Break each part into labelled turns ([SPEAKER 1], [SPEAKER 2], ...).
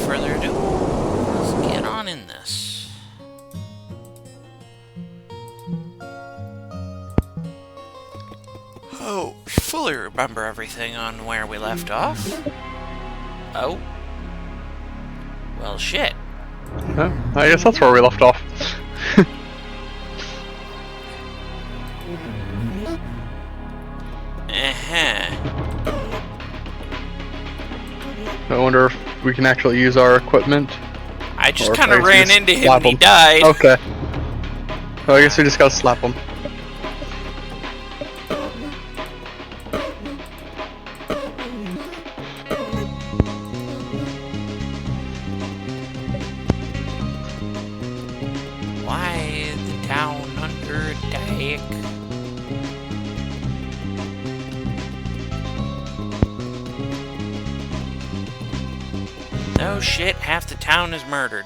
[SPEAKER 1] further ado, let's get on in this. Oh, fully remember everything on where we left off. Oh. Well, shit.
[SPEAKER 2] I guess that's where we left off. I wonder if we can actually use our equipment.
[SPEAKER 1] I just kind of ran into him and he
[SPEAKER 2] him.
[SPEAKER 1] died.
[SPEAKER 2] Okay. Well, I guess we just gotta slap him.
[SPEAKER 1] Why the town under attack? No shit, half the town is murdered.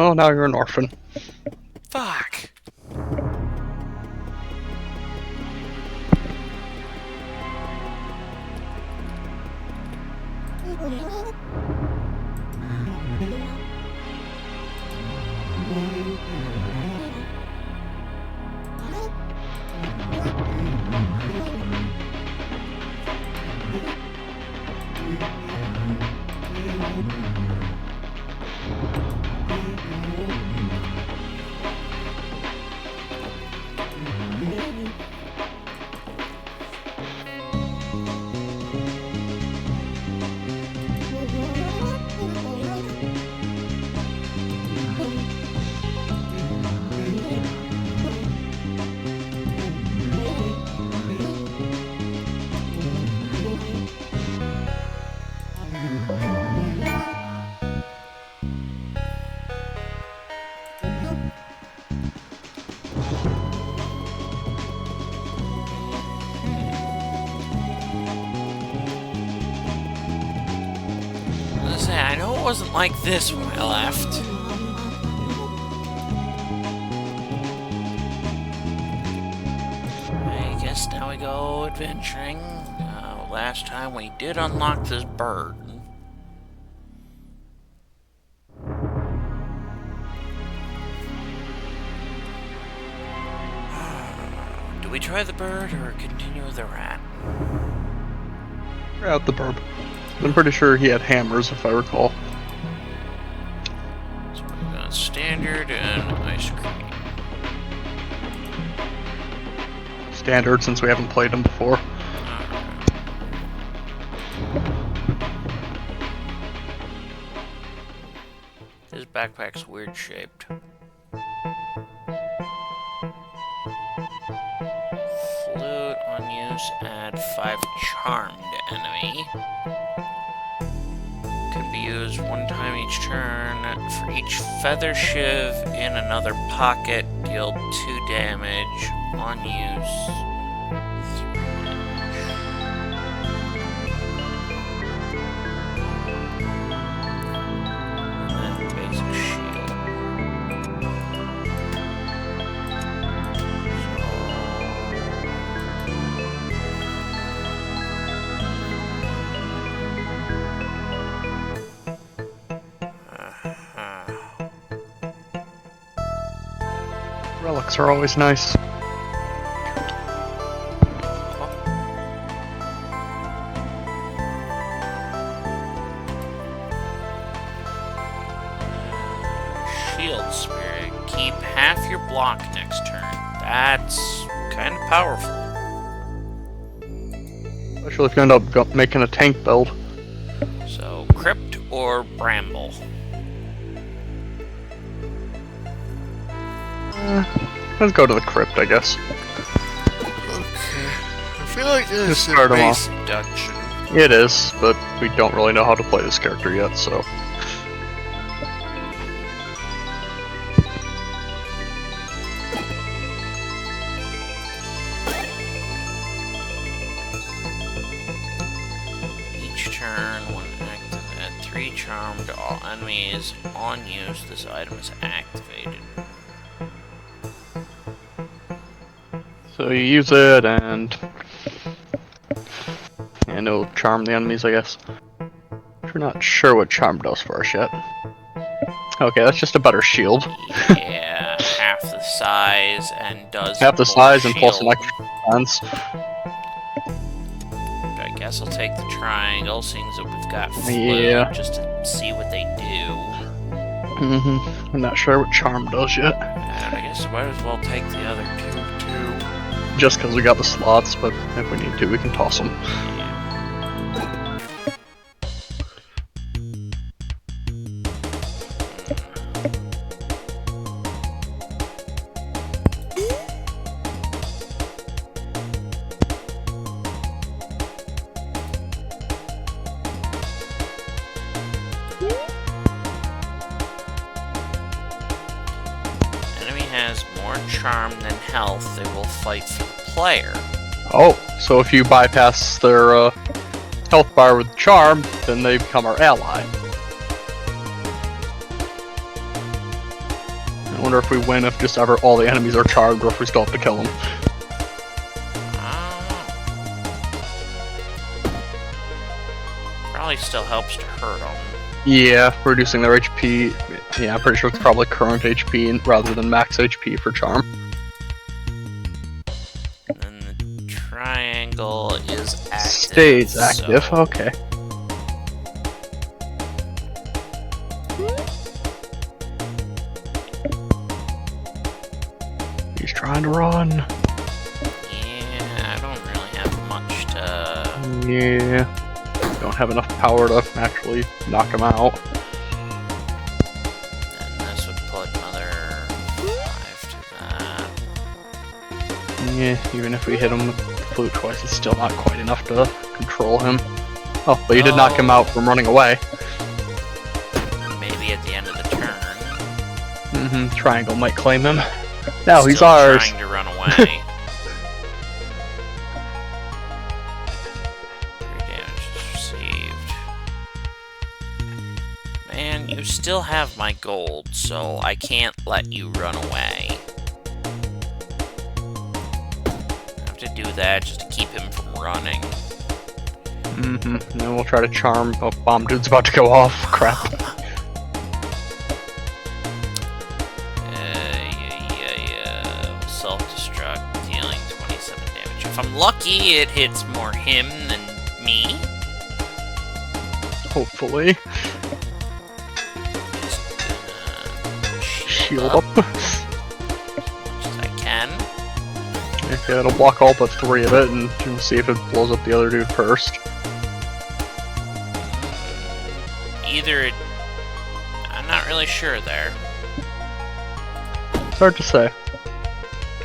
[SPEAKER 2] Oh, now you're an orphan.
[SPEAKER 1] Fuck. I know it wasn't like this when I left. I guess now we go adventuring. Last time we did unlock this bird. Do we try the bird or continue with the rat?
[SPEAKER 2] Try out the burb. I'm pretty sure he had hammers, if I recall.
[SPEAKER 1] So we've got standard and ice cream.
[SPEAKER 2] Standard, since we haven't played him before.
[SPEAKER 1] His backpack's weird shaped. Flute on use, add 5 charmed enemy. Can be used one time each turn. For each feather shiv in another pocket, deal 2 damage on use. And then basic shield.
[SPEAKER 2] Relics are always nice.
[SPEAKER 1] Shield Spirit. Keep half your block next turn. That's kind of powerful.
[SPEAKER 2] Especially if you end up making a tank build.
[SPEAKER 1] So, Crypt or Bramble?
[SPEAKER 2] Let's go to the crypt, I guess.
[SPEAKER 1] Okay. I feel like this
[SPEAKER 2] Just
[SPEAKER 1] is
[SPEAKER 2] start
[SPEAKER 1] a
[SPEAKER 2] 'em off.
[SPEAKER 1] basic dungeon.
[SPEAKER 2] It is, but we don't really know how to play this character yet, so...
[SPEAKER 1] charmed all enemies on use. This item is activated.
[SPEAKER 2] So you use it, and it'll charm the enemies, I guess. We're not sure what charm does for us yet. Okay, that's just a better shield.
[SPEAKER 1] Yeah, half the size and does
[SPEAKER 2] Half the
[SPEAKER 1] more
[SPEAKER 2] size and plus an
[SPEAKER 1] shield.
[SPEAKER 2] extra defense.
[SPEAKER 1] I guess I'll take the triangle, seeing that we've got flu,
[SPEAKER 2] Yeah.
[SPEAKER 1] just to see what they do.
[SPEAKER 2] I'm not sure what charm does yet.
[SPEAKER 1] And I guess I might as well take the other two, too.
[SPEAKER 2] Just because we got the slots, but if we need to, we can toss them.
[SPEAKER 1] Enemy has more charm than health. They will fight for the player.
[SPEAKER 2] Oh, so if you bypass their health bar with charm, then they become our ally. I wonder if we win if just ever all the enemies are charmed, or if we still have to kill them.
[SPEAKER 1] Probably still helps to hurt them.
[SPEAKER 2] Yeah, reducing their HP. Yeah, I'm pretty sure it's probably current HP rather than max HP for charm.
[SPEAKER 1] And then the triangle is active.
[SPEAKER 2] Stays active,
[SPEAKER 1] so
[SPEAKER 2] okay. He's trying to run.
[SPEAKER 1] yeah, I don't really have much to...
[SPEAKER 2] Yeah. Don't have enough power to actually knock him out.
[SPEAKER 1] And this would put another 5 to that.
[SPEAKER 2] Yeah, even if we hit him with the flute twice, it's still not quite enough to control him. Oh, but you did knock him out from running away.
[SPEAKER 1] Maybe at the end of the turn.
[SPEAKER 2] Triangle might claim him. Now he's
[SPEAKER 1] Still
[SPEAKER 2] ours.
[SPEAKER 1] trying to run away. 3 damage received. Man, you still have my gold, so I can't let you run away. I have to do that just to keep him from running.
[SPEAKER 2] And then we'll try to charm. Oh, bomb dude's about to go off. Crap.
[SPEAKER 1] Self-destruct, dealing 27 damage. If I'm lucky, it hits more him than me.
[SPEAKER 2] Hopefully.
[SPEAKER 1] Just
[SPEAKER 2] Shield
[SPEAKER 1] up
[SPEAKER 2] up.
[SPEAKER 1] as much as I can.
[SPEAKER 2] Okay, it'll block all but 3 of it, and we'll see if it blows up the other dude first.
[SPEAKER 1] Either it... I'm not really sure there.
[SPEAKER 2] It's hard to say.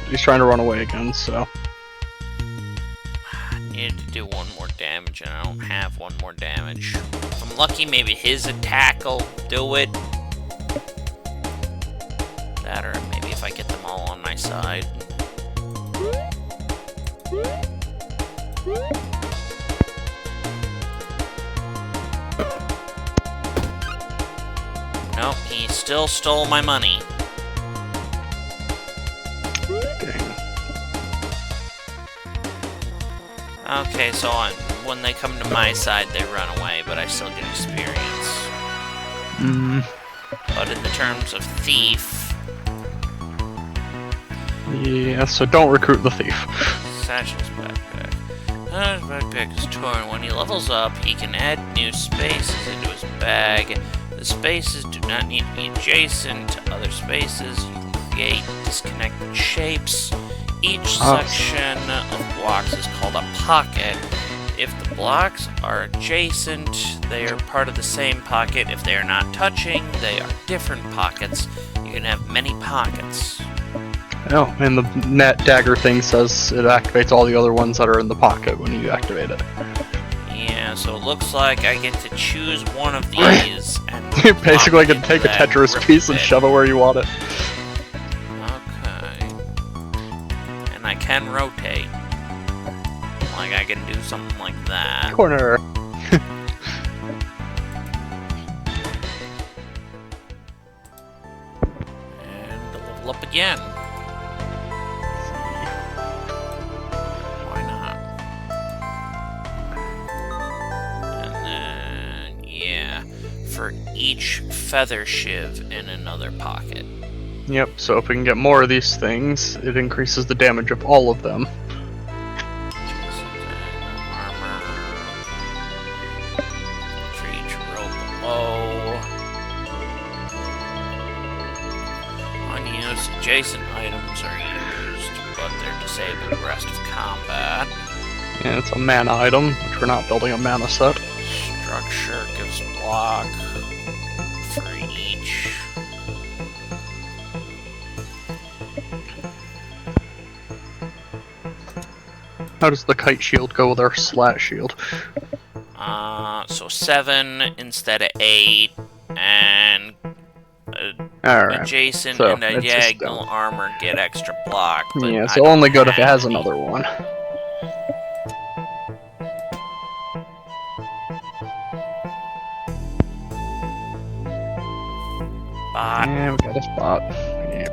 [SPEAKER 2] He's trying to run away again, so...
[SPEAKER 1] I needed to do 1 more damage, and I don't have 1 more damage. If I'm lucky, maybe his attack will do it. That, or maybe if I get them all on my side. Nope, he still stole my money.
[SPEAKER 2] Dang.
[SPEAKER 1] Okay, so when they come to my side, they run away, but I still get experience. But in the terms of thief,
[SPEAKER 2] Yeah, so don't recruit the thief.
[SPEAKER 1] Satchel's backpack. His backpack is torn. When he levels up, he can add new spaces into his bag. The spaces do not need to be adjacent to other spaces. You can create disconnected shapes. Each section of blocks is called a pocket. If the blocks are adjacent, they are part of the same pocket. If they are not touching, they are different pockets. You can have many pockets.
[SPEAKER 2] Oh, and the net dagger thing says it activates all the other ones that are in the pocket when you activate it.
[SPEAKER 1] Yeah, so it looks like I get to choose one of these and
[SPEAKER 2] You basically
[SPEAKER 1] lock
[SPEAKER 2] can take a
[SPEAKER 1] into that
[SPEAKER 2] Tetris
[SPEAKER 1] grip
[SPEAKER 2] piece and
[SPEAKER 1] bit.
[SPEAKER 2] shove it where you want it.
[SPEAKER 1] Okay. And I can rotate. Like I can do something like that.
[SPEAKER 2] Corner.
[SPEAKER 1] level up again. Why not? And then, yeah, for each feather shiv in another pocket.
[SPEAKER 2] Yep, so if we can get more of these things, it increases the damage of all of them.
[SPEAKER 1] Armor. For each row below. Unused adjacent items are used, but they're disabled the rest of combat.
[SPEAKER 2] And it's a mana item, which we're not building a mana set.
[SPEAKER 1] Structure gives block for each.
[SPEAKER 2] How does the kite shield go with our slat shield?
[SPEAKER 1] So 7 instead of 8, and
[SPEAKER 2] Alright.
[SPEAKER 1] adjacent
[SPEAKER 2] so
[SPEAKER 1] and
[SPEAKER 2] it's just,
[SPEAKER 1] diagonal armor get extra block. But
[SPEAKER 2] yeah,
[SPEAKER 1] I
[SPEAKER 2] it's
[SPEAKER 1] don't
[SPEAKER 2] only good if it
[SPEAKER 1] have
[SPEAKER 2] has
[SPEAKER 1] any.
[SPEAKER 2] another one.
[SPEAKER 1] Bot.
[SPEAKER 2] Yeah, we got a spot. Yeah.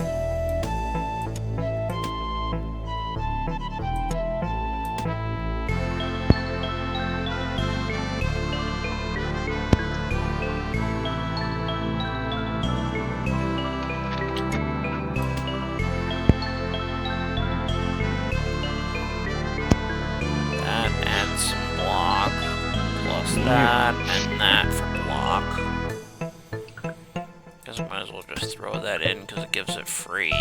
[SPEAKER 1] That adds some block. Plus that and that for block. Guess I might as well just throw that in because it gives it free.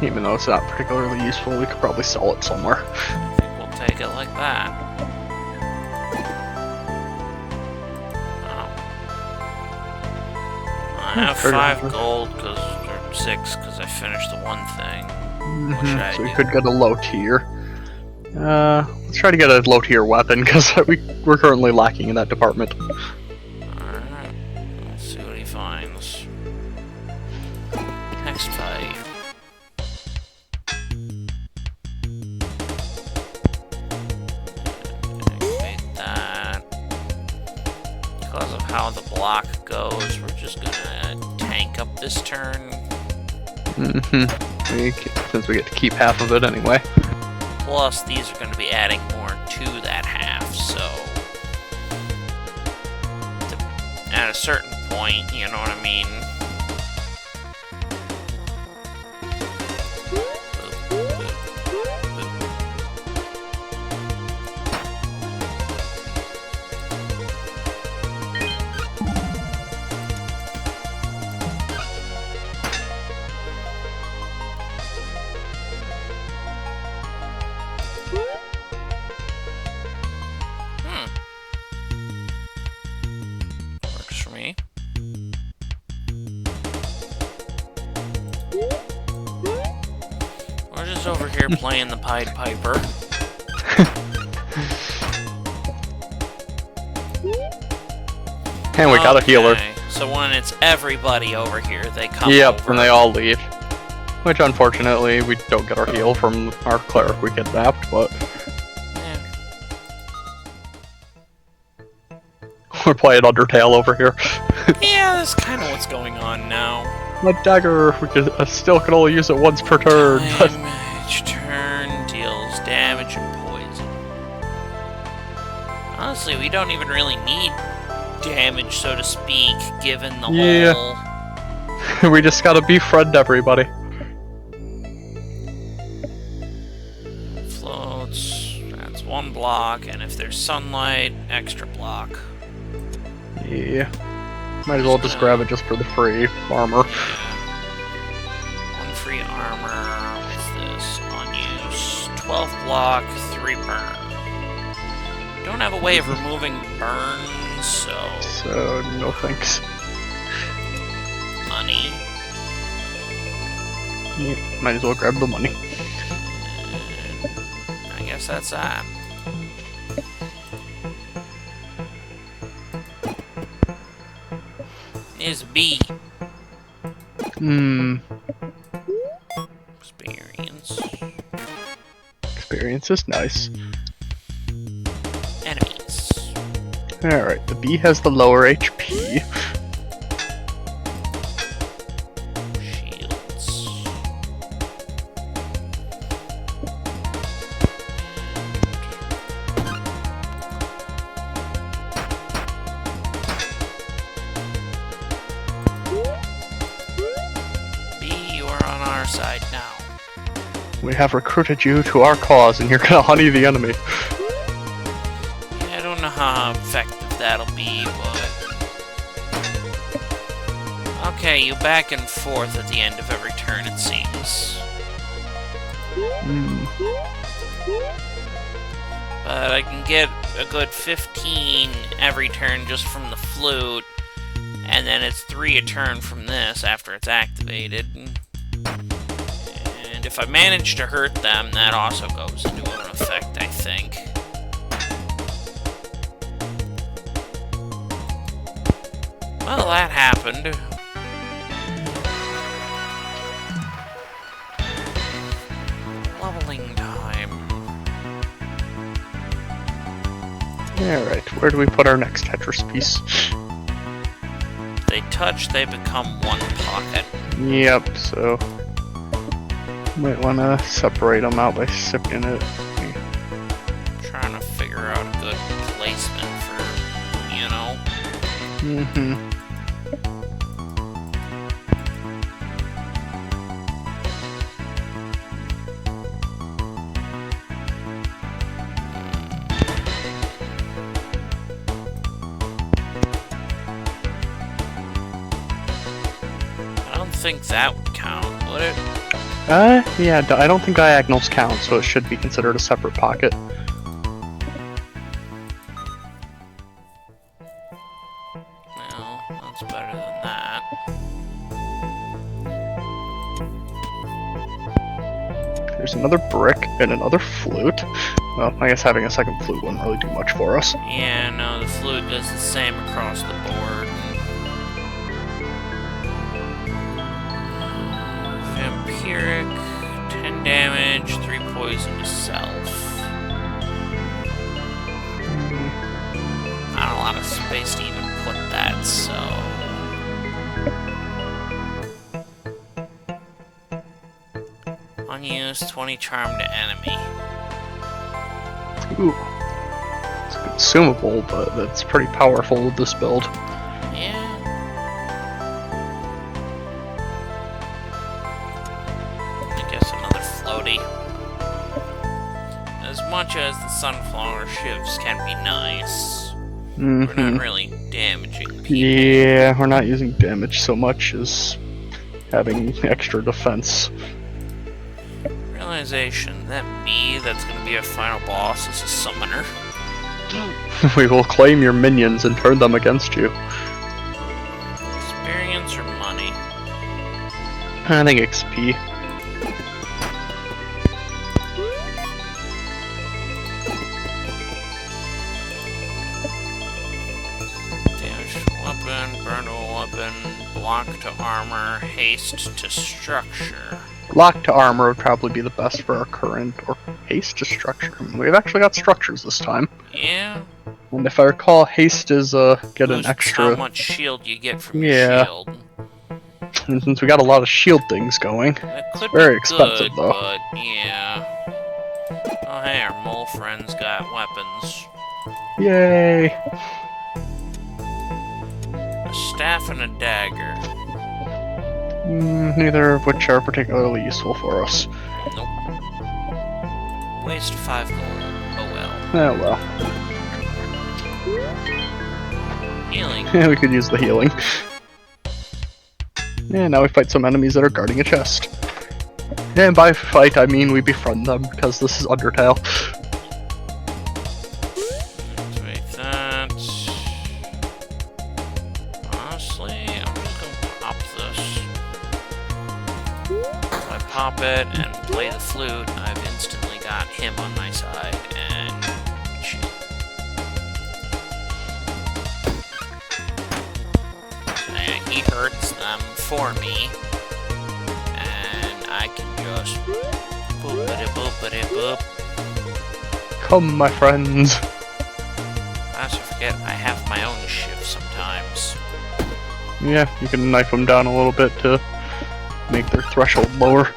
[SPEAKER 2] Even though it's not particularly useful, we could probably sell it somewhere.
[SPEAKER 1] I think we'll take it like that. I have
[SPEAKER 2] fair
[SPEAKER 1] 5
[SPEAKER 2] enough.
[SPEAKER 1] gold, or 6, because I finished the one thing. What should I
[SPEAKER 2] So we
[SPEAKER 1] do?
[SPEAKER 2] could get a low tier. Let's try to get a low tier weapon, because we're currently lacking in that department.
[SPEAKER 1] Alright, let's see what he finds. Next fight. Activate that. Because of how the block goes, we're just gonna tank up this turn.
[SPEAKER 2] Since we get to keep half of it anyway.
[SPEAKER 1] Plus, these are going to be adding more to that half, so... At a certain point, you know what I mean? Works for me. We're just over here playing the Pied Piper.
[SPEAKER 2] And we got a healer.
[SPEAKER 1] Okay, so when it's everybody over here, they come
[SPEAKER 2] Yep,
[SPEAKER 1] over.
[SPEAKER 2] and they all leave. Which, unfortunately, we don't get our heal from our cleric we kidnapped, but
[SPEAKER 1] Yeah.
[SPEAKER 2] we're playing Undertale over here.
[SPEAKER 1] Yeah, that's kind of what's going on now.
[SPEAKER 2] My dagger, we still can only use it once per turn. But
[SPEAKER 1] Each turn deals damage and poison. Honestly, we don't even really need damage, so to speak, given the
[SPEAKER 2] Yeah.
[SPEAKER 1] whole...
[SPEAKER 2] we just gotta befriend everybody.
[SPEAKER 1] Floats, that's 1 block, and if there's sunlight, extra block.
[SPEAKER 2] Yeah. Might as well just grab it just for the free armor.
[SPEAKER 1] Yeah. 1 free armor. What's this? Unused. 12 block, 3 burn. Don't have a way of removing burns, so...
[SPEAKER 2] So, no thanks.
[SPEAKER 1] Money.
[SPEAKER 2] Yeah, might as well grab the money.
[SPEAKER 1] I guess that's that. Is B. Experience.
[SPEAKER 2] Experience is nice.
[SPEAKER 1] Enemies.
[SPEAKER 2] Alright, the bee has the lower HP.
[SPEAKER 1] side now.
[SPEAKER 2] We have recruited you to our cause, and you're gonna honey the enemy.
[SPEAKER 1] Yeah, I don't know how effective that'll be, but... Okay, you back and forth at the end of every turn, it seems. But I can get a good 15 every turn just from the flute, and then it's 3 a turn from this after it's activated. And if I manage to hurt them, that also goes into an effect, I think. Well, that happened. Leveling time.
[SPEAKER 2] Alright, where do we put our next Tetris piece?
[SPEAKER 1] They touch, they become one pocket.
[SPEAKER 2] Yep, so... might wanna separate them out by sipping it.
[SPEAKER 1] Trying to figure out a good placement for, you know. I don't think that would count, would it?
[SPEAKER 2] Yeah, I don't think diagonals count, so it should be considered a separate pocket.
[SPEAKER 1] Well, that's better than that.
[SPEAKER 2] There's another brick and another flute. Well, I guess having a second flute wouldn't really do much for us.
[SPEAKER 1] Yeah, no, the flute does the same across the board. Vampiric, 10 damage, 3 poison to self. Not a lot of space to even put that, so... Unused, 20 charm to enemy.
[SPEAKER 2] Ooh. It's consumable, but that's pretty powerful with this build.
[SPEAKER 1] Yeah. I guess another floaty. As much as the sunflower shivs can be nice, we're not really damaging people.
[SPEAKER 2] Yeah, we're not using damage so much as having extra defense.
[SPEAKER 1] Realization that me that's gonna be a final boss is a summoner.
[SPEAKER 2] We will claim your minions and turn them against you.
[SPEAKER 1] Experience or money?
[SPEAKER 2] I think XP.
[SPEAKER 1] Damage to weapon, burn to a weapon, block to armor, haste to structure.
[SPEAKER 2] Lock to armor would probably be the best for our current, or haste to structure. We've actually got structures this time.
[SPEAKER 1] Yeah.
[SPEAKER 2] And if I recall, haste is get an
[SPEAKER 1] Boosts
[SPEAKER 2] extra.
[SPEAKER 1] how much shield you get from your shield.
[SPEAKER 2] And since we got a lot of shield things going,
[SPEAKER 1] That could
[SPEAKER 2] very
[SPEAKER 1] be
[SPEAKER 2] expensive
[SPEAKER 1] good,
[SPEAKER 2] though.
[SPEAKER 1] but yeah. Oh hey, our mole friend's got weapons.
[SPEAKER 2] Yay!
[SPEAKER 1] A staff and a dagger.
[SPEAKER 2] Neither of which are particularly useful for us.
[SPEAKER 1] Nope. Waste 5 gold. Oh well.
[SPEAKER 2] Oh well.
[SPEAKER 1] Healing.
[SPEAKER 2] We could use the healing. Yeah, now we fight some enemies that are guarding a chest. And by fight, I mean we befriend them, because this is Undertale.
[SPEAKER 1] Activate that. Honestly, I'm just gonna pop this. If I pop it and play the flute, I've instantly got him on my side, and shoot. And he hurts them for me, and I can just boop-a-da-boop-a-da-boop.
[SPEAKER 2] Come, my friends.
[SPEAKER 1] I also forget I have my own shiv sometimes.
[SPEAKER 2] Yeah, you can knife them down a little bit to make their threshold lower.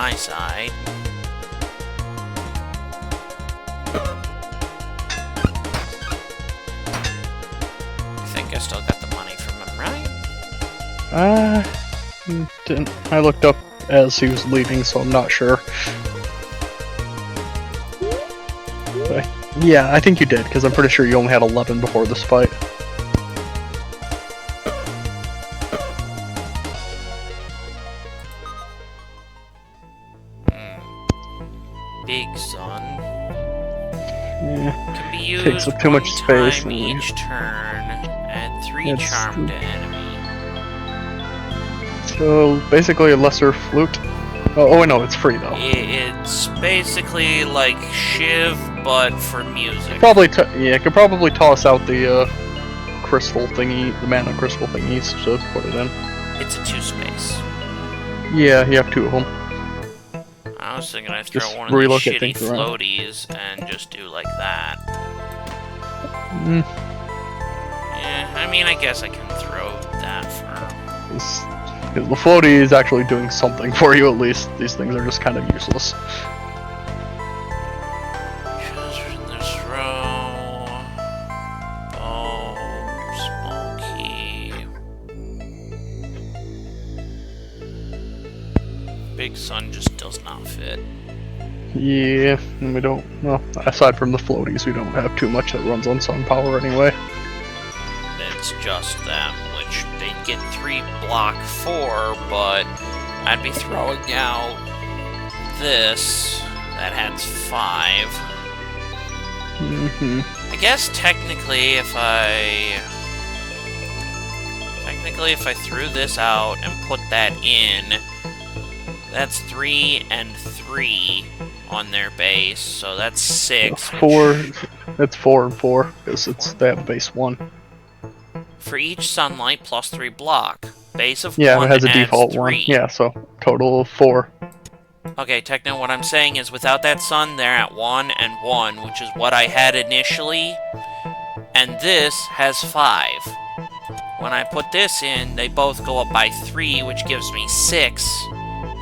[SPEAKER 1] my side. I think I still got the money from him, right?
[SPEAKER 2] Didn't. I looked up as he was leaving, so I'm not sure. But, yeah, I think you did, because I'm pretty sure you only had 11 before this fight.
[SPEAKER 1] Big Sun.
[SPEAKER 2] Yeah.
[SPEAKER 1] Can be used
[SPEAKER 2] Takes up too much space.
[SPEAKER 1] time each turn. Add 3 charm to enemy.
[SPEAKER 2] So, basically a lesser flute. Oh no, it's free though.
[SPEAKER 1] It's basically like Shiv, but for music.
[SPEAKER 2] Probably, yeah, could probably toss out the crystal thingy, the mana crystal thingies to put it in.
[SPEAKER 1] It's a 2-space.
[SPEAKER 2] Yeah, you have 2 of them.
[SPEAKER 1] I was thinking I'd throw
[SPEAKER 2] Just
[SPEAKER 1] one of these
[SPEAKER 2] relook at
[SPEAKER 1] shitty
[SPEAKER 2] things around.
[SPEAKER 1] floaties and just do like that. Yeah, I mean, I guess I can throw that for...
[SPEAKER 2] Because the floaty is actually doing something for you at least. These things are just kind of useless.
[SPEAKER 1] Choose from this row. Oh, small key. Big Sun just does not fit.
[SPEAKER 2] Yeah, and we don't, well, aside from the floaties, we don't have too much that runs on sun power anyway.
[SPEAKER 1] It's just them, which they'd get 3 block 4, but I'd be throwing out this that has 5. I guess technically if I threw this out and put that in, that's 3 and 3 on their base, so that's 6.
[SPEAKER 2] 4, it's 4 and 4, because they have base 1.
[SPEAKER 1] For each sunlight plus 3 block. Base of 1
[SPEAKER 2] Yeah, it has a
[SPEAKER 1] adds
[SPEAKER 2] default
[SPEAKER 1] 3.
[SPEAKER 2] 1. Yeah, so total of 4.
[SPEAKER 1] Okay, Techno, what I'm saying is without that sun, they're at 1 and 1, which is what I had initially. And this has 5. When I put this in, they both go up by 3, which gives me 6.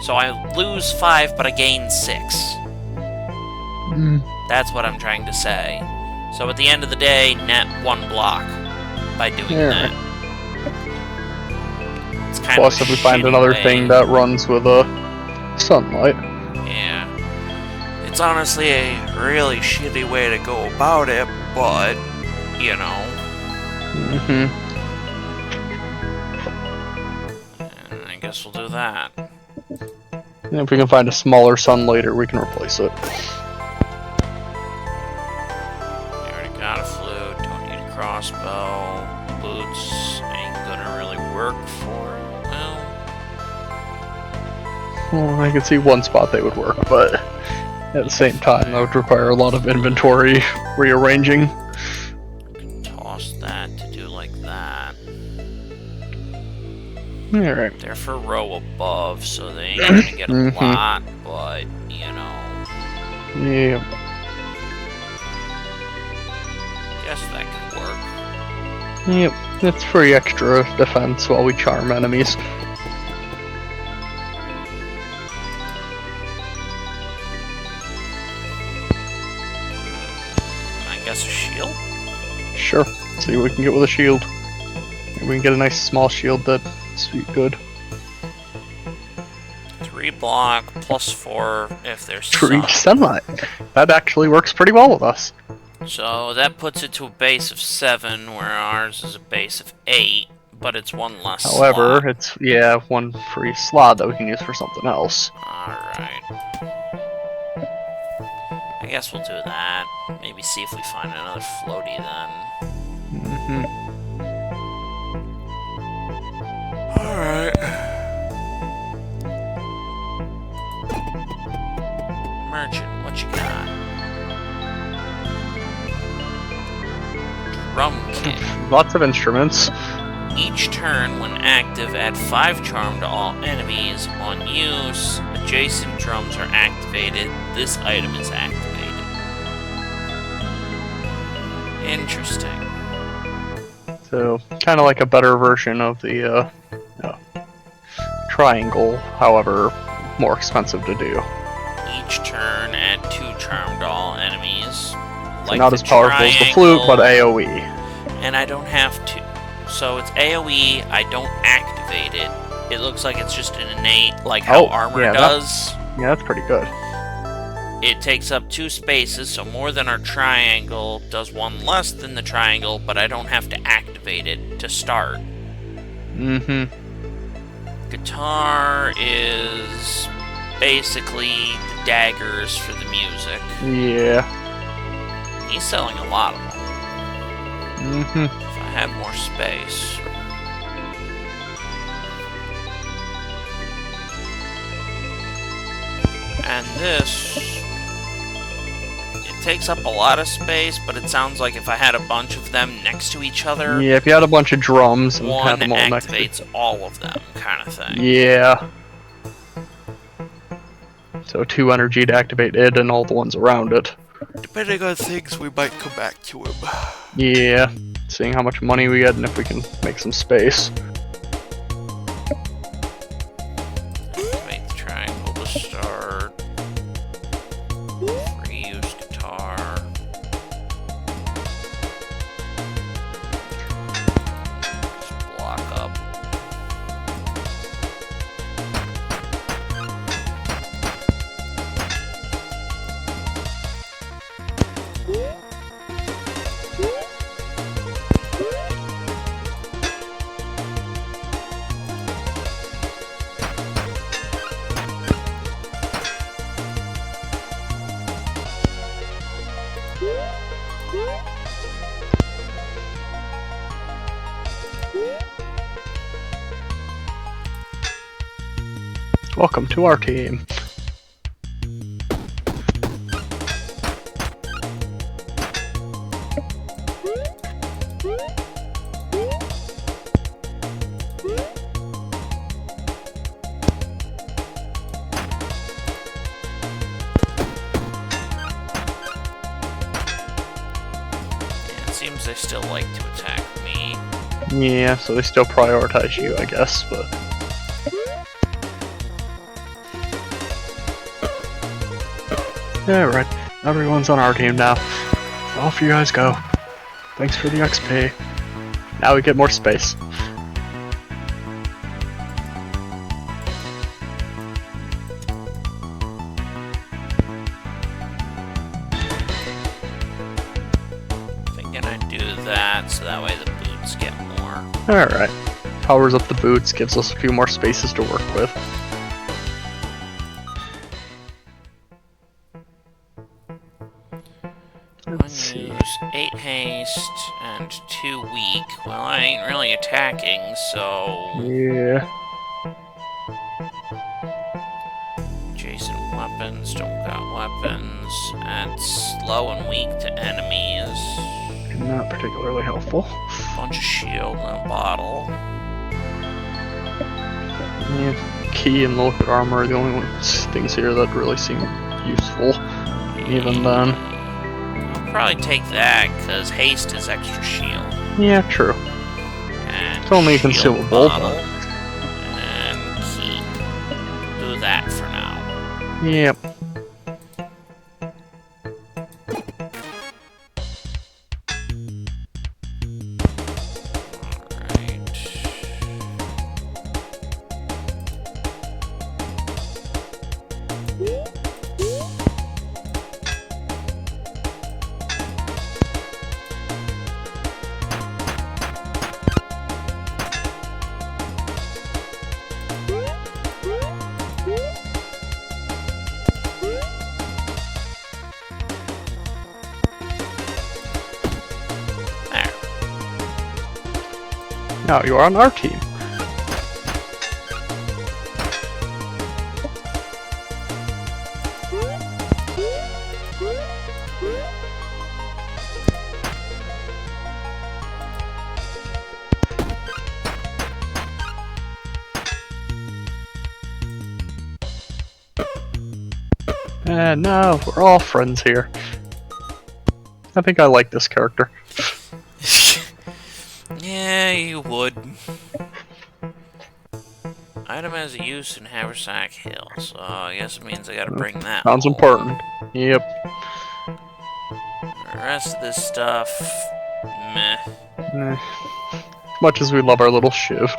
[SPEAKER 1] So I lose 5, but I gain 6. That's what I'm trying to say. So at the end of the day, net 1 block by doing that. It's kind
[SPEAKER 2] Plus,
[SPEAKER 1] of
[SPEAKER 2] if we find another thing that runs with sunlight.
[SPEAKER 1] Yeah. It's honestly a really shitty way to go about it, but, you know. And I guess we'll do that.
[SPEAKER 2] And if we can find a smaller sun later, we can replace it.
[SPEAKER 1] I already got a flute, don't need a crossbow. Boots ain't gonna really work for,
[SPEAKER 2] Well, I can see one spot they would work, but at the same time, that would require a lot of inventory rearranging.
[SPEAKER 1] I can toss that to do like that.
[SPEAKER 2] Alright.
[SPEAKER 1] They're for row above, so they ain't gonna get a lot, but, you know.
[SPEAKER 2] Yeah.
[SPEAKER 1] Guess that could work.
[SPEAKER 2] Yep. It's free extra defense while we charm enemies.
[SPEAKER 1] I guess a shield?
[SPEAKER 2] Sure. See what we can get with a shield. Maybe we can get a nice small shield that's good.
[SPEAKER 1] 3 block plus 4 if there's
[SPEAKER 2] For each
[SPEAKER 1] sun.
[SPEAKER 2] sunlight. That actually works pretty well with us.
[SPEAKER 1] So that puts it to a base of 7, where ours is a base of 8, but it's 1 less
[SPEAKER 2] However,
[SPEAKER 1] slot.
[SPEAKER 2] it's, yeah, one free slot that we can use for something else.
[SPEAKER 1] Alright. I guess we'll do that. Maybe see if we find another floaty then. Alright. Merchant, what you got? Drum kit.
[SPEAKER 2] Lots of instruments.
[SPEAKER 1] Each turn, when active, add 5 charm to all enemies. On use, adjacent drums are activated. This item is activated. Interesting.
[SPEAKER 2] So, kind of like a better version of the triangle, however, more expensive to do.
[SPEAKER 1] Each turn, add 2 charm doll enemies.
[SPEAKER 2] So not as powerful as the flute, but AoE.
[SPEAKER 1] And I don't have to. So it's AoE, I don't activate it. It looks like it's just an innate, like how armor does.
[SPEAKER 2] Yeah, that's pretty good.
[SPEAKER 1] It takes up 2 spaces, so more than our triangle, does 1 less than the triangle, but I don't have to activate it to start.
[SPEAKER 2] Mm-hmm.
[SPEAKER 1] Guitar is basically the daggers for the music.
[SPEAKER 2] Yeah.
[SPEAKER 1] He's selling a lot of them.
[SPEAKER 2] Mm-hmm.
[SPEAKER 1] If I had more space. And this, it takes up a lot of space, but it sounds like if I had a bunch of them next to each other,
[SPEAKER 2] yeah, if you had a bunch of drums and
[SPEAKER 1] one
[SPEAKER 2] had them all
[SPEAKER 1] activates all of them, kind of thing.
[SPEAKER 2] Yeah. So 2 energy to activate it and all the ones around it.
[SPEAKER 1] Depending on things, we might come back to him.
[SPEAKER 2] Yeah. Seeing how much money we get and if we can make some space.
[SPEAKER 1] Make the triangle to start. Free use guitar. Just block up.
[SPEAKER 2] Welcome to our team.
[SPEAKER 1] It seems they still like to attack me.
[SPEAKER 2] Yeah, so they still prioritize you, I guess, but... Alright, everyone's on our team now. Off you guys go. Thanks for the XP. Now we get more space.
[SPEAKER 1] Thinking I'd do that, so that way the boots get more.
[SPEAKER 2] Alright. Powers up the boots, gives us a few more spaces to work with. Let's see.
[SPEAKER 1] Use 8 haste and 2 weak. Well, I ain't really attacking, so...
[SPEAKER 2] Yeah.
[SPEAKER 1] Adjacent weapons, don't got weapons. And slow and weak to enemies.
[SPEAKER 2] Not particularly helpful.
[SPEAKER 1] Bunch of shield and a bottle.
[SPEAKER 2] Yeah. Key and liquid armor are the only things here that really seem useful. Even then.
[SPEAKER 1] I'll probably take that, because haste is extra shield.
[SPEAKER 2] Yeah, true.
[SPEAKER 1] And
[SPEAKER 2] It's only a
[SPEAKER 1] shield
[SPEAKER 2] consumable,
[SPEAKER 1] bottle,
[SPEAKER 2] but...
[SPEAKER 1] and key. Do that for now.
[SPEAKER 2] Yep. Now you are on our team. And now we're all friends here. I think I like this character.
[SPEAKER 1] Yeah, you would. Item has a use in Haversack Hill, so I guess it means I gotta bring that
[SPEAKER 2] Sounds
[SPEAKER 1] home.
[SPEAKER 2] important. Yep.
[SPEAKER 1] The rest of this stuff, meh.
[SPEAKER 2] Eh. Much as we love our little shiv.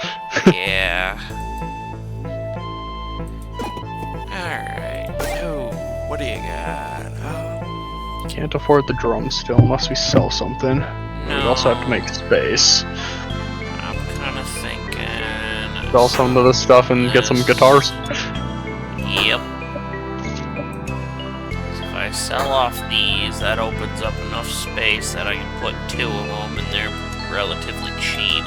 [SPEAKER 1] Yeah. Alright, so, what do you got?
[SPEAKER 2] Can't afford the drum still unless we sell something.
[SPEAKER 1] No.
[SPEAKER 2] We also have to make space.
[SPEAKER 1] I'm kinda thinking...
[SPEAKER 2] Sell some of this stuff and get some guitars.
[SPEAKER 1] Yep. So if I sell off these, that opens up enough space that I can put 2 of them, and they're relatively cheap.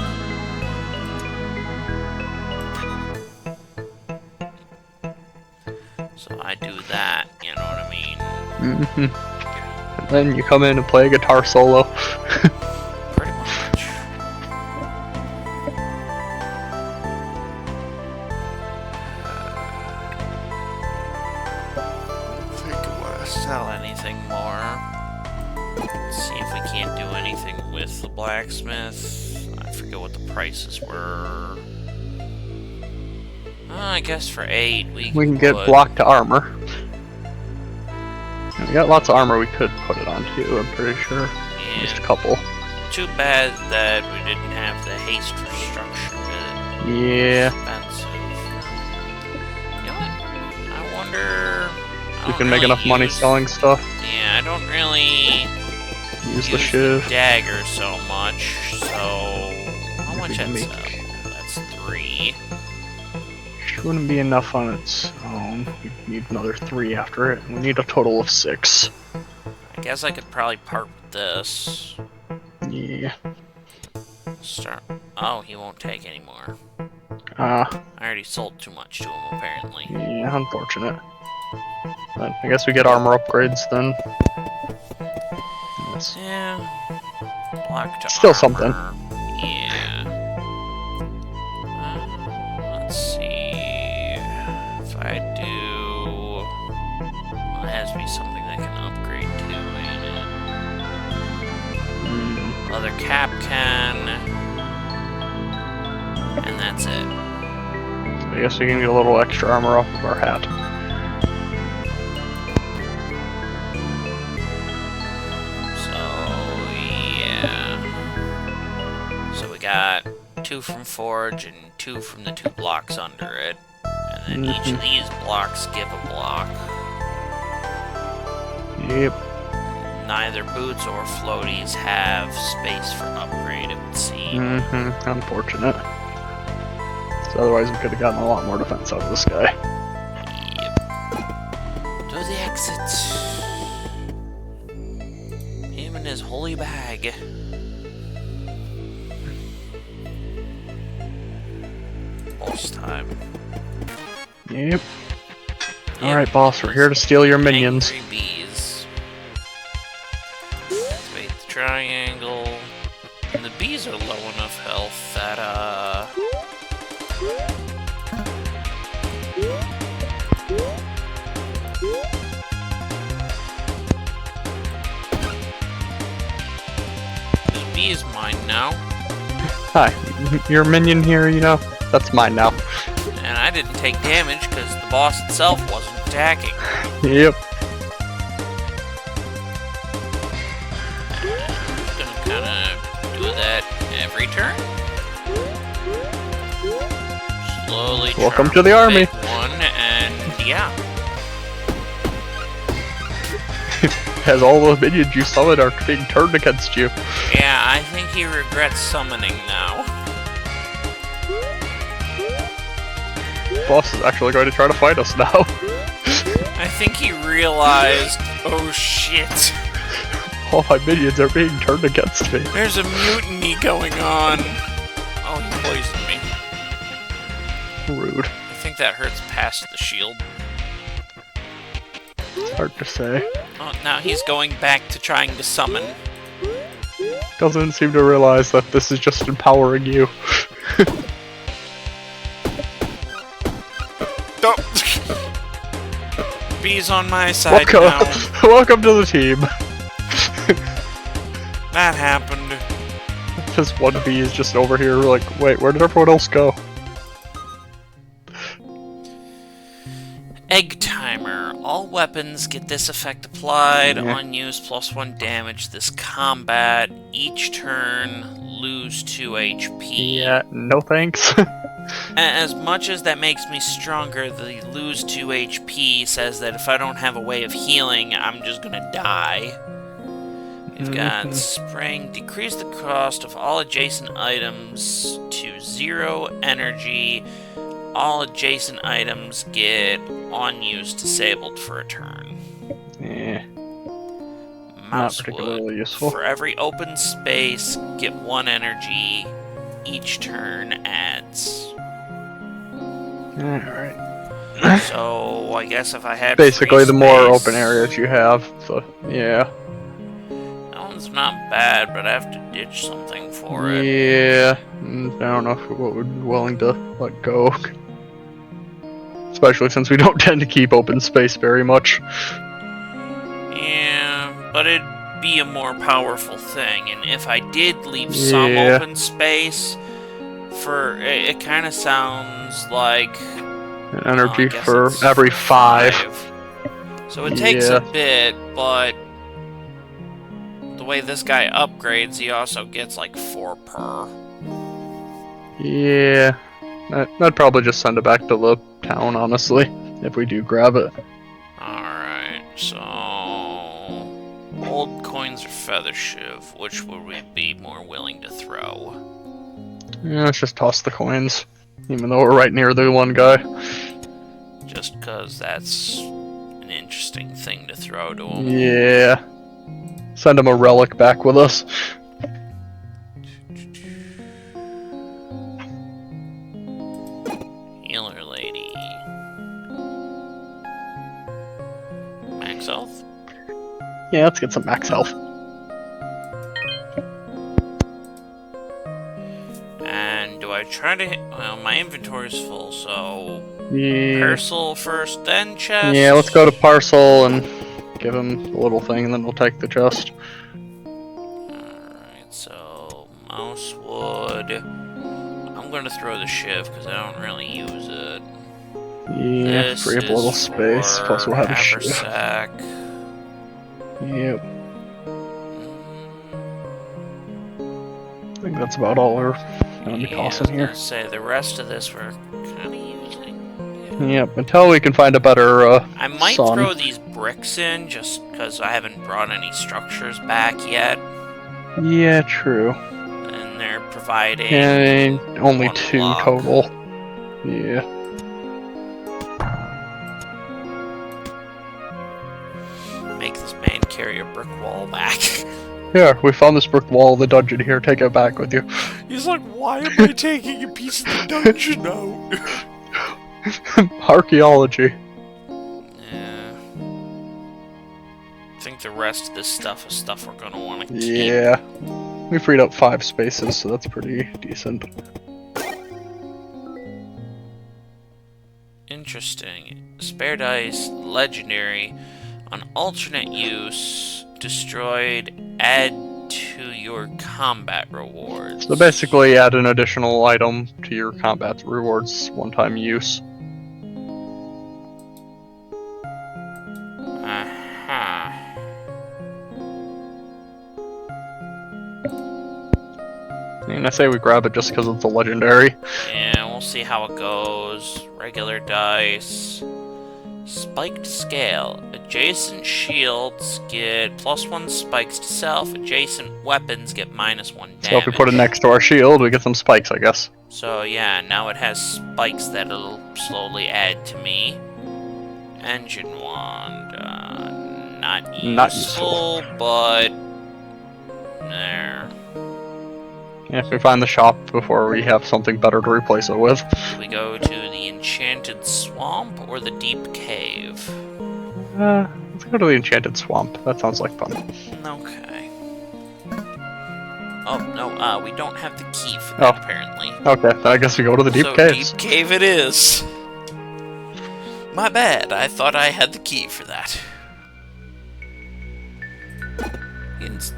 [SPEAKER 1] So I do that, you know what I mean?
[SPEAKER 2] Mm-hmm. And then you come in and play a guitar solo.
[SPEAKER 1] Pretty much. I don't think I want to sell anything more. Let's see if we can't do anything with the blacksmith. I forget what the prices were. I guess for 8 we
[SPEAKER 2] We can get block to armor. We got lots of armor we could put it on too, I'm pretty sure.
[SPEAKER 1] Yeah.
[SPEAKER 2] Just a couple.
[SPEAKER 1] Too bad that we didn't have the haste restriction with it.
[SPEAKER 2] Yeah.
[SPEAKER 1] Expensive. You know what? I wonder...
[SPEAKER 2] You can make enough money selling stuff.
[SPEAKER 1] Yeah, I don't really
[SPEAKER 2] Use the shiv.
[SPEAKER 1] dagger so much, so... How much
[SPEAKER 2] can
[SPEAKER 1] that
[SPEAKER 2] make-
[SPEAKER 1] sell? That's 3.
[SPEAKER 2] Wouldn't be enough on its own. We need another 3 after it. We need a total of 6.
[SPEAKER 1] I guess I could probably part with this.
[SPEAKER 2] Yeah.
[SPEAKER 1] Start... Oh, he won't take any more.
[SPEAKER 2] Ah,
[SPEAKER 1] I already sold too much to him, apparently.
[SPEAKER 2] yeah, unfortunate. But I guess we get armor upgrades then. Yes.
[SPEAKER 1] Yeah. Block to
[SPEAKER 2] Still
[SPEAKER 1] armor.
[SPEAKER 2] something.
[SPEAKER 1] Yeah. Let's see. If I do... Well, it has to be something that can upgrade to, ain't it? Leather cap can... And that's it.
[SPEAKER 2] I guess we can get a little extra armor off of our hat.
[SPEAKER 1] So, yeah. So we got 2 from Forge and 2 from the 2 blocks under it. And then each of these blocks give a block.
[SPEAKER 2] Yep.
[SPEAKER 1] Neither boots or floaties have space for upgrade, it would seem.
[SPEAKER 2] Unfortunate. So otherwise we could have gotten a lot more defense out of this guy.
[SPEAKER 1] Yep. To the exit. Him and his holy bag. Boss time.
[SPEAKER 2] Yep. Alright, boss, we're here to steal your minions.
[SPEAKER 1] Angry bees. Activate the triangle. And the bees are low enough health that, the bee is mine now.
[SPEAKER 2] Hi, your minion here, you know? That's mine now.
[SPEAKER 1] And I didn't take damage because the boss itself wasn't attacking.
[SPEAKER 2] Yep.
[SPEAKER 1] I'm gonna kinda do that every turn. Slowly
[SPEAKER 2] Welcome
[SPEAKER 1] charm
[SPEAKER 2] to the army.
[SPEAKER 1] big one, and yeah.
[SPEAKER 2] As all the minions you summon are being turned against you.
[SPEAKER 1] Yeah, I think he regrets summoning now.
[SPEAKER 2] Boss is actually going to try to fight us now.
[SPEAKER 1] I think he realized, oh shit,
[SPEAKER 2] All my minions are being turned against me.
[SPEAKER 1] there's a mutiny going on. Oh, he poisoned me.
[SPEAKER 2] Rude.
[SPEAKER 1] I think that hurts past the shield.
[SPEAKER 2] It's hard to say.
[SPEAKER 1] Oh, now he's going back to trying to summon.
[SPEAKER 2] Doesn't seem to realize that this is just empowering you.
[SPEAKER 1] Oh. Bees on my side now.
[SPEAKER 2] Welcome to the team.
[SPEAKER 1] That happened.
[SPEAKER 2] This one bee is just over here like, wait, where did everyone else go?
[SPEAKER 1] weapons get this effect applied
[SPEAKER 2] Yeah.
[SPEAKER 1] on use, +1 damage. This combat, each turn, lose 2 HP.
[SPEAKER 2] Yeah, no thanks.
[SPEAKER 1] As much as that makes me stronger, the lose 2 HP says that if I don't have a way of healing, I'm just gonna die. We've got Spring. Decrease the cost of all adjacent items to 0 energy. All adjacent items get on use disabled for a turn.
[SPEAKER 2] Yeah, not
[SPEAKER 1] Mouse
[SPEAKER 2] particularly
[SPEAKER 1] wood.
[SPEAKER 2] useful.
[SPEAKER 1] For every open space, get 1 energy. Each turn adds.
[SPEAKER 2] Alright.
[SPEAKER 1] So, I guess if I had
[SPEAKER 2] Basically,
[SPEAKER 1] free
[SPEAKER 2] the more
[SPEAKER 1] space-
[SPEAKER 2] open areas you have, so yeah.
[SPEAKER 1] That one's not bad, but I have to ditch something for it.
[SPEAKER 2] Yeah, I don't know what we're willing to let go. Especially since we don't tend to keep open space very much.
[SPEAKER 1] Yeah, but it'd be a more powerful thing, and if I did leave some
[SPEAKER 2] Yeah.
[SPEAKER 1] open space, it kind of sounds like
[SPEAKER 2] An energy
[SPEAKER 1] I guess
[SPEAKER 2] for
[SPEAKER 1] it's
[SPEAKER 2] every 5.
[SPEAKER 1] So it takes a
[SPEAKER 2] Yeah.
[SPEAKER 1] bit, but the way this guy upgrades, he also gets like 4 per.
[SPEAKER 2] Yeah. I'd probably just send it back to the town, honestly, if we do grab it.
[SPEAKER 1] Alright, so old coins or feather shiv, which would we be more willing to throw?
[SPEAKER 2] Yeah, let's just toss the coins, even though we're right near the one guy.
[SPEAKER 1] Just because that's an interesting thing to throw to him.
[SPEAKER 2] Yeah. Send him a relic back with us.
[SPEAKER 1] Healer lady. Max health?
[SPEAKER 2] Yeah, let's get some max health.
[SPEAKER 1] And do I try to hit... Well, my inventory's full, so...
[SPEAKER 2] Yeah.
[SPEAKER 1] Parcel first, then chest?
[SPEAKER 2] Yeah, let's go to Parcel and give him the little thing, and then we'll take the chest.
[SPEAKER 1] Alright, so... Mouse wood... I'm gonna throw the shiv, because I don't really use it.
[SPEAKER 2] Yeah,
[SPEAKER 1] This
[SPEAKER 2] free up a little
[SPEAKER 1] is
[SPEAKER 2] space,
[SPEAKER 1] for
[SPEAKER 2] plus we'll have a shift.
[SPEAKER 1] haversack.
[SPEAKER 2] Yep. I think that's about all we're gonna be
[SPEAKER 1] Yeah, I was
[SPEAKER 2] tossing here.
[SPEAKER 1] gonna say, the rest of this we're kind of using.
[SPEAKER 2] Yep, until we can find a better,
[SPEAKER 1] I might
[SPEAKER 2] sun.
[SPEAKER 1] throw these bricks in, just because I haven't brought any structures back yet.
[SPEAKER 2] Yeah, true.
[SPEAKER 1] And they're providing...
[SPEAKER 2] And only
[SPEAKER 1] one
[SPEAKER 2] 2
[SPEAKER 1] block.
[SPEAKER 2] total. Yeah.
[SPEAKER 1] Make this man carry a brick wall back.
[SPEAKER 2] Here, we found this brick wall of the dungeon here, take it back with you.
[SPEAKER 1] He's like, why am I taking a piece of the dungeon out?
[SPEAKER 2] Archaeology.
[SPEAKER 1] Yeah. I think the rest of this stuff is stuff we're gonna want to keep.
[SPEAKER 2] Yeah. We freed up 5 spaces, so that's pretty decent.
[SPEAKER 1] Interesting. Spare dice, legendary. On alternate use, destroyed, add to your combat rewards.
[SPEAKER 2] So basically add an additional item to your combat rewards one-time use.
[SPEAKER 1] Uh-huh.
[SPEAKER 2] And I say we grab it just because it's a legendary.
[SPEAKER 1] Yeah, we'll see how it goes. Regular dice. Spiked scale. Adjacent shields get +1 spikes to self. Adjacent weapons get -1 damage.
[SPEAKER 2] So if we put it next to our shield, we get some spikes, I guess.
[SPEAKER 1] So yeah, now it has spikes that'll slowly add to me. Engine wand. Not useful,
[SPEAKER 2] Not useful.
[SPEAKER 1] but... There.
[SPEAKER 2] Yeah, if we find the shop before we have something better to replace it with.
[SPEAKER 1] Do we go to the Enchanted Swamp or the Deep Cave?
[SPEAKER 2] Let's go to the Enchanted Swamp. That sounds like fun.
[SPEAKER 1] Okay. Oh, no, we don't have the key for that,
[SPEAKER 2] Oh.
[SPEAKER 1] apparently.
[SPEAKER 2] Okay, then I guess we go to the Deep
[SPEAKER 1] So,
[SPEAKER 2] Caves.
[SPEAKER 1] Deep Cave it is. My bad, I thought I had the key for that.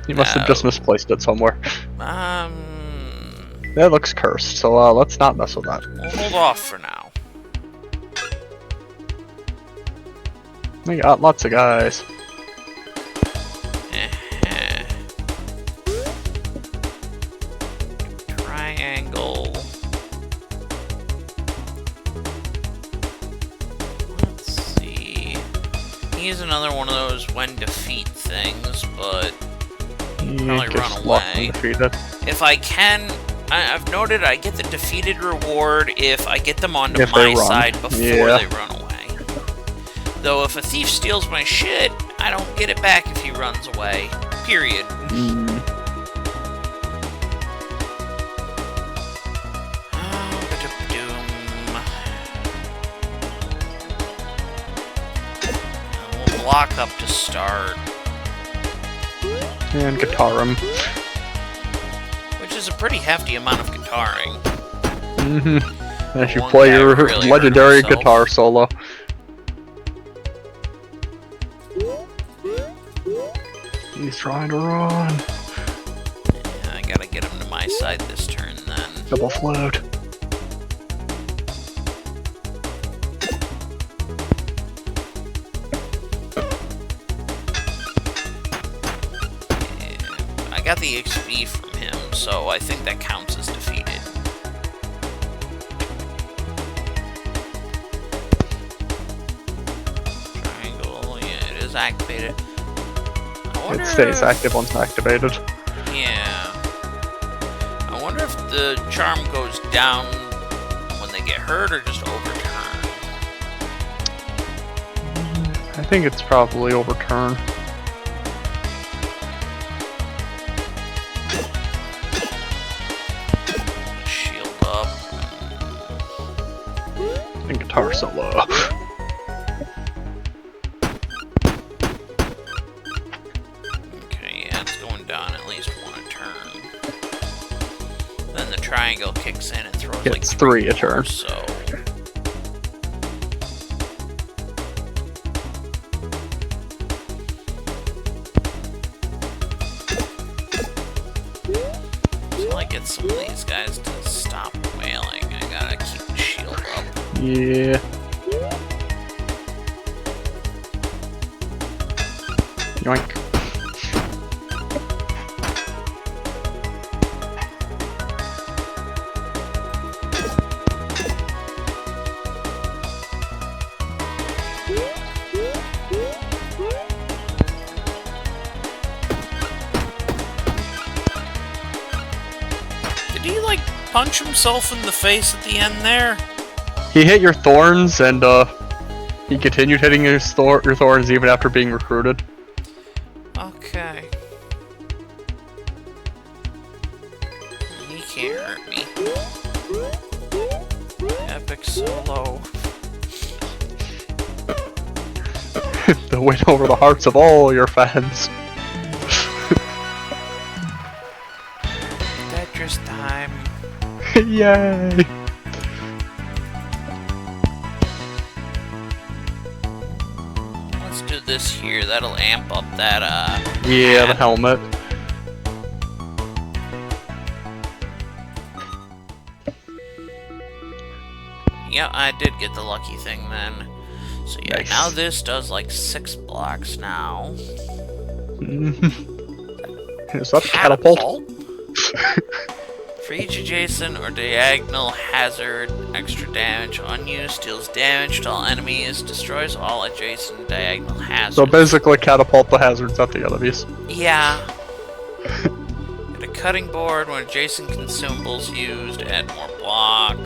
[SPEAKER 2] You must have just misplaced it somewhere. That looks cursed, so let's not mess with that.
[SPEAKER 1] We'll hold off for now.
[SPEAKER 2] We got lots of guys.
[SPEAKER 1] Triangle. Let's see. He's another one of those when defeat things, but probably run away. If I can, I've noted I get the defeated reward if I get them onto my side before they run away. Though if a thief steals my shit, I don't get it back if he runs away. Period. We'll block up to start.
[SPEAKER 2] And guitar him.
[SPEAKER 1] Which is a pretty hefty amount of guitaring.
[SPEAKER 2] As you play your legendary guitar solo. He's trying to run.
[SPEAKER 1] Yeah, I gotta get him to my side this turn then.
[SPEAKER 2] Double float.
[SPEAKER 1] I got the XP from him, so I think that counts as defeated. Triangle, yeah, it is activated.
[SPEAKER 2] It stays active once activated.
[SPEAKER 1] Yeah. I wonder if the charm goes down when they get hurt or just overturned.
[SPEAKER 2] I think it's probably overturned.
[SPEAKER 1] Shield up.
[SPEAKER 2] And guitar solo.
[SPEAKER 1] Triangle kicks in and throws
[SPEAKER 2] like 3 a turn.
[SPEAKER 1] So until I get some of these guys to stop wailing, I gotta keep the shield up.
[SPEAKER 2] Yeah. Yoink.
[SPEAKER 1] Punch himself in the face at the end there?
[SPEAKER 2] He hit your thorns, and he continued hitting your thorns even after being recruited.
[SPEAKER 1] Okay. He can't hurt me. Epic solo.
[SPEAKER 2] The win over the hearts of all your fans.
[SPEAKER 1] Tetris time.
[SPEAKER 2] Yay!
[SPEAKER 1] Let's do this here. That'll amp up that,
[SPEAKER 2] yeah, hat. The helmet.
[SPEAKER 1] Yeah, I did get the lucky thing then. So yeah, nice. Now this does like 6 blocks now.
[SPEAKER 2] Is that catapult?
[SPEAKER 1] For each adjacent or diagonal hazard, extra damage. Unused deals damage to all enemies, destroys all adjacent diagonal hazards.
[SPEAKER 2] So basically catapult the hazards at the enemies.
[SPEAKER 1] Yeah. Get a cutting board when adjacent consumables used, add more block.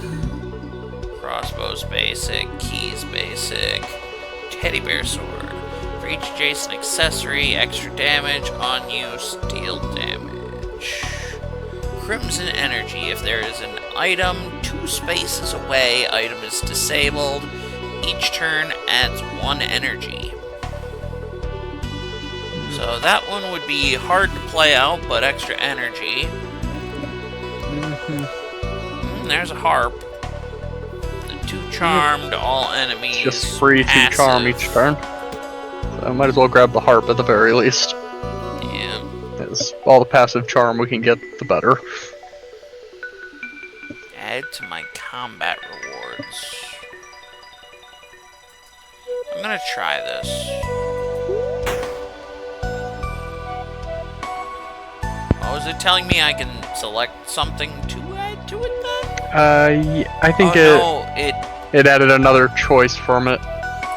[SPEAKER 1] Crossbows basic, keys basic. Teddy bear sword. For each adjacent accessory, extra damage, unused, deal damage. Crimson energy. If there is an item 2 spaces away, item is disabled. Each turn adds 1 energy. So that one would be hard to play out, but extra energy. There's a harp. The 2 charmed, all enemies.
[SPEAKER 2] Just free to charm each turn. So I might as well grab the harp at the very least. As all the passive charm we can get, the better.
[SPEAKER 1] Add to my combat rewards. I'm gonna try this. Oh, is it telling me I can select something to add to it then?
[SPEAKER 2] Yeah, I think
[SPEAKER 1] no,
[SPEAKER 2] it added another choice from it.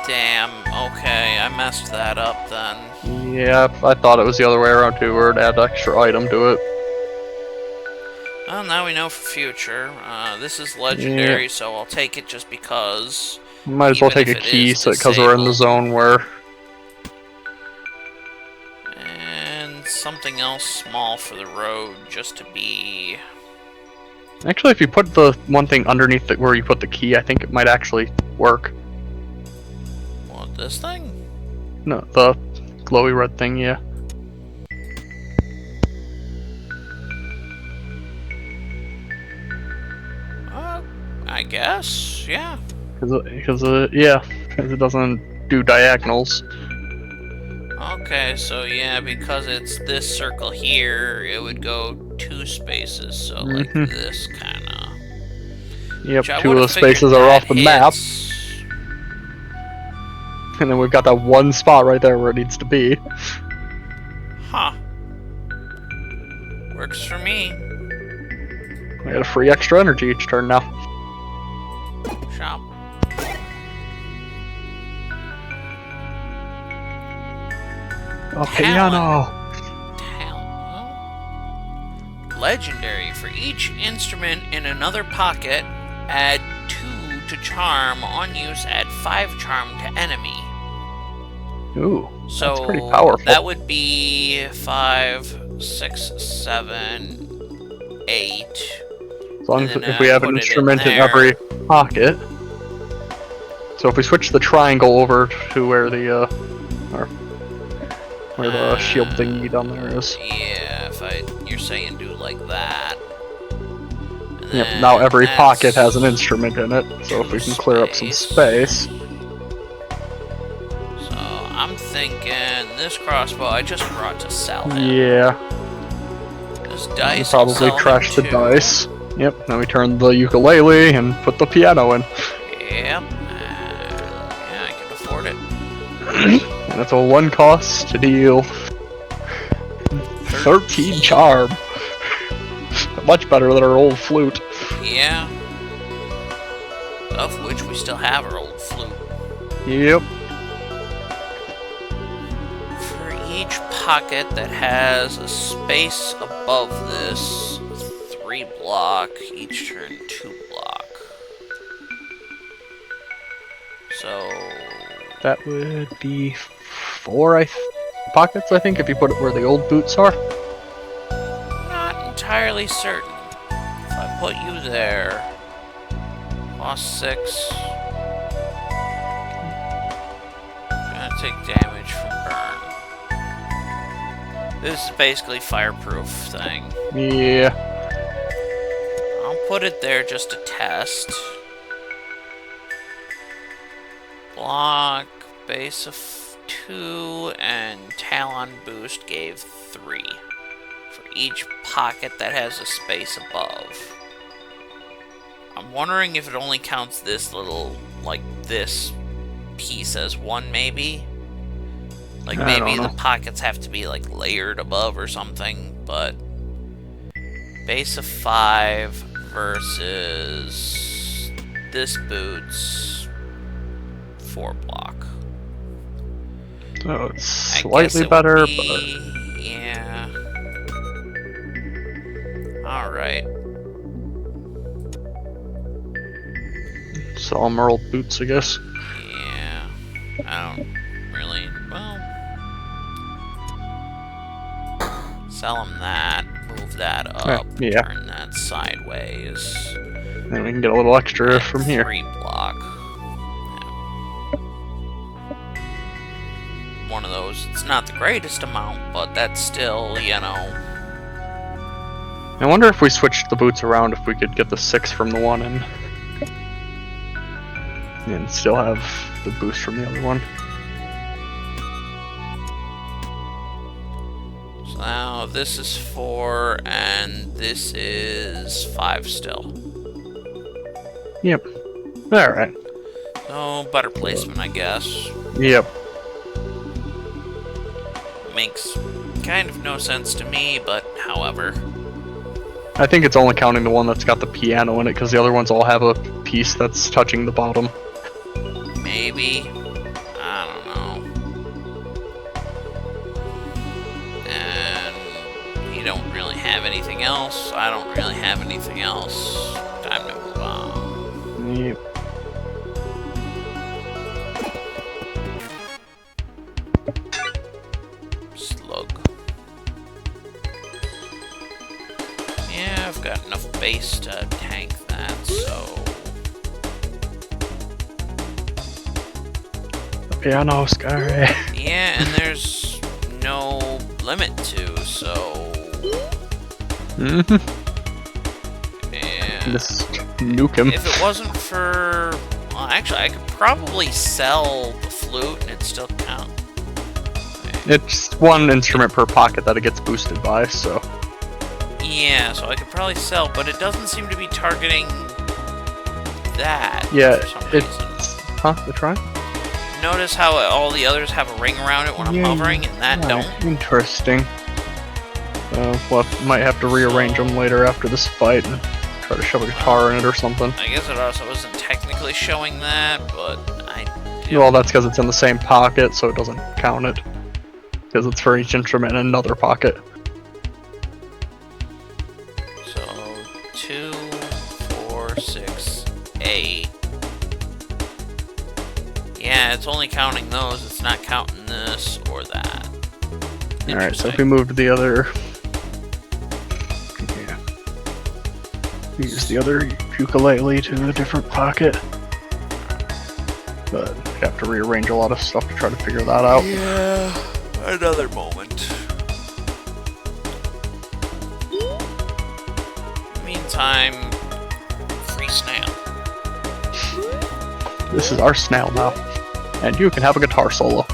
[SPEAKER 1] Damn, okay, I messed that up then.
[SPEAKER 2] Yeah, I thought it was the other way around too, where it add extra item to it.
[SPEAKER 1] Well, now we know for future. This is legendary,
[SPEAKER 2] Yeah.
[SPEAKER 1] so I'll take it just because.
[SPEAKER 2] Might as well
[SPEAKER 1] even
[SPEAKER 2] take
[SPEAKER 1] if
[SPEAKER 2] a
[SPEAKER 1] it
[SPEAKER 2] key,
[SPEAKER 1] is
[SPEAKER 2] because we're in the
[SPEAKER 1] disabled.
[SPEAKER 2] zone where...
[SPEAKER 1] And something else small for the road, just to be...
[SPEAKER 2] Actually, if you put the one thing underneath where you put the key, I think it might actually work.
[SPEAKER 1] What, this thing?
[SPEAKER 2] No, the glowy red thing, yeah.
[SPEAKER 1] I guess, yeah.
[SPEAKER 2] Because it doesn't do diagonals.
[SPEAKER 1] Okay, so yeah, because it's this circle here, it would go 2 spaces, so like this kinda.
[SPEAKER 2] Yep, 2 of the spaces are off the map. And then we've got that one spot right there where it needs to be.
[SPEAKER 1] Huh. Works for me.
[SPEAKER 2] We got a free extra energy each turn now.
[SPEAKER 1] Shop.
[SPEAKER 2] Oh, piano!
[SPEAKER 1] Legendary. For each instrument in another pocket, add 2 to charm. On use, add 5 charm to enemy.
[SPEAKER 2] Ooh,
[SPEAKER 1] so
[SPEAKER 2] that's pretty powerful.
[SPEAKER 1] That would be 5, 6, 7, 8.
[SPEAKER 2] As long as if we have an instrument in every pocket. So if we switch the triangle over to where the where the shield thingy down there is.
[SPEAKER 1] Yeah, you're saying do like that.
[SPEAKER 2] Yep, now every pocket has an instrument in it, so if we can clear up some space.
[SPEAKER 1] So I'm thinking this crossbow I just brought to sell him.
[SPEAKER 2] Yeah.
[SPEAKER 1] This dice
[SPEAKER 2] we'll probably trash the dice. Yep, then we turn the ukulele and put the piano in.
[SPEAKER 1] Yep. Yeah, I can afford it.
[SPEAKER 2] And it's a 1 cost to deal 13 charm. Much better than our old flute.
[SPEAKER 1] Yeah. Of which we still have our old flute.
[SPEAKER 2] Yep.
[SPEAKER 1] For each pocket that has a space above this, 3 block, each turn 2 block. So...
[SPEAKER 2] that would be 4 pockets, I think, if you put it where the old boots are.
[SPEAKER 1] Not entirely certain. If I put you there, cost 6. Gonna take damage from burn. This is basically fireproof thing.
[SPEAKER 2] Yeah.
[SPEAKER 1] I'll put it there just to test. Block, base of 2, and Talon boost gave 3. For each pocket that has a space above. I'm wondering if it only counts this little, like, this piece as 1, maybe? Like, maybe the pockets have to be, like, layered above or something, but... base of 5 versus... this boots... 4 block.
[SPEAKER 2] So it's slightly better, but...
[SPEAKER 1] yeah. Alright.
[SPEAKER 2] So I'm old boots, I guess.
[SPEAKER 1] Yeah. I don't really... well... sell him that. Move that up.
[SPEAKER 2] Yeah.
[SPEAKER 1] Turn that sideways.
[SPEAKER 2] Then we can get a little extra from here.
[SPEAKER 1] 3 block. One of those. It's not the greatest amount, but that's still, you know...
[SPEAKER 2] I wonder if we switched the boots around if we could get the 6 from the one and still have the boost from the other one.
[SPEAKER 1] So now this is 4 and this is 5 still.
[SPEAKER 2] Yep. Alright.
[SPEAKER 1] So better placement, I guess.
[SPEAKER 2] Yep.
[SPEAKER 1] Makes kind of no sense to me, but however.
[SPEAKER 2] I think it's only counting the one that's got the piano in it, because the other ones all have a piece that's touching the bottom.
[SPEAKER 1] Maybe. I don't know. And you don't really have anything else. I don't really have anything else. Time to move on.
[SPEAKER 2] Yep.
[SPEAKER 1] Slug. Yeah, I've got enough base to tank that, so...
[SPEAKER 2] The piano, Sky.
[SPEAKER 1] Yeah, and there's no limit to, so...
[SPEAKER 2] Mm-hmm.
[SPEAKER 1] Yeah.
[SPEAKER 2] Just nuke him.
[SPEAKER 1] If it wasn't for... Well, actually, I could probably sell the flute and it'd still count.
[SPEAKER 2] It's one instrument per pocket that it gets boosted by, so...
[SPEAKER 1] Yeah, so I could probably sell, but it doesn't seem to be targeting that
[SPEAKER 2] Yeah,
[SPEAKER 1] for some
[SPEAKER 2] it's...
[SPEAKER 1] reason.
[SPEAKER 2] Huh? The try?
[SPEAKER 1] Notice how all the others have a ring around it when I'm hovering, and that don't?
[SPEAKER 2] Interesting. Well, might have to rearrange them later after this fight and try to shove a guitar in it or something.
[SPEAKER 1] I guess it also isn't technically showing that, but I...
[SPEAKER 2] Well, that's because it's in the same pocket, so it doesn't count it. Because it's for each instrument in another pocket.
[SPEAKER 1] So, 2, 4, 6, 8. Yeah, it's only counting those, it's not counting this or that.
[SPEAKER 2] Alright, so if we move to the other... Yeah. Use the other ukulele to a different pocket. But we have to rearrange a lot of stuff to try to figure that out.
[SPEAKER 1] Yeah, another moment. Meantime, free snail.
[SPEAKER 2] This is our snail now. And you can have a guitar solo.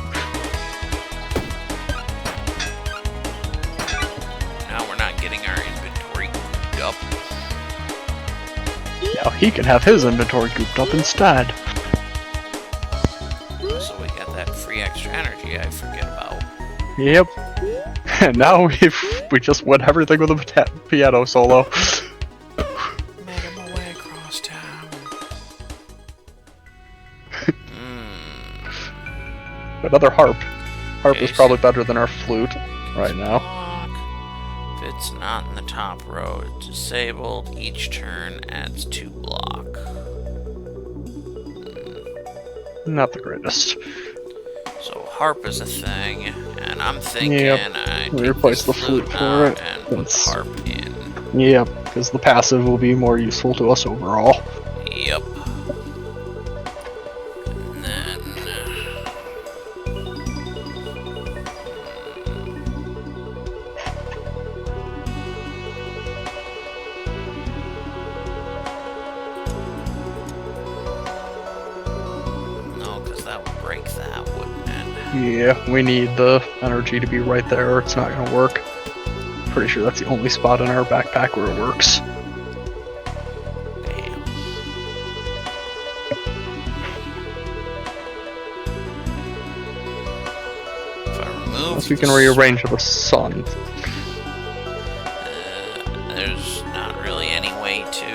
[SPEAKER 1] Now we're not getting our inventory gooped up.
[SPEAKER 2] Now he can have his inventory gooped up instead.
[SPEAKER 1] So we got that free extra energy I forget about.
[SPEAKER 2] Yep. And now we just win everything with a piano solo.
[SPEAKER 1] Made him away across town.
[SPEAKER 2] Another harp. Harp is
[SPEAKER 1] Okay,
[SPEAKER 2] probably
[SPEAKER 1] so-
[SPEAKER 2] better than our flute right now.
[SPEAKER 1] Block. If it's not in the top row, it's disabled. Each turn adds 2 block.
[SPEAKER 2] Not the greatest.
[SPEAKER 1] So harp is a thing, and I'm thinking
[SPEAKER 2] Yep.
[SPEAKER 1] I
[SPEAKER 2] We
[SPEAKER 1] take
[SPEAKER 2] replace
[SPEAKER 1] this
[SPEAKER 2] the flute for
[SPEAKER 1] out
[SPEAKER 2] it.
[SPEAKER 1] and put the
[SPEAKER 2] That's-
[SPEAKER 1] harp in.
[SPEAKER 2] Yep, because the passive will be more useful to us overall.
[SPEAKER 1] Yep. And then... no, because that would break that, wouldn't it?
[SPEAKER 2] Yeah, we need the energy to be right there or it's not going to work. Pretty sure that's the only spot in our backpack where it works.
[SPEAKER 1] Damn. If I remove
[SPEAKER 2] Unless we
[SPEAKER 1] the
[SPEAKER 2] can rearrange the sun.
[SPEAKER 1] there's not really any way to.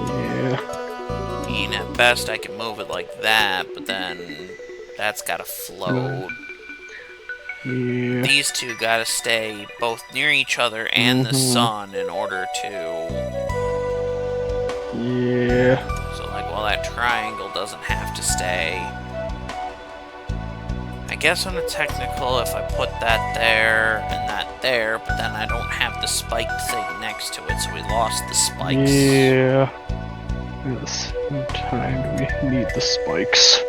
[SPEAKER 2] Yeah.
[SPEAKER 1] I mean, at best I can move it like that, but then that's gotta float.
[SPEAKER 2] Yeah.
[SPEAKER 1] These two gotta stay both near each other and the sun in order to...
[SPEAKER 2] Yeah.
[SPEAKER 1] So, like, well, that triangle doesn't have to stay. I guess on a technical, if I put that there and that there, but then I don't have the spiked thing next to it, so we lost the spikes.
[SPEAKER 2] Yeah. At the same time, we need the spikes.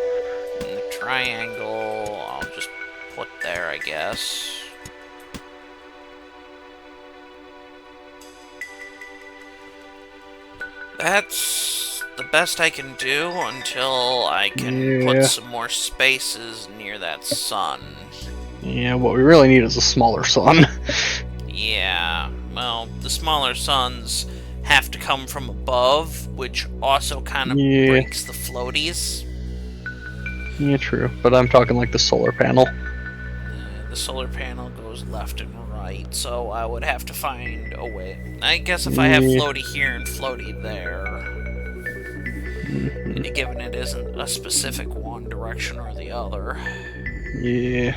[SPEAKER 1] And the triangle, I'll just put there, I guess. That's the best I can do until I can
[SPEAKER 2] Yeah.
[SPEAKER 1] put some more spaces near that sun.
[SPEAKER 2] Yeah, what we really need is a smaller sun.
[SPEAKER 1] Yeah, well, the smaller suns have to come from above, which also kind of
[SPEAKER 2] Yeah.
[SPEAKER 1] breaks the floaties.
[SPEAKER 2] Yeah, true. But I'm talking like the solar panel.
[SPEAKER 1] The solar panel goes left and right, so I would have to find a way. I guess if I have
[SPEAKER 2] Yeah.
[SPEAKER 1] floaty here and floaty there,
[SPEAKER 2] Mhm.
[SPEAKER 1] given it isn't a specific one direction or the other,
[SPEAKER 2] Yeah.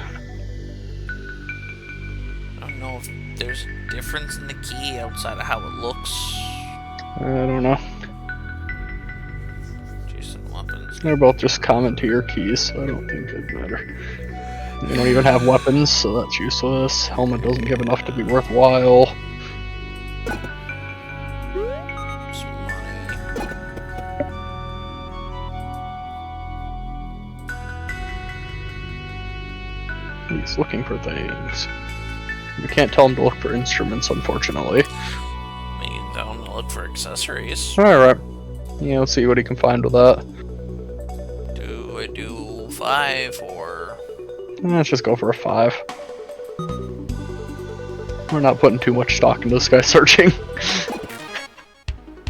[SPEAKER 1] I don't know if there's a difference in the key outside of how it looks.
[SPEAKER 2] I don't know.
[SPEAKER 1] Jason weapons.
[SPEAKER 2] They're both just common tier keys, so I don't think it'd matter. They don't even have weapons, so that's useless. Helmet doesn't give enough to be worthwhile.
[SPEAKER 1] Some money.
[SPEAKER 2] He's looking for things. We can't tell him to look for instruments, unfortunately.
[SPEAKER 1] Maybe tell him to look for accessories.
[SPEAKER 2] Alright. Yeah, let's see what he can find with that.
[SPEAKER 1] Do I do 5 or...
[SPEAKER 2] Let's just go for a 5. We're not putting too much stock into this guy searching.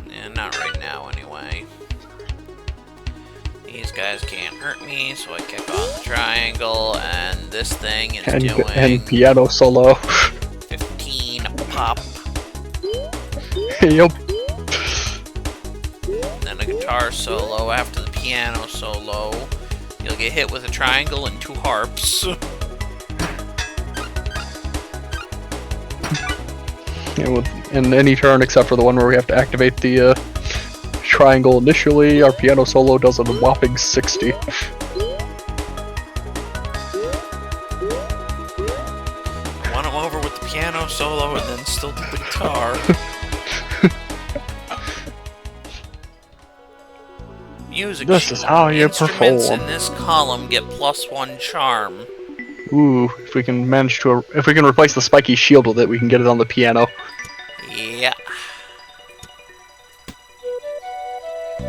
[SPEAKER 1] Yeah, not right now anyway. These guys can't hurt me, so I kick on the triangle, and this thing is doing
[SPEAKER 2] and piano solo.
[SPEAKER 1] 15 a pop.
[SPEAKER 2] Yep.
[SPEAKER 1] And then a guitar solo after the piano solo. You'll get hit with a triangle and 2 harps.
[SPEAKER 2] In any turn except for the one where we have to activate the triangle initially, our piano solo does a whopping 60.
[SPEAKER 1] Won him over with the piano solo and then still do the guitar. Music
[SPEAKER 2] This
[SPEAKER 1] sheet.
[SPEAKER 2] is how you
[SPEAKER 1] Instruments
[SPEAKER 2] perform.
[SPEAKER 1] in this column get +1 charm.
[SPEAKER 2] Ooh, if we can manage to, if we can replace the spiky shield with it, we can get it on the piano.
[SPEAKER 1] Yeah.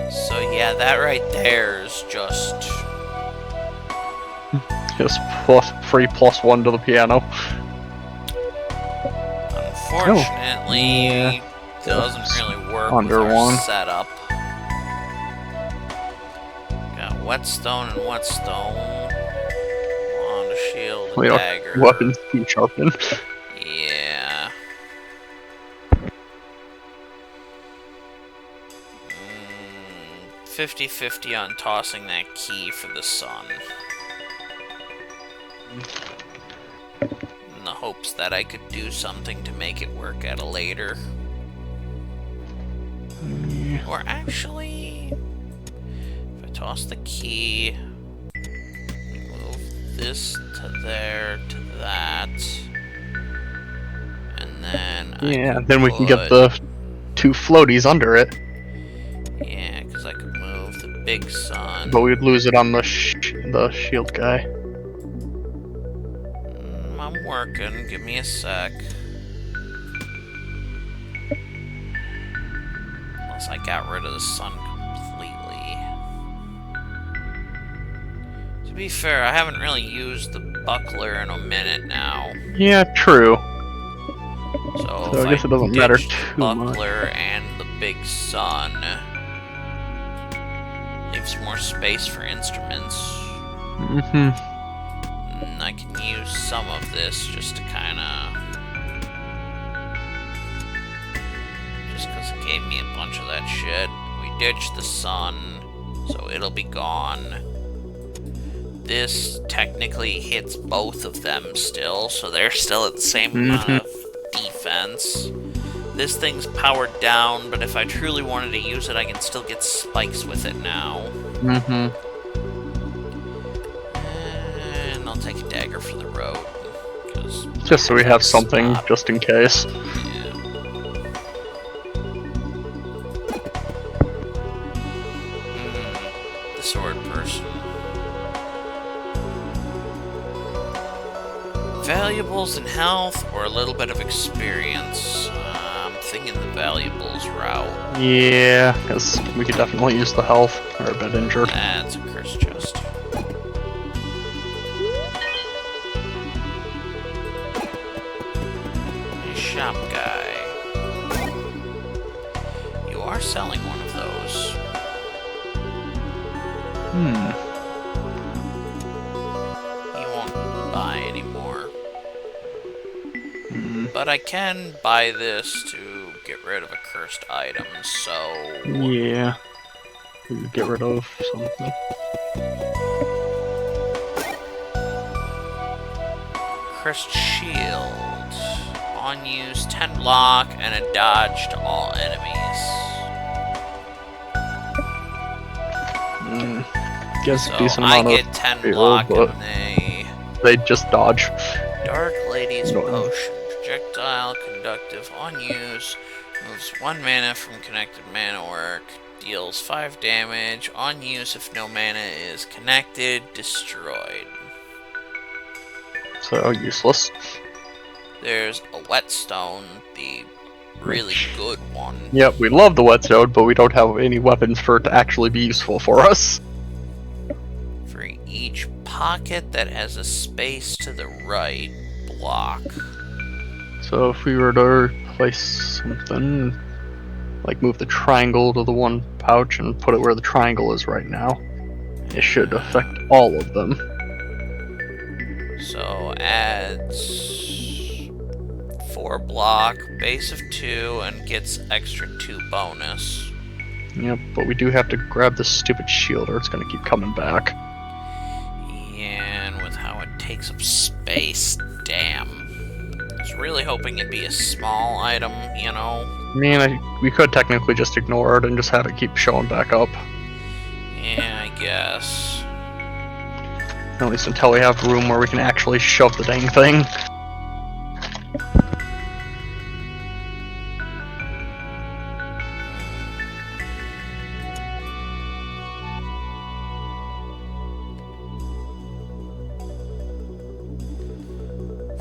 [SPEAKER 1] So yeah, that right there is just...
[SPEAKER 2] Just free +1 to the piano.
[SPEAKER 1] Unfortunately, doesn't really work
[SPEAKER 2] Under
[SPEAKER 1] with our
[SPEAKER 2] one.
[SPEAKER 1] setup. Got whetstone and whetstone. On a shield, a
[SPEAKER 2] We don't
[SPEAKER 1] dagger.
[SPEAKER 2] weapons too sharpened.
[SPEAKER 1] Yeah. 50-50 on tossing that key for the sun. In the hopes that I could do something to make it work at a later. Or actually, if I toss the key, move this to there to that, and then
[SPEAKER 2] Yeah, then we can get the 2 floaties under it,
[SPEAKER 1] yeah, because I could move the big sun.
[SPEAKER 2] but we'd lose it on the shield guy.
[SPEAKER 1] I'm working. Give me a sec. Unless I got rid of the sun completely. To be fair, I haven't really used the buckler in a minute now.
[SPEAKER 2] Yeah, true.
[SPEAKER 1] So
[SPEAKER 2] So
[SPEAKER 1] if
[SPEAKER 2] I guess it doesn't matter
[SPEAKER 1] ditch the
[SPEAKER 2] too much.
[SPEAKER 1] buckler and the big sun, leaves more space for instruments.
[SPEAKER 2] Mm-hmm.
[SPEAKER 1] And I can use some of this just to kind of... Just because it gave me a bunch of that shit. We ditched the sun, so it'll be gone. This technically hits both of them still, so they're still at the same amount of defense. This thing's powered down, but if I truly wanted to use it, I can still get spikes with it now.
[SPEAKER 2] Mm-hmm.
[SPEAKER 1] And I'll take a dagger for the road.
[SPEAKER 2] Just so we have something, just in case.
[SPEAKER 1] Yeah. The sword person. Valuables and health, or a little bit of experience. I'm thinking the valuables route.
[SPEAKER 2] Yeah, because we could definitely use the health. We're a bit injured.
[SPEAKER 1] That's a curse chest. A shop guy. You are selling one of those. but I can buy this to get rid of a cursed item, so...
[SPEAKER 2] Yeah. We could get rid of something.
[SPEAKER 1] Cursed shield. On use, 10 block, and a dodge to all enemies.
[SPEAKER 2] Gives
[SPEAKER 1] So
[SPEAKER 2] a decent
[SPEAKER 1] I
[SPEAKER 2] amount
[SPEAKER 1] get
[SPEAKER 2] of
[SPEAKER 1] 10
[SPEAKER 2] shield,
[SPEAKER 1] block
[SPEAKER 2] but
[SPEAKER 1] and
[SPEAKER 2] they just dodge.
[SPEAKER 1] Dark Lady's
[SPEAKER 2] No.
[SPEAKER 1] Potion. Projectile, conductive, on use. Moves 1 mana from connected mana work. Deals 5 damage. On use if no mana is connected. Destroyed.
[SPEAKER 2] So useless.
[SPEAKER 1] There's a Whetstone, the really good one.
[SPEAKER 2] Yep, we love the whetstone, but we don't have any weapons for it to actually be useful for us.
[SPEAKER 1] For each pocket that has a space to the right, block.
[SPEAKER 2] So if we were to place something, like move the triangle to the one pouch and put it where the triangle is right now, it should affect all of them.
[SPEAKER 1] So adds 4 block, base of 2, and gets extra 2 bonus.
[SPEAKER 2] Yep, but we do have to grab this stupid shield or it's gonna keep coming back.
[SPEAKER 1] Yeah, and with how it takes up space, damn. I was really hoping it'd be a small item, you know?
[SPEAKER 2] I mean, we could technically just ignore it and just have it keep showing back up.
[SPEAKER 1] Yeah, I guess.
[SPEAKER 2] At least until we have room where we can actually shove the dang thing.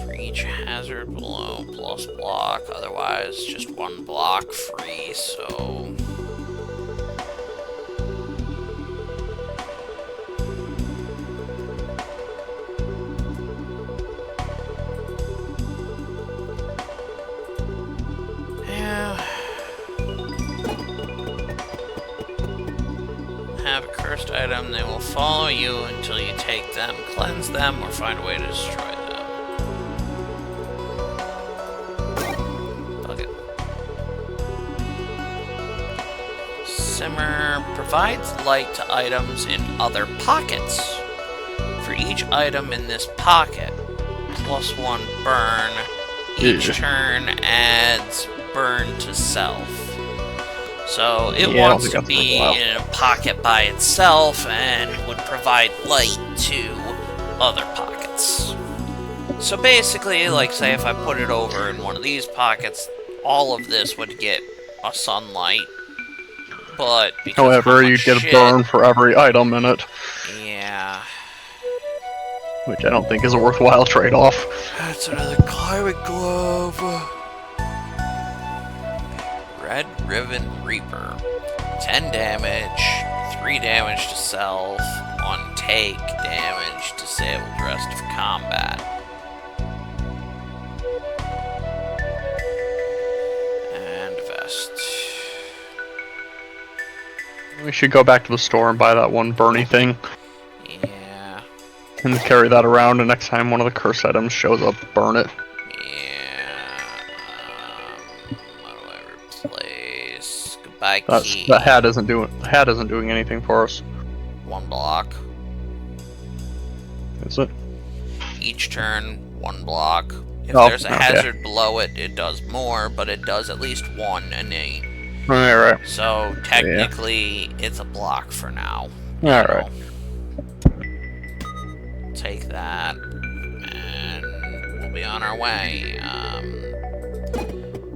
[SPEAKER 1] For each hazard below, plus block, otherwise just 1 block free, so... Have a cursed item, they will follow you until you take them, cleanse them, or find a way to destroy them. Fuck it. Simmer provides light to items in other pockets. For each item in this pocket, +1 burn. Each turn adds burn to self. So it wants to be in a pocket by itself and would provide light to other pockets. So basically, like say if I put it over in one of these pockets, all of this would get a sunlight. But because
[SPEAKER 2] however, you get a burn for every item in it.
[SPEAKER 1] Yeah.
[SPEAKER 2] Which I don't think is a worthwhile trade-off.
[SPEAKER 1] That's another climate glove. Red Ribbon Reaper. 10 damage, 3 damage to self, on take damage, disabled rest of combat. And vest.
[SPEAKER 2] We should go back to the store and buy that one Bernie thing.
[SPEAKER 1] Yeah.
[SPEAKER 2] And carry that around, and next time one of the curse items shows up, burn it.
[SPEAKER 1] Goodbye key.
[SPEAKER 2] The hat isn't doing anything for us.
[SPEAKER 1] 1 block.
[SPEAKER 2] Is it?
[SPEAKER 1] Each turn, 1 block. If
[SPEAKER 2] Oh,
[SPEAKER 1] there's a hazard below it, it does more, but it does at least 1 innate.
[SPEAKER 2] Alright.
[SPEAKER 1] So technically, it's a block for now.
[SPEAKER 2] Alright.
[SPEAKER 1] Take that, and we'll be on our way.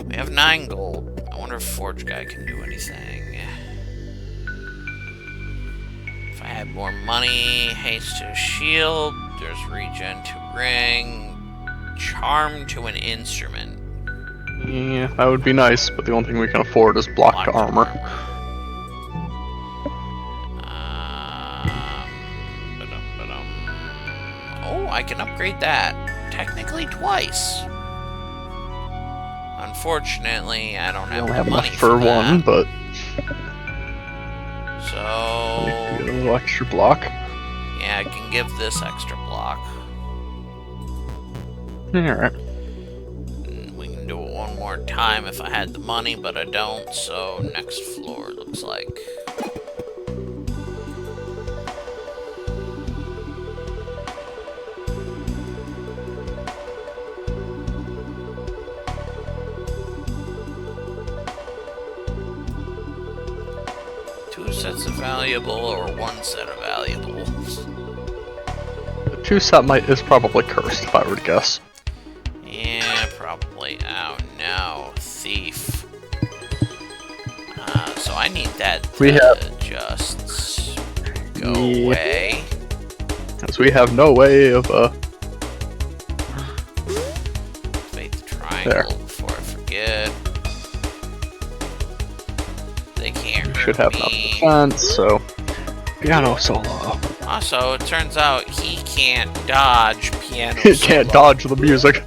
[SPEAKER 1] We have 9 gold. I wonder if Forge Guy can do anything. If I had more money, haste to a shield, there's regen to ring, charm to an instrument.
[SPEAKER 2] Yeah, that would be nice, but the only thing we can afford is block to armor.
[SPEAKER 1] Oh, I can upgrade that. Technically twice. Unfortunately, I don't have money
[SPEAKER 2] for
[SPEAKER 1] that.
[SPEAKER 2] one, but
[SPEAKER 1] so
[SPEAKER 2] get a little extra block.
[SPEAKER 1] Yeah, I can give this extra block.
[SPEAKER 2] Alright.
[SPEAKER 1] We can more time if I had the money, but I don't, so next floor looks like. Two sets of valuable or one set of valuables?
[SPEAKER 2] The 2 set is probably cursed, if I were to guess.
[SPEAKER 1] Yeah, probably. Oh no, thief. So I need that to just go away.
[SPEAKER 2] Because we have no way of,
[SPEAKER 1] Activate the triangle before I forget. They can't hurt
[SPEAKER 2] should have
[SPEAKER 1] me.
[SPEAKER 2] enough defense, so piano solo.
[SPEAKER 1] Also, it turns out he can't dodge piano
[SPEAKER 2] He
[SPEAKER 1] solo.
[SPEAKER 2] can't dodge the music.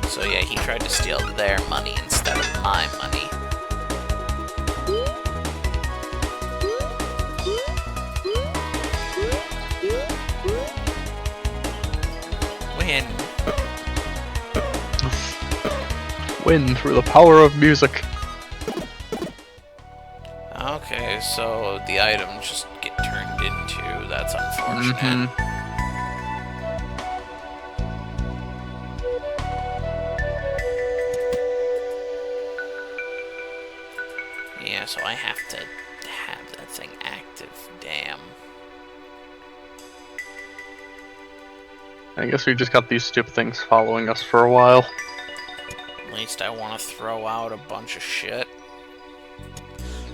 [SPEAKER 1] So yeah, he tried to steal their money instead of my money. Win.
[SPEAKER 2] Win through the power of music.
[SPEAKER 1] Okay, so the items just get turned into. That's unfortunate. Yeah, so I have to have that thing active. Damn.
[SPEAKER 2] I guess we just got these stupid things following us for a while.
[SPEAKER 1] At least I want to throw out a bunch of shit.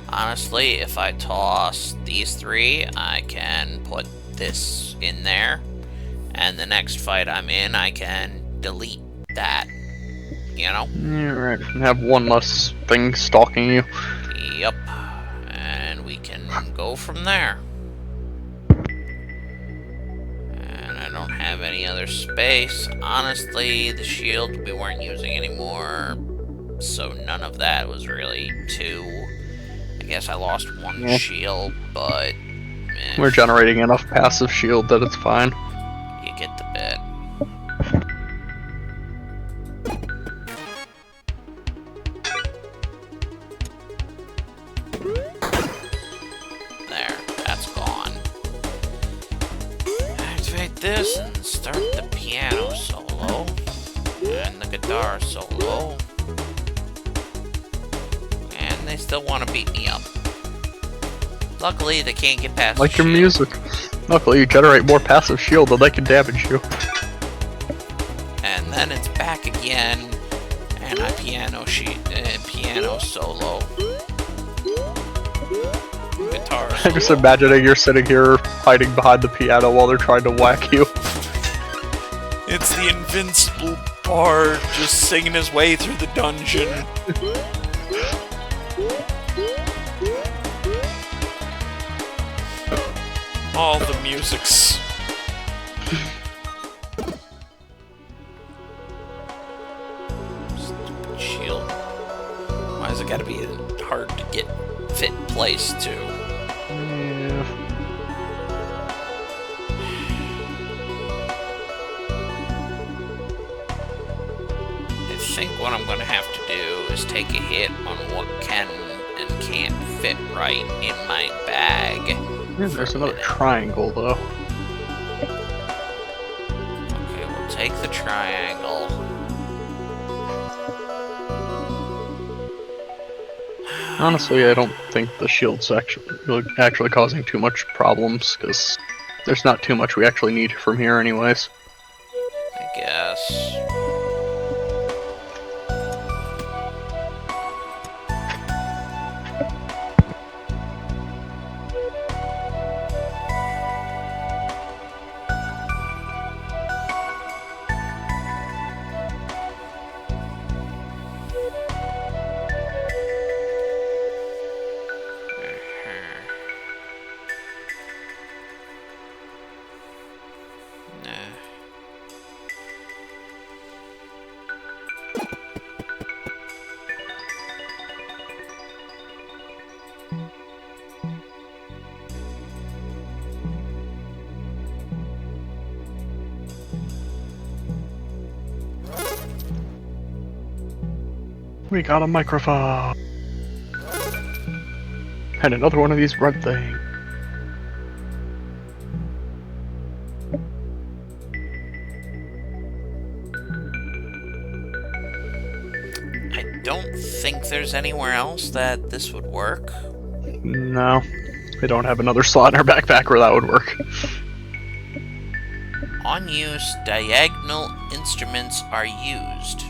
[SPEAKER 1] Honestly, if I toss these 3, I can put this in there. And the next fight I'm in, I can delete that. You know?
[SPEAKER 2] Yeah, right. Have one less thing stalking you.
[SPEAKER 1] Yep. And we can go from there. And I don't have any other space. Honestly, the shield we weren't using anymore. So none of that was really too... I guess I lost one shield, but...
[SPEAKER 2] We're generating enough passive shield that it's fine.
[SPEAKER 1] You get the bit. There, that's gone. Activate this and start the piano solo. And the guitar solo. And they still want to beat me up. Luckily, they can't get past
[SPEAKER 2] Like
[SPEAKER 1] the
[SPEAKER 2] your
[SPEAKER 1] shield.
[SPEAKER 2] music. Luckily, you generate more passive shield than they can damage you.
[SPEAKER 1] And then it's back again, and I piano solo. Guitar solo.
[SPEAKER 2] I'm just imagining you're sitting here hiding behind the piano while they're trying to whack you.
[SPEAKER 1] It's the invincible bard just singing his way through the dungeon. All the music's... Stupid shield. Why's it gotta be a hard to get fit place too?
[SPEAKER 2] Yeah.
[SPEAKER 1] I think what I'm gonna have to do is take a hit on what can and can't fit right in my bag.
[SPEAKER 2] Yeah, there's another triangle, though.
[SPEAKER 1] Okay, we'll take the triangle.
[SPEAKER 2] Honestly, I don't think the shield's actually causing too much problems, because there's not too much we actually need from here anyways.
[SPEAKER 1] I guess.
[SPEAKER 2] We got a microphone. And another one of these red things.
[SPEAKER 1] I don't think there's anywhere else that this would work.
[SPEAKER 2] No. We don't have another slot in our backpack where that would work.
[SPEAKER 1] On use, diagonal instruments are used.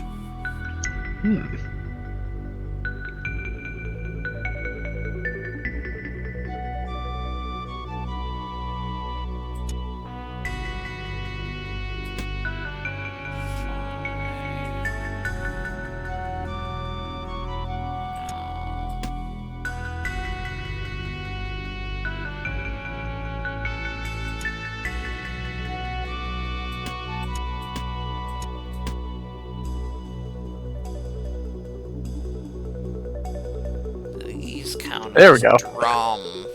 [SPEAKER 1] These count
[SPEAKER 2] There we
[SPEAKER 1] as
[SPEAKER 2] go.
[SPEAKER 1] drum.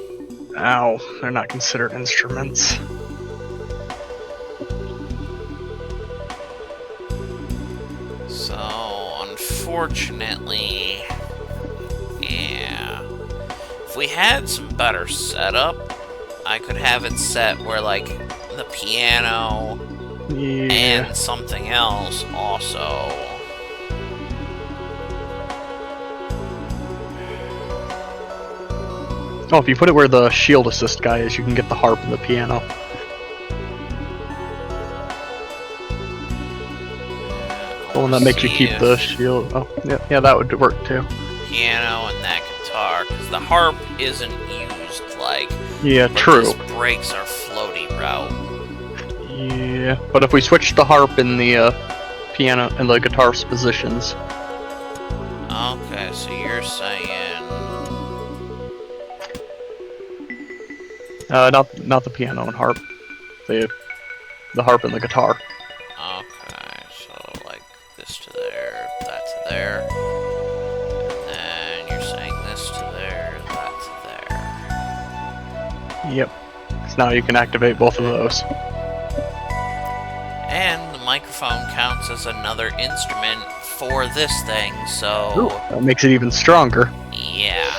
[SPEAKER 2] Ow, they're not considered instruments.
[SPEAKER 1] So, unfortunately, yeah. If we had some better setup, I could have it set where, like, the piano
[SPEAKER 2] Yeah.
[SPEAKER 1] and something else also.
[SPEAKER 2] Oh, if you put it where the shield assist guy is, you can get the harp and the piano. The one that makes you keep the shield. Oh, yeah, that would work too.
[SPEAKER 1] Piano and that guitar, because the harp isn't used, like.
[SPEAKER 2] Yeah,
[SPEAKER 1] but
[SPEAKER 2] true.
[SPEAKER 1] This breaks our floaty route.
[SPEAKER 2] Yeah, but if we switch the harp and the piano and the guitar's positions.
[SPEAKER 1] Okay, so you're saying.
[SPEAKER 2] Not the piano and harp. The harp and the guitar.
[SPEAKER 1] Okay, so like this to there, that to there. And then you're saying this to there, that to there.
[SPEAKER 2] Yep. So now you can activate both of those.
[SPEAKER 1] And the microphone counts as another instrument for this thing, so.
[SPEAKER 2] Ooh, that makes it even stronger.
[SPEAKER 1] Yeah.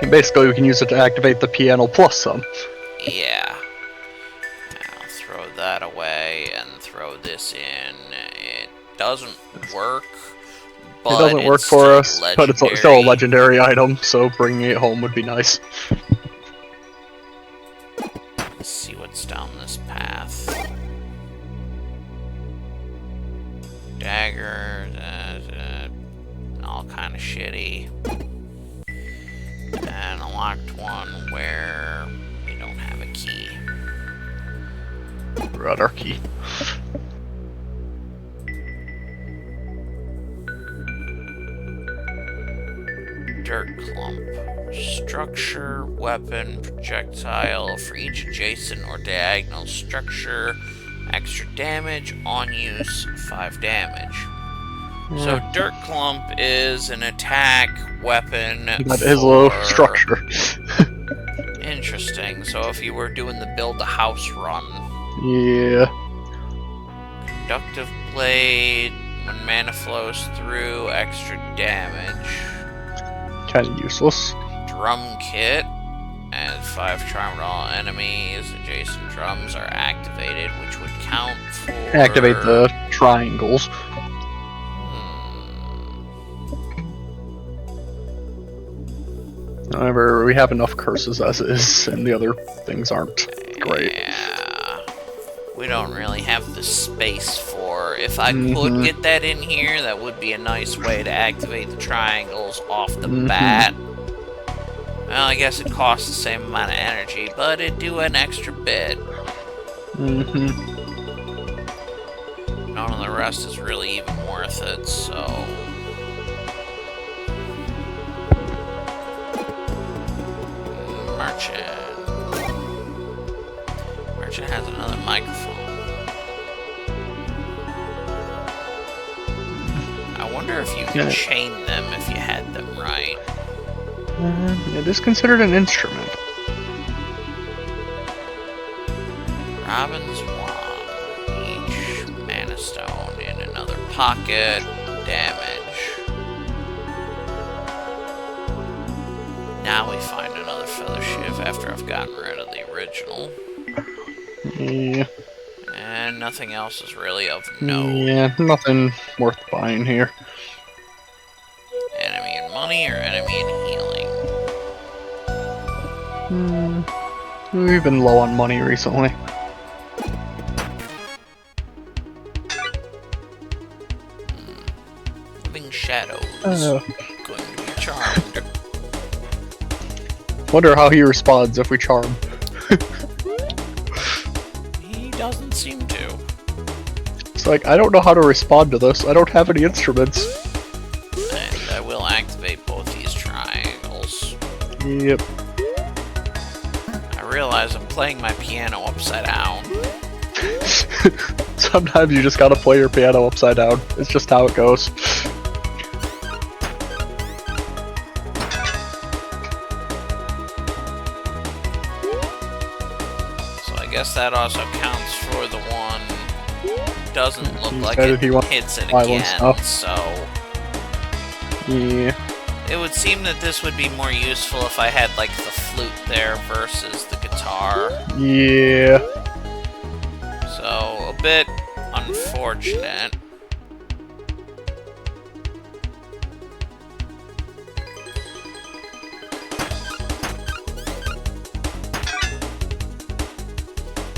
[SPEAKER 2] And basically, we can use it to activate the piano plus some.
[SPEAKER 1] Yeah. I'll throw that away and throw this in. It doesn't work, but
[SPEAKER 2] It doesn't work for us, but it's still a legendary item, so bringing it home would be nice.
[SPEAKER 1] Let's see what's down this path. Dagger, all kind of shitty. And a locked one where we don't have a key.
[SPEAKER 2] Rudder key.
[SPEAKER 1] Dirt clump. Structure, weapon, projectile. For each adjacent or diagonal structure, extra damage. On use, 5 damage.
[SPEAKER 2] Yeah.
[SPEAKER 1] So dirt clump is an attack weapon.
[SPEAKER 2] That is low structure.
[SPEAKER 1] Interesting. So if you were doing the build a house run.
[SPEAKER 2] Yeah.
[SPEAKER 1] Conductive blade. When mana flows through, extra damage.
[SPEAKER 2] Kind of useless.
[SPEAKER 1] Drum kit. As 5 charmed all enemies, adjacent drums are activated, which would count for.
[SPEAKER 2] Activate the triangles. However, we have enough curses as is, and the other things aren't great.
[SPEAKER 1] Yeah. We don't really have the space for. If I could get that in here, that would be a nice way to activate the triangles off the bat. Well, I guess it costs the same amount of energy, but it'd do an extra bit. None of the rest is really even worth it, so. Merchant has another microphone. I wonder if you could chain them if you had them right.
[SPEAKER 2] It is considered an instrument.
[SPEAKER 1] Robin's wand. Each mana stone in another pocket. Damage. Now we find another feather shiv after I've gotten rid of the original.
[SPEAKER 2] Yeah.
[SPEAKER 1] And nothing else is really of note.
[SPEAKER 2] Yeah, nothing worth buying here.
[SPEAKER 1] Enemy and money or enemy and healing?
[SPEAKER 2] We've been low on money recently.
[SPEAKER 1] Living shadows. Going to be charmed.
[SPEAKER 2] Wonder how he responds if we charm.
[SPEAKER 1] He doesn't seem to.
[SPEAKER 2] It's like, I don't know how to respond to this. I don't have any instruments.
[SPEAKER 1] And I will activate both these triangles.
[SPEAKER 2] Yep.
[SPEAKER 1] I realize I'm playing my piano upside down.
[SPEAKER 2] Sometimes you just gotta play your piano upside down. It's just how it goes.
[SPEAKER 1] So I guess that also counts for the one doesn't look like
[SPEAKER 2] said
[SPEAKER 1] it
[SPEAKER 2] he wants
[SPEAKER 1] hits it
[SPEAKER 2] violent
[SPEAKER 1] again,
[SPEAKER 2] stuff.
[SPEAKER 1] so
[SPEAKER 2] Yeah.
[SPEAKER 1] it would seem that this would be more useful if I had like the flute there versus the guitar.
[SPEAKER 2] Yeah.
[SPEAKER 1] So a bit unfortunate.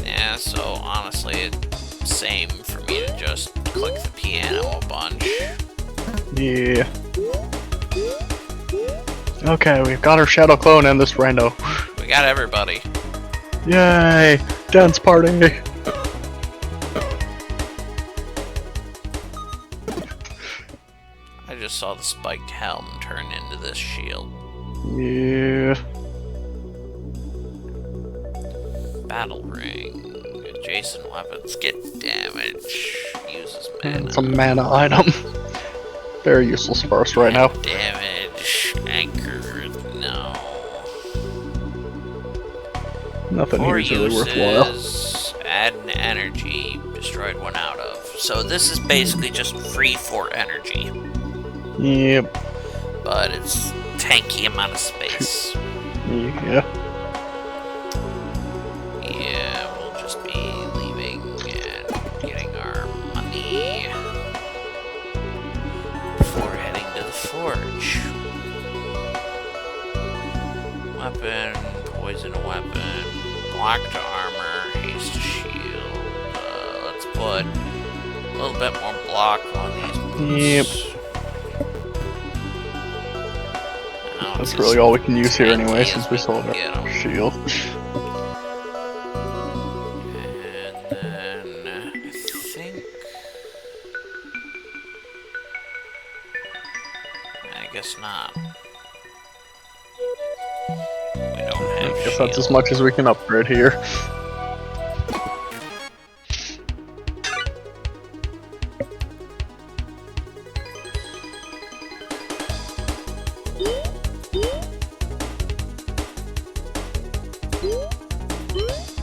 [SPEAKER 1] Yeah, so honestly it's same for me to just click the piano a bunch.
[SPEAKER 2] Yeah. Okay, we've got our shadow clone and this rando.
[SPEAKER 1] We got everybody.
[SPEAKER 2] Yay! Dance party!
[SPEAKER 1] I just saw the spiked helm turn into this shield.
[SPEAKER 2] Yeah.
[SPEAKER 1] Battle ring. Adjacent weapons get damage. Uses mana.
[SPEAKER 2] It's a mana item. Very useless for us right now.
[SPEAKER 1] Damage. Anchor. No.
[SPEAKER 2] Nothing
[SPEAKER 1] Four
[SPEAKER 2] here is really worthwhile.
[SPEAKER 1] uses. Add an energy. Destroyed one out of. So this is basically just free for energy.
[SPEAKER 2] Yep.
[SPEAKER 1] But it's tanky amount of space.
[SPEAKER 2] Yeah.
[SPEAKER 1] Yeah, we'll just be leaving and getting our money before heading to the forge. Weapon, poison weapon, block to armor, haste to shield. Let's put a little bit more block on these boots.
[SPEAKER 2] Yep. That's really all we can use here anyway, since we still have our shield.
[SPEAKER 1] And then I think I guess not. We don't have
[SPEAKER 2] I guess
[SPEAKER 1] shield.
[SPEAKER 2] that's as much as we can upgrade here.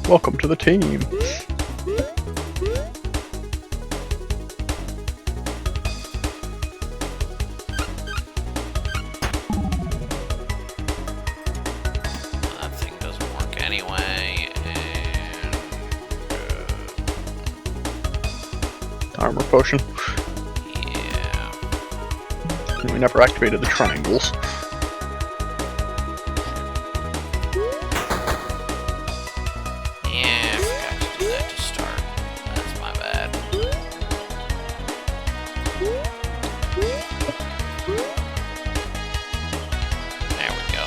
[SPEAKER 2] Welcome to the team.
[SPEAKER 1] That thing doesn't work anyway, and
[SPEAKER 2] Armor potion.
[SPEAKER 1] yeah.
[SPEAKER 2] We never activated the triangles.
[SPEAKER 1] Yeah, I forgot to do that to start. That's my bad. There we go.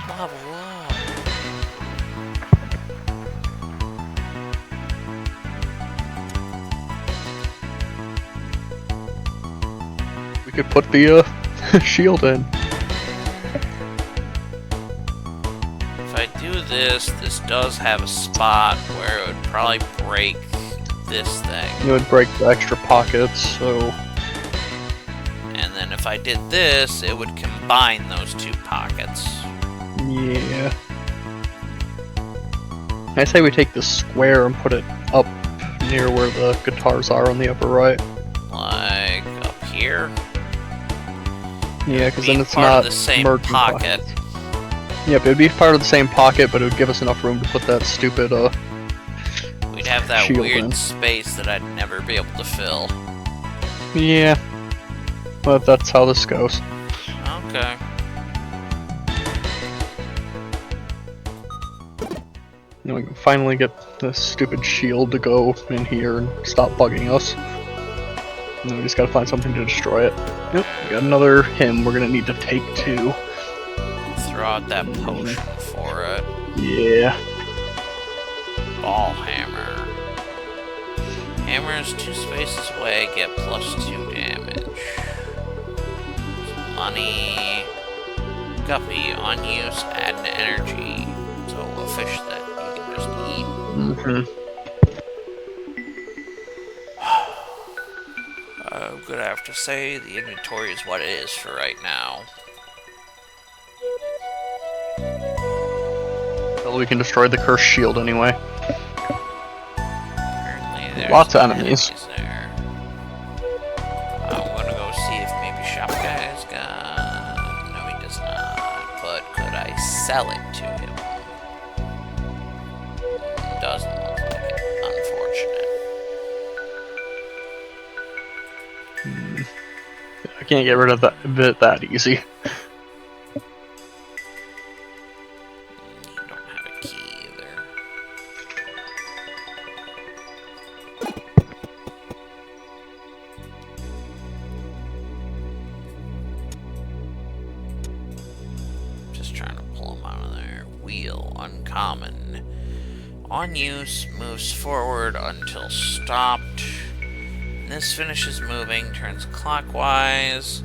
[SPEAKER 1] Level up.
[SPEAKER 2] We could put the shield in.
[SPEAKER 1] If I do this, this does have a spot where it would probably break this thing.
[SPEAKER 2] It would break the extra pockets, so
[SPEAKER 1] And then if I did this, it would combine those two pockets.
[SPEAKER 2] Yeah. I say we take the square and put it up near where the guitars are on the upper right.
[SPEAKER 1] Like up here?
[SPEAKER 2] Yeah, because
[SPEAKER 1] Be
[SPEAKER 2] then it's
[SPEAKER 1] part
[SPEAKER 2] not
[SPEAKER 1] of the same
[SPEAKER 2] merging
[SPEAKER 1] pocket.
[SPEAKER 2] pockets. Yep, it'd be part of the same pocket, but it would give us enough room to put that stupid
[SPEAKER 1] We'd have that
[SPEAKER 2] shield
[SPEAKER 1] weird
[SPEAKER 2] in.
[SPEAKER 1] space that I'd never be able to fill.
[SPEAKER 2] Yeah. But that's how this goes.
[SPEAKER 1] Okay.
[SPEAKER 2] And we can finally get this stupid shield to go in here and stop bugging us. And then we just gotta find something to destroy it. Yep, we got another hymn we're gonna need to take too.
[SPEAKER 1] Throw out that potion for it.
[SPEAKER 2] Yeah.
[SPEAKER 1] Ball hammer. Hammer is 2 spaces away, get +2 damage. Money. Guppy, on use, add an energy. So a fish that you can just eat.
[SPEAKER 2] Mm-hmm.
[SPEAKER 1] I'm gonna have to say the inventory is what it is for right now.
[SPEAKER 2] Well, we can destroy the cursed shield anyway.
[SPEAKER 1] Apparently there's
[SPEAKER 2] Lots of enemies.
[SPEAKER 1] there. I'm gonna go see if maybe Shop Guy's got... No, he does not. But could I sell it to him? Doesn't look like it. Unfortunate.
[SPEAKER 2] I can't get rid of that easy.
[SPEAKER 1] You don't have a key either. Just trying to pull him out of there. Wheel, uncommon. On use, moves forward until stopped. This finishes moving, turns clockwise.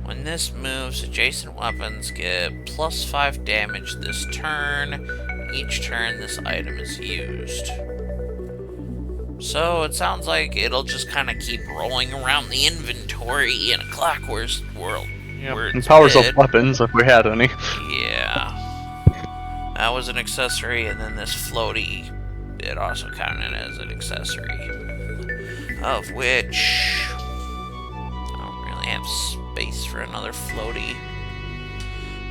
[SPEAKER 1] When this moves, adjacent weapons get +5 damage this turn. Each turn this item is used. So it sounds like it'll just kind of keep rolling around the inventory in a clockwork world. Where
[SPEAKER 2] And
[SPEAKER 1] it's
[SPEAKER 2] powers up
[SPEAKER 1] mid.
[SPEAKER 2] weapons if we had any.
[SPEAKER 1] Yeah. That was an accessory, and then this floaty, it also counted as an accessory. Of which... I don't really have space for another floaty.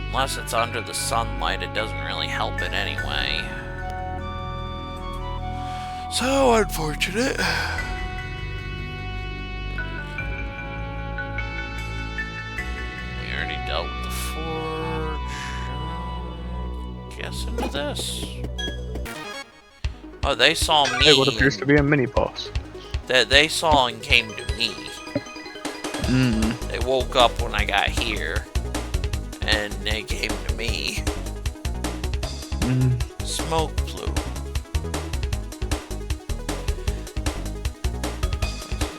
[SPEAKER 1] Unless it's under the sunlight, it doesn't really help it anyway. So unfortunate. We already dealt with the forge. Guess into this. Oh, they saw me.
[SPEAKER 2] Hey, what appears to be a mini boss.
[SPEAKER 1] That they saw and came to me. They woke up when I got here, and they came to me. Smoke plume.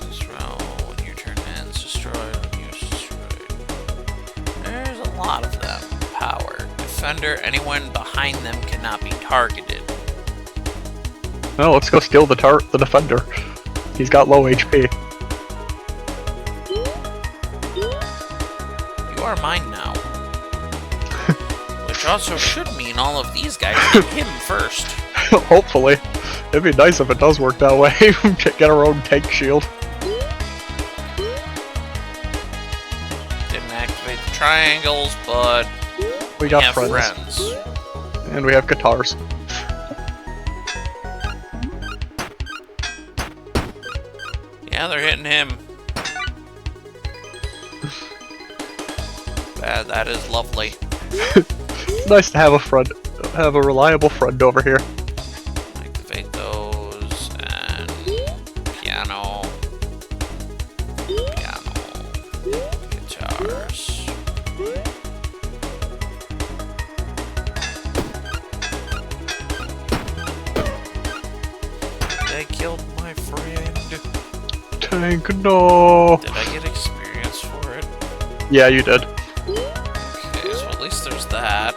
[SPEAKER 1] This row, when your turn ends, destroy when you destroy. There's a lot of them. Power. Defender, anyone behind them cannot be targeted.
[SPEAKER 2] Well, let's go steal the defender. He's got low HP.
[SPEAKER 1] You are mine now. Which also should mean all of these guys hit him first.
[SPEAKER 2] Hopefully. It'd be nice if it does work that way. Get our own tank shield.
[SPEAKER 1] Didn't activate the triangles, but
[SPEAKER 2] We got
[SPEAKER 1] have
[SPEAKER 2] friends. And we have guitars.
[SPEAKER 1] Yeah, they're hitting him. That is lovely.
[SPEAKER 2] It's nice to have a friend, have a reliable friend over here.
[SPEAKER 1] Activate those and piano, guitars. They killed my friend.
[SPEAKER 2] Tank, no.
[SPEAKER 1] Did I get experience for it?
[SPEAKER 2] Yeah, you did.
[SPEAKER 1] Okay, so at least there's that.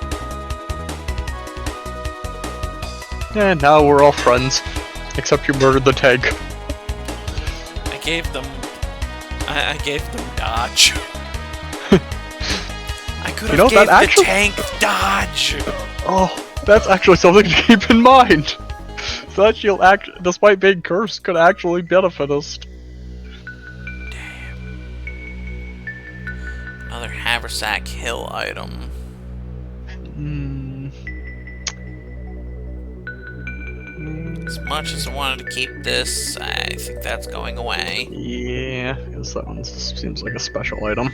[SPEAKER 2] And now we're all friends. Except you murdered the tank.
[SPEAKER 1] I gave them dodge. could
[SPEAKER 2] You know,
[SPEAKER 1] have gave
[SPEAKER 2] that
[SPEAKER 1] the
[SPEAKER 2] actually-
[SPEAKER 1] tank dodge.
[SPEAKER 2] Oh, that's actually something to keep in mind. So that shield, despite being cursed, could actually benefit us.
[SPEAKER 1] Another Haversack Hill item. As much as I wanted to keep this, I think that's going away.
[SPEAKER 2] Yeah, because that one seems like a special item.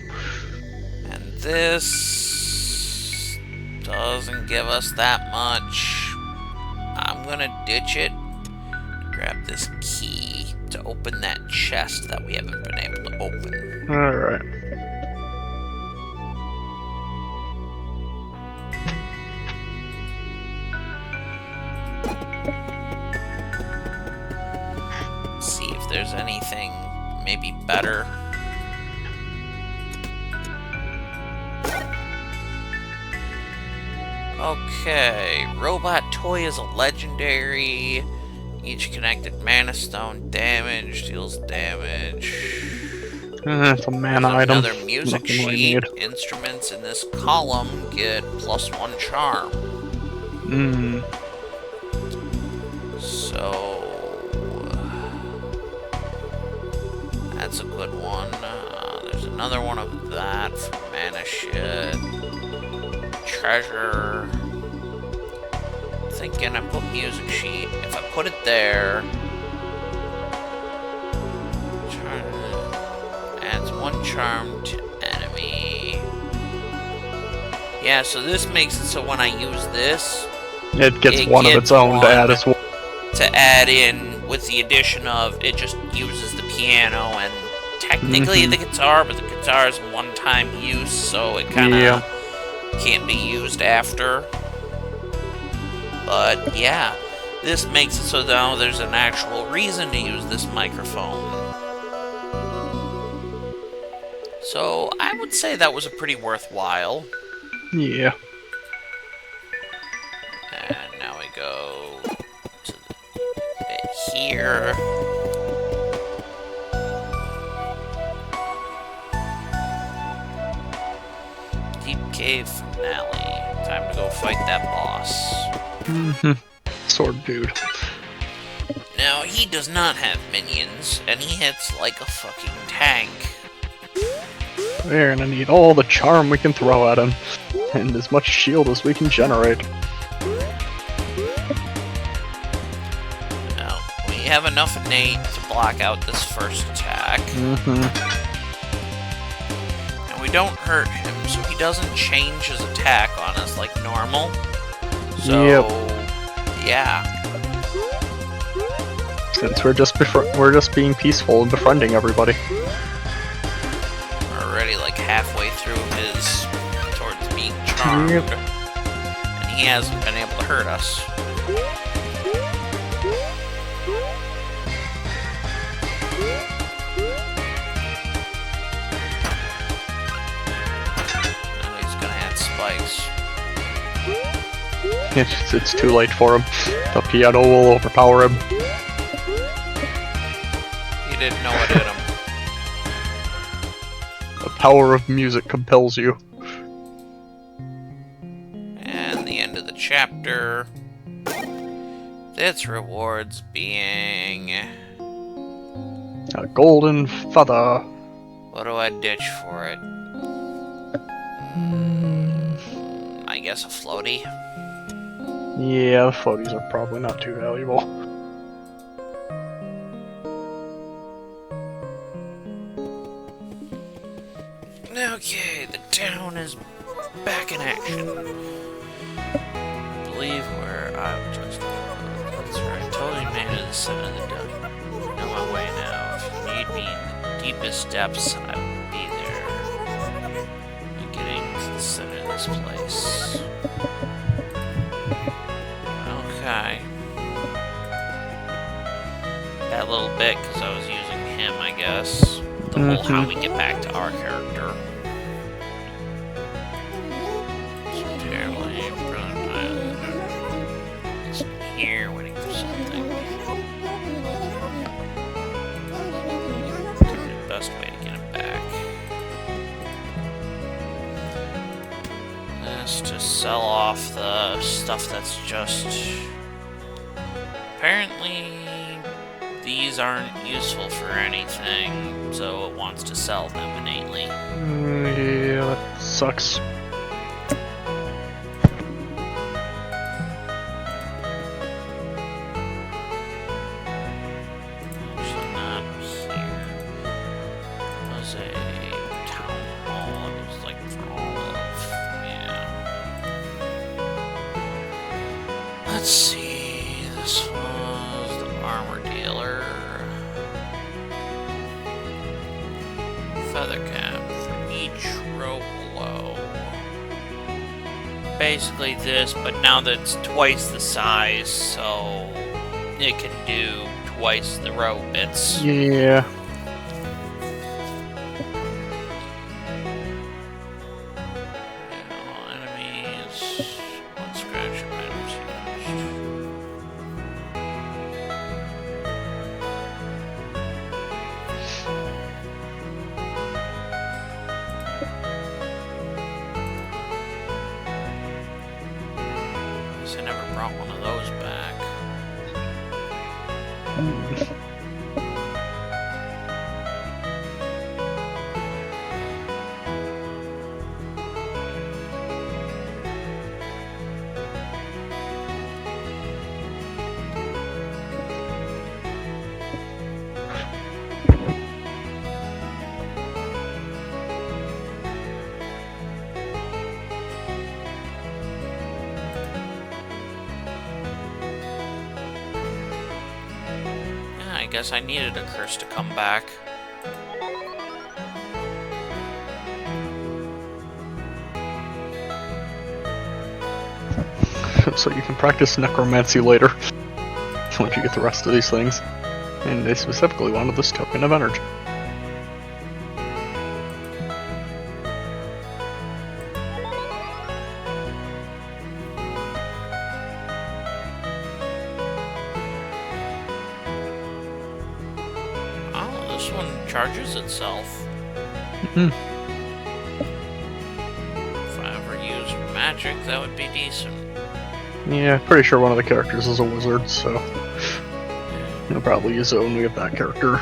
[SPEAKER 1] And this doesn't give us that much. I'm gonna ditch it. Grab this key to open that chest that we haven't been able to open.
[SPEAKER 2] Alright.
[SPEAKER 1] See if there's anything maybe better. Okay, Robot Toy is a legendary. Each connected mana stone damage deals damage.
[SPEAKER 2] It's a mana
[SPEAKER 1] There's
[SPEAKER 2] item.
[SPEAKER 1] another music
[SPEAKER 2] Nothing we
[SPEAKER 1] sheet.
[SPEAKER 2] need.
[SPEAKER 1] Instruments in this column get +1 charm. So that's a good one. There's another one of that for mana shit. Treasure. Thinking I put music sheet. If I put it there, adds 1 charm to enemy. Yeah, so this makes it so when I use this,
[SPEAKER 2] It gets
[SPEAKER 1] it
[SPEAKER 2] one of
[SPEAKER 1] gets
[SPEAKER 2] its own to
[SPEAKER 1] one.
[SPEAKER 2] add as well.
[SPEAKER 1] To add in with the addition of it just uses the piano and technically the guitar, but the guitar is one-time use, so it kind of can't be used after. But yeah, this makes it so now there's an actual reason to use this microphone. So I would say that was a pretty worthwhile.
[SPEAKER 2] Yeah.
[SPEAKER 1] And now we go to the bit here. Deep Cave Finale. Time to go fight that boss.
[SPEAKER 2] Sword dude.
[SPEAKER 1] Now, he does not have minions, and he hits like a fucking tank.
[SPEAKER 2] We're gonna need all the charm we can throw at him, and as much shield as we can generate.
[SPEAKER 1] Now, we have enough innate to block out this first attack. And we don't hurt him, so he doesn't change his attack on us like normal. So, yeah.
[SPEAKER 2] Since we're just being peaceful and befriending everybody.
[SPEAKER 1] We're already like halfway through his towards being charmed. And he hasn't been able to hurt us. Now he's gonna add spikes.
[SPEAKER 2] It's too late for him. The piano will overpower him.
[SPEAKER 1] He didn't know what hit him.
[SPEAKER 2] The power of music compels you.
[SPEAKER 1] And the end of the chapter. Its rewards being...
[SPEAKER 2] A golden feather.
[SPEAKER 1] What do I ditch for it? I guess a floaty?
[SPEAKER 2] Yeah, the floaties are probably not too valuable.
[SPEAKER 1] Okay, the town is back in action. I believe where I'm just... That's right, totally made it to the center of the dungeon. On my way now. If you need me in the deepest depths, I will be there. I'm getting to the center of this place. Okay. That little bit, because I was using him, I guess. The whole how we get back to our character. Terribly brilliant. It's here waiting for something. Could be the best way to get him back. this to sell off the stuff that's just... Apparently, these aren't useful for anything, so it wants to sell them innately.
[SPEAKER 2] Yeah, that sucks.
[SPEAKER 1] Actually, not here. It was a town hall. It was like for all of... Yeah. Let's see. This was the armor dealer. Feather cap for each row below. Basically this, but now that's twice the size, so it can do twice the row bits.
[SPEAKER 2] Yeah.
[SPEAKER 1] Enemies, one scratch items used. I never brought one of those back. Yeah, I guess I needed a curse to come back.
[SPEAKER 2] So you can practice necromancy later once you get the rest of these things. And they specifically wanted this token of energy.
[SPEAKER 1] Oh, this one charges itself.
[SPEAKER 2] Mhm.
[SPEAKER 1] If I ever used magic, that would be decent.
[SPEAKER 2] Yeah, pretty sure one of the characters is a wizard, so we'll probably use it when we get that character.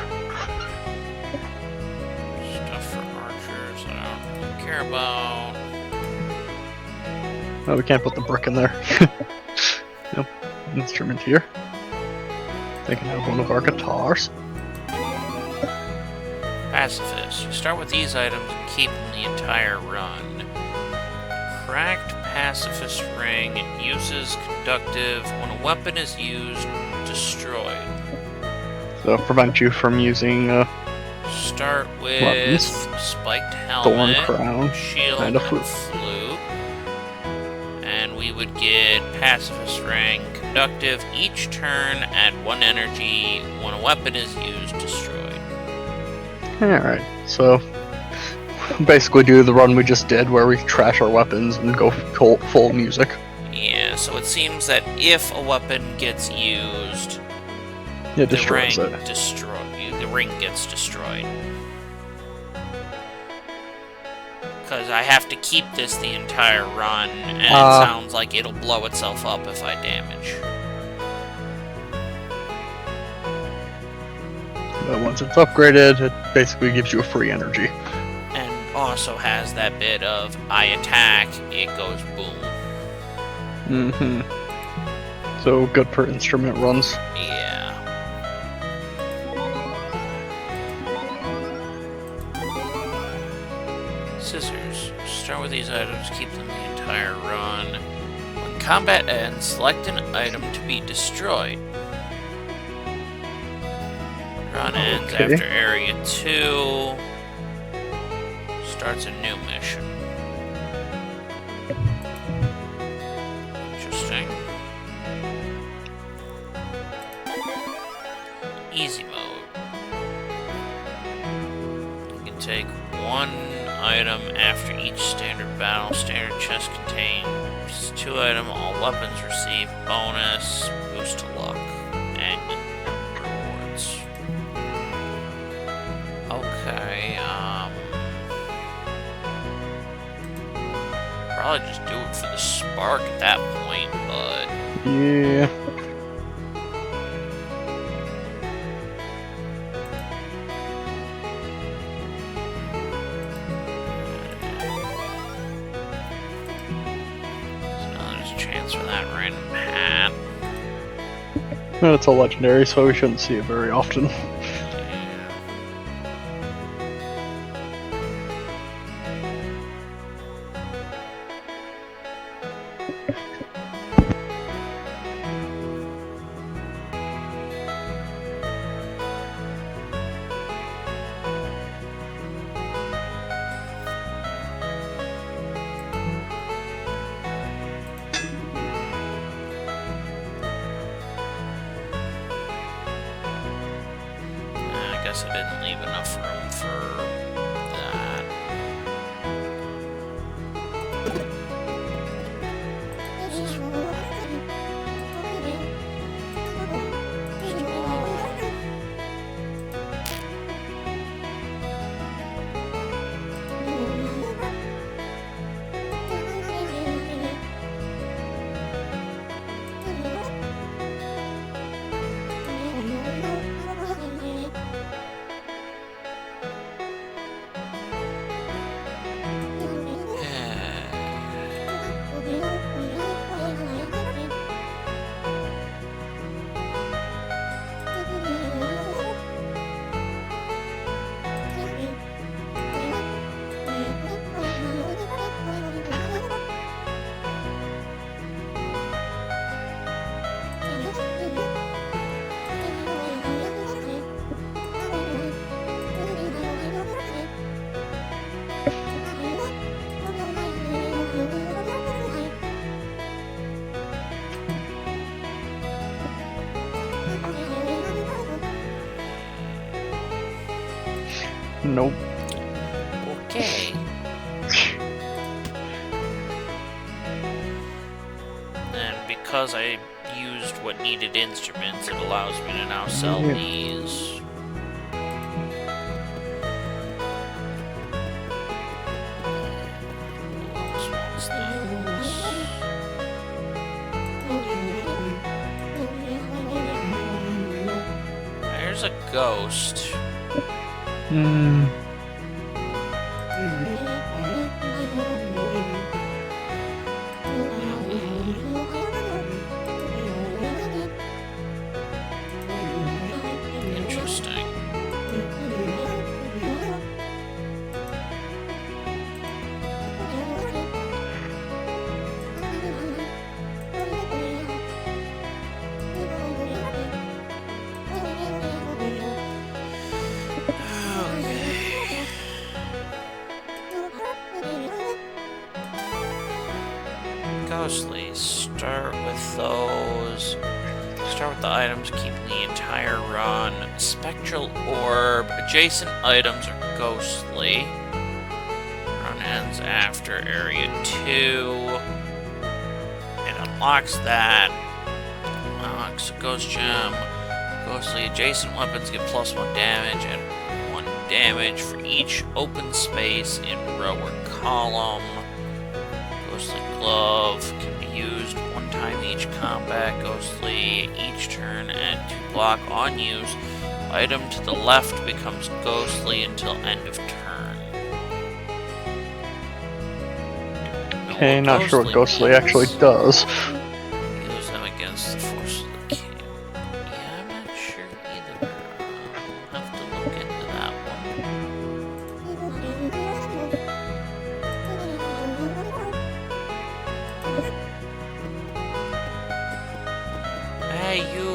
[SPEAKER 1] Stuff for archers that I don't really care about.
[SPEAKER 2] Oh, we can't put the brick in there. Nope. Instrument here. They can have one of our guitars.
[SPEAKER 1] Pacifist. You start with these items and keep them the entire run. Cracked Pacifist Ring uses conductive. When a weapon is used, destroyed.
[SPEAKER 2] So prevent you from using
[SPEAKER 1] Start with
[SPEAKER 2] weapons.
[SPEAKER 1] spiked
[SPEAKER 2] Thorn
[SPEAKER 1] helmet,
[SPEAKER 2] crown,
[SPEAKER 1] shield,
[SPEAKER 2] and a flute.
[SPEAKER 1] flute. And we would get Pacifist Ring, conductive, each turn at 1 energy. When a weapon is used, destroyed.
[SPEAKER 2] Alright, so basically do the run we just did where we trash our weapons and go full music.
[SPEAKER 1] Yeah, so it seems that if a weapon gets used,
[SPEAKER 2] It destroys
[SPEAKER 1] the
[SPEAKER 2] it.
[SPEAKER 1] ring gets destroyed. Because I have to keep this the entire run, and it sounds like it'll blow itself up if I damage.
[SPEAKER 2] But once it's upgraded, it basically gives you a free energy.
[SPEAKER 1] And also has that bit of, I attack, it goes boom.
[SPEAKER 2] Mm-hmm. So good for instrument runs.
[SPEAKER 1] Yeah. Scissors. Start with these items, keep them the entire run. When combat ends, select an item to be destroyed. Run ends
[SPEAKER 2] Okay.
[SPEAKER 1] after Area 2. Starts a new mission. Interesting. Easy mode. You can take one item after each standard battle. Standard chest contains 2 items. All weapons receive bonus, boost to luck, and rewards. Okay, probably just do it for the spark at that point, but...
[SPEAKER 2] Yeah.
[SPEAKER 1] So now there's a chance for that random hat.
[SPEAKER 2] It's a legendary, so we shouldn't see it very often.
[SPEAKER 1] I guess I didn't leave enough room for that. Nope. Okay. And because I used what needed instruments, it allows me to now sell these. There's a ghost.
[SPEAKER 2] Hmm.
[SPEAKER 1] Interesting. Ghostly. Start with those. Start with the items, keep the entire run. Spectral orb. Adjacent items are ghostly. Run ends after area 2. It unlocks that. Unlocks a ghost gem. Ghostly adjacent weapons get +1 damage and 1 damage for each open space in row or column. Ghostly glove can be used 1 time each combat. Ghostly each turn and to block on use. Item to the left becomes ghostly until end of turn.
[SPEAKER 2] Okay, not sure what ghostly actually does.
[SPEAKER 1] Use them against the force of the king. Yeah, I'm not sure either. I'll have to look into that one. Hey, you!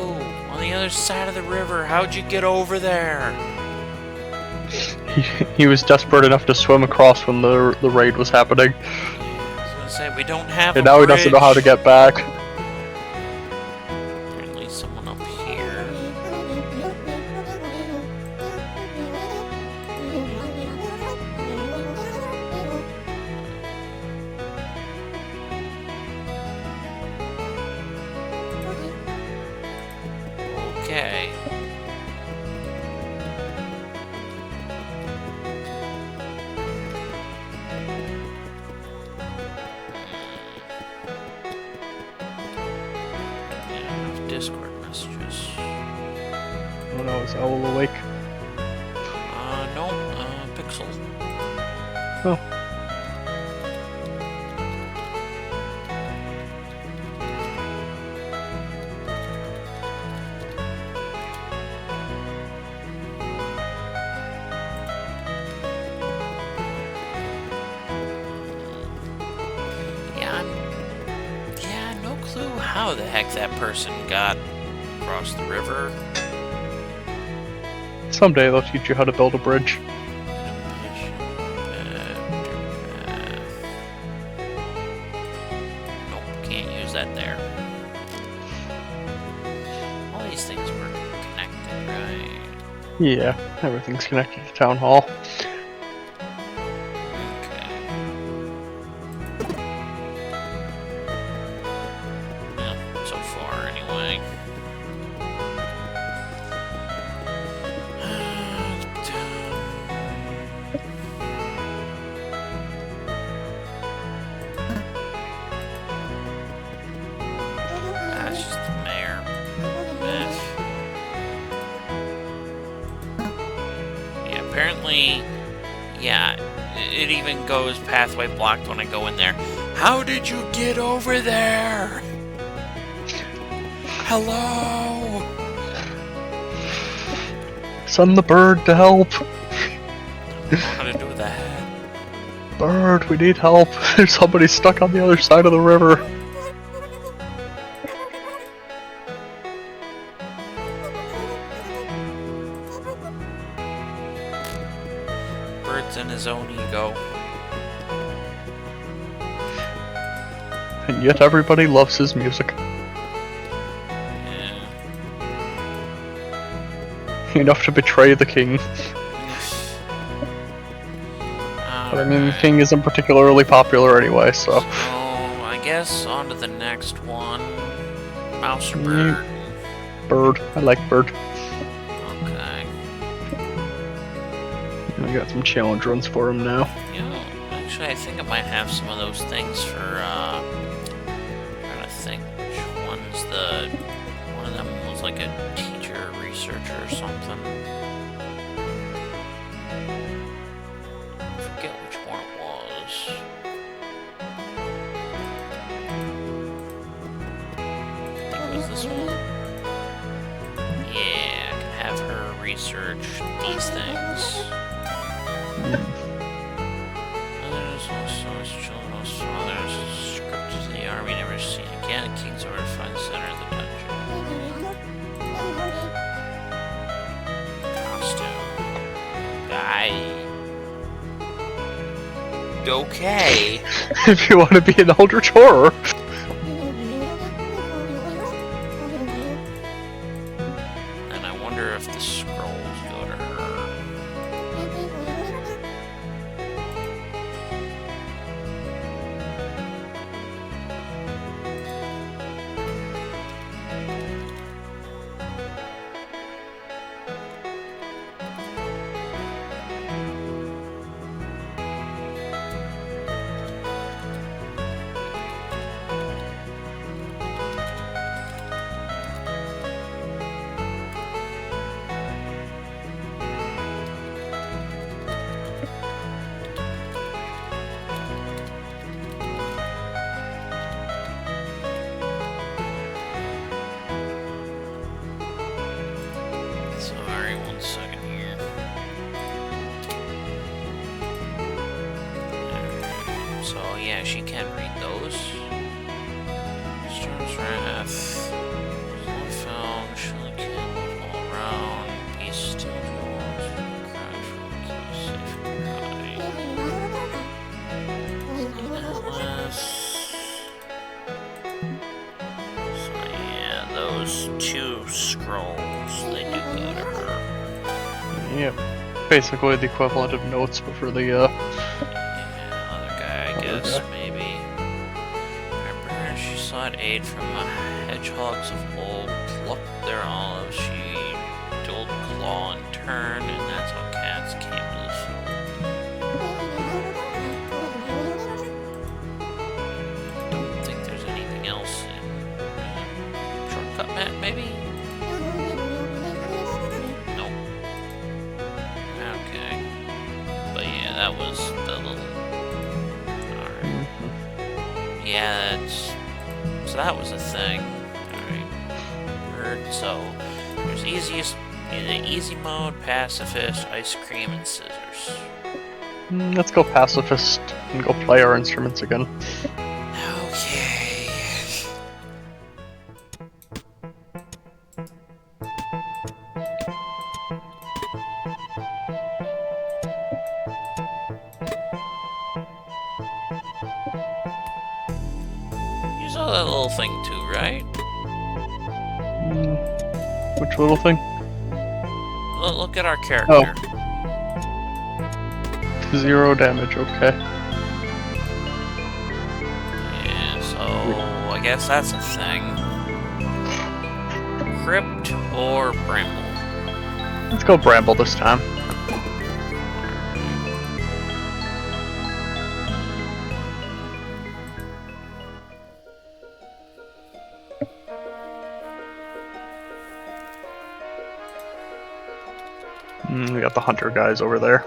[SPEAKER 1] On the other side of the river, how'd you get over there?
[SPEAKER 2] He was desperate enough to swim across when the raid was happening.
[SPEAKER 1] I was gonna say, we don't have
[SPEAKER 2] And
[SPEAKER 1] a
[SPEAKER 2] now he
[SPEAKER 1] bridge.
[SPEAKER 2] doesn't know how to get back.
[SPEAKER 1] Apparently someone up here. Okay.
[SPEAKER 2] know, is Owl awake?
[SPEAKER 1] No, Pixel.
[SPEAKER 2] Oh.
[SPEAKER 1] Yeah, no clue how the heck that person got across the river.
[SPEAKER 2] Someday they'll teach you how to build a bridge.
[SPEAKER 1] Nope, can't use that there. All these things were connected, right?
[SPEAKER 2] Yeah, everything's connected to Town Hall.
[SPEAKER 1] Okay. Well, so far anyway. That's just the mayor. Yeah, apparently, yeah, it even goes pathway blocked when I go in there. How did you get over there? Hello?
[SPEAKER 2] Send the bird to help!
[SPEAKER 1] I don't know how to do that.
[SPEAKER 2] Bird, we need help! There's somebody stuck on the other side of the river!
[SPEAKER 1] Bird's in his own ego.
[SPEAKER 2] And yet everybody loves his music.
[SPEAKER 1] Yeah.
[SPEAKER 2] Enough to betray the king. But I mean, the king isn't particularly popular anyway, so...
[SPEAKER 1] So, I guess on to the next one. Mouse or bird?
[SPEAKER 2] Bird. I like bird.
[SPEAKER 1] Okay.
[SPEAKER 2] I got some challenge runs for him now.
[SPEAKER 1] You know, actually, I think I might have some of those things for, I'm trying to think which one's the... One of them was like a teacher, researcher, or something. I forget which one it was. I think it was this one. Yeah, I can have her research these things. Others also as children, also others scripted to the army, never seen again. The king's order to find the center of the dungeon. Costume. Okay.
[SPEAKER 2] If you want to be an eldritch horror.
[SPEAKER 1] And I wonder if the scrolls go to her. Sorry, 1 second here. So yeah, she can read those. Storm's Wrath. One found, shilling candles all around. Be still jewels. Cry for keep safe cry. Atlas. So yeah, those 2 scrolls, they do go to her.
[SPEAKER 2] Yeah, basically the equivalent of notes, but for the,
[SPEAKER 1] Yeah, other guy, I guess,
[SPEAKER 2] guy.
[SPEAKER 1] maybe. Remember, she sought aid from hedgehogs of old, plucked their olives, she dulled claw and turn, and that's how cats came to the fold. Don't think there's anything else in shortcut map, maybe? that was the little... Alright. Yeah, so that was a thing. Alright. Heard. So, there's easy mode, pacifist, ice cream, and scissors.
[SPEAKER 2] Let's go pacifist and go play our instruments again.
[SPEAKER 1] Okay. You saw that little thing too, right?
[SPEAKER 2] Which little thing?
[SPEAKER 1] Look at our character.
[SPEAKER 2] 0 damage, okay.
[SPEAKER 1] Yeah, so I guess that's a thing. Crypt or Bramble?
[SPEAKER 2] Let's go Bramble this time. We got the hunter guys over there.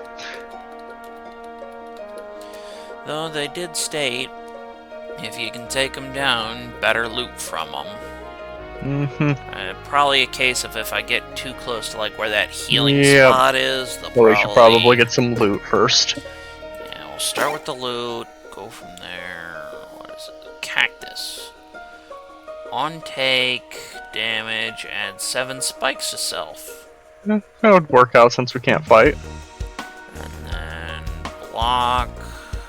[SPEAKER 1] Though they did state, if you can take them down, better loot from them. Probably a case of if I get too close to like where that healing spot is,
[SPEAKER 2] we should probably get some loot first.
[SPEAKER 1] Yeah, we'll start with the loot, go from there. What is it? Cactus. On take, damage, add 7 spikes to self.
[SPEAKER 2] That would work out since we can't fight.
[SPEAKER 1] And then block.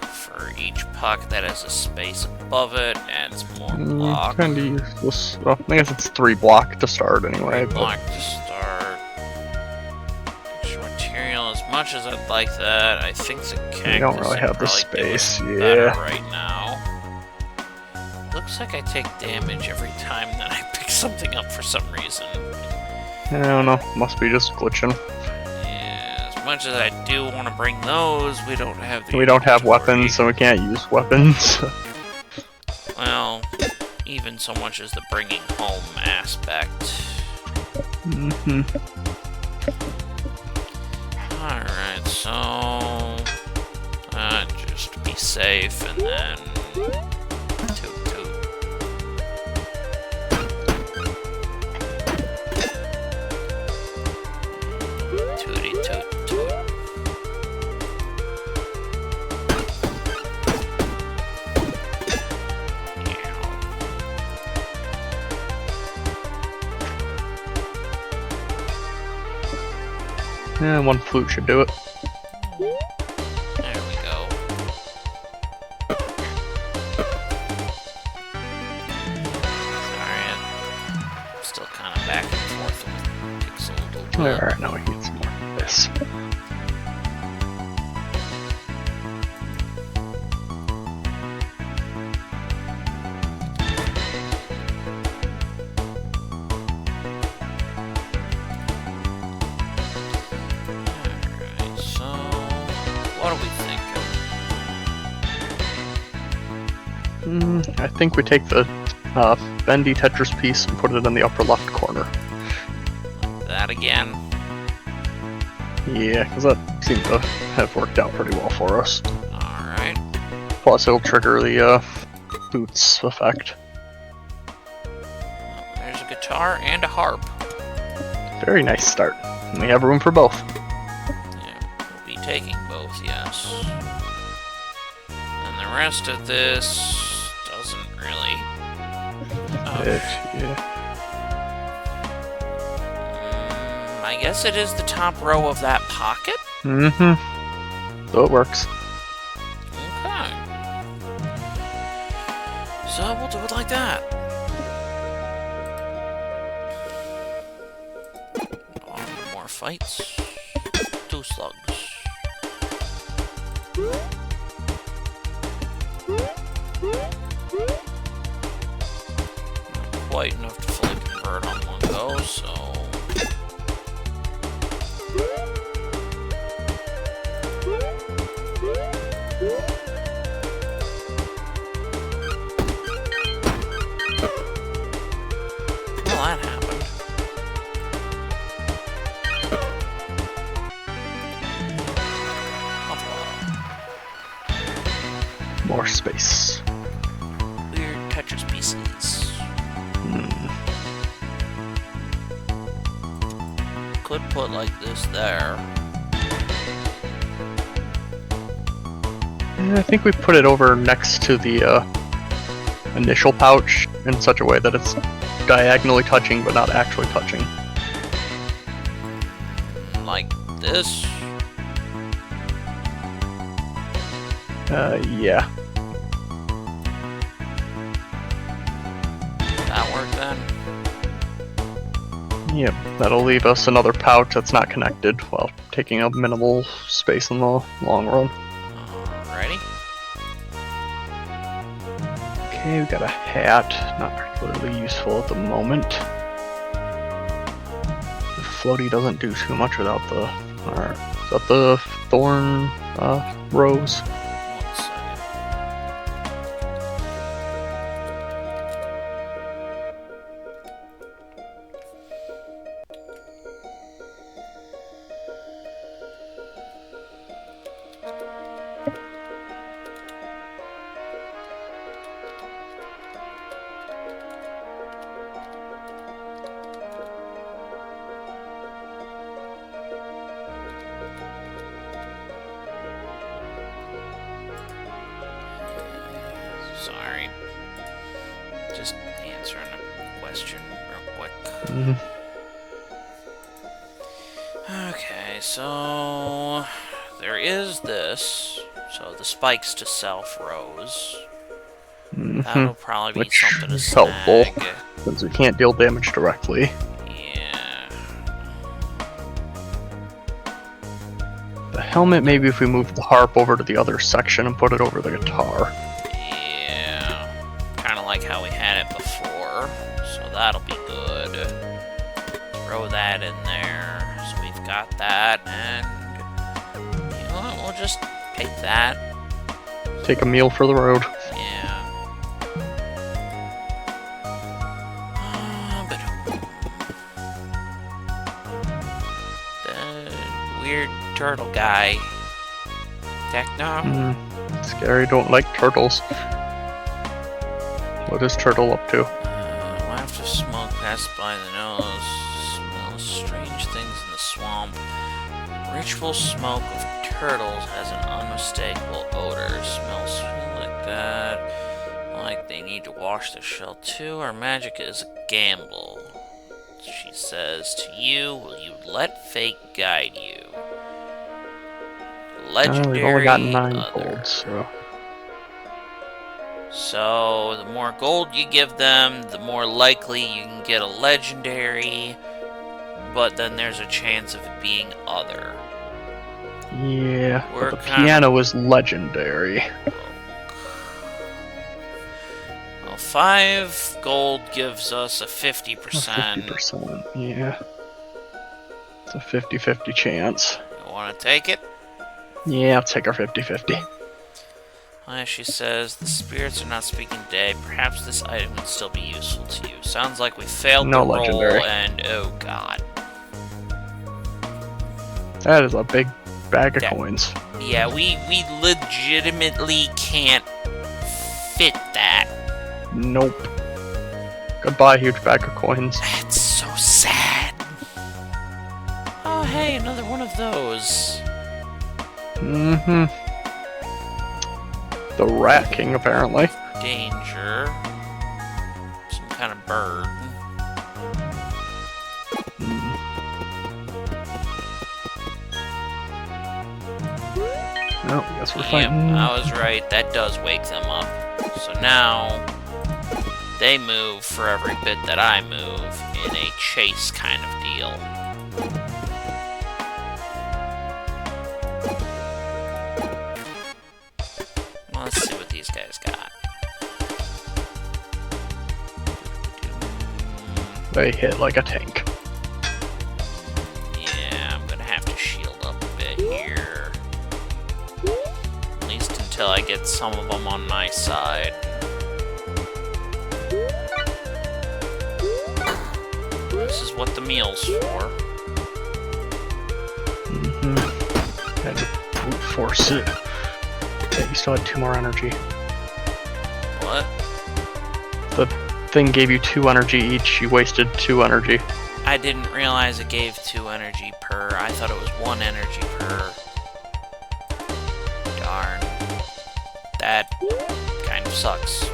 [SPEAKER 1] For each puck that has a space above it, adds more block.
[SPEAKER 2] Kind of useless. Well, I guess it's 3 block to start anyway.
[SPEAKER 1] 3 block to start. Extra material. As much as I'd like that, I think the cactus.
[SPEAKER 2] We don't really have the space.
[SPEAKER 1] Yeah. Right now. Looks like I take damage every time that I pick something up for some reason.
[SPEAKER 2] I don't know. Must be just glitching.
[SPEAKER 1] As much as I do want to bring those, we don't have the.
[SPEAKER 2] We don't have weapons, so we can't use weapons.
[SPEAKER 1] Well, even so much as the bringing home aspect. Alright, so... just be safe, and then... Toot toot. Tooty toot toot.
[SPEAKER 2] Yeah, 1 flute should do it.
[SPEAKER 1] There we go. Sorry, I'm still kind of back and forth with Pixel.
[SPEAKER 2] Alright, now we get some more of this.
[SPEAKER 1] Alright, so... what are we thinking?
[SPEAKER 2] I think we take the bendy Tetris piece and put it in the upper left corner.
[SPEAKER 1] That again.
[SPEAKER 2] Yeah, because that seemed to have worked out pretty well for us.
[SPEAKER 1] Alright.
[SPEAKER 2] Plus, it'll trigger the boots effect.
[SPEAKER 1] There's a guitar and a harp.
[SPEAKER 2] Very nice start. And we have room for both.
[SPEAKER 1] Yeah, we'll be taking both, yes. And the rest of this doesn't really...
[SPEAKER 2] Yeah.
[SPEAKER 1] I guess it is the top row of that pocket?
[SPEAKER 2] So it works.
[SPEAKER 1] Okay. So we'll do it like that. On more fights. 2 slugs. Not quite enough to fully convert on one go, so... Well, that happened. Buffalo.
[SPEAKER 2] more space.
[SPEAKER 1] Weird Tetris pieces. Could put like this there.
[SPEAKER 2] I think we put it over next to the initial pouch in such a way that it's diagonally touching but not actually touching.
[SPEAKER 1] Like this.
[SPEAKER 2] Yeah.
[SPEAKER 1] That work then?
[SPEAKER 2] Yep, that'll leave us another pouch that's not connected while taking up minimal space in the long run.
[SPEAKER 1] Alrighty.
[SPEAKER 2] Okay, we got a hat, not particularly useful at the moment. The floaty doesn't do too much without the... Alright, is that the thorn rose?
[SPEAKER 1] 1 second. Sorry. Just answering a question real quick. Okay, so there is this. So the spikes to self rose. That'll probably be
[SPEAKER 2] Which
[SPEAKER 1] something to
[SPEAKER 2] is helpful,
[SPEAKER 1] snag.
[SPEAKER 2] since we can't deal damage directly.
[SPEAKER 1] Yeah.
[SPEAKER 2] The helmet, maybe if we move the harp over to the other section and put it over the guitar.
[SPEAKER 1] Yeah. Kind of like how we had it before. So that'll be good. Throw that in there. So we've got that, and you know what? We'll just take that.
[SPEAKER 2] Take a meal for the road.
[SPEAKER 1] Yeah. The weird turtle guy. Techno?
[SPEAKER 2] Scary, don't like turtles. What is Turtle up to?
[SPEAKER 1] Waft of smoke passed by the nose. Smells strange things in the swamp. Ritual smoke of turtles has an unmistakable odor. Smells like that. Like they need to wash their shell too. Our magic is a gamble. She says to you, will you let fate guide you? Legendary
[SPEAKER 2] We've only got 9
[SPEAKER 1] other.
[SPEAKER 2] gold, so...
[SPEAKER 1] So, the more gold you give them, the more likely you can get a legendary, but then there's a chance of it being other.
[SPEAKER 2] Yeah,
[SPEAKER 1] We're
[SPEAKER 2] but the
[SPEAKER 1] kinda-
[SPEAKER 2] piano is legendary.
[SPEAKER 1] Well, 5 gold gives us a 50%.
[SPEAKER 2] 50%, yeah. It's a 50-50 chance.
[SPEAKER 1] You want to take it?
[SPEAKER 2] Yeah, I'll take our 50-50.
[SPEAKER 1] She says, the spirits are not speaking today. Perhaps this item would still be useful to you. Sounds like we failed
[SPEAKER 2] No
[SPEAKER 1] the
[SPEAKER 2] legendary.
[SPEAKER 1] roll, and oh god.
[SPEAKER 2] That is a big bag of
[SPEAKER 1] Yeah.
[SPEAKER 2] coins.
[SPEAKER 1] Yeah, we legitimately can't fit that.
[SPEAKER 2] Nope. Goodbye, huge bag of coins.
[SPEAKER 1] That's so sad. Oh, hey, another one of those.
[SPEAKER 2] The Rat King, apparently.
[SPEAKER 1] Danger. Some kind of bird.
[SPEAKER 2] No, I guess we're
[SPEAKER 1] Yep,
[SPEAKER 2] fighting.
[SPEAKER 1] I was right. That does wake them up. So now they move for every bit that I move in a chase kind of deal. Let's see what these guys got.
[SPEAKER 2] They hit like a tank.
[SPEAKER 1] Yeah, I'm gonna have to shield up a bit here. At least until I get some of them on my side. This is what the meal's for.
[SPEAKER 2] Had to brute force it. Okay, you still had 2 more energy.
[SPEAKER 1] What?
[SPEAKER 2] The thing gave you 2 energy each. You wasted 2 energy.
[SPEAKER 1] I didn't realize it gave 2 energy per. I thought it was 1 energy per. Darn. That kind of sucks.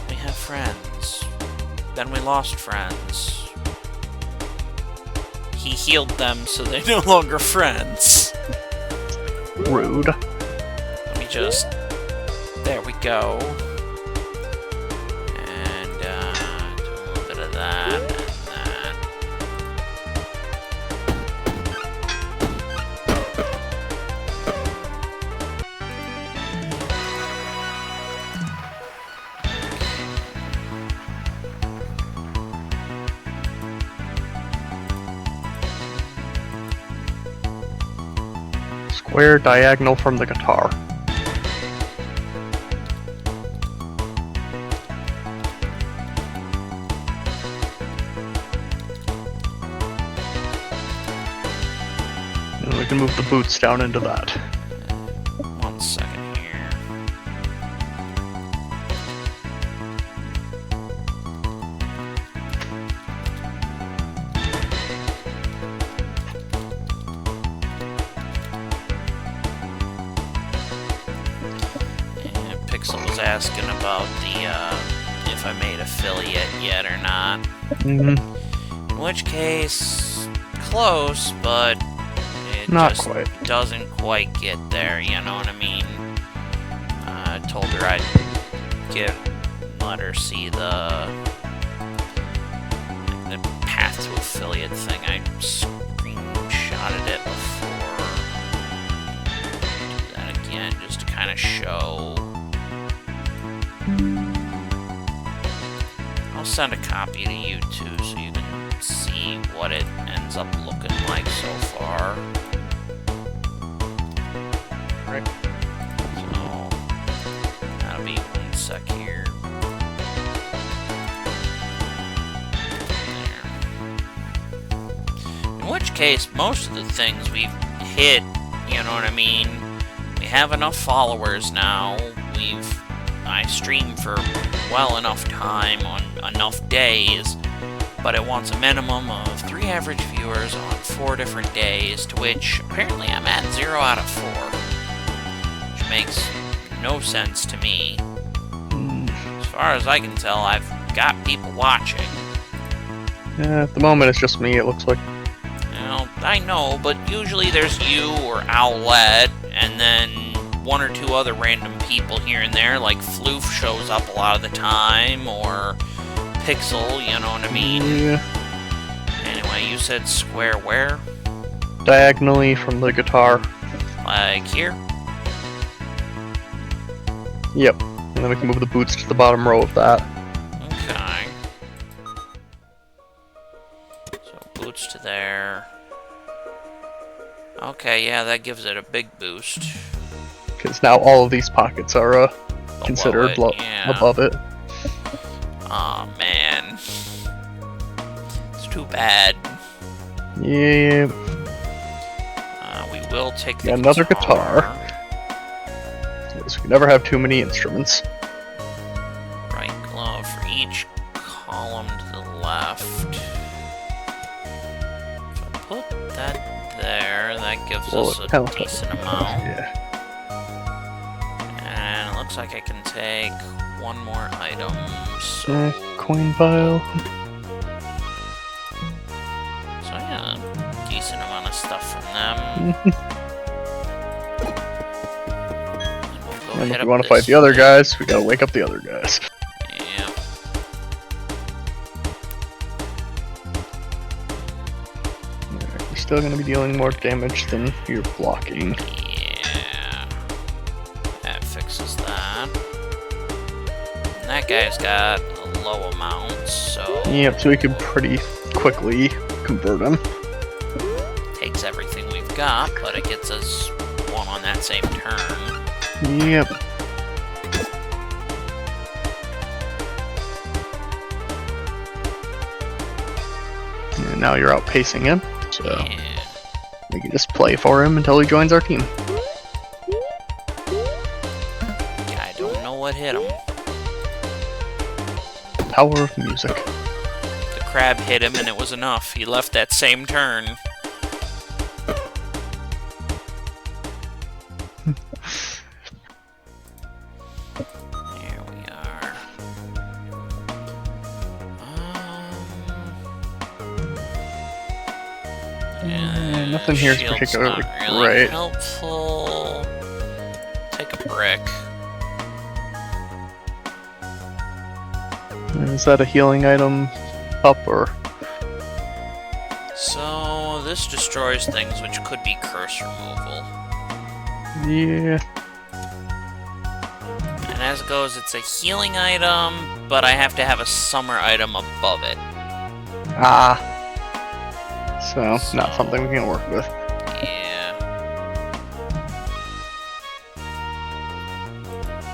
[SPEAKER 1] We have friends. Then we lost friends. He healed them, so they're no longer friends.
[SPEAKER 2] Rude.
[SPEAKER 1] Let me just... There we go. And, do a little bit of that, and that.
[SPEAKER 2] Square diagonal from the guitar. And we can move the boots down into that.
[SPEAKER 1] 1 second here. And Pixel was asking about the, if I made affiliate yet or not.
[SPEAKER 2] Mm-hmm.
[SPEAKER 1] In which case, close, but it
[SPEAKER 2] Not
[SPEAKER 1] just
[SPEAKER 2] quite.
[SPEAKER 1] doesn't quite get there, you know what I mean? I told her I'd let her see the path to affiliate thing. I screenshotted it before. Do that again, just to kind of show. I'll send a copy to you too, so you can see what it ends up looking like so far.
[SPEAKER 2] Right.
[SPEAKER 1] So, that'll be 1 sec here. There. In which case, most of the things we've hit, you know what I mean? We have enough followers now. I stream for well enough time on enough days, but it wants a minimum of 3 average viewers on 4 different days, to which apparently I'm at 0 out of 4. Which makes no sense to me. As far as I can tell, I've got people watching.
[SPEAKER 2] Yeah, at the moment it's just me, it looks like.
[SPEAKER 1] Well, I know, but usually there's you or Owlette, and then 1 or 2 other random people here and there, like Floof shows up a lot of the time, or Pixel, you know what I mean?
[SPEAKER 2] Yeah.
[SPEAKER 1] Anyway, you said square where?
[SPEAKER 2] Diagonally from the guitar.
[SPEAKER 1] Like here?
[SPEAKER 2] Yep. And then we can move the boots to the bottom row of that.
[SPEAKER 1] Okay. So boots to there. Okay, yeah, that gives it a big boost.
[SPEAKER 2] Because now all of these pockets are considered
[SPEAKER 1] yeah.
[SPEAKER 2] above it.
[SPEAKER 1] Aw, man. It's too bad.
[SPEAKER 2] Yeah.
[SPEAKER 1] We will take the
[SPEAKER 2] Another guitar. So we can never have too many instruments.
[SPEAKER 1] Right glove for each column to the left. If I put that there, that gives us a decent amount.
[SPEAKER 2] Yeah.
[SPEAKER 1] And it looks like I can take 1 more item. So,
[SPEAKER 2] Coin pile.
[SPEAKER 1] so yeah, decent amount of stuff from them.
[SPEAKER 2] And if we want to fight the other guys, we gotta wake up the other guys.
[SPEAKER 1] Yeah.
[SPEAKER 2] You're still gonna be dealing more damage than you're blocking.
[SPEAKER 1] Yeah. That fixes that. And that guy's got a low amount, so...
[SPEAKER 2] Yep, so we can pretty quickly convert him.
[SPEAKER 1] Takes everything we've got, but it gets us 1 on that same turn.
[SPEAKER 2] Yep. now you're outpacing him, so
[SPEAKER 1] Yeah.
[SPEAKER 2] we can just play for him until he joins our team.
[SPEAKER 1] I don't know what hit him.
[SPEAKER 2] Power of music.
[SPEAKER 1] The crab hit him and it was enough. He left that same turn. There we are.
[SPEAKER 2] Nothing here is
[SPEAKER 1] shield's
[SPEAKER 2] particularly
[SPEAKER 1] not really
[SPEAKER 2] great.
[SPEAKER 1] helpful. Take a brick.
[SPEAKER 2] Is that a healing item up or?
[SPEAKER 1] So this destroys things, which could be curse removal.
[SPEAKER 2] Yeah.
[SPEAKER 1] And as it goes, it's a healing item, but I have to have a summer item above it.
[SPEAKER 2] Ah. So, not something we can work with.
[SPEAKER 1] Yeah.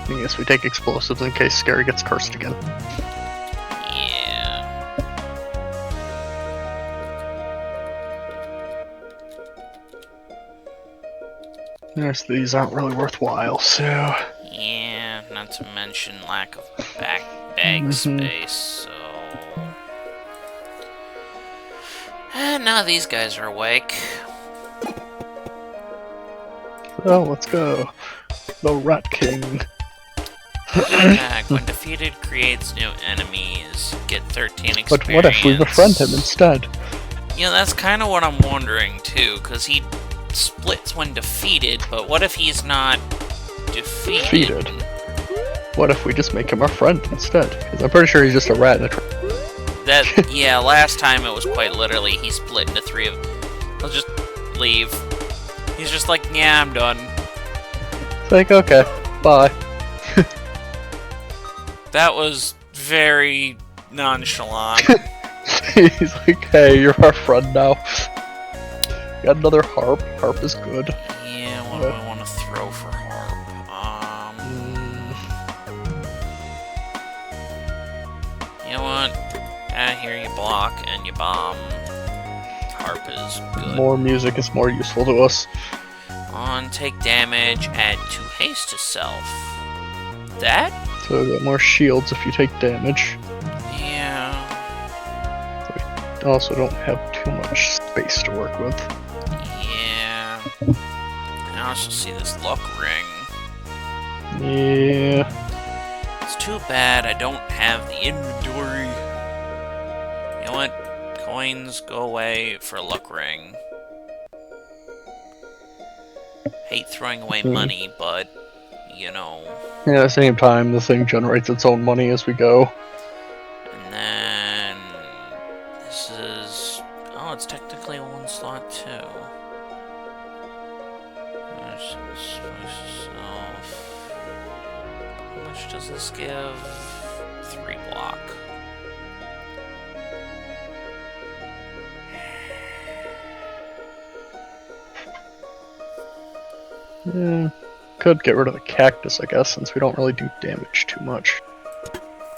[SPEAKER 2] I guess we take explosives in case Scary gets cursed again.
[SPEAKER 1] Yeah.
[SPEAKER 2] Yes, these aren't really worthwhile, so...
[SPEAKER 1] Yeah, not to mention lack of bag space, so... And now these guys are awake.
[SPEAKER 2] So, let's go. The Rat King.
[SPEAKER 1] Attack. When defeated, creates new enemies. Get 13 experience.
[SPEAKER 2] But what if we befriend him instead?
[SPEAKER 1] Yeah, that's kind of what I'm wondering, too, because he splits when defeated, but what if he's not defeated?
[SPEAKER 2] What if we just make him our friend instead? Because I'm pretty sure he's just a rat in a
[SPEAKER 1] That, yeah, last time it was quite literally, he split into 3 of... He'll just leave. He's just like, yeah, I'm done.
[SPEAKER 2] It's like, okay, bye.
[SPEAKER 1] That was very nonchalant.
[SPEAKER 2] He's like, hey, you're our friend now. Got another harp. Harp is good.
[SPEAKER 1] Yeah, what do I want to throw for harp? You know what? Here you block and you bomb. Harp is good.
[SPEAKER 2] More music is more useful to us.
[SPEAKER 1] On take damage, add 2 haste to self. That?
[SPEAKER 2] So we got more shields if you take damage.
[SPEAKER 1] Yeah.
[SPEAKER 2] We also don't have too much space to work with.
[SPEAKER 1] Yeah. I also see this luck ring.
[SPEAKER 2] Yeah.
[SPEAKER 1] It's too bad I don't have the inventory. You know what? Coins go away for a luck ring. Hate throwing away money, but, you know.
[SPEAKER 2] Yeah, at the same time, the thing generates its own money as we go.
[SPEAKER 1] And then... This is... Oh, it's technically 1 slot, too. How much does this give? 3 block.
[SPEAKER 2] Yeah, could get rid of the cactus, I guess, since we don't really do damage too much.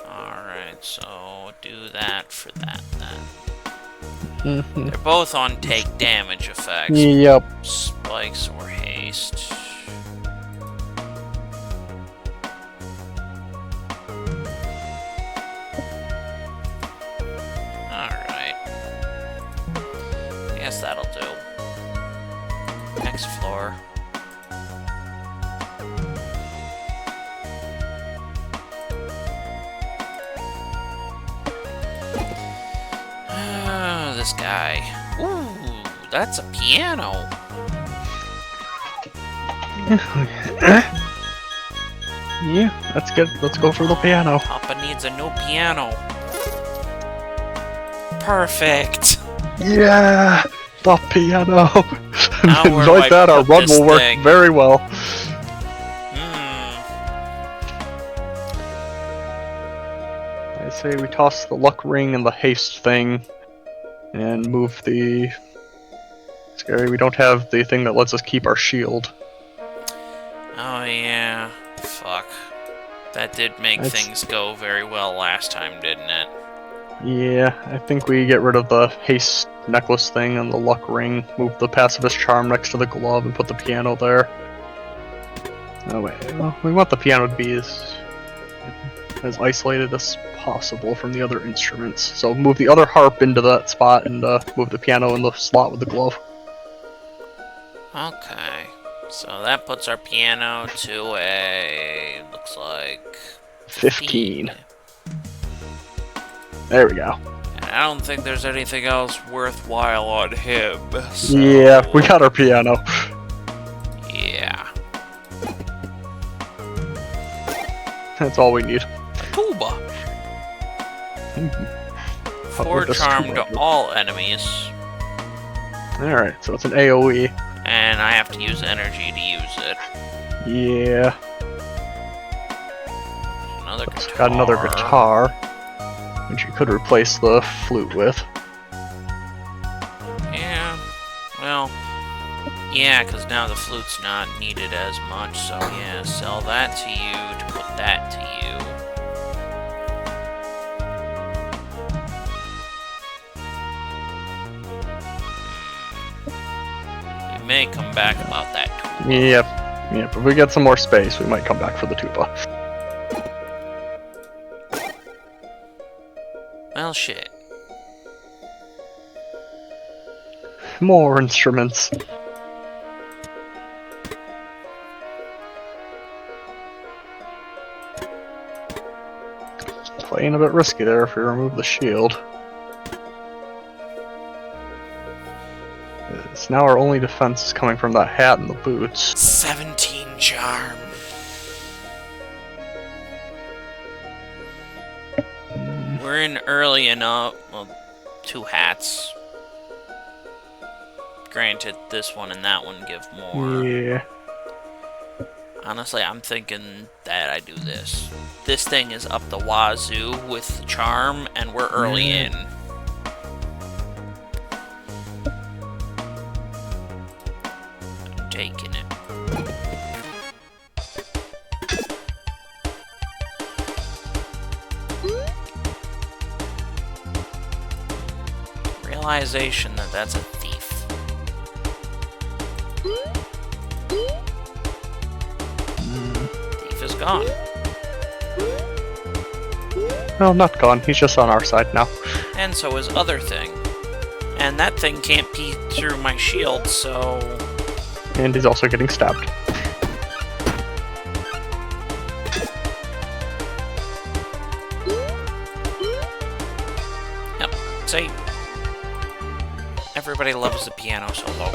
[SPEAKER 1] Alright, so do that for that then. They're both on take damage effects.
[SPEAKER 2] Yep.
[SPEAKER 1] Spikes or haste. Alright. I guess that'll do. Next floor. This guy. Ooh, that's a piano.
[SPEAKER 2] Yeah, that's good. Let's go for the piano.
[SPEAKER 1] Papa needs a new piano. Perfect.
[SPEAKER 2] Yeah, the piano.
[SPEAKER 1] Now where
[SPEAKER 2] Like
[SPEAKER 1] do I
[SPEAKER 2] that, our
[SPEAKER 1] put
[SPEAKER 2] run
[SPEAKER 1] this
[SPEAKER 2] will work
[SPEAKER 1] thing?
[SPEAKER 2] very well. I say we toss the luck ring and the haste thing, and move the... Scary, we don't have the thing that lets us keep our shield.
[SPEAKER 1] Oh yeah. Fuck. That did make things go very well last time, didn't it?
[SPEAKER 2] Yeah, I think we get rid of the haste necklace thing and the luck ring, move the pacifist charm next to the glove, and put the piano there. Oh wait, well, we want the piano to be as isolated as possible from the other instruments. So move the other harp into that spot and move the piano in the slot with the glove.
[SPEAKER 1] Okay. So that puts our piano to a... looks like...
[SPEAKER 2] 15. There we go.
[SPEAKER 1] And I don't think there's anything else worthwhile on him, so...
[SPEAKER 2] Yeah, we got our piano.
[SPEAKER 1] Yeah.
[SPEAKER 2] That's all we need.
[SPEAKER 1] Tuba!
[SPEAKER 2] How
[SPEAKER 1] 4
[SPEAKER 2] about this
[SPEAKER 1] charm
[SPEAKER 2] tuba?
[SPEAKER 1] to all enemies.
[SPEAKER 2] Alright, so it's an AoE.
[SPEAKER 1] And I have to use energy to use it.
[SPEAKER 2] Yeah.
[SPEAKER 1] Another guitar.
[SPEAKER 2] Got another guitar, which you could replace the flute with.
[SPEAKER 1] Yeah. Well, yeah, because now the flute's not needed as much, so yeah, sell that to you to put that to you. We may come back about that tuba.
[SPEAKER 2] Yep, if we get some more space, we might come back for the tuba.
[SPEAKER 1] Well, shit.
[SPEAKER 2] More instruments. Playing a bit risky there if we remove the shield. It's now our only defense is coming from that hat and the boots.
[SPEAKER 1] 17 charm. We're in early enough. Well, 2 hats. Granted, this one and that one give more.
[SPEAKER 2] Yeah.
[SPEAKER 1] Honestly, I'm thinking that I do this. This thing is up the wazoo with the charm, and we're early in. I'm taking it. Realization that that's a thief. Thief is gone.
[SPEAKER 2] Well, not gone. He's just on our side now.
[SPEAKER 1] And so is other thing. And that thing can't peek through my shield, so...
[SPEAKER 2] And he's also getting stabbed.
[SPEAKER 1] Yep. See? Everybody loves the piano solo.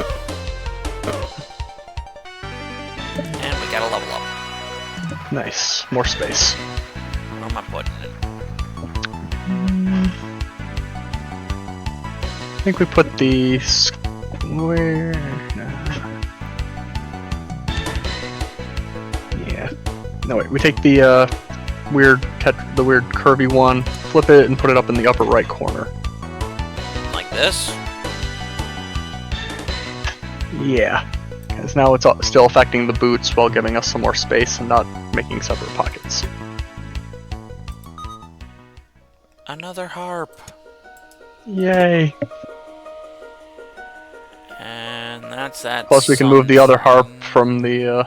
[SPEAKER 1] And we gotta level up.
[SPEAKER 2] Nice. More space.
[SPEAKER 1] Where am I putting it?
[SPEAKER 2] I think we put the square. Yeah. No wait. We take the weird curvy one, flip it, and put it up in the upper right corner.
[SPEAKER 1] Like this?
[SPEAKER 2] Yeah. Because now it's still affecting the boots while giving us some more space and not making separate pockets.
[SPEAKER 1] Another harp.
[SPEAKER 2] Yay.
[SPEAKER 1] And that's that.
[SPEAKER 2] Plus we can move the other harp from the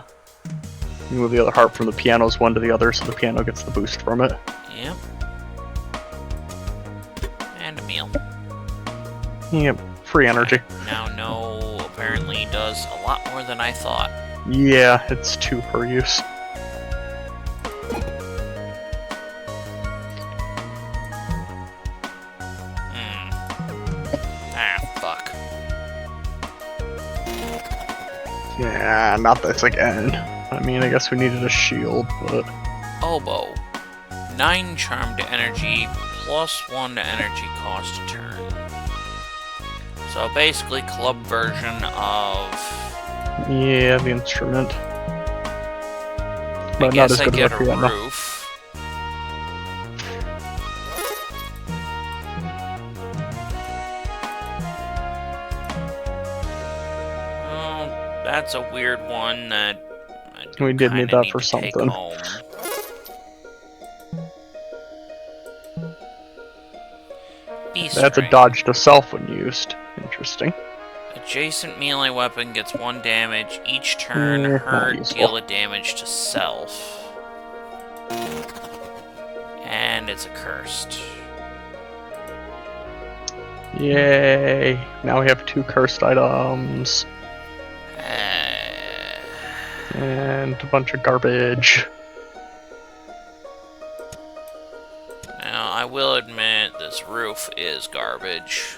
[SPEAKER 2] move the other harp from the piano's one to the other so the piano gets the boost from it.
[SPEAKER 1] Yep. And a meal.
[SPEAKER 2] Yep. Free energy.
[SPEAKER 1] Now no apparently does a lot more than I thought.
[SPEAKER 2] Yeah, it's 2 per use.
[SPEAKER 1] Fuck.
[SPEAKER 2] Yeah, not this again. I mean, I guess we needed a shield, but...
[SPEAKER 1] Oboe. 9 charm to energy, plus 1 to energy cost a turn. So basically, club version of...
[SPEAKER 2] Yeah, the instrument.
[SPEAKER 1] I
[SPEAKER 2] But not
[SPEAKER 1] guess
[SPEAKER 2] as
[SPEAKER 1] I
[SPEAKER 2] good
[SPEAKER 1] get
[SPEAKER 2] as
[SPEAKER 1] a
[SPEAKER 2] a piano.
[SPEAKER 1] roof. Well, that's a weird one that
[SPEAKER 2] We did need
[SPEAKER 1] kinda
[SPEAKER 2] that for
[SPEAKER 1] to take
[SPEAKER 2] something.
[SPEAKER 1] home. B-string.
[SPEAKER 2] That's a dodge to self when used. Interesting.
[SPEAKER 1] Adjacent melee weapon gets 1 damage each turn.
[SPEAKER 2] Not
[SPEAKER 1] Hurt,
[SPEAKER 2] useful.
[SPEAKER 1] deal a damage to self. And it's a cursed.
[SPEAKER 2] Yay! Now we have 2 cursed items. And a bunch of garbage.
[SPEAKER 1] Now, I will admit, this roof is garbage.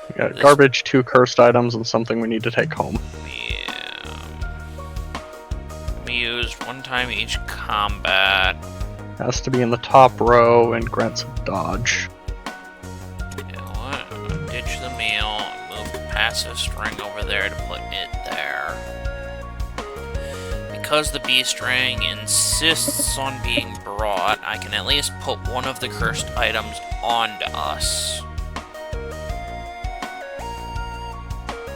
[SPEAKER 2] We got garbage, 2 cursed items, and something we need to take home.
[SPEAKER 1] Yeah. We used 1 time each combat.
[SPEAKER 2] Has to be in the top row and grants a dodge.
[SPEAKER 1] You know what? I'm gonna ditch the meal and move the passive string over there to put it there. Because the B string insists on being brought, I can at least put one of the cursed items onto us.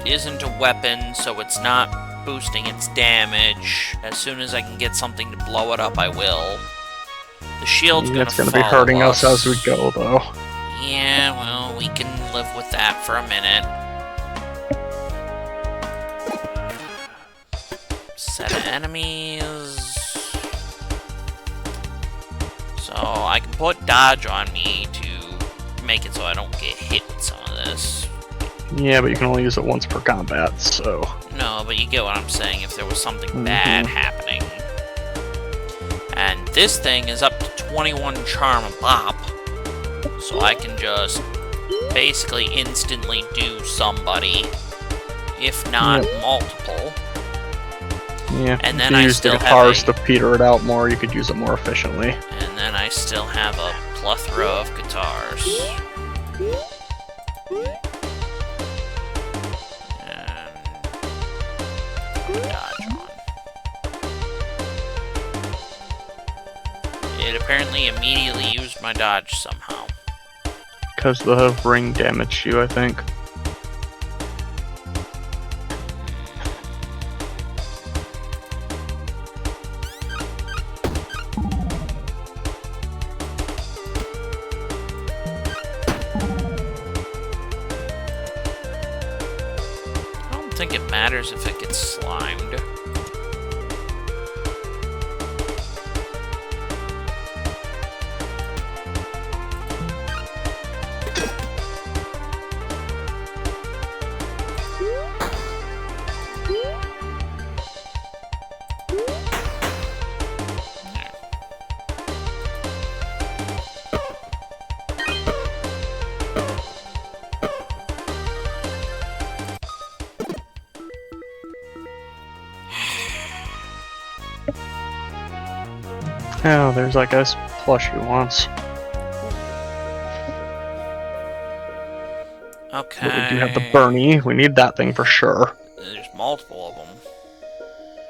[SPEAKER 1] It isn't a weapon, so it's not boosting its damage. As soon as I can get something to blow it up, I will. The shield's
[SPEAKER 2] It's gonna be hurting us as we go, though.
[SPEAKER 1] Yeah, well, we can live with that for a minute. Set of enemies. So I can put dodge on me to make it so I don't get hit with some of this.
[SPEAKER 2] Yeah, but you can only use it once per combat, so...
[SPEAKER 1] No, but you get what I'm saying, if there was something bad happening. And this thing is up to 21 charm a pop. So I can just basically instantly do somebody, if not multiple.
[SPEAKER 2] Yeah,
[SPEAKER 1] and then
[SPEAKER 2] if you
[SPEAKER 1] I
[SPEAKER 2] use
[SPEAKER 1] still
[SPEAKER 2] the
[SPEAKER 1] have
[SPEAKER 2] guitars to peter it out more, you could use it more efficiently.
[SPEAKER 1] And then I still have a plethora of guitars. And put dodge on. It apparently immediately used my dodge somehow.
[SPEAKER 2] Because the ring damaged you, I think.
[SPEAKER 1] I don't think it matters if it gets slimed.
[SPEAKER 2] Oh, there's that guy's plush he wants.
[SPEAKER 1] Okay.
[SPEAKER 2] But we do have the Bernie. We need that thing for sure.
[SPEAKER 1] There's multiple of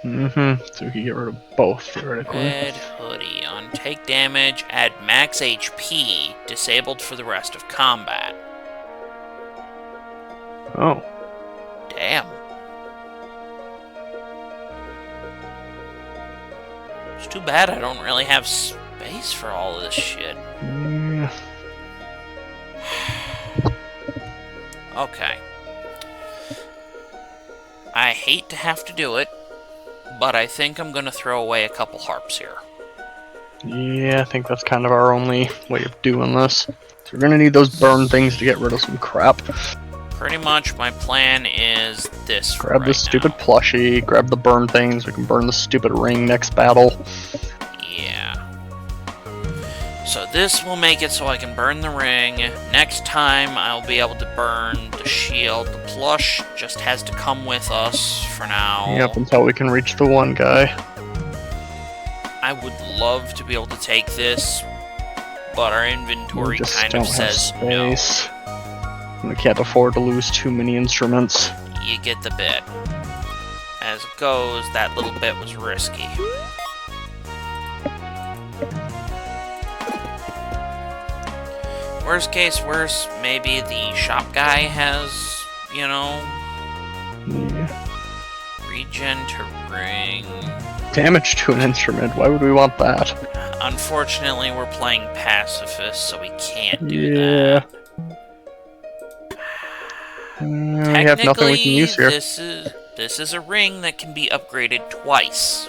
[SPEAKER 1] them.
[SPEAKER 2] So we can get rid of both, theoretically.
[SPEAKER 1] Red hoodie. On take damage, add max HP, disabled for the rest of combat.
[SPEAKER 2] Oh.
[SPEAKER 1] Damn. It's too bad I don't really have space for all of this shit.
[SPEAKER 2] Yeah.
[SPEAKER 1] Okay. I hate to have to do it, but I think I'm gonna throw away a couple harps here.
[SPEAKER 2] Yeah, I think that's kind of our only way of doing this. So we're gonna need those burn things to get rid of some crap.
[SPEAKER 1] Pretty much my plan is this.
[SPEAKER 2] Grab
[SPEAKER 1] right
[SPEAKER 2] this stupid
[SPEAKER 1] now.
[SPEAKER 2] plushie, grab the burn things, we can burn the stupid ring next battle.
[SPEAKER 1] Yeah. So this will make it so I can burn the ring. Next time I'll be able to burn the shield. The plush just has to come with us for now.
[SPEAKER 2] Yep, until we can reach the one guy.
[SPEAKER 1] I would love to be able to take this, but our inventory
[SPEAKER 2] We just
[SPEAKER 1] kind
[SPEAKER 2] don't
[SPEAKER 1] of
[SPEAKER 2] have
[SPEAKER 1] says no.
[SPEAKER 2] space. We can't afford to lose too many instruments.
[SPEAKER 1] You get the bit. As it goes, that little bit was risky. Worst case worse, maybe the shop guy has, you know,
[SPEAKER 2] Yeah.
[SPEAKER 1] regen to ring.
[SPEAKER 2] Damage to an instrument, why would we want that?
[SPEAKER 1] Unfortunately, we're playing pacifist, so we can't do
[SPEAKER 2] Yeah.
[SPEAKER 1] that.
[SPEAKER 2] We have nothing we can use here.
[SPEAKER 1] This is a ring that can be upgraded twice.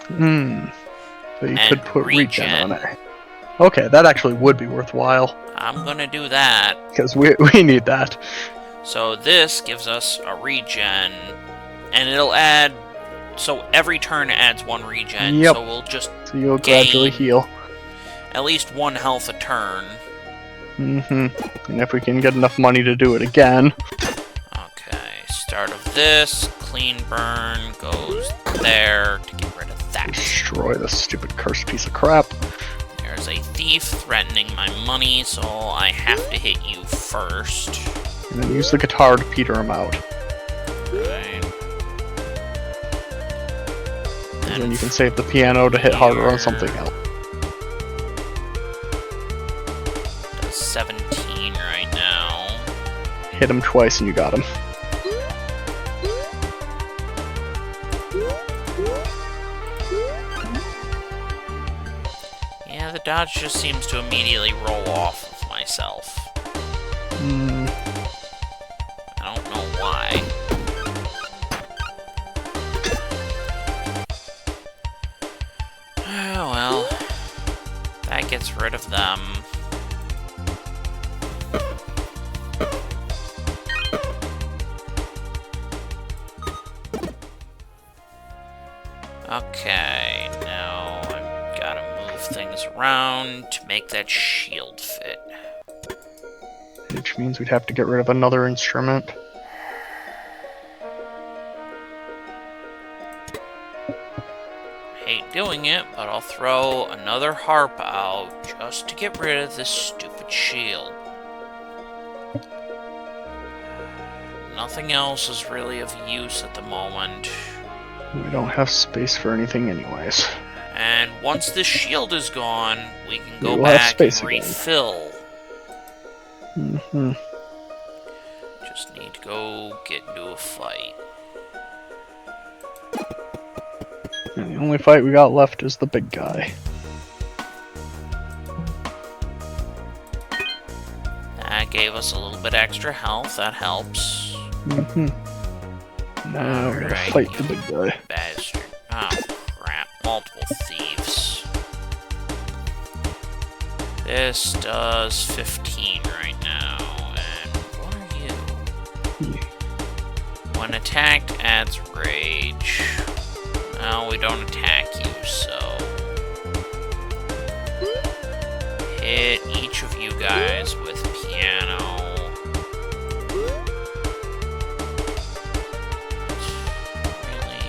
[SPEAKER 2] So you
[SPEAKER 1] And
[SPEAKER 2] could put regen
[SPEAKER 1] regen.
[SPEAKER 2] on it. Okay, that actually would be worthwhile.
[SPEAKER 1] I'm gonna do that.
[SPEAKER 2] Because we need that.
[SPEAKER 1] So this gives us a regen, and it'll add. So every turn adds 1 regen.
[SPEAKER 2] Yep.
[SPEAKER 1] So we'll just
[SPEAKER 2] So you'll gradually heal.
[SPEAKER 1] at least 1 health a turn.
[SPEAKER 2] And if we can get enough money to do it again.
[SPEAKER 1] Okay, start of this, clean burn goes there to get rid of that.
[SPEAKER 2] Destroy this stupid cursed piece of crap.
[SPEAKER 1] There's a thief threatening my money, so I have to hit you first.
[SPEAKER 2] And then use the guitar to peter him out.
[SPEAKER 1] Right.
[SPEAKER 2] And then you can save the piano to hit harder on something else.
[SPEAKER 1] Does 17 right now.
[SPEAKER 2] Hit him twice and you got him.
[SPEAKER 1] Yeah, the dodge just seems to immediately roll off of myself. I don't know why. Oh well. That gets rid of them. Okay, now I've gotta move things around to make that shield fit.
[SPEAKER 2] Which means we'd have to get rid of another instrument.
[SPEAKER 1] Hate doing it, but I'll throw another harp out just to get rid of this stupid shield. Nothing else is really of use at the moment.
[SPEAKER 2] We don't have space for anything anyways.
[SPEAKER 1] And once this shield is gone, we can go
[SPEAKER 2] We'll have
[SPEAKER 1] back
[SPEAKER 2] space
[SPEAKER 1] and
[SPEAKER 2] again.
[SPEAKER 1] refill.
[SPEAKER 2] Mm-hmm.
[SPEAKER 1] Just need to go get into a fight.
[SPEAKER 2] And the only fight we got left is the big guy.
[SPEAKER 1] That gave us a little bit extra health, that helps.
[SPEAKER 2] Mm-hmm. Now we're gonna
[SPEAKER 1] Alright,
[SPEAKER 2] fight the big guy.
[SPEAKER 1] Bastard. Oh, crap. Multiple thieves. This does 15 right now. And what are you? When attacked, adds rage. Well, we don't attack you, so... Hit each of you guys with piano. Really?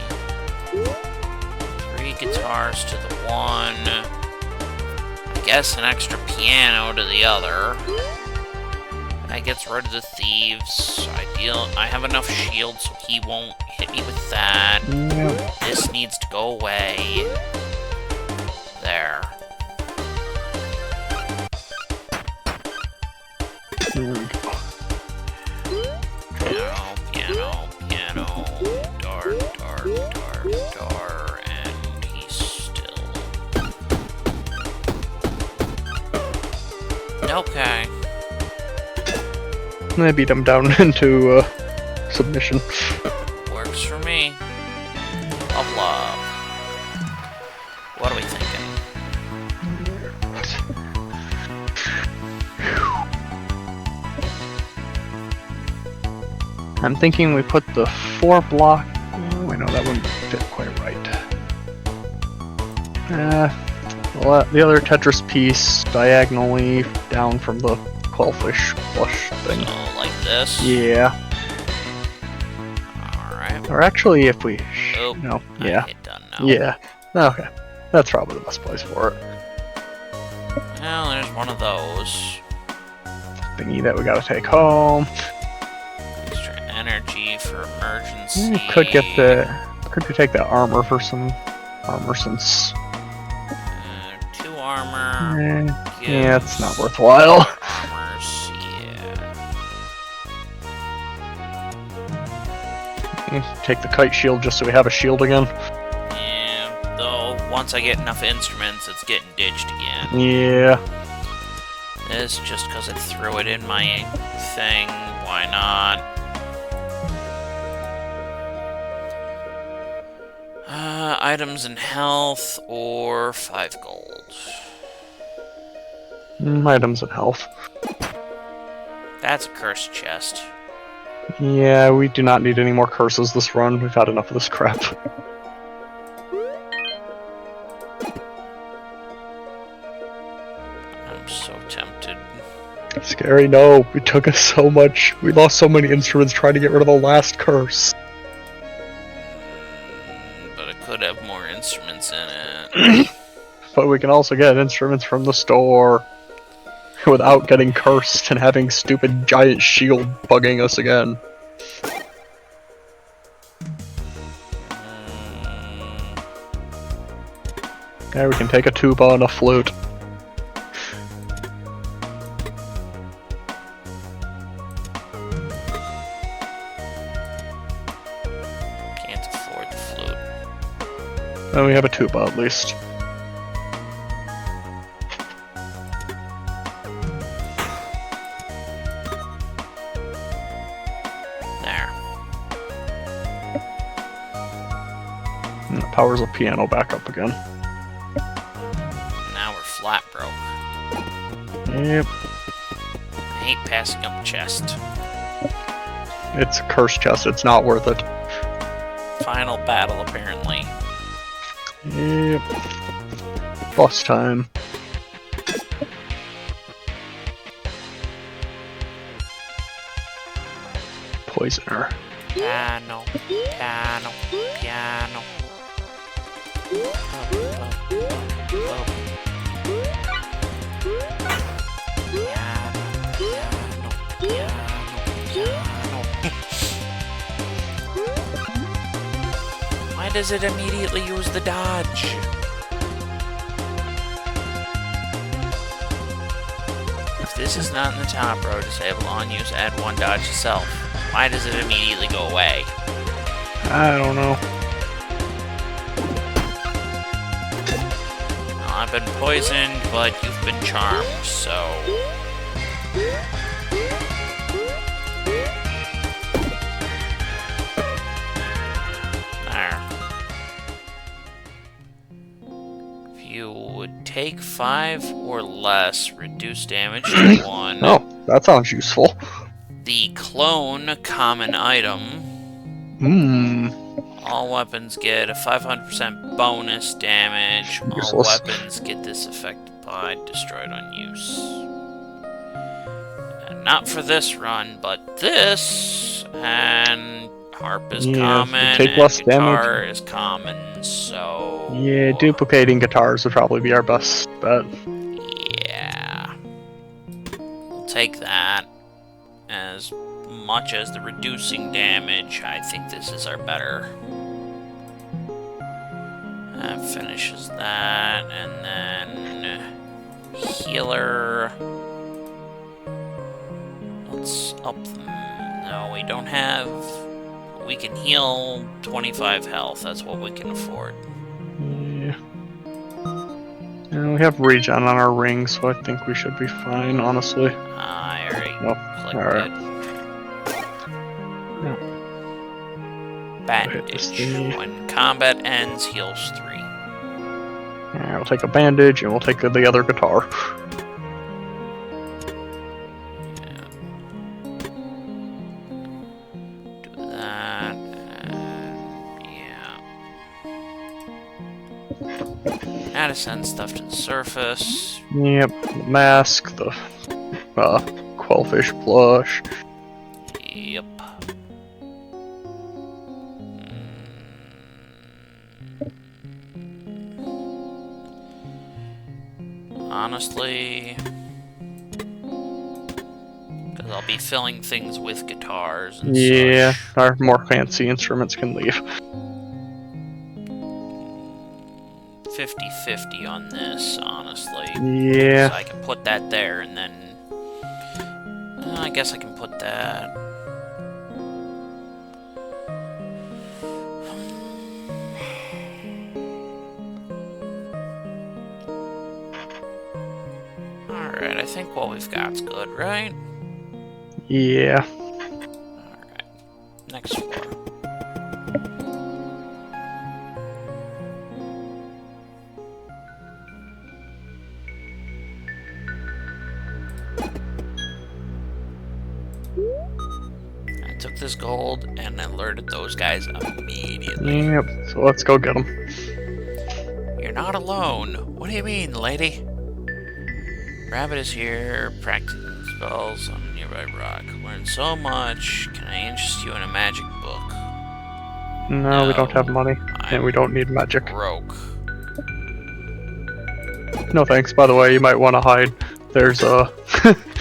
[SPEAKER 1] 3 guitars to the one. I guess an extra piano to the other. That gets rid of the thieves. I have enough shield so he won't hit me with that.
[SPEAKER 2] Yep.
[SPEAKER 1] This needs to go away. There.
[SPEAKER 2] There we go.
[SPEAKER 1] Piano, piano, piano. Dar, dar, dar, dar. And he's still... Okay.
[SPEAKER 2] I beat him down into submission.
[SPEAKER 1] Works for me. Of love. What are we thinking?
[SPEAKER 2] I'm thinking we put the 4 block. Oh, wait, no, that wouldn't fit quite right. Well, the other Tetris piece diagonally down from the Quellfish flush thing.
[SPEAKER 1] So, like this?
[SPEAKER 2] Yeah.
[SPEAKER 1] Alright.
[SPEAKER 2] Or actually, if we.
[SPEAKER 1] Oh,
[SPEAKER 2] No.
[SPEAKER 1] I
[SPEAKER 2] Yeah.
[SPEAKER 1] hit done now.
[SPEAKER 2] Yeah. Okay. That's probably the best place for it.
[SPEAKER 1] Well, there's one of those.
[SPEAKER 2] Thingy that we gotta take home.
[SPEAKER 1] Extra energy for emergency.
[SPEAKER 2] Could get the. Could we take that armor for some armor since.
[SPEAKER 1] 2 armor.
[SPEAKER 2] Yeah, it's not worthwhile.
[SPEAKER 1] Armors, yeah.
[SPEAKER 2] Take the kite shield just so we have a shield again.
[SPEAKER 1] Yeah, though, once I get enough instruments, it's getting ditched again.
[SPEAKER 2] Yeah.
[SPEAKER 1] This just because I threw it in my thing. Why not? Items and health or 5 gold.
[SPEAKER 2] Items and health.
[SPEAKER 1] That's a cursed chest.
[SPEAKER 2] Yeah, we do not need any more curses this run. We've had enough of this crap.
[SPEAKER 1] I'm so tempted.
[SPEAKER 2] Scary, no. We took us so much. We lost so many instruments trying to get rid of the last curse.
[SPEAKER 1] But it could have more instruments in it.
[SPEAKER 2] But we can also get instruments from the store without getting cursed and having stupid giant shield bugging us again. Yeah, we can take a tuba and a flute.
[SPEAKER 1] Can't afford the flute.
[SPEAKER 2] And we have a tuba at least.
[SPEAKER 1] There.
[SPEAKER 2] And the powers of piano back up again.
[SPEAKER 1] Now we're flat broke.
[SPEAKER 2] Yep.
[SPEAKER 1] I hate passing up chest.
[SPEAKER 2] It's a cursed chest, it's not worth it.
[SPEAKER 1] Final battle, apparently.
[SPEAKER 2] Yep. Boss time. Poisoner.
[SPEAKER 1] Piano, piano, piano. Why does it immediately use the dodge? If this is not in the top row, disable on use, add 1 dodge to self. Why does it immediately go away?
[SPEAKER 2] I don't know.
[SPEAKER 1] Well, I've been poisoned, but you've been charmed, so... There. If you would take 5 or less, reduce damage to 1.
[SPEAKER 2] Oh, that sounds useful.
[SPEAKER 1] The clone common item. All weapons get a 500% bonus damage. All
[SPEAKER 2] Useless.
[SPEAKER 1] weapons get this effect applied, destroyed on use. And not for this run, but this, and harp is common,
[SPEAKER 2] take
[SPEAKER 1] and
[SPEAKER 2] less
[SPEAKER 1] guitar is common, so...
[SPEAKER 2] Yeah, duplicating guitars would probably be our best bet.
[SPEAKER 1] Yeah. We'll take that. As much as the reducing damage, I think this is our better. That finishes that, and then healer. Let's up them. No, we don't have. We can heal 25 health. That's what we can afford.
[SPEAKER 2] Yeah. And we have regen on our ring, so I think we should be fine, honestly.
[SPEAKER 1] I already clicked
[SPEAKER 2] alright.
[SPEAKER 1] it.
[SPEAKER 2] Yeah.
[SPEAKER 1] Bandage. When combat ends, heals 3.
[SPEAKER 2] Yeah, we'll take a bandage and we'll take the other guitar.
[SPEAKER 1] Yeah. Do that, and yeah. Now to send stuff to the surface.
[SPEAKER 2] Yep, the mask, the Quellfish plush.
[SPEAKER 1] Yep. Honestly, because I'll be filling things with guitars and
[SPEAKER 2] Yeah,
[SPEAKER 1] such.
[SPEAKER 2] our more fancy instruments can leave.
[SPEAKER 1] 50-50 on this, honestly.
[SPEAKER 2] Yeah.
[SPEAKER 1] So I can put that there, and then... I guess I can put that... Alright, I think what we've got's good, right?
[SPEAKER 2] Yeah.
[SPEAKER 1] Alright. Next floor. I took this gold and alerted those guys immediately.
[SPEAKER 2] Yep. So let's go get them.
[SPEAKER 1] You're not alone. What do you mean, lady? Rabbit is here, practicing spells on a nearby rock. Learned so much. Can I interest you in a magic book?
[SPEAKER 2] No, we don't have money, and we don't need magic.
[SPEAKER 1] Broke.
[SPEAKER 2] No thanks. By the way, you might want to hide. There's a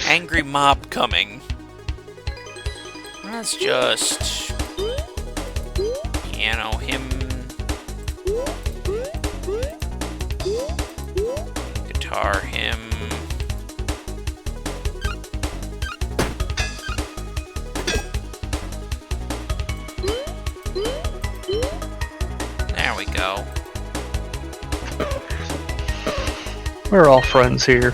[SPEAKER 1] Angry mob coming. Let's just piano him. Guitar him. There we go.
[SPEAKER 2] We're all friends here.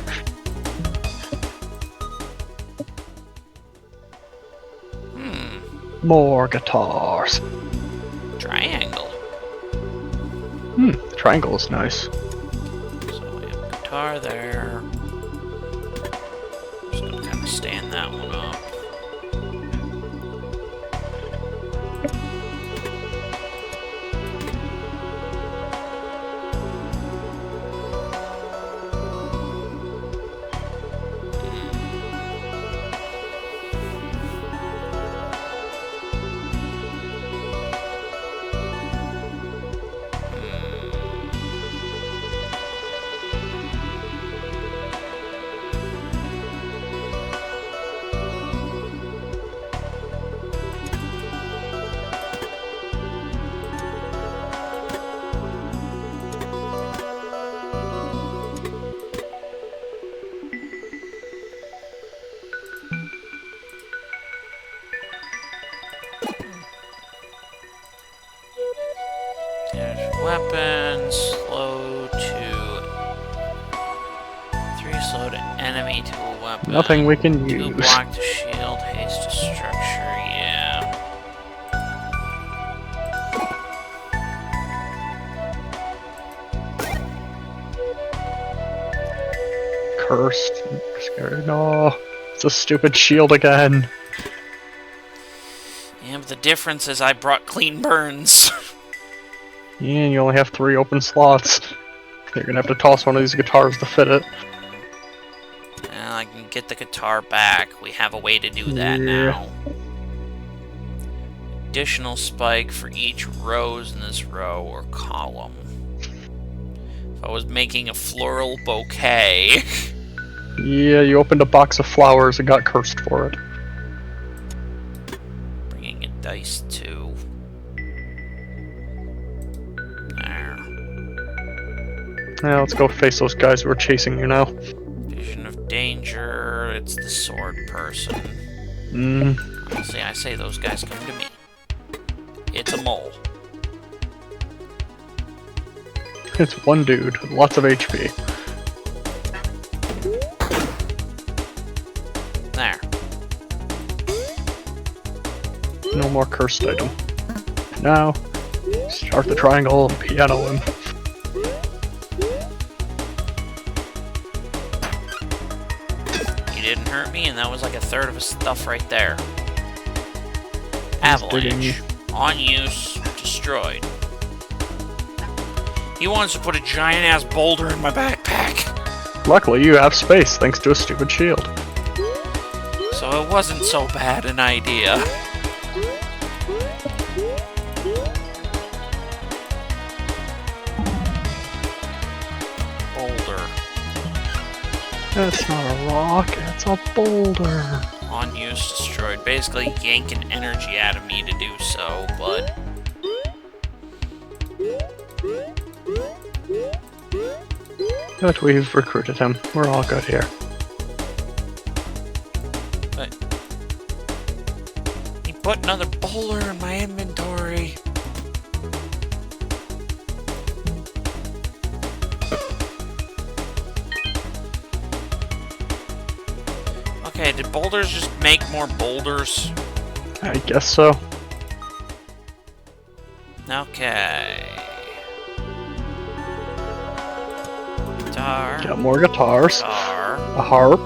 [SPEAKER 2] More guitars.
[SPEAKER 1] Triangle.
[SPEAKER 2] Triangle is nice.
[SPEAKER 1] So we have guitar there. Just gonna kind of stand that one up. There's weapons, slow to 3 slow to enemy to a weapon.
[SPEAKER 2] Nothing we can
[SPEAKER 1] 2
[SPEAKER 2] use.
[SPEAKER 1] block to shield, haste to structure, yeah.
[SPEAKER 2] Cursed. Scary. No. It's a stupid shield again.
[SPEAKER 1] Yeah, but the difference is I brought clean burns.
[SPEAKER 2] Yeah, and you only have 3 open slots. You're gonna have to toss one of these guitars to fit it.
[SPEAKER 1] Well, I can get the guitar back. We have a way to do that
[SPEAKER 2] Yeah.
[SPEAKER 1] now. Additional spike for each rose in this row or column. If I was making a floral bouquet...
[SPEAKER 2] Yeah, you opened a box of flowers and got cursed for it.
[SPEAKER 1] Bringing a dice too. There.
[SPEAKER 2] Now let's go face those guys who are chasing you now.
[SPEAKER 1] Vision of danger. It's the sword person. Honestly, I say those guys come to me. It's a mole.
[SPEAKER 2] It's one dude with lots of HP.
[SPEAKER 1] There.
[SPEAKER 2] No more cursed item. Now, start the triangle and piano him.
[SPEAKER 1] He didn't hurt me, and that was like a third of his stuff right there. Avalanche. On use. Destroyed. He wants to put a giant-ass boulder in my backpack.
[SPEAKER 2] Luckily, you have space thanks to a stupid shield.
[SPEAKER 1] So it wasn't so bad an idea. Boulder.
[SPEAKER 2] That's not a rock, it's a boulder.
[SPEAKER 1] On use destroyed. Basically yanking energy out of me to do so, but...
[SPEAKER 2] But we've recruited him. We're all good here.
[SPEAKER 1] But... He put another boulder in my inventory. Okay, did boulders just make more boulders?
[SPEAKER 2] I guess so.
[SPEAKER 1] Okay. Guitar.
[SPEAKER 2] Got more guitars.
[SPEAKER 1] Guitar.
[SPEAKER 2] A harp.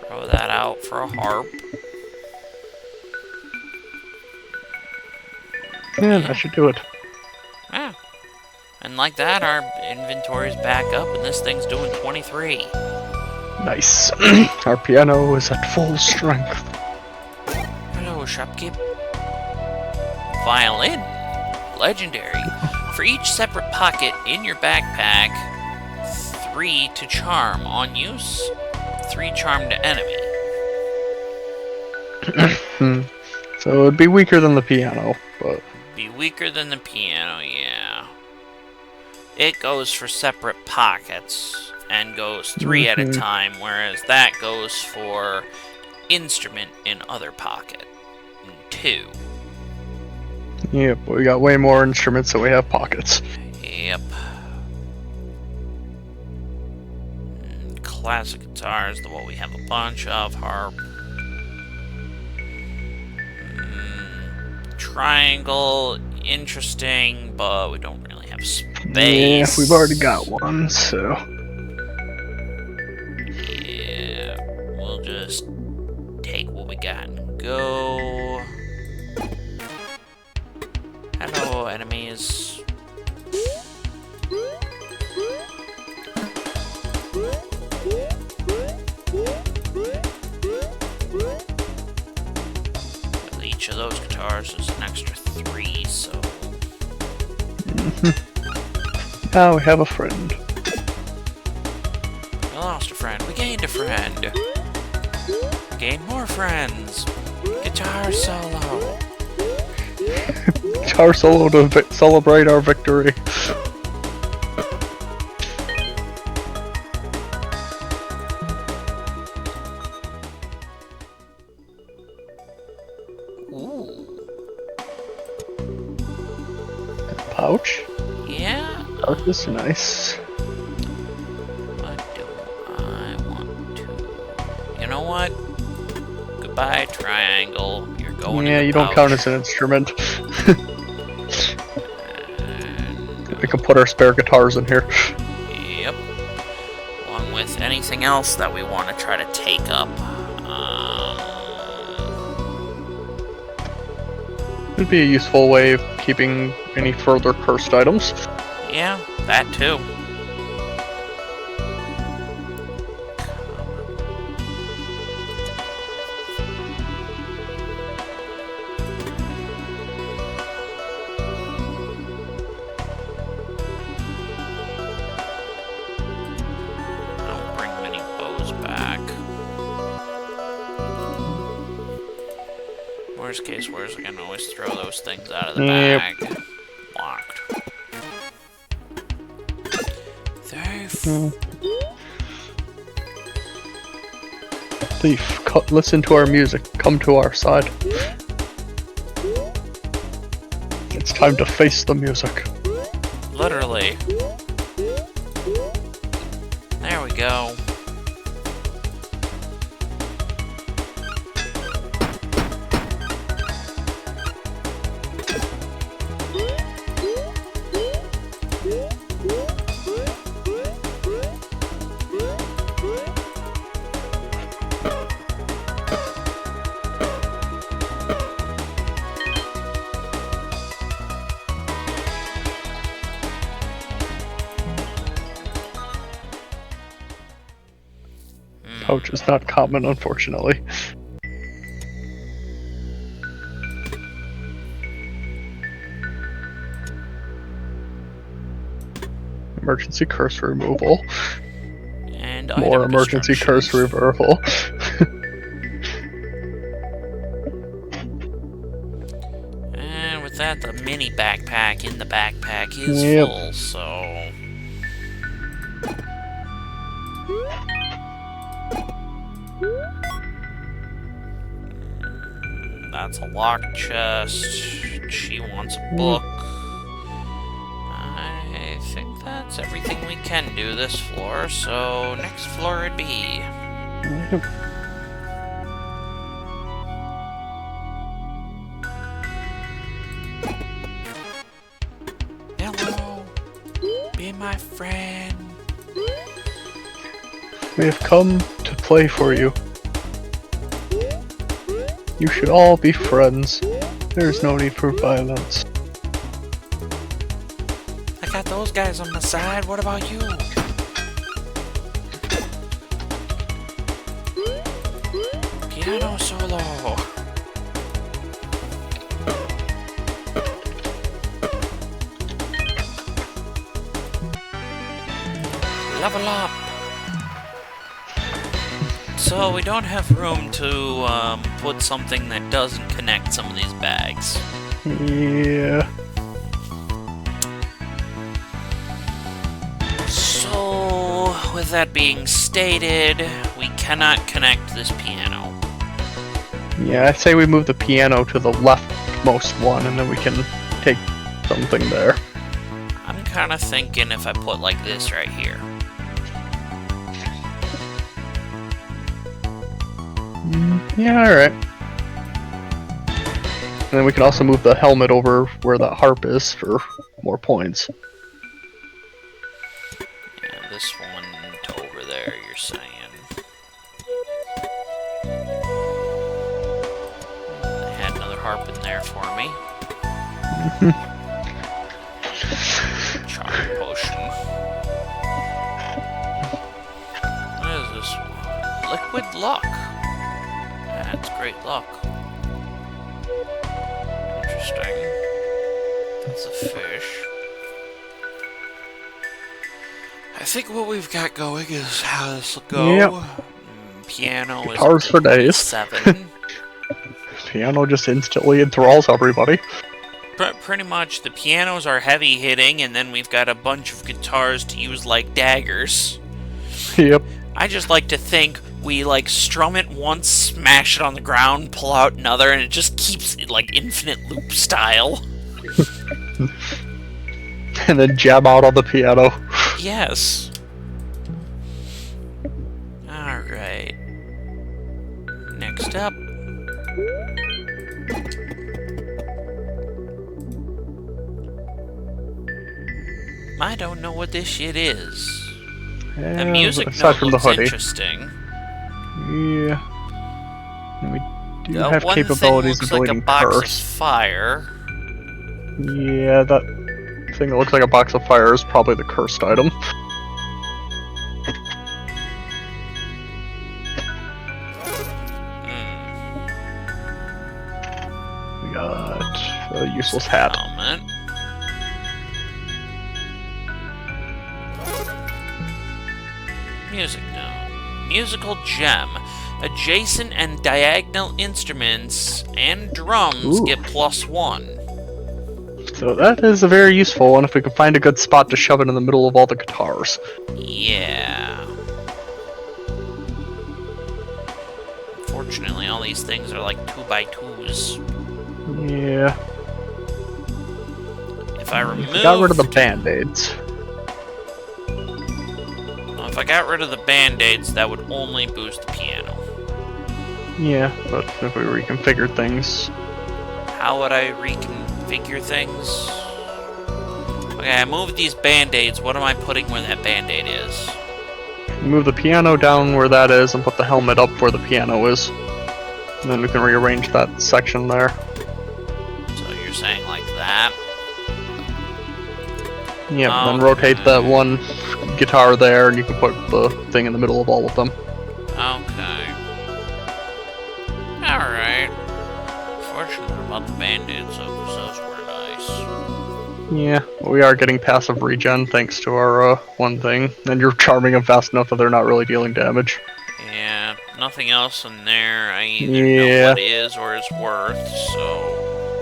[SPEAKER 1] Throw that out for a harp.
[SPEAKER 2] Yeah, that should do it.
[SPEAKER 1] Yeah. And like that, our inventory's back up, and this thing's doing 23.
[SPEAKER 2] Nice. Our piano is at full strength.
[SPEAKER 1] Hello, shopkeep. Violin. Legendary. For each separate pocket in your backpack, 3 to charm. On use, 3 charm to enemy.
[SPEAKER 2] So it'd be weaker than the piano, but...
[SPEAKER 1] Be weaker than the piano, yeah. It goes for separate pockets and goes 3 at a time, whereas that goes for instrument in other pocket. 2.
[SPEAKER 2] Yep, we got way more instruments than we have pockets.
[SPEAKER 1] Yep. Classic guitars, the what we have a bunch of. Harp. Triangle, interesting, but we don't really have space.
[SPEAKER 2] Yeah, we've already got one, so...
[SPEAKER 1] Yeah, we'll just take what we got and go. Hello, enemies. With each of those guitars is an extra 3, so...
[SPEAKER 2] Now we have a friend.
[SPEAKER 1] We lost a friend. We gained a friend. We gained more friends. Guitar solo.
[SPEAKER 2] Guitar solo to celebrate our victory.
[SPEAKER 1] Ooh.
[SPEAKER 2] Pouch?
[SPEAKER 1] Yeah.
[SPEAKER 2] Pouch is nice.
[SPEAKER 1] What do I want to... You know what? Goodbye, triangle. You're going
[SPEAKER 2] Yeah,
[SPEAKER 1] in the
[SPEAKER 2] you don't
[SPEAKER 1] pouch.
[SPEAKER 2] count as an instrument.
[SPEAKER 1] And,
[SPEAKER 2] We can put our spare guitars in here.
[SPEAKER 1] yep. Along with anything else that we want to try to take up.
[SPEAKER 2] It'd be a useful way of keeping any further cursed items.
[SPEAKER 1] Yeah, that too. I don't bring many bows back. Worst case, I can always throw those things out of the
[SPEAKER 2] Yep.
[SPEAKER 1] bag. Locked.
[SPEAKER 2] Thief, listen to our music. Come to our side. It's time to face the music.
[SPEAKER 1] Literally. There we go.
[SPEAKER 2] Pouch is not common, unfortunately. Emergency curse removal.
[SPEAKER 1] And
[SPEAKER 2] More
[SPEAKER 1] item
[SPEAKER 2] emergency curse
[SPEAKER 1] destructions.
[SPEAKER 2] removal.
[SPEAKER 1] And with that, the mini backpack in the backpack is
[SPEAKER 2] Yep.
[SPEAKER 1] full, so... That's a locked chest. She wants a book. I think that's everything we can do this floor, so next floor it'd be. my friend.
[SPEAKER 2] We have come to play for you. You should all be friends. There's no need for violence.
[SPEAKER 1] I got those guys on my side. What about you? Piano solo. Level up. So we don't have room to put something that doesn't connect some of these bags.
[SPEAKER 2] Yeah.
[SPEAKER 1] So, with that being stated, we cannot connect this piano.
[SPEAKER 2] Yeah, I'd say we move the piano to the leftmost one, and then we can take something there.
[SPEAKER 1] I'm kind of thinking if I put like this right here.
[SPEAKER 2] Yeah, alright. And then we can also move the helmet over where that harp is for more points.
[SPEAKER 1] Yeah, this one to over there, you're saying. I had another harp in there for me. Charm potion. What is this one? Liquid luck. That's great luck. Interesting. That's a fish. I think what we've got going is how this will go.
[SPEAKER 2] Yep.
[SPEAKER 1] Piano
[SPEAKER 2] Guitars
[SPEAKER 1] is
[SPEAKER 2] for days.
[SPEAKER 1] 7.
[SPEAKER 2] Piano just instantly enthralls everybody.
[SPEAKER 1] Pretty much, the pianos are heavy hitting, and then we've got a bunch of guitars to use like daggers.
[SPEAKER 2] Yep.
[SPEAKER 1] I just like to think we like strum it once, smash it on the ground, pull out another, and it just keeps it like infinite loop style.
[SPEAKER 2] And then jam out on the piano.
[SPEAKER 1] Yes. Alright. Next up. I don't know what this shit is.
[SPEAKER 2] Yeah,
[SPEAKER 1] The music
[SPEAKER 2] aside
[SPEAKER 1] note
[SPEAKER 2] from the
[SPEAKER 1] looks
[SPEAKER 2] hoodie.
[SPEAKER 1] interesting.
[SPEAKER 2] Yeah. And we do
[SPEAKER 1] The
[SPEAKER 2] have
[SPEAKER 1] one
[SPEAKER 2] capabilities
[SPEAKER 1] thing
[SPEAKER 2] of
[SPEAKER 1] looks like a
[SPEAKER 2] deleting
[SPEAKER 1] box
[SPEAKER 2] curse.
[SPEAKER 1] of fire.
[SPEAKER 2] Yeah, that thing that looks like a box of fire is probably the cursed item. We got a useless hat.
[SPEAKER 1] Helmet. Music note. Musical gem. Adjacent and diagonal instruments and drums
[SPEAKER 2] Ooh.
[SPEAKER 1] get +1.
[SPEAKER 2] So that is a very useful one if we can find a good spot to shove it in the middle of all the guitars.
[SPEAKER 1] Yeah. Unfortunately, all these things are like 2x2s.
[SPEAKER 2] Yeah.
[SPEAKER 1] If I remove...
[SPEAKER 2] Got rid of the band-aids.
[SPEAKER 1] Well, if I got rid of the band-aids, that would only boost the piano.
[SPEAKER 2] Yeah, but if we reconfigure things...
[SPEAKER 1] How would I reconfigure things? Okay, I moved these band-aids. What am I putting where that band-aid is?
[SPEAKER 2] Move the piano down where that is and put the helmet up where the piano is. And then we can rearrange that section there.
[SPEAKER 1] So you're saying like that?
[SPEAKER 2] Yeah, then rotate that one guitar there and you can put the thing in the middle of all of them.
[SPEAKER 1] Okay. Alright. Fortunate about the band-aids, those were nice.
[SPEAKER 2] Yeah, we are getting passive regen thanks to our one thing. And you're charming them fast enough that they're not really dealing damage.
[SPEAKER 1] Yeah, nothing else in there I either
[SPEAKER 2] Yeah.
[SPEAKER 1] know what is or is worth, so...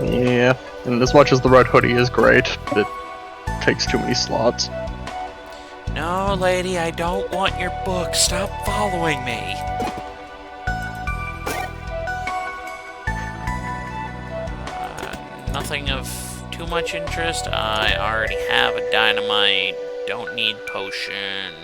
[SPEAKER 2] Yeah, and as much as the red hoodie is great, it takes too many slots.
[SPEAKER 1] No, lady, I don't want your book. Stop following me. Nothing of too much interest. I already have a dynamite. Don't need potion.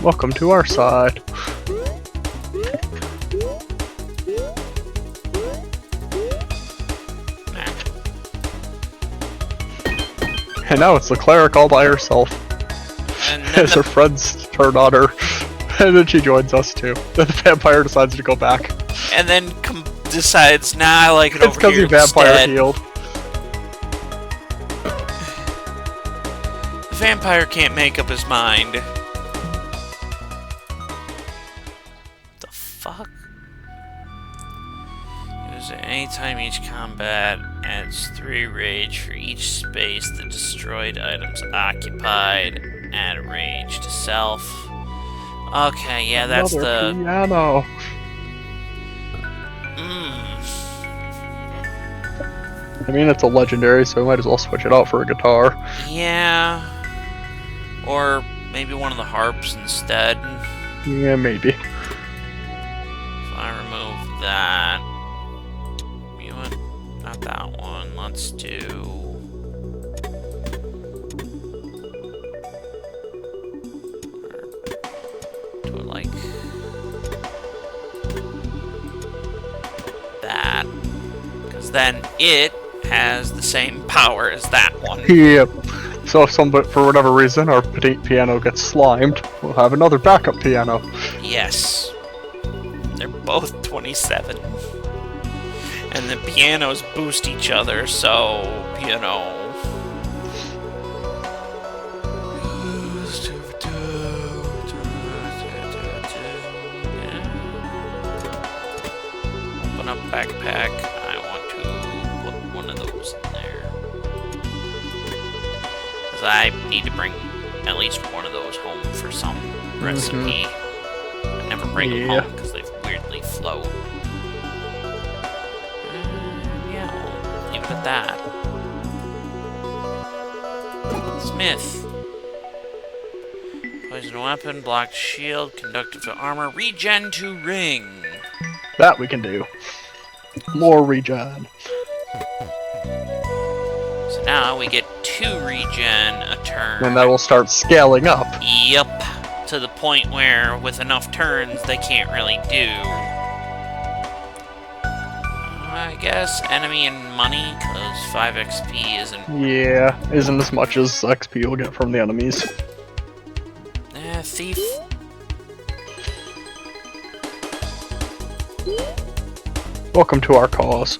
[SPEAKER 2] Welcome to our side.
[SPEAKER 1] Man.
[SPEAKER 2] And now it's the cleric all by herself.
[SPEAKER 1] And then
[SPEAKER 2] As her friends turn on her. And then she joins us too. Then the vampire decides to go back.
[SPEAKER 1] and then decides, nah, I like it
[SPEAKER 2] It's
[SPEAKER 1] over
[SPEAKER 2] because
[SPEAKER 1] here
[SPEAKER 2] the vampire
[SPEAKER 1] instead.
[SPEAKER 2] healed.
[SPEAKER 1] The vampire can't make up his mind. The fuck? Use it anytime each combat adds 3 rage for each space the destroyed items occupied. Add rage to self. Okay, yeah, that's
[SPEAKER 2] Another
[SPEAKER 1] the...
[SPEAKER 2] piano. I mean, it's a legendary, so we might as well switch it out for a guitar.
[SPEAKER 1] Yeah. Or maybe one of the harps instead.
[SPEAKER 2] Yeah, maybe.
[SPEAKER 1] If I remove that... You know what? Not that one. Let's do... Do it like... that. Because then it has the same power as that one.
[SPEAKER 2] Yep. So if somebody, for whatever reason, our piano gets slimed, we'll have another backup piano.
[SPEAKER 1] Yes. They're both 27. And the pianos boost each other, so, you know... Open up backpack. I want to put one of those in there. Because I need to bring at least one of those home for some recipe. I never bring them home because they weirdly float. Yeah, we'll leave it at that. Smith. Poison weapon, blocked shield, conductive to armor, regen to ring.
[SPEAKER 2] That we can do. More regen.
[SPEAKER 1] So now we get 2 regen a turn.
[SPEAKER 2] And that will start scaling up.
[SPEAKER 1] Yep. To the point where, with enough turns, they can't really do. I guess enemy and money, because 5 XP isn't...
[SPEAKER 2] Yeah, isn't as much as XP you'll get from the enemies.
[SPEAKER 1] Thief.
[SPEAKER 2] Welcome to our cause.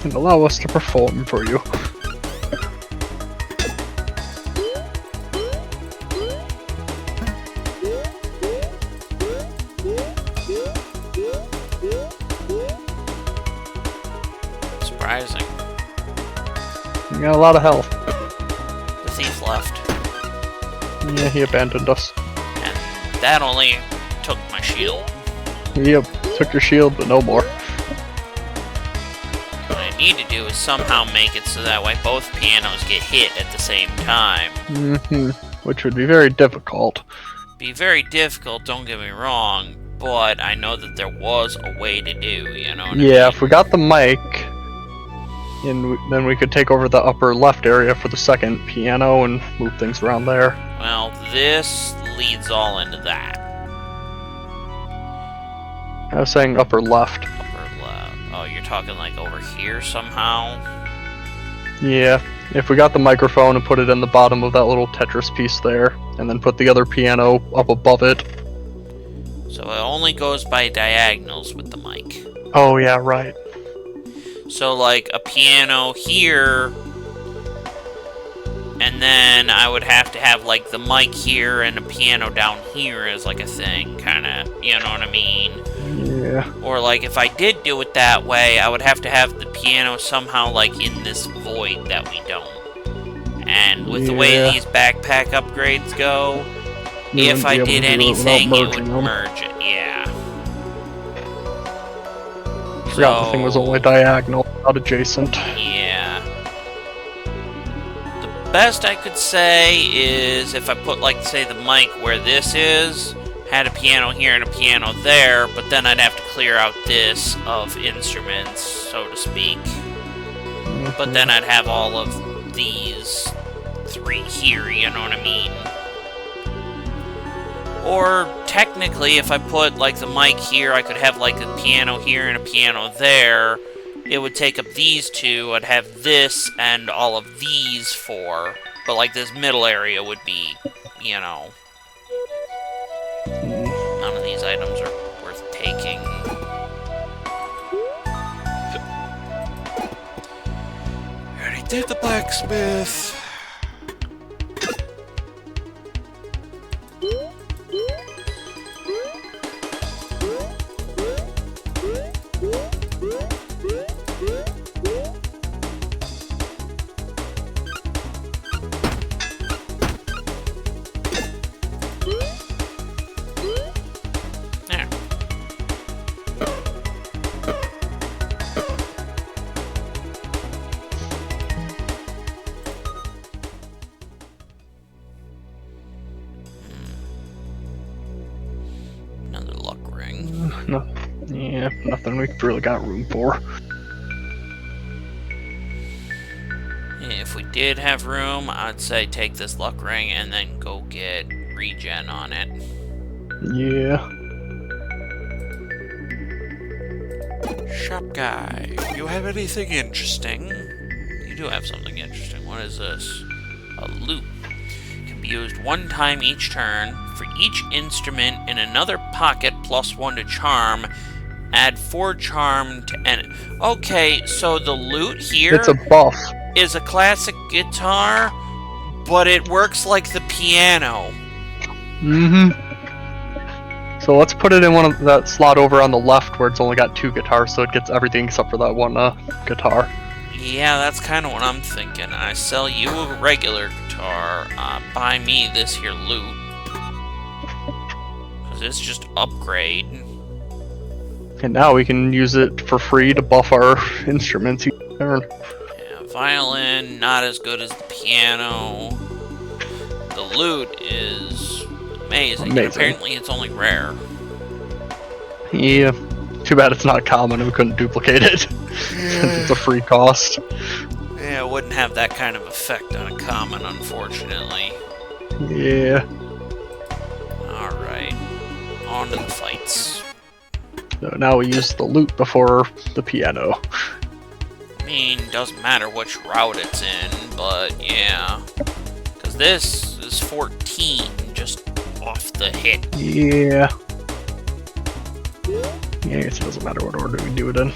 [SPEAKER 2] And allow us to perform for you.
[SPEAKER 1] Surprising.
[SPEAKER 2] You got a lot of health.
[SPEAKER 1] The thief left.
[SPEAKER 2] Yeah, he abandoned us.
[SPEAKER 1] And that only took my shield.
[SPEAKER 2] Yep, took your shield, but no more.
[SPEAKER 1] What I need to do is somehow make it so that way both pianos get hit at the same time.
[SPEAKER 2] Which would be very difficult.
[SPEAKER 1] Be very difficult, don't get me wrong, but I know that there was a way to do, you know what I mean?
[SPEAKER 2] Yeah, if we got the mic, then we could take over the upper left area for the second piano and move things around there.
[SPEAKER 1] Well, this leads all into that.
[SPEAKER 2] I was saying upper left.
[SPEAKER 1] Upper left. Oh, you're talking like over here somehow?
[SPEAKER 2] Yeah, if we got the microphone and put it in the bottom of that little Tetris piece there, and then put the other piano up above it.
[SPEAKER 1] So it only goes by diagonals with the mic.
[SPEAKER 2] Oh yeah, right.
[SPEAKER 1] So like a piano here, and then I would have to have like the mic here and a piano down here as like a thing, kinda, you know what I mean?
[SPEAKER 2] Yeah.
[SPEAKER 1] Or like if I did do it that way, I would have to have the piano somehow like in this void that we don't. And with the way these backpack upgrades go, if I did anything, it would merge it, yeah.
[SPEAKER 2] Forgot the thing was only diagonal, not adjacent.
[SPEAKER 1] Yeah. The best I could say is if I put, like, say, the mic where this is, had a piano here and a piano there, but then I'd have to clear out this of instruments, so to speak. But then I'd have all of these 3 here, you know what I mean? Or, technically, if I put, like, the mic here, I could have, like, a piano here and a piano there. It would take up these 2. I'd have this and all of these 4. But, like, this middle area would be, you know... None of these items are worth taking.
[SPEAKER 3] I already did the blacksmith.
[SPEAKER 1] There. Another luck ring.
[SPEAKER 2] No, yeah, nothing we really got room for.
[SPEAKER 1] If we did have room, I'd say take this luck ring and then go get regen on it.
[SPEAKER 2] Yeah.
[SPEAKER 3] Shop guy, you have anything interesting?
[SPEAKER 1] You do have something interesting. What is this? A loop. Can be used 1 time each turn. For each instrument in another pocket, +1 to charm. Add 4 charm to any. Okay, so the lute here
[SPEAKER 2] It's a buff.
[SPEAKER 1] is a classic guitar, but it works like the piano.
[SPEAKER 2] Mm-hmm. So let's put it in one of that slot over on the left where it's only got 2 guitars, so it gets everything except for that one guitar.
[SPEAKER 1] Yeah, that's kind of what I'm thinking. I sell you a regular guitar, buy me this here lute. Because it's just upgrade.
[SPEAKER 2] And now we can use it for free to buff our instruments each turn.
[SPEAKER 1] Yeah, violin, not as good as the piano. The lute is amazing. And apparently it's only rare.
[SPEAKER 2] Yeah. Too bad it's not common and we couldn't duplicate it. Since it's a free cost.
[SPEAKER 1] Yeah, it wouldn't have that kind of effect on a common, unfortunately.
[SPEAKER 2] Yeah.
[SPEAKER 1] Alright. On to the fights.
[SPEAKER 2] So now we use the lute before the piano.
[SPEAKER 1] I mean, doesn't matter which route it's in, but yeah. Because this is 14, just off the hit.
[SPEAKER 2] Yeah. Yeah, I guess it doesn't matter what order we do it in.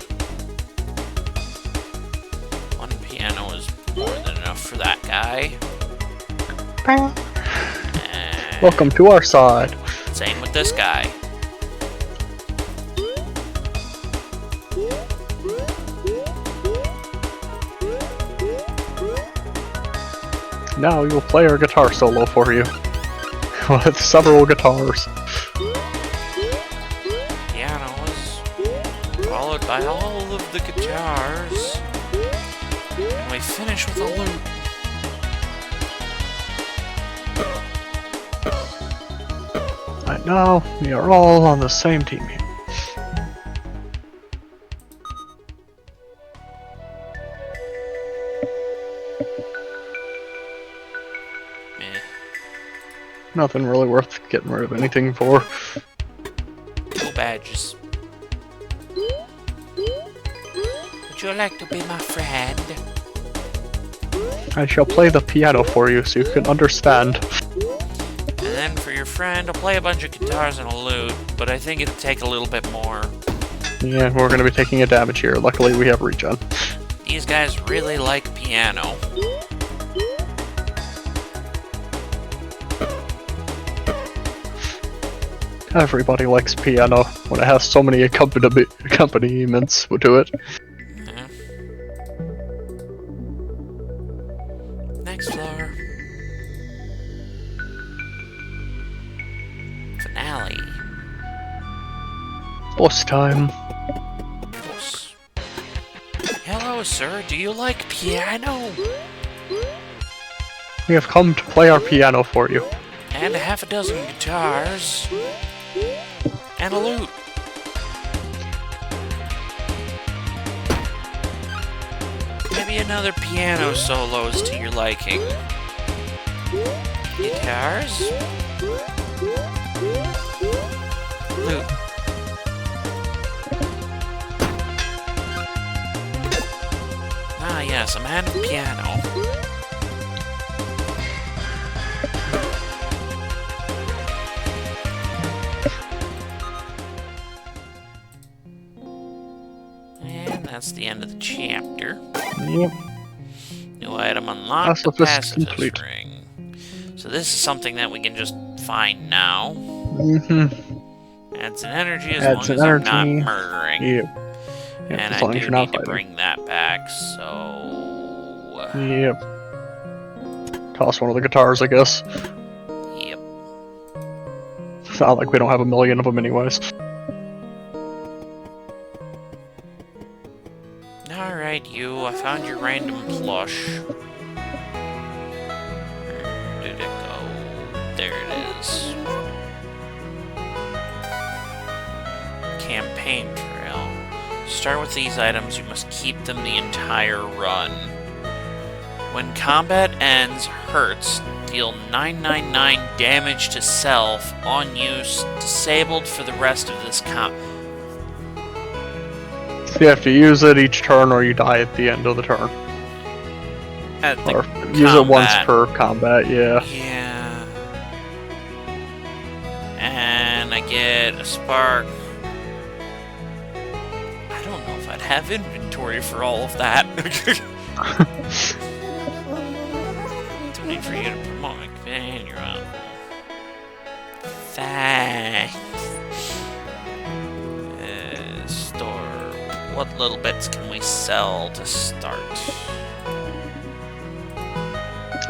[SPEAKER 1] One piano is more than enough for that guy. And
[SPEAKER 2] Welcome to our side.
[SPEAKER 1] same with this guy.
[SPEAKER 2] Now we will play our guitar solo for you. With several guitars.
[SPEAKER 1] Piano is followed by all of the guitars. And we finish with a lute.
[SPEAKER 2] Right now, we are all on the same team here.
[SPEAKER 1] Meh.
[SPEAKER 2] Nothing really worth getting rid of anything for.
[SPEAKER 1] 2 badges. Would you like to be my friend?
[SPEAKER 2] I shall play the piano for you so you can understand.
[SPEAKER 1] And then for your friend, I'll play a bunch of guitars and a lute, but I think it'll take a little bit more.
[SPEAKER 2] Yeah, we're gonna be taking a damage here. Luckily we have regen.
[SPEAKER 1] These guys really like piano.
[SPEAKER 2] Everybody likes piano when it has so many accompaniments to it.
[SPEAKER 1] Yeah. Next floor. Finale.
[SPEAKER 2] Boss time.
[SPEAKER 1] Boss. Hello, sir. Do you like piano?
[SPEAKER 2] We have come to play our piano for you.
[SPEAKER 1] And a half a dozen guitars. And a loot. Maybe another piano solos to your liking. Guitars? Loot. Ah, yes, a man piano. And that's the end of the chapter.
[SPEAKER 2] Yep.
[SPEAKER 1] New item unlocked, the
[SPEAKER 2] Pacifist
[SPEAKER 1] pacifist
[SPEAKER 2] complete.
[SPEAKER 1] ring. So this is something that we can just find now. Adds an energy as
[SPEAKER 2] Adds
[SPEAKER 1] long
[SPEAKER 2] an
[SPEAKER 1] as I'm not
[SPEAKER 2] energy.
[SPEAKER 1] murdering.
[SPEAKER 2] Yep. Yep,
[SPEAKER 1] And
[SPEAKER 2] as
[SPEAKER 1] I
[SPEAKER 2] long as
[SPEAKER 1] do
[SPEAKER 2] you're not
[SPEAKER 1] need to
[SPEAKER 2] fighting.
[SPEAKER 1] bring that back, so...
[SPEAKER 2] Yep. Toss one of the guitars, I guess.
[SPEAKER 1] Yep.
[SPEAKER 2] It's not like we don't have a million of them anyways.
[SPEAKER 1] Alright, you. I found your random plush. Where did it go? There it is. Campaign trail. Start with these items. You must keep them the entire run. When combat ends, hurts, deal 999 damage to self, on use, disabled for the rest of this
[SPEAKER 2] So you have to use it each turn or you die at the end of the turn.
[SPEAKER 1] at the
[SPEAKER 2] Or use it once
[SPEAKER 1] combat.
[SPEAKER 2] per combat, yeah.
[SPEAKER 1] Yeah. And I get a spark. I don't know if I'd have inventory for all of that. Don't need for you to promote my companion. You're on. Thanks. Store. What little bits can we sell to start?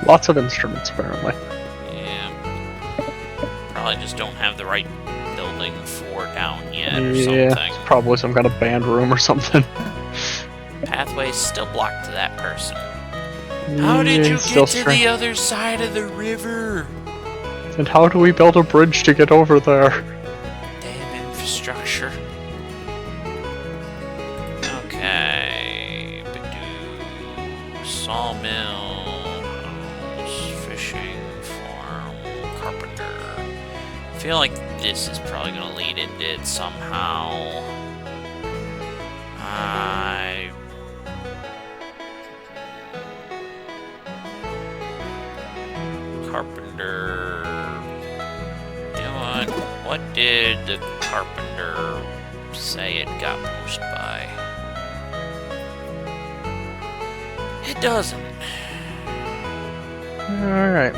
[SPEAKER 2] Lots of instruments, apparently.
[SPEAKER 1] Yeah. Probably just don't have the right building for down yet or
[SPEAKER 2] Yeah,
[SPEAKER 1] something.
[SPEAKER 2] it's probably some kind of band room or something.
[SPEAKER 1] Pathway's still blocked to that person. How did
[SPEAKER 2] Yeah,
[SPEAKER 1] you
[SPEAKER 2] still
[SPEAKER 1] get to
[SPEAKER 2] strange.
[SPEAKER 1] the other side of the river?
[SPEAKER 2] And how do we build a bridge to get over there?
[SPEAKER 1] Damn infrastructure. Okay. Badoo. Sawmill. House. Fishing. Farm. Carpenter. I feel like this is probably gonna lead into it somehow. Carpenter. You know what did the carpenter say it got boosted by? It doesn't.
[SPEAKER 2] Alright.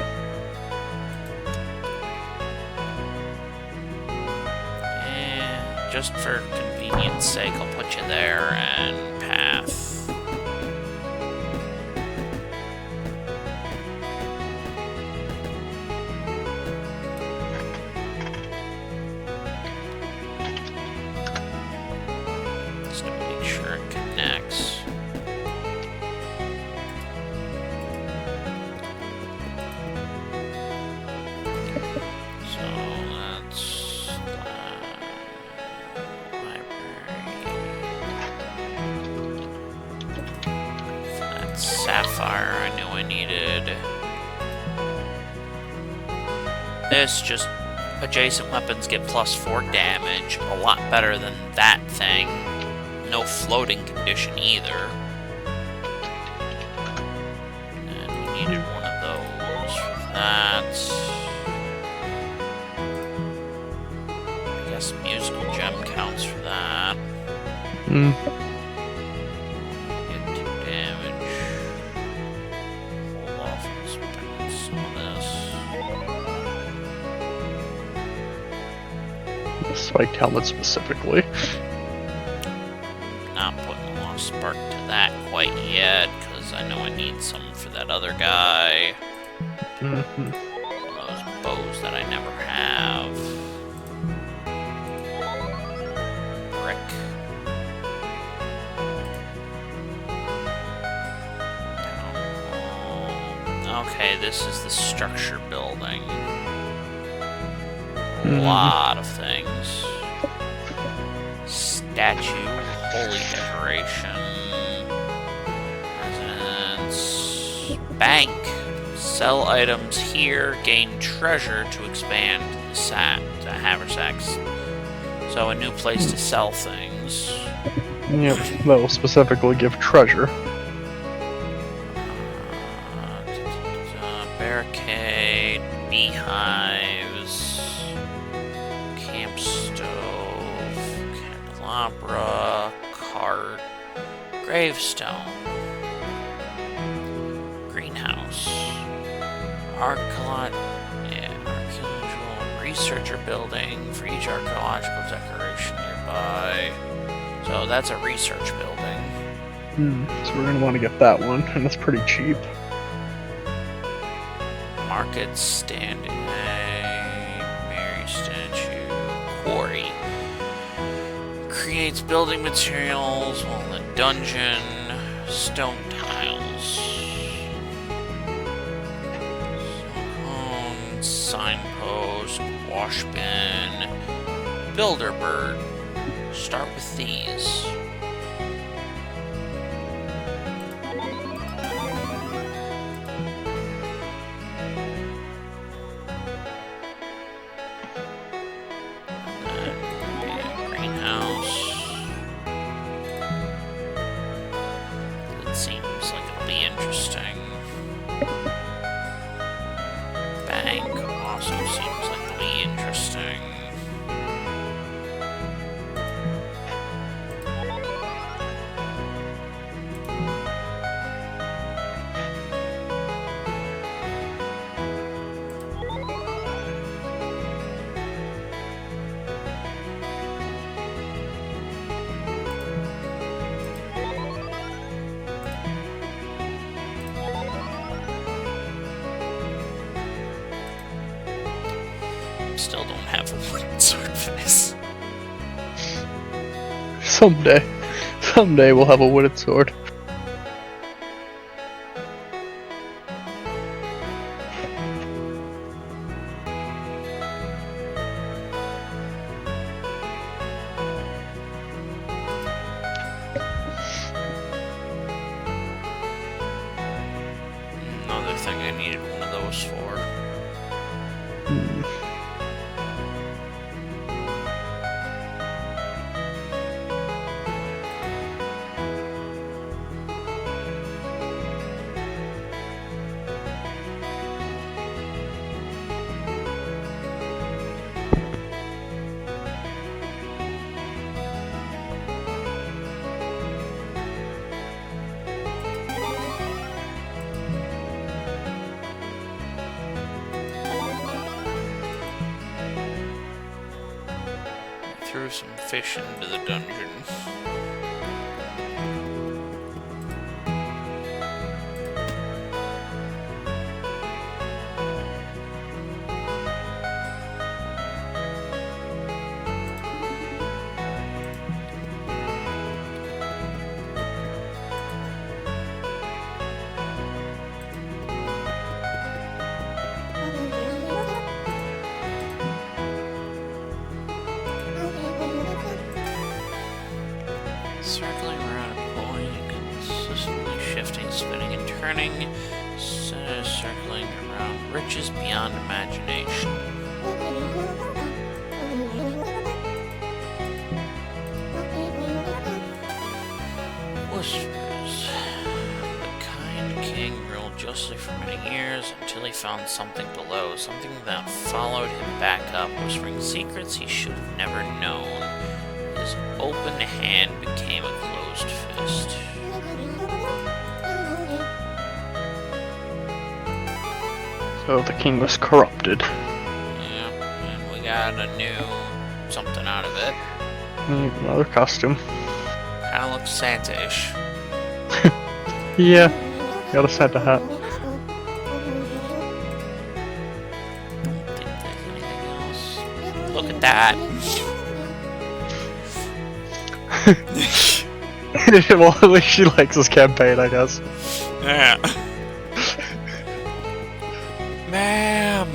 [SPEAKER 1] Just for convenience sake, I'll put you there and path. Just to make sure it connects. So that's that sapphire I knew I needed. This just adjacent weapons get +4 damage, a lot better than that thing. No floating condition either. And we needed one of those for that. I guess musical gem counts for that.
[SPEAKER 2] Mm.
[SPEAKER 1] Get 2 damage. Hold off on spending some of this.
[SPEAKER 2] Spiked helmet specifically.
[SPEAKER 1] Not putting a lot of spark to that quite yet, because I know I need some for that other guy.
[SPEAKER 2] Mm-hmm.
[SPEAKER 1] Those bows that I never have. Brick. Okay, this is the structure building. A
[SPEAKER 2] Mhm.
[SPEAKER 1] lot of things. statue, holy decoration, residence, bank. Sell items here, gain treasure to expand the haversacks. So a new place to sell things.
[SPEAKER 2] Yep, that will specifically give treasure.
[SPEAKER 1] Barricade, beehives, camp stove, candelabra, cart, gravestone, greenhouse, archaeological researcher building for each archaeological decoration nearby. So that's a research building.
[SPEAKER 2] So we're gonna want to get that one, and it's pretty cheap.
[SPEAKER 1] Market standing, Mary statue, quarry. Creates building materials while in the dungeon, stone tiles. Silicone, signpost, wash bin, builder bird. Start with these. Greenhouse. It seems like it'll be interesting. Bank also seems like it'll be interesting. Still don't have a wooden sword for this.
[SPEAKER 2] Someday we'll have a wooden sword.
[SPEAKER 1] Another thing I needed one of those for. Threw some fish into the dungeon. Circling around a point, consistently shifting, spinning, and turning, circling around riches beyond imagination. Whispers. The kind king ruled justly for many years until he found something below, something that followed him back up, whispering secrets he should have never known. His open hand became a closed fist.
[SPEAKER 2] So the king was corrupted.
[SPEAKER 1] Yep, and we got a new something out of it.
[SPEAKER 2] Another costume.
[SPEAKER 1] Kinda looks Santa-ish.
[SPEAKER 2] Yeah, got a Santa hat.
[SPEAKER 1] Don't think there's anything else. Look at that.
[SPEAKER 2] Well, at least she likes this campaign, I guess.
[SPEAKER 1] Yeah. Ma'am!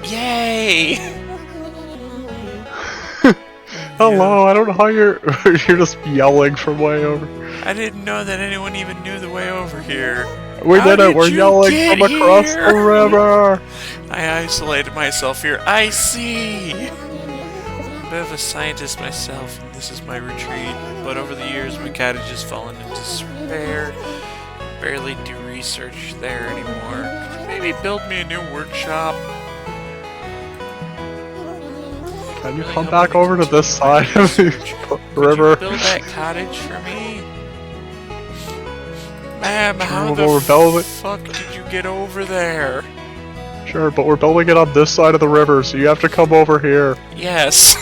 [SPEAKER 1] Yay!
[SPEAKER 2] Hello, I don't know how you're you're just yelling from way over.
[SPEAKER 3] I didn't know that anyone even knew the way over here.
[SPEAKER 2] We
[SPEAKER 3] How
[SPEAKER 2] did it,
[SPEAKER 3] did
[SPEAKER 2] we're
[SPEAKER 3] you
[SPEAKER 2] yelling
[SPEAKER 3] get
[SPEAKER 2] from across
[SPEAKER 3] here?
[SPEAKER 2] the river!
[SPEAKER 3] I isolated myself here. I see! I'm a bit of a scientist myself, and this is my retreat. But over the years, my cottage has fallen into despair. Barely do research there anymore. Could you maybe build me a new workshop?
[SPEAKER 2] Can you
[SPEAKER 3] Really
[SPEAKER 2] come
[SPEAKER 3] help
[SPEAKER 2] back
[SPEAKER 3] me
[SPEAKER 2] over to this side
[SPEAKER 3] continue
[SPEAKER 2] of the
[SPEAKER 3] research.
[SPEAKER 2] river?
[SPEAKER 3] Could you build that cottage for me? Ma'am, how
[SPEAKER 2] Sure,
[SPEAKER 3] the
[SPEAKER 2] we're building-
[SPEAKER 3] fuck did you get over there?
[SPEAKER 2] Sure, but we're building it on this side of the river, so you have to come over here.
[SPEAKER 3] Yes.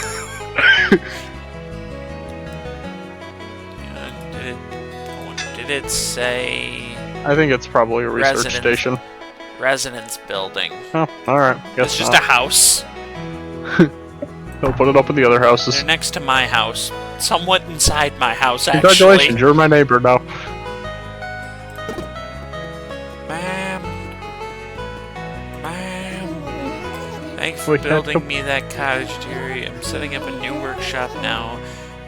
[SPEAKER 3] Did it say
[SPEAKER 2] I think it's probably a research
[SPEAKER 3] Residence.
[SPEAKER 2] station.
[SPEAKER 3] residence building?
[SPEAKER 2] Oh, alright. Guess
[SPEAKER 3] It's just
[SPEAKER 2] not.
[SPEAKER 3] a house.
[SPEAKER 2] They'll put it up in the other houses.
[SPEAKER 3] They're next to my house. Somewhat inside my house,
[SPEAKER 2] Congratulations,
[SPEAKER 3] actually.
[SPEAKER 2] you're my neighbor now.
[SPEAKER 3] Ma'am. Thanks for
[SPEAKER 2] Wait,
[SPEAKER 3] building me that cottage, dearie. I'm setting up a new workshop now,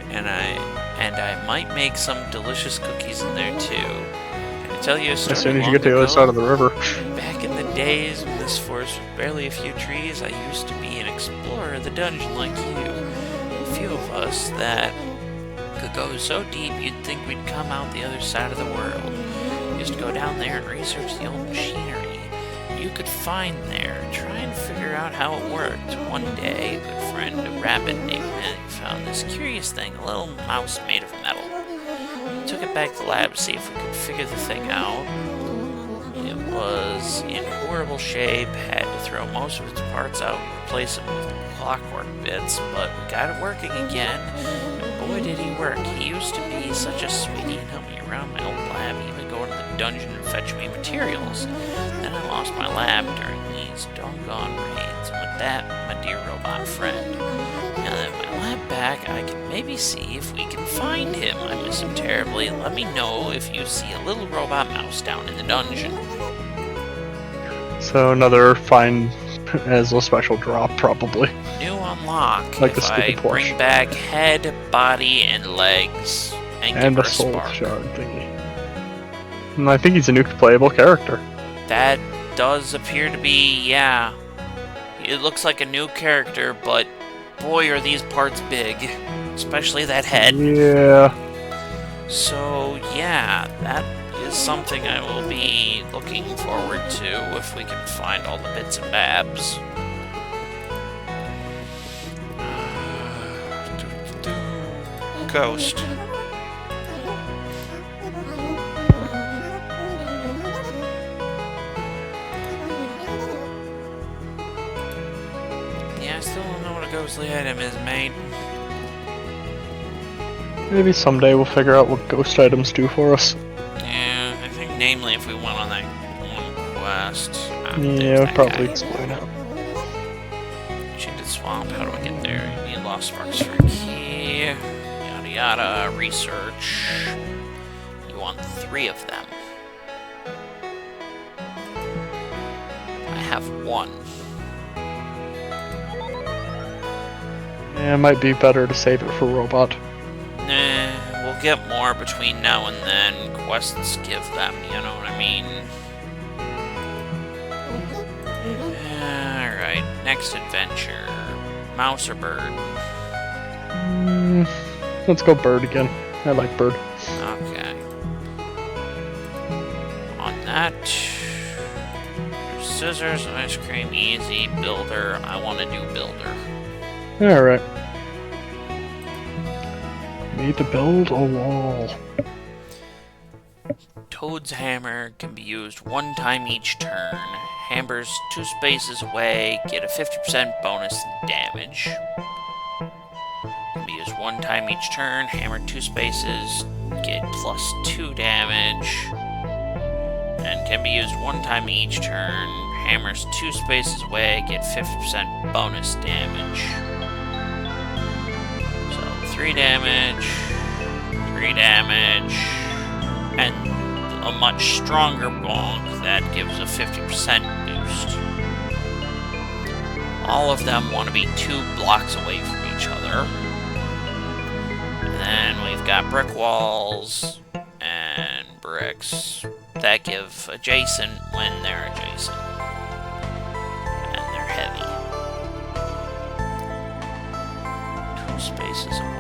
[SPEAKER 3] and I might make some delicious cookies in there too. Can I tell you a story?
[SPEAKER 2] As soon as you
[SPEAKER 3] long
[SPEAKER 2] get to the other
[SPEAKER 3] ago?
[SPEAKER 2] side of the river.
[SPEAKER 3] Back in the days when this forest was barely a few trees, I used to be an explorer of the dungeon like you. A few of us that could go so deep you'd think we'd come out the other side of the world. We used to go down there and research the old machinery you could find there, try and figure out how it worked. One day, a good friend, a rabbit named Manny, found this curious thing, a little mouse made of metal. We took it back to the lab to see if we could figure the thing out. It was in horrible shape, had to throw most of its parts out and replace them with clockwork bits, but we got it working again, and boy did he work. He used to be such a sweetie and help me around my old lab, even go to the dungeon and fetch me materials. Then I lost my lab during these doggone raids, and with that, my dear robot friend. Now that my lab back, I can maybe see if we can find him. I miss him terribly. Let me know if you see a little robot mouse down in the dungeon.
[SPEAKER 2] So another find as a special drop, probably.
[SPEAKER 3] New unlock.
[SPEAKER 2] Like the
[SPEAKER 3] if I
[SPEAKER 2] stupid Porsche.
[SPEAKER 3] bring back head, body, and legs, and
[SPEAKER 2] And
[SPEAKER 3] give
[SPEAKER 2] a
[SPEAKER 3] her
[SPEAKER 2] soul
[SPEAKER 3] spark.
[SPEAKER 2] shard thingy. And I think he's a new playable character.
[SPEAKER 3] That does appear to be, yeah. It looks like a new character, but boy are these parts big. Especially that head.
[SPEAKER 2] Yeah.
[SPEAKER 3] So, yeah, that is something I will be looking forward to if we can find all the bits and babs. Ghost. Yeah, I still don't know what a ghostly item is, mate.
[SPEAKER 2] Maybe someday we'll figure out what ghost items do for us.
[SPEAKER 3] Yeah, I think namely if we went on that one quest.
[SPEAKER 2] Yeah,
[SPEAKER 3] there's
[SPEAKER 2] I'll
[SPEAKER 3] that
[SPEAKER 2] probably
[SPEAKER 3] guy.
[SPEAKER 2] explain it.
[SPEAKER 3] Shaded Swamp, how do I get there? You need Lost Sparks for a key. Yada yada, research. You want 3 of them. I have 1.
[SPEAKER 2] Yeah, it might be better to save it for robot.
[SPEAKER 3] Nah, we'll get more between now and then. Quests give them, you know what I mean? Alright, next adventure. Mouse or bird?
[SPEAKER 2] Let's go bird again. I like bird.
[SPEAKER 3] Okay. On that. Scissors, ice cream, easy, builder. I want to do builder.
[SPEAKER 2] Alright. Need to build a wall.
[SPEAKER 3] Toad's hammer can be used 1 time each turn. Hammers 2 spaces away, get a 50% bonus in damage. Can be used 1 time each turn. Hammer 2 spaces, get +2 damage. And can be used 1 time each turn. Hammers 2 spaces away, get 50% bonus damage. So 3 damage, 3 damage, and a much stronger bonk that gives a 50% boost. All of them want to be 2 blocks away from each other.
[SPEAKER 1] got brick walls and bricks that give adjacent when they're adjacent. And they're heavy. 2 spaces away.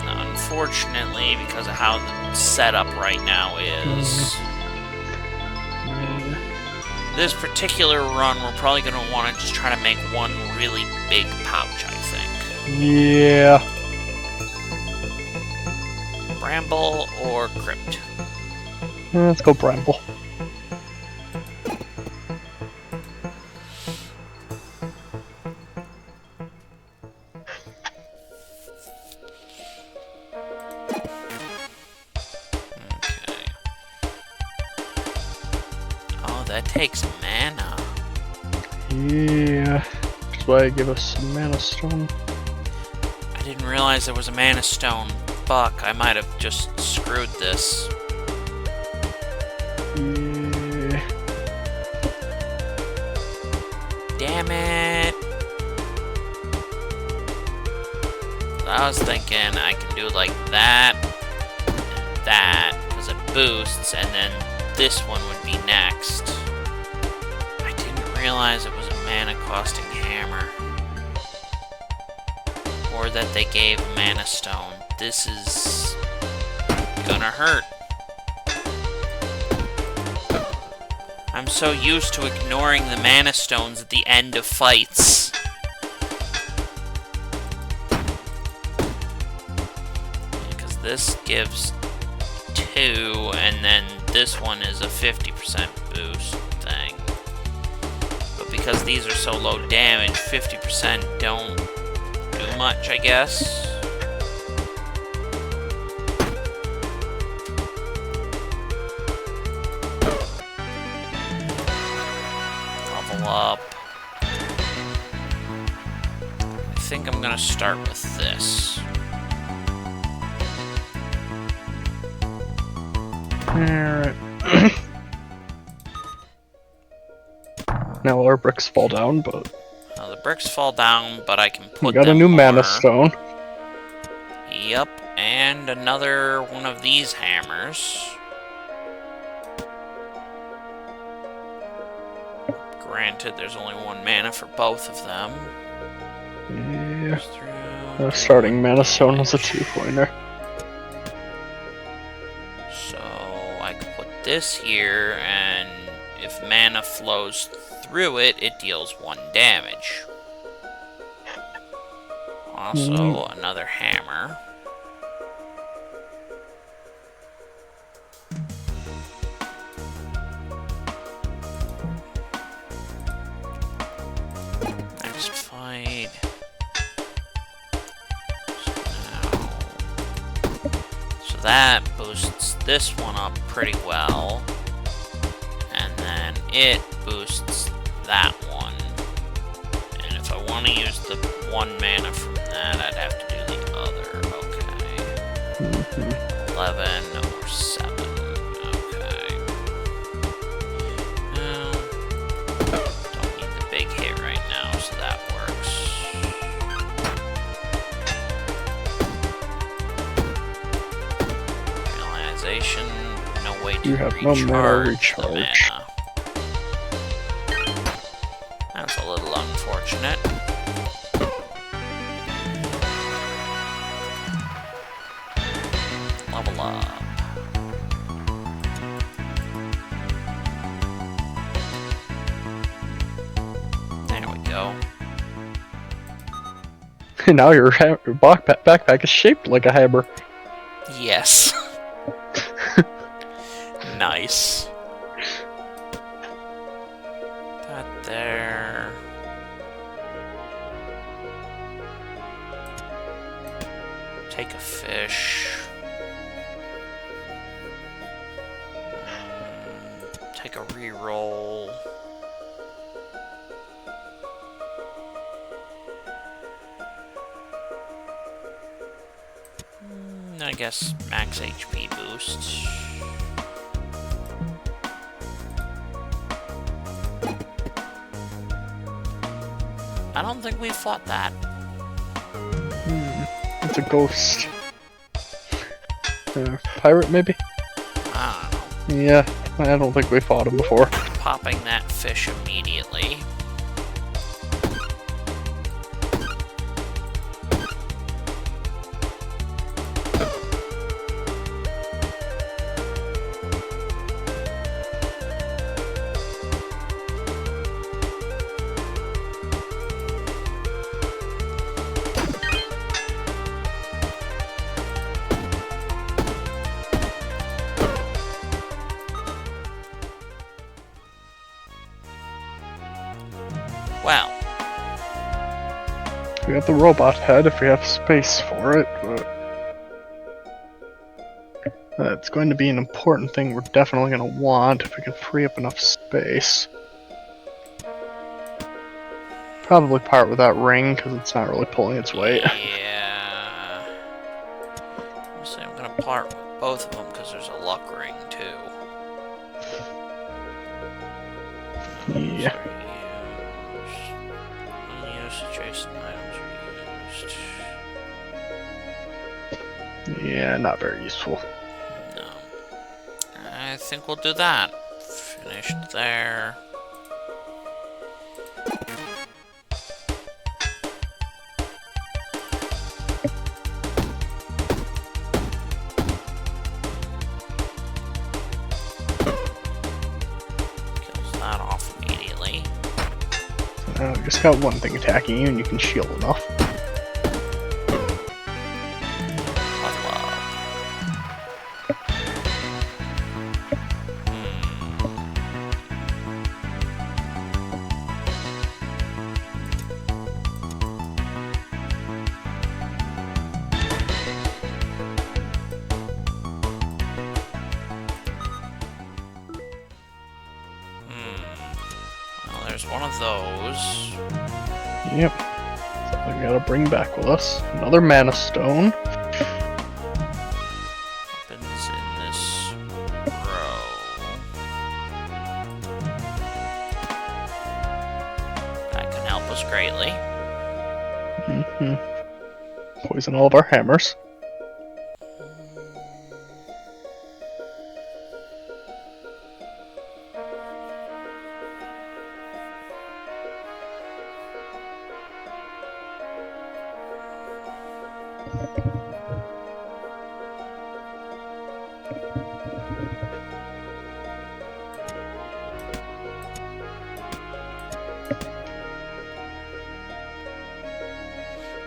[SPEAKER 1] Unfortunately, because of how the setup right now is, this particular run, we're probably going to want to just try to make one really big pouch, I think.
[SPEAKER 2] Yeah.
[SPEAKER 1] Bramble or Crypt?
[SPEAKER 2] Let's go Bramble.
[SPEAKER 1] Okay. Oh, that takes mana.
[SPEAKER 2] Yeah. That's why I give us some mana stone.
[SPEAKER 1] I didn't realize there was a mana stone. Fuck, I might have just screwed this.
[SPEAKER 2] Yeah.
[SPEAKER 1] Damn it! I was thinking I can do like that, and that, because it boosts, and then this one would be next. I didn't realize it was a mana costing hammer. Or that they gave a mana stone. This is gonna hurt. I'm so used to ignoring the mana stones at the end of fights. Because this gives 2, and then this one is a 50% boost thing. But because these are so low damage, 50% don't do much, I guess. Level up. I think I'm gonna start with this.
[SPEAKER 2] Alright. Now our bricks fall down, but
[SPEAKER 1] Now the bricks fall down, but I can put
[SPEAKER 2] we got a
[SPEAKER 1] them
[SPEAKER 2] new
[SPEAKER 1] more.
[SPEAKER 2] mana stone.
[SPEAKER 1] Yep, and another one of these hammers. Granted, there's only 1 mana for both of them.
[SPEAKER 2] Yeah.
[SPEAKER 1] Through
[SPEAKER 2] Starting mana stone was a 2-pointer.
[SPEAKER 1] So I could put this here, and if mana flows through it, it deals 1 damage. Also, another hammer. Next fight. So that boosts this one up pretty well. And then it boosts that one. And if I want to use the 1 mana from that, I'd have to do the other. Okay. 11 or 7. Okay. Don't need the big hit right now, so that works. Realization, no way to
[SPEAKER 2] You have no mana
[SPEAKER 1] the
[SPEAKER 2] recharge.
[SPEAKER 1] mana. That's a little unfortunate. Level up. There we go.
[SPEAKER 2] Now your backpack is shaped like a hammer.
[SPEAKER 1] Yes. Nice. That there. Take a fish. take a reroll. I guess max HP boost. I don't think we fought that.
[SPEAKER 2] It's a ghost. Pirate, maybe?
[SPEAKER 1] I don't know.
[SPEAKER 2] Yeah, I don't think we fought him before.
[SPEAKER 1] Popping that fish immediately. Well,
[SPEAKER 2] We got the robot head if we have space for it, but that's going to be an important thing we're definitely going to want if we can free up enough space. Probably part with that ring because it's not really pulling its weight.
[SPEAKER 1] yeah. I'll say I'm gonna part with both of them because there's a luck ring too.
[SPEAKER 2] Yeah.
[SPEAKER 1] Unused adjacent items are used.
[SPEAKER 2] Yeah, not very useful.
[SPEAKER 1] No. I think we'll do that. Finished there. Kills that off immediately.
[SPEAKER 2] We just got one thing attacking you and you can shield enough.
[SPEAKER 1] Well, there's one of those.
[SPEAKER 2] Yep. So we gotta bring back with us another mana stone.
[SPEAKER 1] Weapons in this row. That can help us greatly.
[SPEAKER 2] Poison all of our hammers.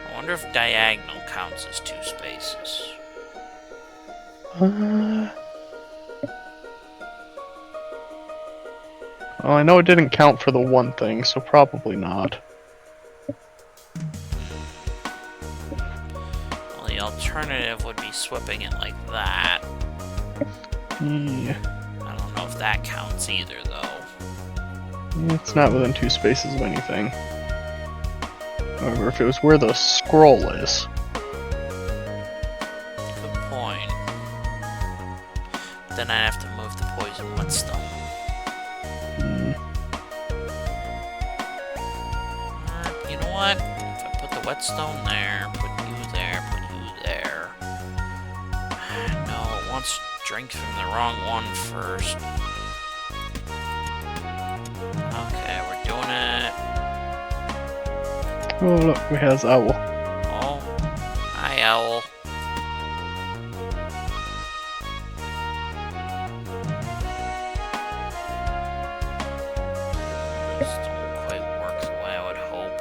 [SPEAKER 1] I wonder if diagonal counts as 2 spaces.
[SPEAKER 2] Well, I know it didn't count for the one thing, so probably not.
[SPEAKER 1] Well, the alternative would be sweeping it like that.
[SPEAKER 2] Yeah.
[SPEAKER 1] I don't know if that counts either, though.
[SPEAKER 2] It's not within 2 spaces of anything. However, if it was where the scroll is.
[SPEAKER 1] Good point. Then I'd have to move the poison whetstone. Or, you know what? If I put the whetstone there, put you there, put you there. No, it wants drink from the wrong one first. Okay, we're doing it.
[SPEAKER 2] Oh, look, we has Owl.
[SPEAKER 1] Oh, hi, Owl. This don't quite work the way I would hope.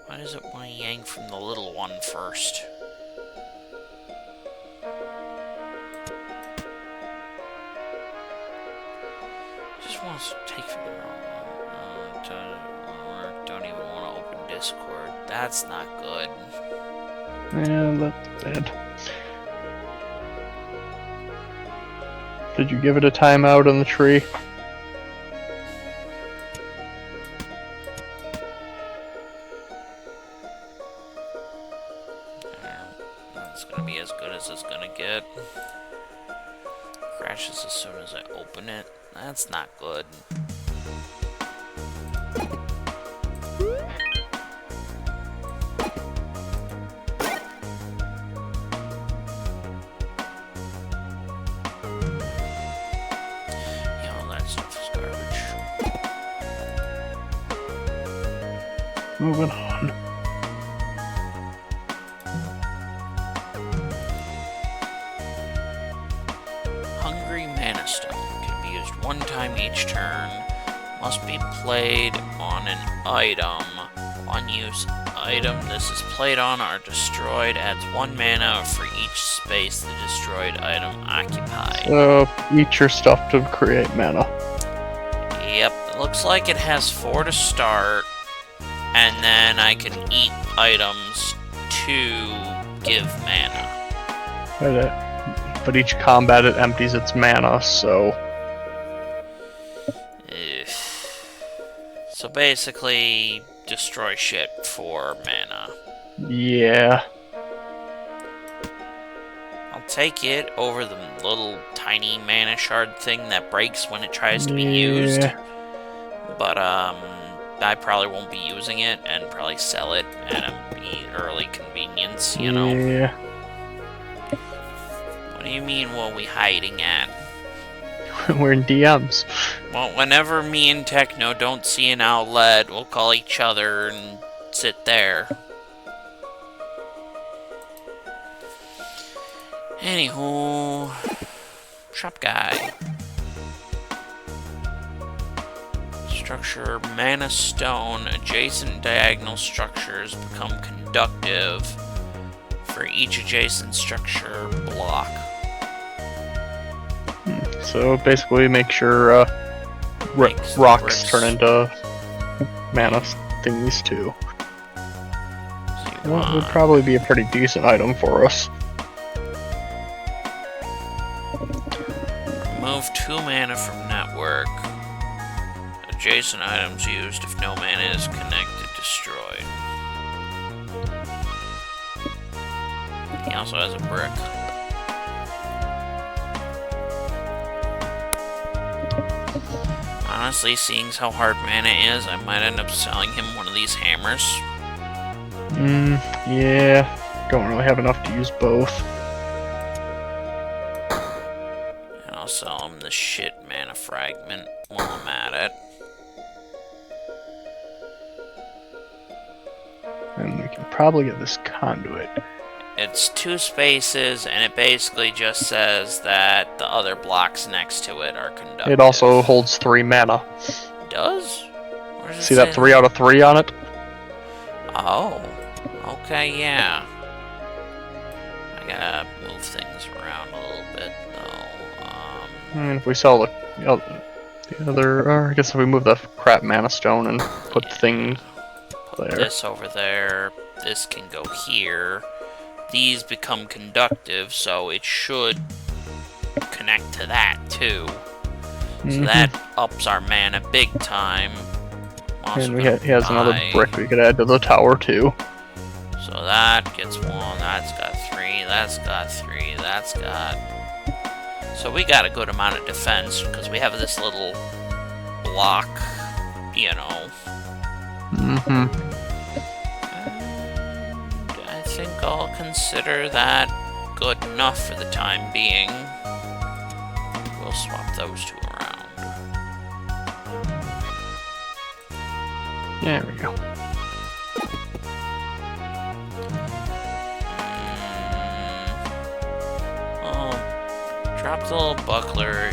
[SPEAKER 1] Why does it want to yank from the little one first? Just wants to take from the wrong one. Don't even want to open Discord. That's not good.
[SPEAKER 2] Yeah, that's bad. Did you give it a timeout in the tree?
[SPEAKER 1] It's gonna be as good as it's gonna get. Crashes as soon as I open it. That's not good. Yeah, all that stuff is garbage.
[SPEAKER 2] Moving on.
[SPEAKER 1] Hungry Mana Stone can be used one time each turn. Must be played on an item. On use item this is played on or destroyed adds 1 mana for each space the destroyed item occupies.
[SPEAKER 2] So, eat your stuff to create mana.
[SPEAKER 1] Yep, it looks like it has 4 to start, and then I can eat items to give mana.
[SPEAKER 2] But each combat it empties its mana, so...
[SPEAKER 1] Ugh. So basically, destroy shit for mana.
[SPEAKER 2] Yeah.
[SPEAKER 1] I'll take it over the little tiny mana shard thing that breaks when it tries to be used. But, I probably won't be using it and probably sell it at an early convenience, you know?
[SPEAKER 2] Yeah.
[SPEAKER 1] What do you mean, what are we hiding at?
[SPEAKER 2] We're in DMs.
[SPEAKER 1] Well, whenever me and Techno don't see an outlet, we'll call each other and sit there. Anywho, shop guy. Structure mana stone. Adjacent diagonal structures become conductive for each adjacent structure block.
[SPEAKER 2] So basically make sure
[SPEAKER 1] Makes
[SPEAKER 2] rocks
[SPEAKER 1] bricks.
[SPEAKER 2] turn into mana thingies too.
[SPEAKER 1] So you
[SPEAKER 2] Well, it would
[SPEAKER 1] want-
[SPEAKER 2] probably be a pretty decent item for us.
[SPEAKER 1] Remove 2 mana from network. Adjacent items used if no mana is connected, destroyed. He also has a brick. Honestly, seeing as how hard mana is, I might end up selling him one of these hammers.
[SPEAKER 2] Yeah. Don't really have enough to use both.
[SPEAKER 1] And I'll sell him the shit mana fragment while I'm at it.
[SPEAKER 2] And we can probably get this conduit.
[SPEAKER 1] It's 2 spaces, and it basically just says that the other blocks next to it are conductive.
[SPEAKER 2] It also holds 3 mana.
[SPEAKER 1] Does? Where does it
[SPEAKER 2] See that
[SPEAKER 1] say
[SPEAKER 2] 3 out of 3 on it?
[SPEAKER 1] Oh. Okay, yeah. I gotta move things around a little bit, though.
[SPEAKER 2] And if we sell the other, or I guess if we move the crap mana stone and put the thing
[SPEAKER 1] Put
[SPEAKER 2] there.
[SPEAKER 1] this over there. This can go here. These become conductive, so it should connect to that, too. So
[SPEAKER 2] Mhm.
[SPEAKER 1] that ups our mana big time. I'm also
[SPEAKER 2] And
[SPEAKER 1] gonna
[SPEAKER 2] he has another
[SPEAKER 1] buy-
[SPEAKER 2] brick we could add to the tower too.
[SPEAKER 1] So that gets 1, that's got 3, that's got 3, that's got... So we got a good amount of defense, because we have this little block, you know.
[SPEAKER 2] Mm-hmm.
[SPEAKER 1] And I think I'll consider that good enough for the time being. We'll swap those 2 around.
[SPEAKER 2] There we go.
[SPEAKER 1] Oh, drop the little buckler.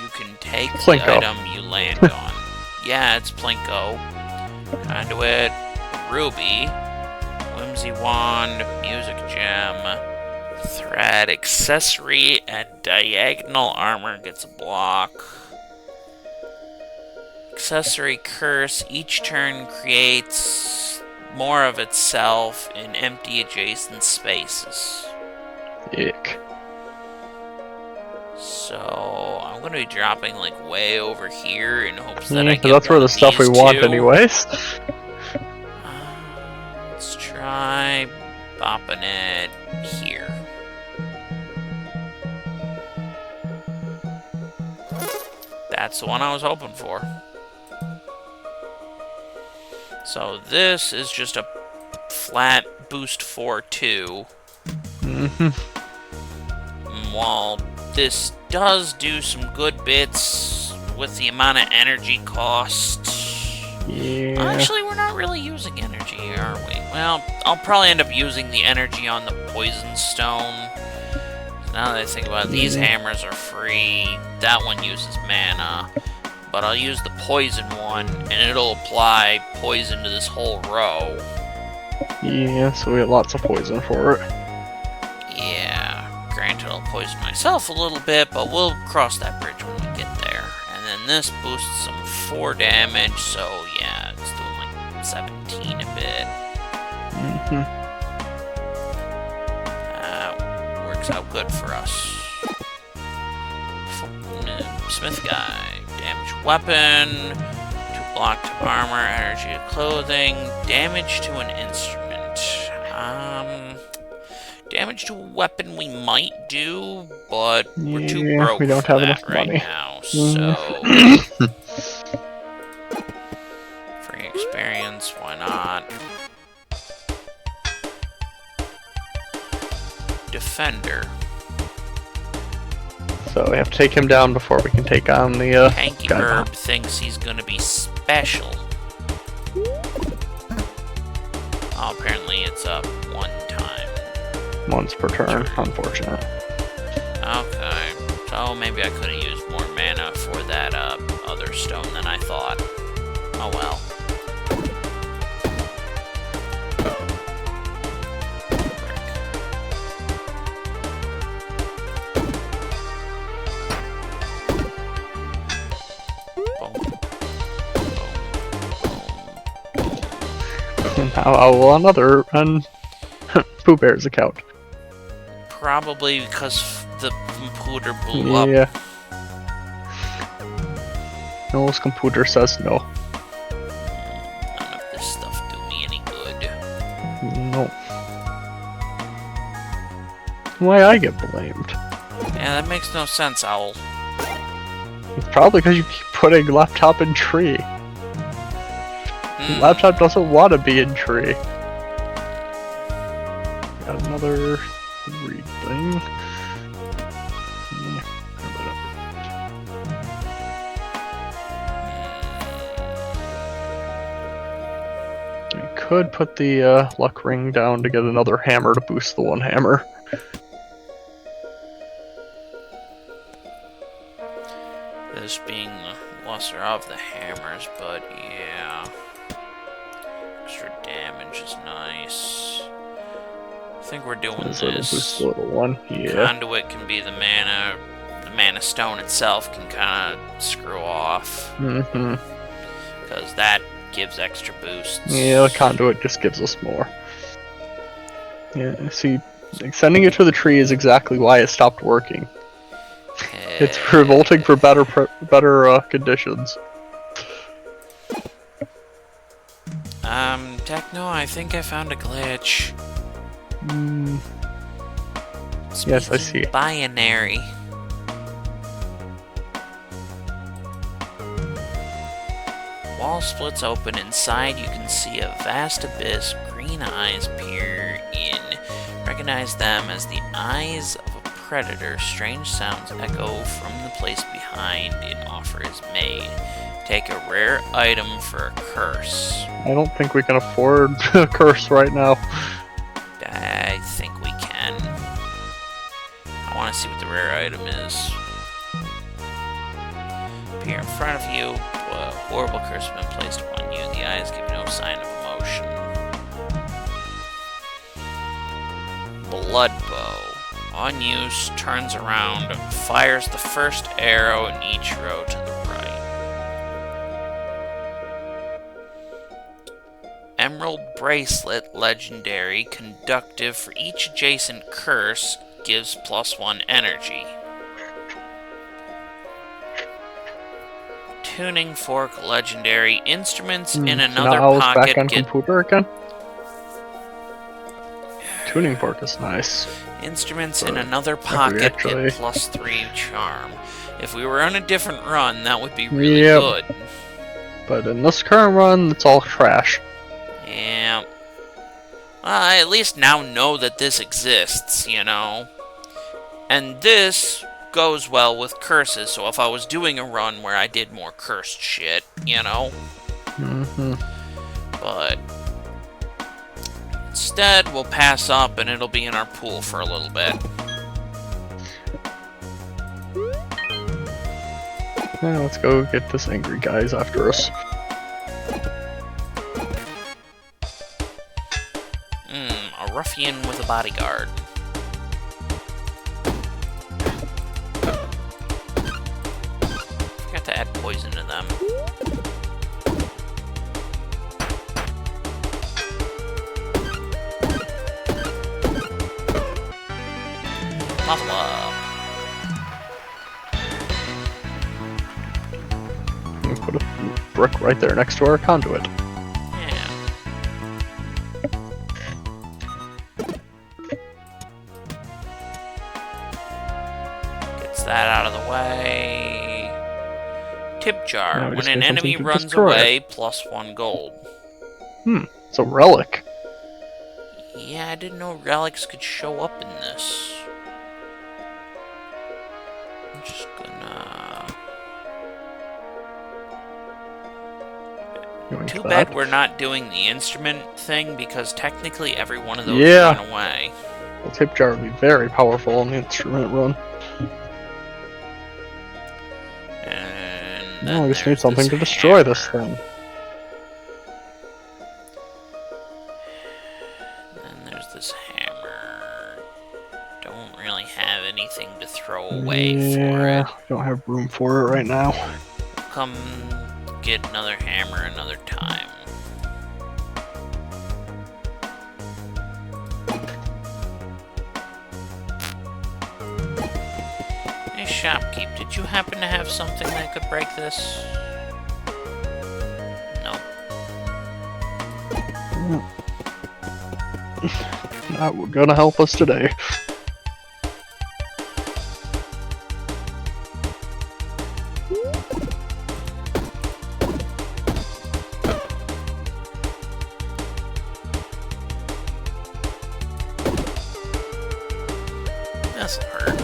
[SPEAKER 1] You can take
[SPEAKER 2] Plinko.
[SPEAKER 1] the item you land on. Yeah, it's Plinko. Conduit, Ruby, Whimsy Wand, Music Gem, Thread, Accessory, and Diagonal Armor gets a block. Accessory Curse, each turn creates more of itself in empty adjacent spaces.
[SPEAKER 2] Ick.
[SPEAKER 1] So I'm gonna be dropping like way over here in hopes that
[SPEAKER 2] Yeah,
[SPEAKER 1] I
[SPEAKER 2] 'cause
[SPEAKER 1] get
[SPEAKER 2] that's where
[SPEAKER 1] one
[SPEAKER 2] the
[SPEAKER 1] of
[SPEAKER 2] stuff we
[SPEAKER 1] these
[SPEAKER 2] want
[SPEAKER 1] two.
[SPEAKER 2] anyways.
[SPEAKER 1] Let's try bopping it here. That's the one I was hoping for. So this is just a flat boost 4-2.
[SPEAKER 2] Mm-hmm.
[SPEAKER 1] While this does do some good bits with the amount of energy cost.
[SPEAKER 2] Yeah.
[SPEAKER 1] Actually, we're not really using energy, are we? Well, I'll probably end up using the energy on the poison stone. Now that I think about it, these hammers are free. That one uses mana. But I'll use the poison one, and it'll apply poison to this whole row.
[SPEAKER 2] Yeah, so we have lots of poison for it.
[SPEAKER 1] Yeah, granted I'll poison myself a little bit, but we'll cross that bridge when we get there. And then this boosts some 4 damage, so yeah, it's doing like 17 a bit.
[SPEAKER 2] Mm-hmm.
[SPEAKER 1] Works out good for us. Smith guy, damage weapon, 2 block to armor, energy to clothing, damage to an instrument. Damage to a weapon we might do, but we're too broke
[SPEAKER 2] we don't
[SPEAKER 1] for
[SPEAKER 2] have
[SPEAKER 1] that
[SPEAKER 2] enough
[SPEAKER 1] right
[SPEAKER 2] money.
[SPEAKER 1] now, so... Free experience, why not? Defender.
[SPEAKER 2] So we have to take him down before we can take on the
[SPEAKER 1] Hanky
[SPEAKER 2] guy.
[SPEAKER 1] Herb thinks he's gonna be special. Oh, apparently it's up 1 time.
[SPEAKER 2] Once per turn, unfortunate.
[SPEAKER 1] Okay, so maybe I could have used more mana for that other stone than I thought. Oh well.
[SPEAKER 2] And now I will another run Pooh Bear's account.
[SPEAKER 1] Probably because the computer blew up.
[SPEAKER 2] Yeah. Noel's computer says no.
[SPEAKER 1] None of this stuff do me any good.
[SPEAKER 2] No. Why I get blamed?
[SPEAKER 1] Yeah, that makes no sense, Owl.
[SPEAKER 2] It's probably because you keep putting laptop in tree. Laptop doesn't want to be in tree. Got another 3 thing. Yeah, we could put the luck ring down to get another hammer to boost the 1 hammer.
[SPEAKER 1] This being the lesser of the hammers, but yeah. Extra damage is nice. I think we're doing
[SPEAKER 2] So it'll boost
[SPEAKER 1] this.
[SPEAKER 2] the little one. Yeah.
[SPEAKER 1] Conduit can be the mana. The mana stone itself can kind of screw off.
[SPEAKER 2] Mm-hmm.
[SPEAKER 1] Because that gives extra boosts.
[SPEAKER 2] Yeah, the conduit just gives us more. Yeah, see, sending it to the tree is exactly why it stopped working. It's revolting for better conditions.
[SPEAKER 1] Techno, I think I found a glitch.
[SPEAKER 2] Yes, I see.
[SPEAKER 1] Binary. Wall splits open. Inside, you can see a vast abyss. Green eyes peer in. Recognize them as the eyes of a predator. Strange sounds echo from the place behind an offer is made. Take a rare item for a curse.
[SPEAKER 2] I don't think we can afford a curse right now.
[SPEAKER 1] I think we can. I want to see what the rare item is. Appear in front of you. A horrible curse has been placed upon you. The eyes give no sign of emotion. Blood bow. On use, turns around, fires the first arrow in each row to the right. Emerald bracelet, legendary, conductive for each adjacent curse, gives +1 energy. Tuning fork, legendary. Instruments in
[SPEAKER 2] So
[SPEAKER 1] another
[SPEAKER 2] now I was back
[SPEAKER 1] pocket
[SPEAKER 2] on
[SPEAKER 1] get...
[SPEAKER 2] computer again. Tuning fork is nice.
[SPEAKER 1] Instruments in another pocket
[SPEAKER 2] actually-
[SPEAKER 1] get +3 charm. If we were on a different run, that would be really
[SPEAKER 2] Yep.
[SPEAKER 1] good.
[SPEAKER 2] But in this current run, it's all trash.
[SPEAKER 1] Yeah. I at least now know that this exists, you know? And this goes well with curses, so if I was doing a run where I did more cursed shit, you know? But instead, we'll pass up and it'll be in our pool for a little bit.
[SPEAKER 2] Yeah, let's go get this angry guy's after us.
[SPEAKER 1] A ruffian with a bodyguard. Forgot to add poison to them. Level up.
[SPEAKER 2] We put a brick right there next to our conduit.
[SPEAKER 1] Yeah. Gets that out of the way. Tip
[SPEAKER 2] Now
[SPEAKER 1] jar.
[SPEAKER 2] we
[SPEAKER 1] When
[SPEAKER 2] just
[SPEAKER 1] an
[SPEAKER 2] need something
[SPEAKER 1] enemy
[SPEAKER 2] to
[SPEAKER 1] runs
[SPEAKER 2] destroy it.
[SPEAKER 1] away, +1 gold.
[SPEAKER 2] It's a relic.
[SPEAKER 1] Yeah, I didn't know relics could show up in this. I'm just gonna...
[SPEAKER 2] Doing
[SPEAKER 1] Too
[SPEAKER 2] that.
[SPEAKER 1] bad we're not doing the instrument thing, because technically every one of those
[SPEAKER 2] Yeah.
[SPEAKER 1] ran away.
[SPEAKER 2] The tip jar would be very powerful in the instrument run.
[SPEAKER 1] And
[SPEAKER 2] Now we just need
[SPEAKER 1] there's
[SPEAKER 2] something
[SPEAKER 1] this
[SPEAKER 2] to destroy this
[SPEAKER 1] hammer.
[SPEAKER 2] thing.
[SPEAKER 1] And there's this hammer. Don't really have anything to throw away for
[SPEAKER 2] Yeah,
[SPEAKER 1] it.
[SPEAKER 2] don't have room for it right now.
[SPEAKER 1] Come get another hammer another time. Hey, shopkeep, did you happen to have something that could break this? Nope.
[SPEAKER 2] Not gonna help us today.
[SPEAKER 1] This'll hurt.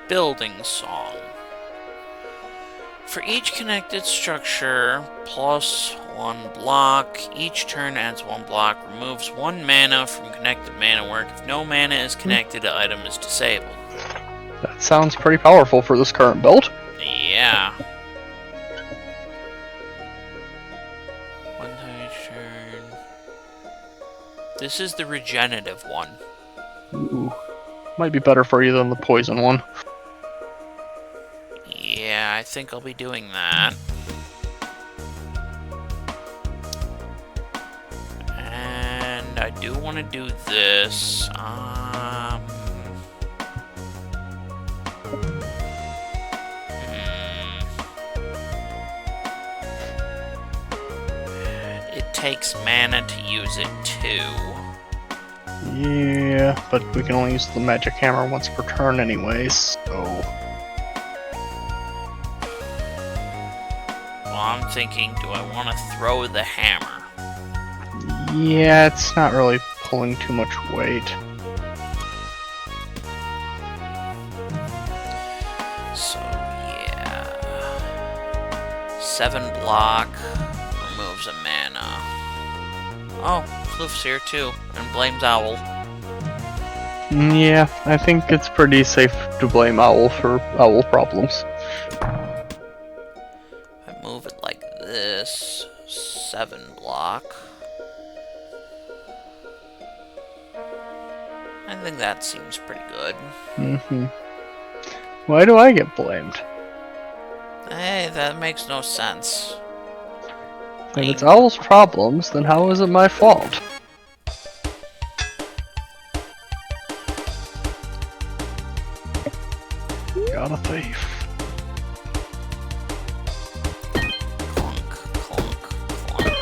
[SPEAKER 1] Building song. For each connected structure, +1 block. Each turn adds 1 block, removes 1 mana from connected mana work. If no mana is connected, the item is disabled.
[SPEAKER 2] That sounds pretty powerful for this current build.
[SPEAKER 1] Yeah. One time each turn. This is the regenerative one.
[SPEAKER 2] Ooh. Might be better for you than the poison one.
[SPEAKER 1] Yeah, I think I'll be doing that. And I do want to do this. It takes mana to use it too.
[SPEAKER 2] Yeah, but we can only use the magic hammer once per turn anyways, so...
[SPEAKER 1] Well, I'm thinking, do I want to throw the hammer?
[SPEAKER 2] Yeah, it's not really pulling too much weight.
[SPEAKER 1] So, yeah. 7 block removes a mana. Oh, Floof's here too, and blames Owl.
[SPEAKER 2] Yeah, I think it's pretty safe to blame Owl for Owl problems.
[SPEAKER 1] I move it like this. 7 block.
[SPEAKER 3] I think that seems pretty good.
[SPEAKER 2] Mm-hmm. Why do I get blamed?
[SPEAKER 3] Hey, that makes no sense.
[SPEAKER 2] If it's Owl's problems, then how is it my fault? Got a thief.
[SPEAKER 3] Clunk, clunk, clunk.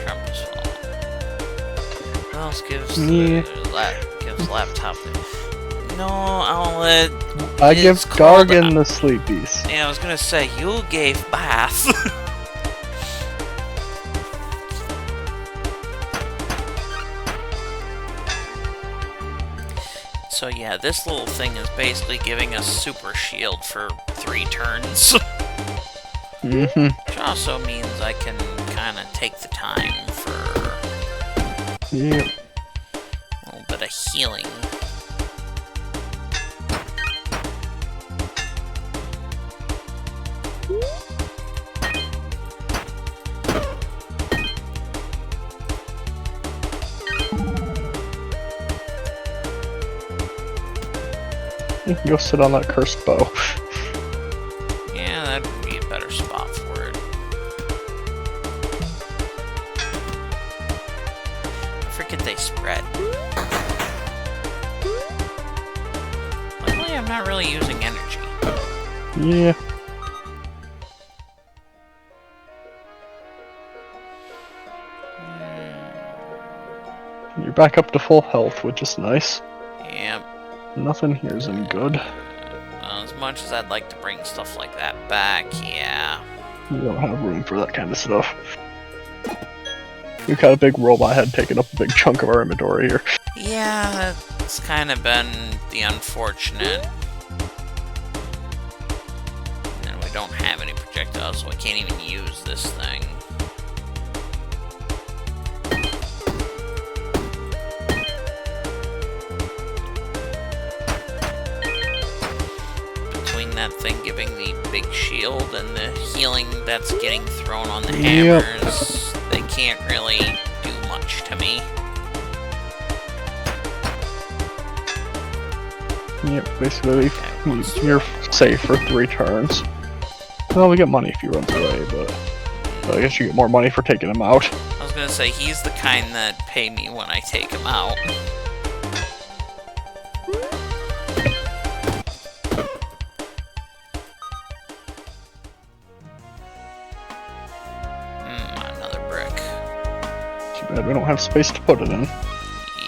[SPEAKER 3] Trump is falling. What else gives gives laptop? No, I'll let.
[SPEAKER 2] I
[SPEAKER 3] It's
[SPEAKER 2] give
[SPEAKER 3] called-
[SPEAKER 2] Gargan the sleepies.
[SPEAKER 3] Yeah, I was gonna say you gave bath. So yeah, this little thing is basically giving us super shield for 3 turns.
[SPEAKER 2] Mm-hmm.
[SPEAKER 3] Which also means I can kind of take the time for
[SPEAKER 2] Yep.
[SPEAKER 3] a little bit of healing.
[SPEAKER 2] Go sit on that cursed bow.
[SPEAKER 3] Yeah, that would be a better spot for it. I forget they spread. Luckily, I'm not really using energy.
[SPEAKER 2] Yeah. You're back up to full health, which is nice.
[SPEAKER 3] Yep.
[SPEAKER 2] Nothing here's any good.
[SPEAKER 3] As much as I'd like to bring stuff like that back, yeah.
[SPEAKER 2] We don't have room for that kind of stuff. We've got a big robot head taking up a big chunk of our inventory here.
[SPEAKER 3] Yeah, that's kind of been the unfortunate. And we don't have any projectiles, so I can't even use this thing. Between that thing giving the big shield and the healing that's getting thrown on the
[SPEAKER 2] Yep.
[SPEAKER 3] hammers, they can't really do much to me.
[SPEAKER 2] Yep, basically, you're safe for 3 turns. Well, we get money if he runs away, but I guess you get more money for taking him out.
[SPEAKER 3] I was gonna say, he's the kind that pay me when I take him out. Another brick.
[SPEAKER 2] Too bad we don't have space to put it in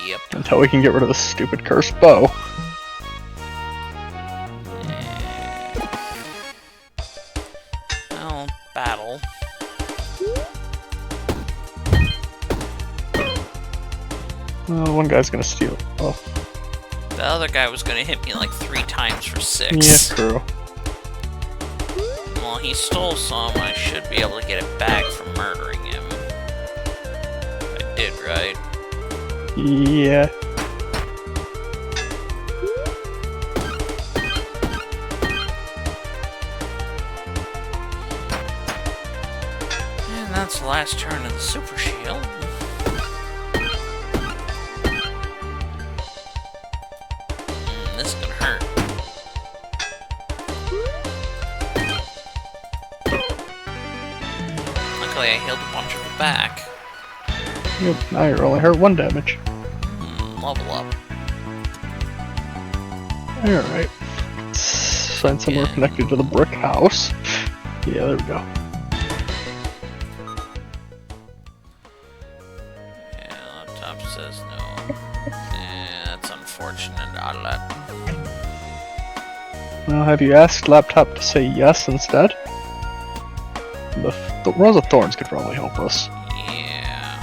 [SPEAKER 3] Yep.
[SPEAKER 2] until we can get rid of this stupid cursed bow.
[SPEAKER 3] Well, battle.
[SPEAKER 2] One guy's gonna steal it. Oh,
[SPEAKER 3] The other guy was gonna hit me like 3 times for 6.
[SPEAKER 2] yeah, true.
[SPEAKER 3] Well, he stole some. I should be able to get it back from murdering him. I did, right?
[SPEAKER 2] Yeah.
[SPEAKER 3] And that's the last turn of the super shield. This is gonna hurt. Luckily, I healed a bunch of it back.
[SPEAKER 2] Yep, now you're only hurt 1 damage.
[SPEAKER 3] Level up.
[SPEAKER 2] Alright. Find somewhere connected to the brick house. Yeah, there we go.
[SPEAKER 3] Yeah, laptop says no. Yeah, that's unfortunate. Outlet.
[SPEAKER 2] Well, have you asked Laptop to say yes instead? The Rose of Thorns could probably help us,
[SPEAKER 3] Yeah.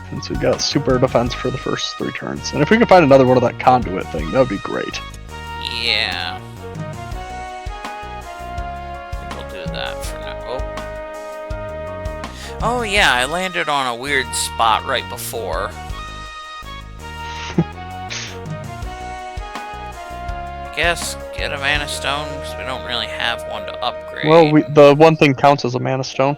[SPEAKER 2] since we got super defense for the first 3 turns. And if we could find another one of that conduit thing, that would be great.
[SPEAKER 3] Yeah. I think we'll do that for now. Oh. Oh yeah, I landed on a weird spot right before.
[SPEAKER 1] guess get a mana stone, because we don't really have one to upgrade.
[SPEAKER 2] Well, the one thing counts as a mana stone.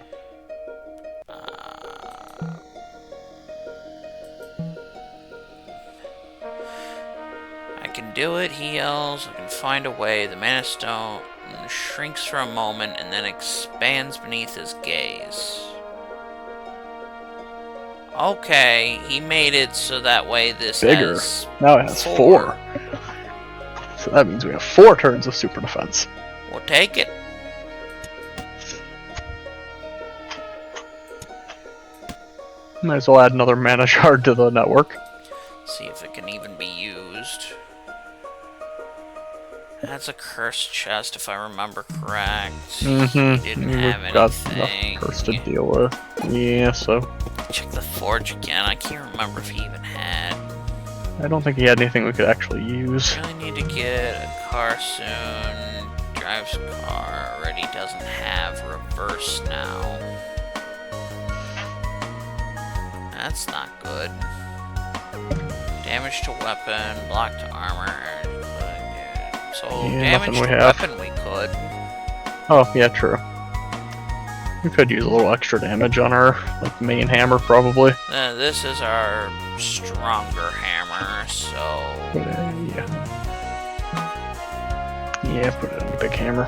[SPEAKER 1] I can do it, he yells. I can find a way. The mana stone shrinks for a moment and then expands beneath his gaze. Okay, he made it so that way this
[SPEAKER 2] Bigger.
[SPEAKER 1] has
[SPEAKER 2] Now it has 4. So that means we have 4 turns of super defense.
[SPEAKER 1] We'll take it.
[SPEAKER 2] Might as well add another mana shard to the network.
[SPEAKER 1] See if it can even be used. That's a cursed chest, if I remember correct.
[SPEAKER 2] Mm-hmm.
[SPEAKER 1] Didn't
[SPEAKER 2] We've
[SPEAKER 1] have
[SPEAKER 2] got
[SPEAKER 1] anything.
[SPEAKER 2] enough curse to deal with. Yeah, so.
[SPEAKER 1] Check the forge again. I can't remember if he even had.
[SPEAKER 2] I don't think he had anything we could actually use.
[SPEAKER 1] Really need to get a car soon. Drives a car. Already doesn't have reverse now. That's not good. Damage to weapon, block to armor. So
[SPEAKER 2] Yeah,
[SPEAKER 1] damage
[SPEAKER 2] nothing we
[SPEAKER 1] to
[SPEAKER 2] have.
[SPEAKER 1] weapon we could.
[SPEAKER 2] Oh, yeah, true. We could use a little extra damage on our main hammer, probably.
[SPEAKER 1] This is our stronger hammer, so
[SPEAKER 2] Yeah. Yeah, put it on the big hammer.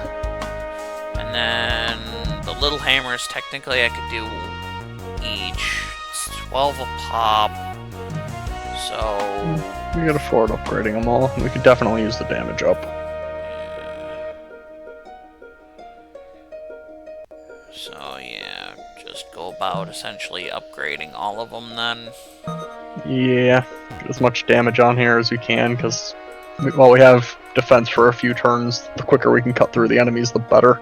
[SPEAKER 1] and then the little hammers technically I could do each. It's 12 a pop. So
[SPEAKER 2] We could afford upgrading them all. We could definitely use the damage up.
[SPEAKER 1] so yeah, just go about essentially upgrading all of them then.
[SPEAKER 2] Yeah, get as much damage on here as we can, because while we have defense for a few turns, the quicker we can cut through the enemies, the better.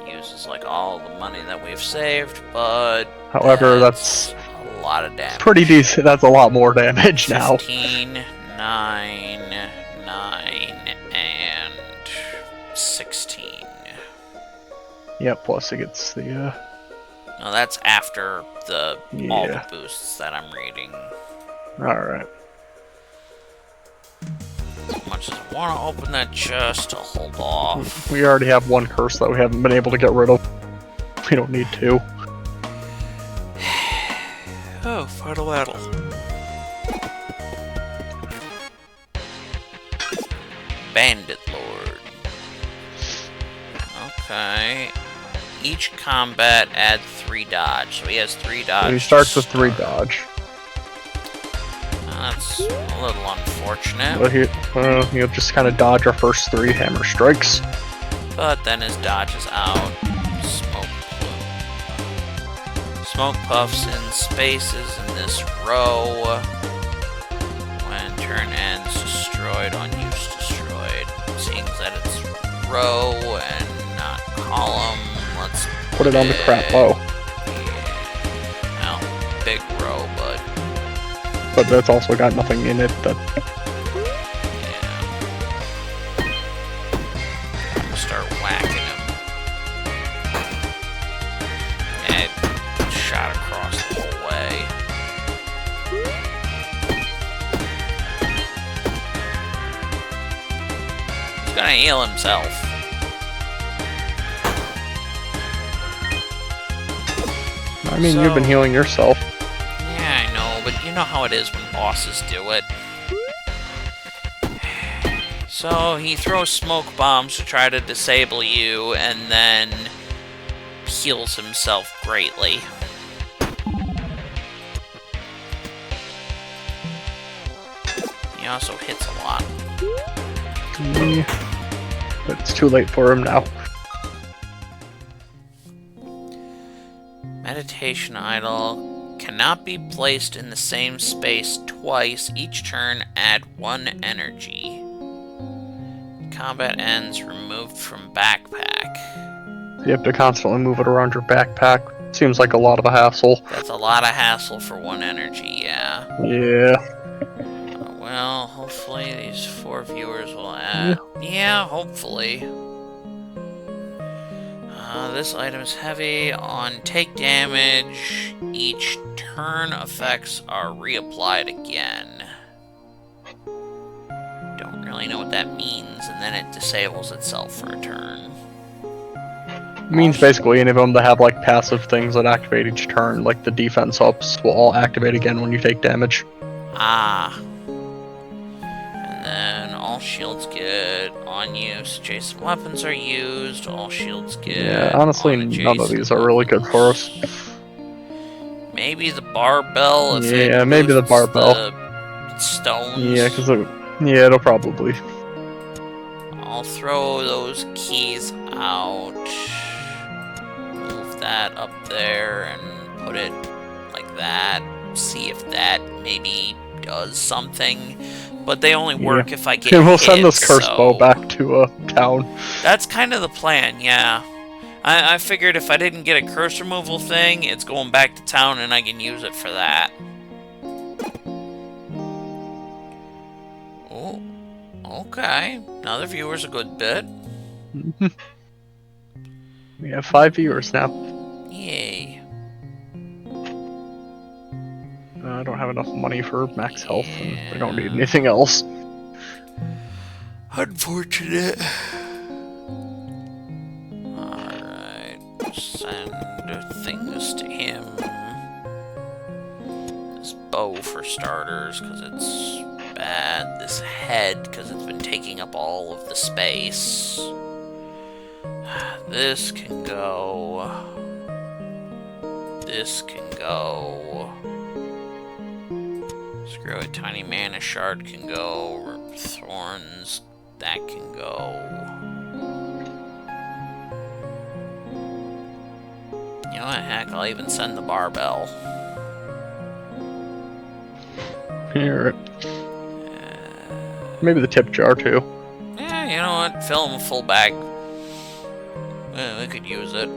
[SPEAKER 1] Uses like all the money that we've saved, but
[SPEAKER 2] However, that's
[SPEAKER 1] a lot of damage.
[SPEAKER 2] pretty decent. That's a lot more damage now.
[SPEAKER 1] 15, 9, 9, and 16.
[SPEAKER 2] Yeah, plus it gets the,
[SPEAKER 1] No, that's after all the
[SPEAKER 2] Yeah.
[SPEAKER 1] boosts that I'm reading.
[SPEAKER 2] Alright.
[SPEAKER 1] As much as I want to open that chest, I'll hold off.
[SPEAKER 2] We already have one curse that we haven't been able to get rid of. We don't need two.
[SPEAKER 1] Oh, final battle. Bandit Lord. Okay. Each combat add 3 dodge. So he has 3 dodge.
[SPEAKER 2] He starts
[SPEAKER 1] to
[SPEAKER 2] with 3
[SPEAKER 1] start.
[SPEAKER 2] dodge.
[SPEAKER 1] That's a little unfortunate.
[SPEAKER 2] But he'll just kind of dodge our first 3 hammer strikes.
[SPEAKER 1] But then his dodge is out. Smoke plume. Smoke puffs in spaces in this row. When turn ends, destroyed, unused, destroyed. Seeing that it's row and not column, let's
[SPEAKER 2] Put it on the crap low.
[SPEAKER 1] Yeah. Well, big row, but
[SPEAKER 2] But that's also got nothing in it that...
[SPEAKER 1] yeah. Start whacking him. And it shot across the whole way. He's gonna heal himself.
[SPEAKER 2] I mean, you've been
[SPEAKER 1] So-
[SPEAKER 2] healing yourself.
[SPEAKER 1] Yeah, I know, but you know how it is when bosses do it. So he throws smoke bombs to try to disable you, and then heals himself greatly. He also hits a lot.
[SPEAKER 2] Yeah. But it's too late for him now.
[SPEAKER 1] Meditation idol cannot be placed in the same space twice. Each turn, add 1 energy. Combat ends, removed from backpack.
[SPEAKER 2] You have to constantly move it around your backpack. Seems like a lot of a hassle.
[SPEAKER 1] That's a lot of hassle for 1 energy, yeah.
[SPEAKER 2] Yeah.
[SPEAKER 1] Well, hopefully these 4 viewers will add. Yeah, hopefully. This item is heavy on take damage. Each turn effects are reapplied again. really know what that means, and then it disables itself for a turn.
[SPEAKER 2] It means basically any of them that have like passive things that activate each turn, like the defense ups, will all activate again when you take damage.
[SPEAKER 1] Ah. And then all shields get on use. Adjacent weapons are used. All shields get.
[SPEAKER 2] Yeah, honestly,
[SPEAKER 1] on
[SPEAKER 2] none of these are really good
[SPEAKER 1] weapons.
[SPEAKER 2] for us.
[SPEAKER 1] Maybe the barbell if it
[SPEAKER 2] Yeah, maybe the
[SPEAKER 1] boosts
[SPEAKER 2] barbell.
[SPEAKER 1] the stones.
[SPEAKER 2] Yeah, because it'll probably.
[SPEAKER 1] I'll throw those keys out. Move that up there and put it like that. See if that maybe does something. But they only work if I get
[SPEAKER 2] And we'll
[SPEAKER 1] hit,
[SPEAKER 2] send this curse
[SPEAKER 1] so...
[SPEAKER 2] bow back to town.
[SPEAKER 1] That's kind of the plan, yeah. I figured if I didn't get a curse removal thing, it's going back to town and I can use it for that. Oh, okay. Now the viewer's a good bit.
[SPEAKER 2] We have 5 viewers now.
[SPEAKER 1] Yay.
[SPEAKER 2] I don't have enough money for max health, and I don't need anything else.
[SPEAKER 1] Unfortunate. Alright, send things to him. This bow for starters, because it's bad. This head, because it's been taking up all of the space. This can go. This can go. Screw it, tiny mana shard can go. Thorns, that can go. You know what, heck, I'll even send the barbell.
[SPEAKER 2] Here. Maybe the tip jar too.
[SPEAKER 1] Yeah, you know what, fill him a full bag. We could use it.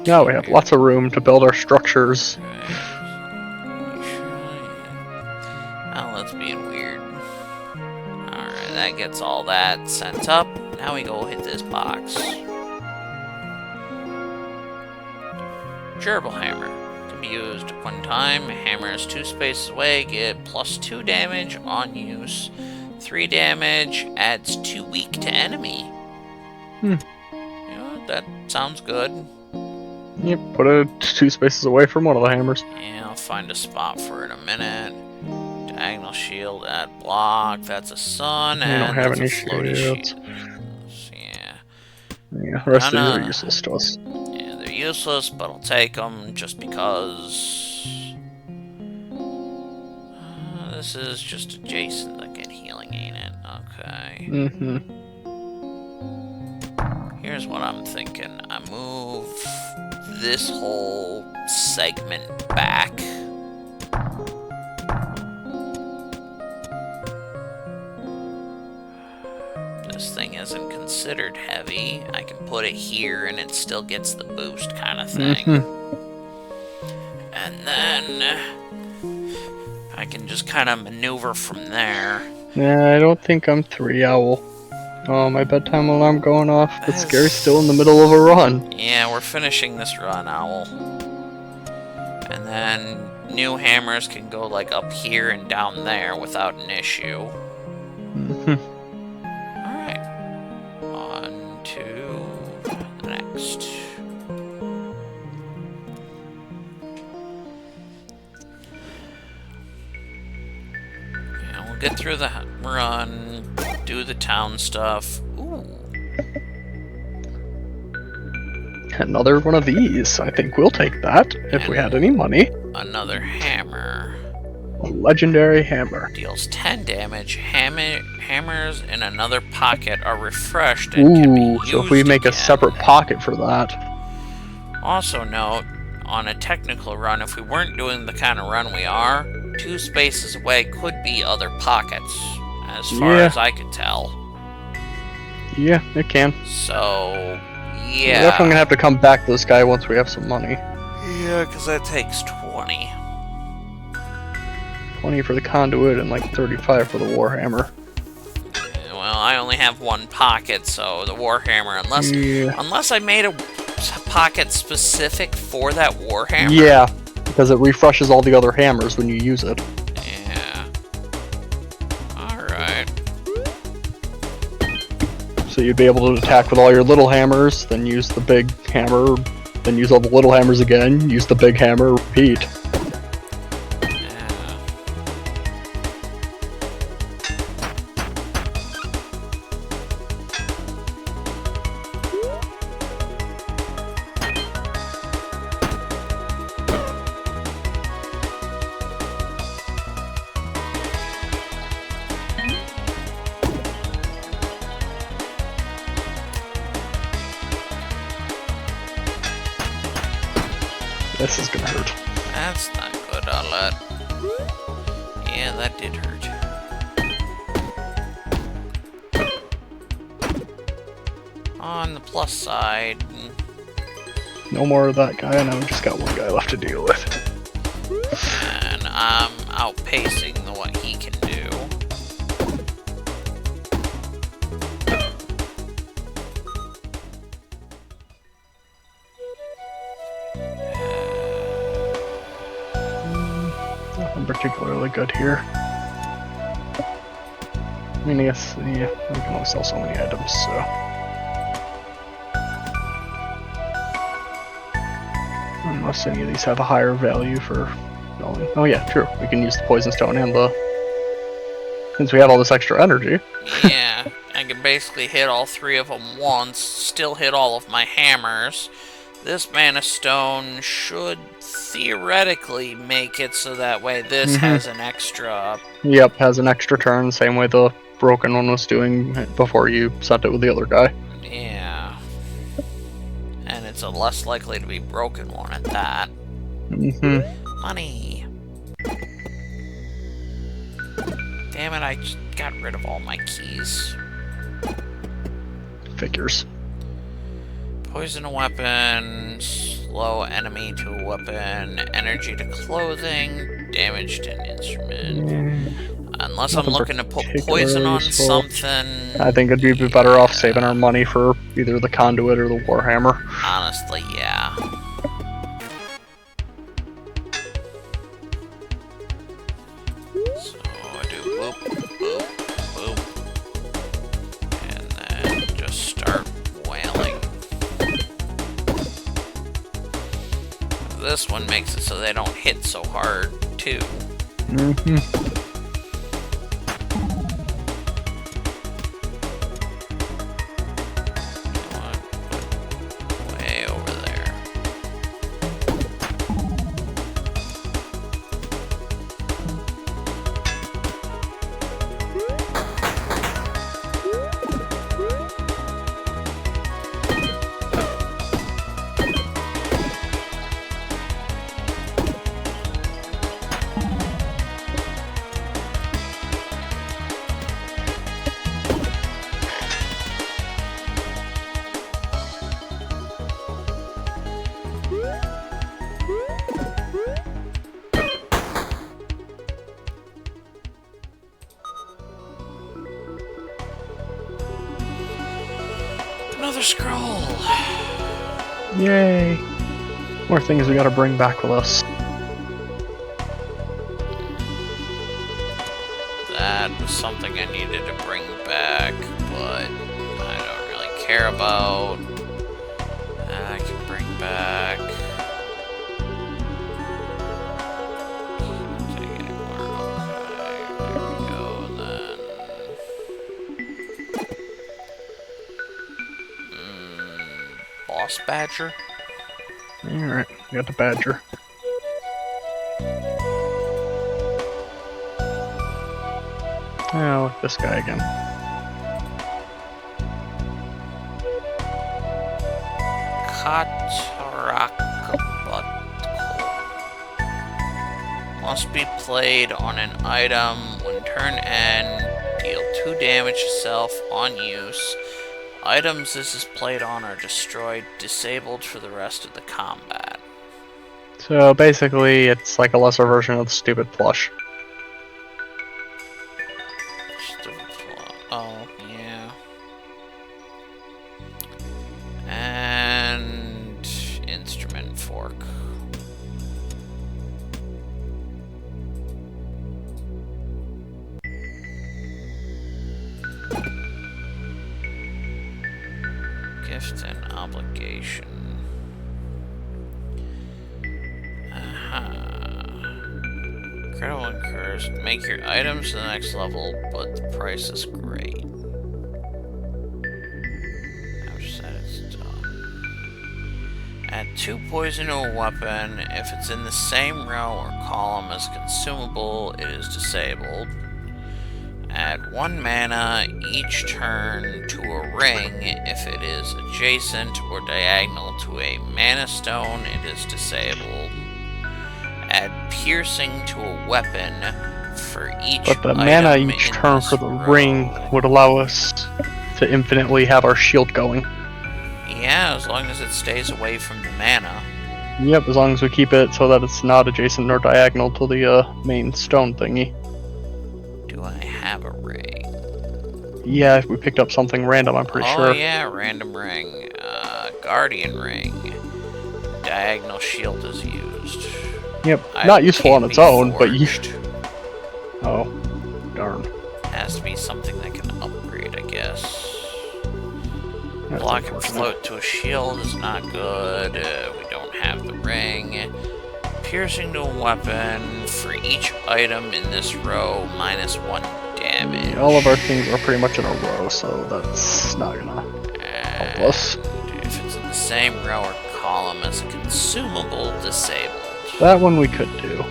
[SPEAKER 2] Now we have lots of room to build our structures.
[SPEAKER 1] Well, that's being weird. Alright, that gets all that sent up. Now we go hit this box. Gerbil hammer. Can be used one time. Hammer is 2 spaces away. Get +2 damage on use. 3 damage. Adds 2 weak to enemy. You know, that sounds good.
[SPEAKER 2] Yep, put it 2 spaces away from one of the hammers.
[SPEAKER 1] Yeah, I'll find a spot for it in a minute. Diagonal shield, add block. That's a sun.
[SPEAKER 2] We
[SPEAKER 1] And
[SPEAKER 2] don't have
[SPEAKER 1] that's
[SPEAKER 2] any
[SPEAKER 1] a floaty
[SPEAKER 2] shields.
[SPEAKER 1] shield. Yeah.
[SPEAKER 2] Yeah, the rest of these are useless to us.
[SPEAKER 1] Yeah, they're useless, but I'll take them just because. This is just adjacent that get healing, ain't it? Okay. Here's what I'm thinking. I move this whole segment back. This thing isn't considered heavy. I can put it here and it still gets the boost kind of thing. And then I can just kind of maneuver from there.
[SPEAKER 2] Nah, I don't think I'm 3 owl. Oh, my bedtime alarm going off, but Scary's still in the middle of a run.
[SPEAKER 1] Yeah, we're finishing this run, Owl. And then new hammers can go like up here and down there without an issue. Alright. On to the next. Yeah, we'll get through the run, do the town stuff. Ooh.
[SPEAKER 2] Another one of these. I think we'll take that if we had any money.
[SPEAKER 1] Another hammer.
[SPEAKER 2] A legendary hammer.
[SPEAKER 1] Deals 10 damage. Hammers in another pocket are refreshed and can be used
[SPEAKER 2] so if we make
[SPEAKER 1] again.
[SPEAKER 2] a separate pocket for that.
[SPEAKER 1] Also note, on a technical run, if we weren't doing the kind of run we are, 2 spaces away could be other pockets, as far as I could tell.
[SPEAKER 2] Yeah, it can.
[SPEAKER 1] So,
[SPEAKER 2] We're
[SPEAKER 1] yeah.
[SPEAKER 2] definitely gonna have to come back to this guy once we have some money.
[SPEAKER 1] Yeah, because that takes 20.
[SPEAKER 2] 20 for the conduit and like 35 for the warhammer.
[SPEAKER 1] Well, I only have 1 pocket, so the warhammer, unless I made a pocket specific for that warhammer.
[SPEAKER 2] Yeah, because it refreshes all the other hammers when you use it.
[SPEAKER 1] Yeah.
[SPEAKER 2] So you'd be able to attack with all your little hammers, then use the big hammer, then use all the little hammers again, use the big hammer, repeat.
[SPEAKER 3] Yeah.
[SPEAKER 2] This is gonna hurt.
[SPEAKER 3] That's not good, Alet. Yeah, that did hurt. On the plus side,
[SPEAKER 2] No more of that guy, and now we just got one guy left to deal with.
[SPEAKER 3] and I'm outpacing what he can do.
[SPEAKER 2] Nothing particularly good here. I mean, I guess, yeah, we can only sell so many items, so. Unless any of these have a higher value for selling. Oh yeah, true. We can use the poison stone and the... Since we have all this extra energy.
[SPEAKER 3] Yeah, I can basically hit all three of them once, still hit all of my hammers. This mana stone should theoretically make it so that way this has an extra.
[SPEAKER 2] Yep, has an extra turn, same way the broken one was doing before you sent it with the other guy.
[SPEAKER 3] Yeah. And it's a less likely to be broken one at that. Money. Damn it, I just got rid of all my keys.
[SPEAKER 2] Figures.
[SPEAKER 3] Poison a weapon, slow enemy to a weapon, energy to clothing, damage to an instrument. Unless I'm looking to put poison on something.
[SPEAKER 2] I think it'd be better off saving our money for either the conduit or the warhammer.
[SPEAKER 3] Honestly, yeah. So I do boop, boop, boop. And then just start wailing. This one makes it so they don't hit so hard, too. Way over there. Another scroll!
[SPEAKER 2] Yay! More things we gotta bring back with us.
[SPEAKER 3] That was something I needed to bring back, but I don't really care about. I can bring back. Can't take anymore. Okay, there we go then. Boss Badger?
[SPEAKER 2] Alright, we got the badger. Oh, look, this guy again.
[SPEAKER 3] Must be played on an item when turn end. Deal 2 damage to self on use. Items this is played on are destroyed, disabled for the rest of the combat.
[SPEAKER 2] So basically, it's like a lesser version of the stupid plush.
[SPEAKER 3] Oh, yeah. And instrument fork.
[SPEAKER 1] Gift and obligation. Incredible and cursed. Make your items to the next level, but the price is great. I've said it's done. Add 2 poison to a weapon. If it's in the same row or column as consumable, it is disabled. Add 1 mana each turn to a ring. If it is adjacent or diagonal to a mana stone, it is disabled. Add piercing to a weapon for each
[SPEAKER 2] But the
[SPEAKER 1] item
[SPEAKER 2] mana each
[SPEAKER 1] in
[SPEAKER 2] turn
[SPEAKER 1] this
[SPEAKER 2] for the
[SPEAKER 1] row.
[SPEAKER 2] ring would allow us to infinitely have our shield going.
[SPEAKER 1] Yeah, as long as it stays away from the mana.
[SPEAKER 2] Yep, as long as we keep it so that it's not adjacent nor diagonal to the main stone thingy.
[SPEAKER 1] Do I have a ring?
[SPEAKER 2] Yeah, if we picked up something random, I'm pretty sure.
[SPEAKER 1] Oh yeah, random ring. Guardian ring. Diagonal shield is used.
[SPEAKER 2] Yep,
[SPEAKER 1] I
[SPEAKER 2] not useful on
[SPEAKER 1] can't
[SPEAKER 2] its
[SPEAKER 1] be
[SPEAKER 2] own, but you.
[SPEAKER 1] forged.
[SPEAKER 2] Oh, darn.
[SPEAKER 1] Has to be something that can upgrade, I guess.
[SPEAKER 2] That's
[SPEAKER 1] Block and
[SPEAKER 2] unfortunate.
[SPEAKER 1] float to a shield is not good. We don't have the ring. Piercing to a weapon for each item in this row, -1 damage.
[SPEAKER 2] All of our things are pretty much in a row, so that's not gonna help us.
[SPEAKER 1] And if it's in the same row or column as a consumable, disabled.
[SPEAKER 2] That one we could do.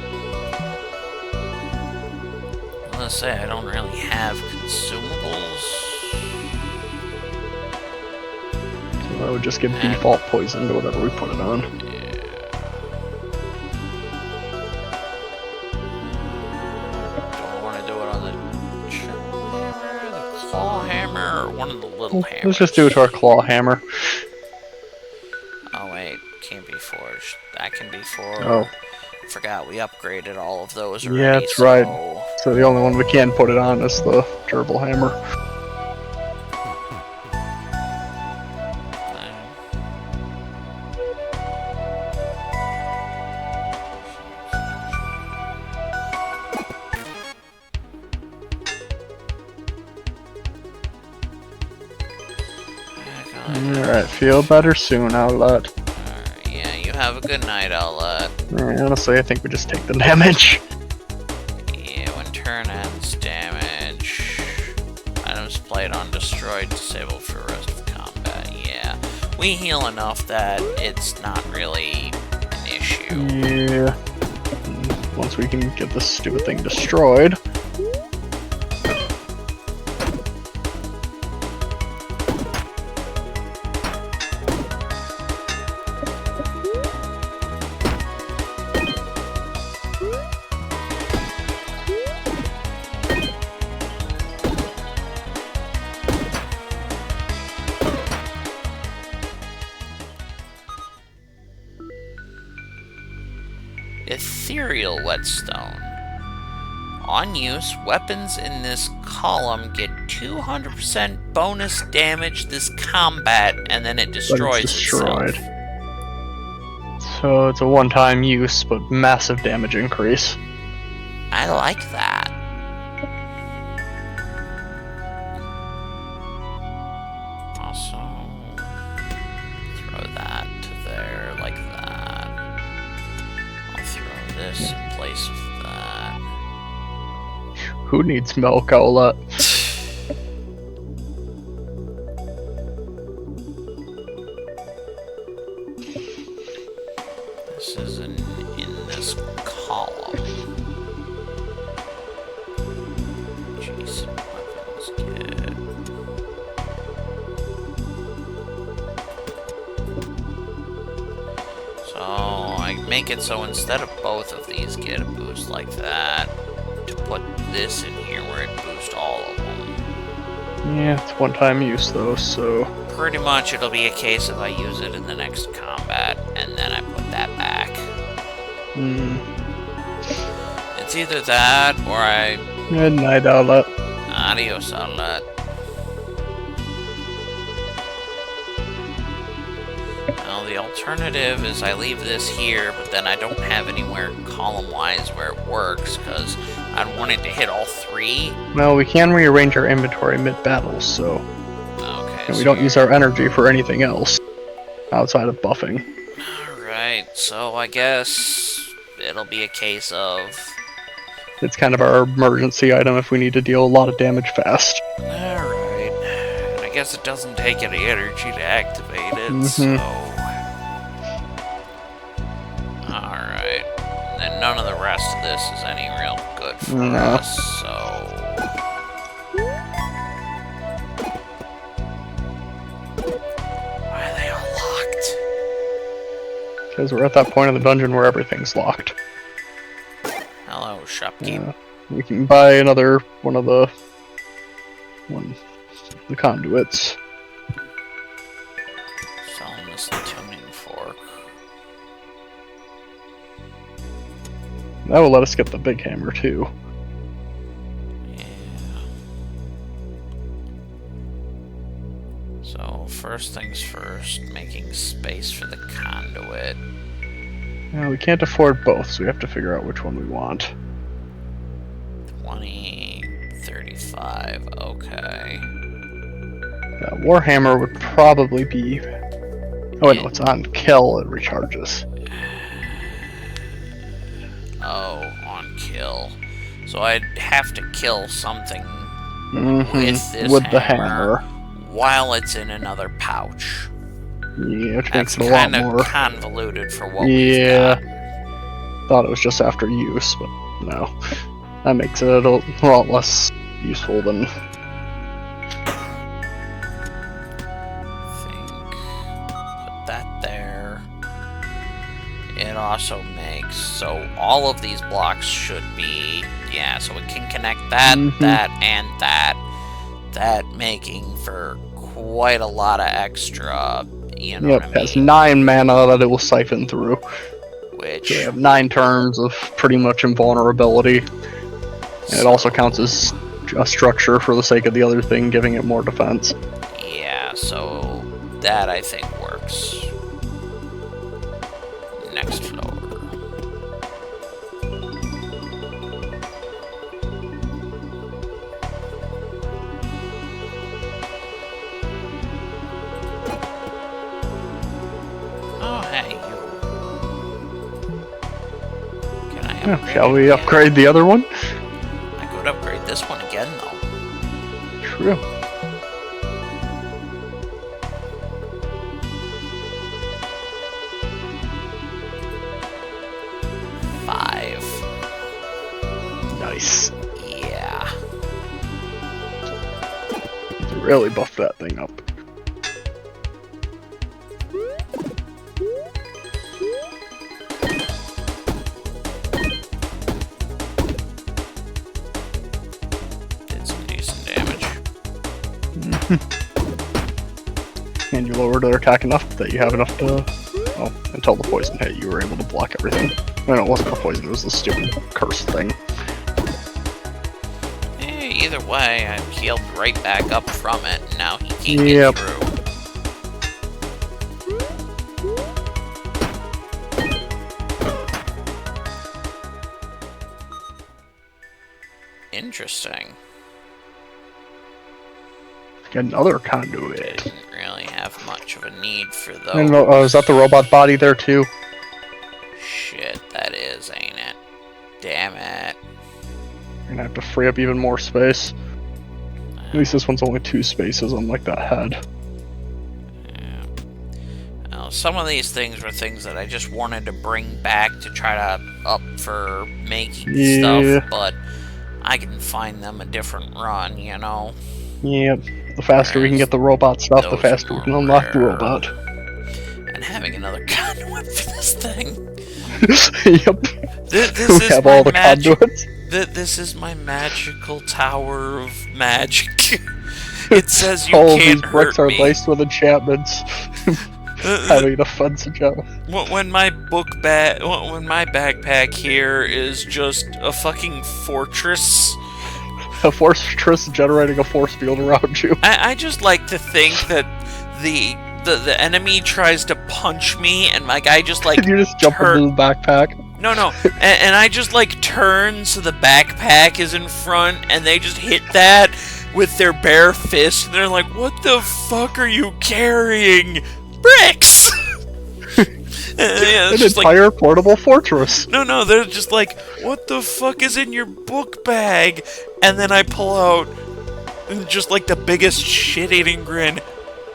[SPEAKER 1] I'm gonna say I don't really have consumables.
[SPEAKER 2] So that would just give default poison to whatever we put it on.
[SPEAKER 1] Don't want to do it on the hammer, the claw hammer, or one of the little hammers.
[SPEAKER 2] Let's just do it to our claw hammer.
[SPEAKER 1] Oh wait, can't be forged. That can be forged.
[SPEAKER 2] Oh,
[SPEAKER 1] Forgot we upgraded all of those already.
[SPEAKER 2] yeah, that's
[SPEAKER 1] so
[SPEAKER 2] right. So the only one we can put it on is the gerbil hammer. Alright, feel better soon, Outlet.
[SPEAKER 1] Alright, yeah, you have a good night, Outlet.
[SPEAKER 2] Honestly, I think we just take the damage.
[SPEAKER 1] Yeah, when turn ends, damage. Items played on destroyed, disabled for the rest of combat. Yeah, we heal enough that it's not really an issue.
[SPEAKER 2] Yeah. Once we can get this stupid thing destroyed.
[SPEAKER 1] Ethereal Whetstone. On use, weapons in this column get 200% bonus damage this combat, and then it destroys
[SPEAKER 2] destroyed.
[SPEAKER 1] itself.
[SPEAKER 2] So it's a one-time use, but massive damage increase.
[SPEAKER 1] I like that. Also, throw that to there like that. I'll throw this in place of that.
[SPEAKER 2] Who needs milk, Outlet?
[SPEAKER 1] This is in this column. Jeez, weapons get. So I make it so instead of both of these get a boost like that, to put this in here where it boosts all of them.
[SPEAKER 2] Yeah, it's one-time use though, so...
[SPEAKER 1] Pretty much it'll be a case of I use it in the next combat, and then I put that back. It's either that, or I...
[SPEAKER 2] Good night, Outlet.
[SPEAKER 1] Adios, Outlet. Well, the alternative is I leave this here, but then I don't have anywhere column-wise where it works, because I'd want it to hit all three.
[SPEAKER 2] Well, we can rearrange our inventory mid-battle, so...
[SPEAKER 1] Okay,
[SPEAKER 2] And we don't use our energy for anything else outside of buffing.
[SPEAKER 3] Alright, so I guess it'll be a case of...
[SPEAKER 2] It's kind of our emergency item if we need to deal a lot of damage fast.
[SPEAKER 3] Alright. I guess it doesn't take any energy to activate it, so... Alright. And none of the rest of this is any real good for us, so... Why are they all locked?
[SPEAKER 2] Because we're at that point of the dungeon where everything's locked.
[SPEAKER 3] Hello, shopkeep.
[SPEAKER 2] We can buy another one of the conduits.
[SPEAKER 3] Selling this tuning fork.
[SPEAKER 2] That will let us get the big hammer too.
[SPEAKER 3] Yeah. So, first things first, making space for the conduit.
[SPEAKER 2] We can't afford both, so we have to figure out which one we want.
[SPEAKER 3] 20, 35, okay.
[SPEAKER 2] Warhammer would probably be... Oh wait, no, it's on kill, it recharges.
[SPEAKER 3] Oh, on kill. So I'd have to kill something
[SPEAKER 2] with the hammer.
[SPEAKER 3] While it's in another pouch.
[SPEAKER 2] Yeah, which
[SPEAKER 3] That's
[SPEAKER 2] makes it a lot
[SPEAKER 3] kind of
[SPEAKER 2] more
[SPEAKER 3] convoluted for what we've got.
[SPEAKER 2] Thought it was just after use, but no. That makes it a lot less useful than...
[SPEAKER 3] Put that there. It also makes... So all of these blocks should be... Yeah, so it can connect that, that, and that. That making for quite a lot of extra... You know what I mean?
[SPEAKER 2] It has 9 mana that it will siphon through.
[SPEAKER 3] Which...
[SPEAKER 2] So we have 9 turns of pretty much invulnerability. And it also counts as a structure for the sake of the other thing, giving it more defense.
[SPEAKER 3] Yeah, so that I think works. Next floor. Oh, hey, you. Can I upgrade
[SPEAKER 2] Shall we
[SPEAKER 3] it again?
[SPEAKER 2] upgrade the other one?
[SPEAKER 3] I could upgrade this one again, though.
[SPEAKER 2] True.
[SPEAKER 3] Five.
[SPEAKER 2] Nice.
[SPEAKER 3] Yeah.
[SPEAKER 2] Really buff that thing up.
[SPEAKER 3] Did some decent damage.
[SPEAKER 2] And you lowered their attack enough that you have enough to... Well, until the poison hit, you were able to block everything. No, it wasn't the poison, it was the stupid curse thing.
[SPEAKER 3] Either way, I healed right back up from it, and now he can't
[SPEAKER 2] Yep.
[SPEAKER 3] get through. Interesting.
[SPEAKER 2] Get another conduit.
[SPEAKER 3] Didn't really have much of a need for those.
[SPEAKER 2] And, is that the robot body there too?
[SPEAKER 3] Shit, that is, ain't it? Damn it.
[SPEAKER 2] You're gonna have to free up even more space. At least this one's only 2 spaces, unlike that head.
[SPEAKER 3] Yeah. Now, some of these things were things that I just wanted to bring back to try to up for making stuff, but I can find them a different run, you know?
[SPEAKER 2] Yep. The faster we can get the robot stuff, the faster we can unlock the robot.
[SPEAKER 3] And having another conduit for this thing.
[SPEAKER 2] Yep.
[SPEAKER 3] This
[SPEAKER 2] we
[SPEAKER 3] is
[SPEAKER 2] have
[SPEAKER 3] my
[SPEAKER 2] all the conduits.
[SPEAKER 3] This is my magical tower of magic. It says you
[SPEAKER 2] All of
[SPEAKER 3] can't
[SPEAKER 2] these bricks
[SPEAKER 3] hurt
[SPEAKER 2] are
[SPEAKER 3] me.
[SPEAKER 2] laced with enchantments. Having a defense enchantment.
[SPEAKER 3] When my when my backpack here is just a fucking fortress.
[SPEAKER 2] A fortress generating a force field around you.
[SPEAKER 3] I just like to think that the enemy tries to punch me, and my guy just like
[SPEAKER 2] You just jump into the backpack.
[SPEAKER 3] No, and I just like turn so the backpack is in front, and they just hit that, with their bare fists, and they're like, "What the fuck are you carrying? Bricks!" Yeah,
[SPEAKER 2] An
[SPEAKER 3] it's just like,
[SPEAKER 2] entire portable fortress.
[SPEAKER 3] no, they're just like, "What the fuck is in your book bag?" And then I pull out, and just like the biggest shit-eating grin,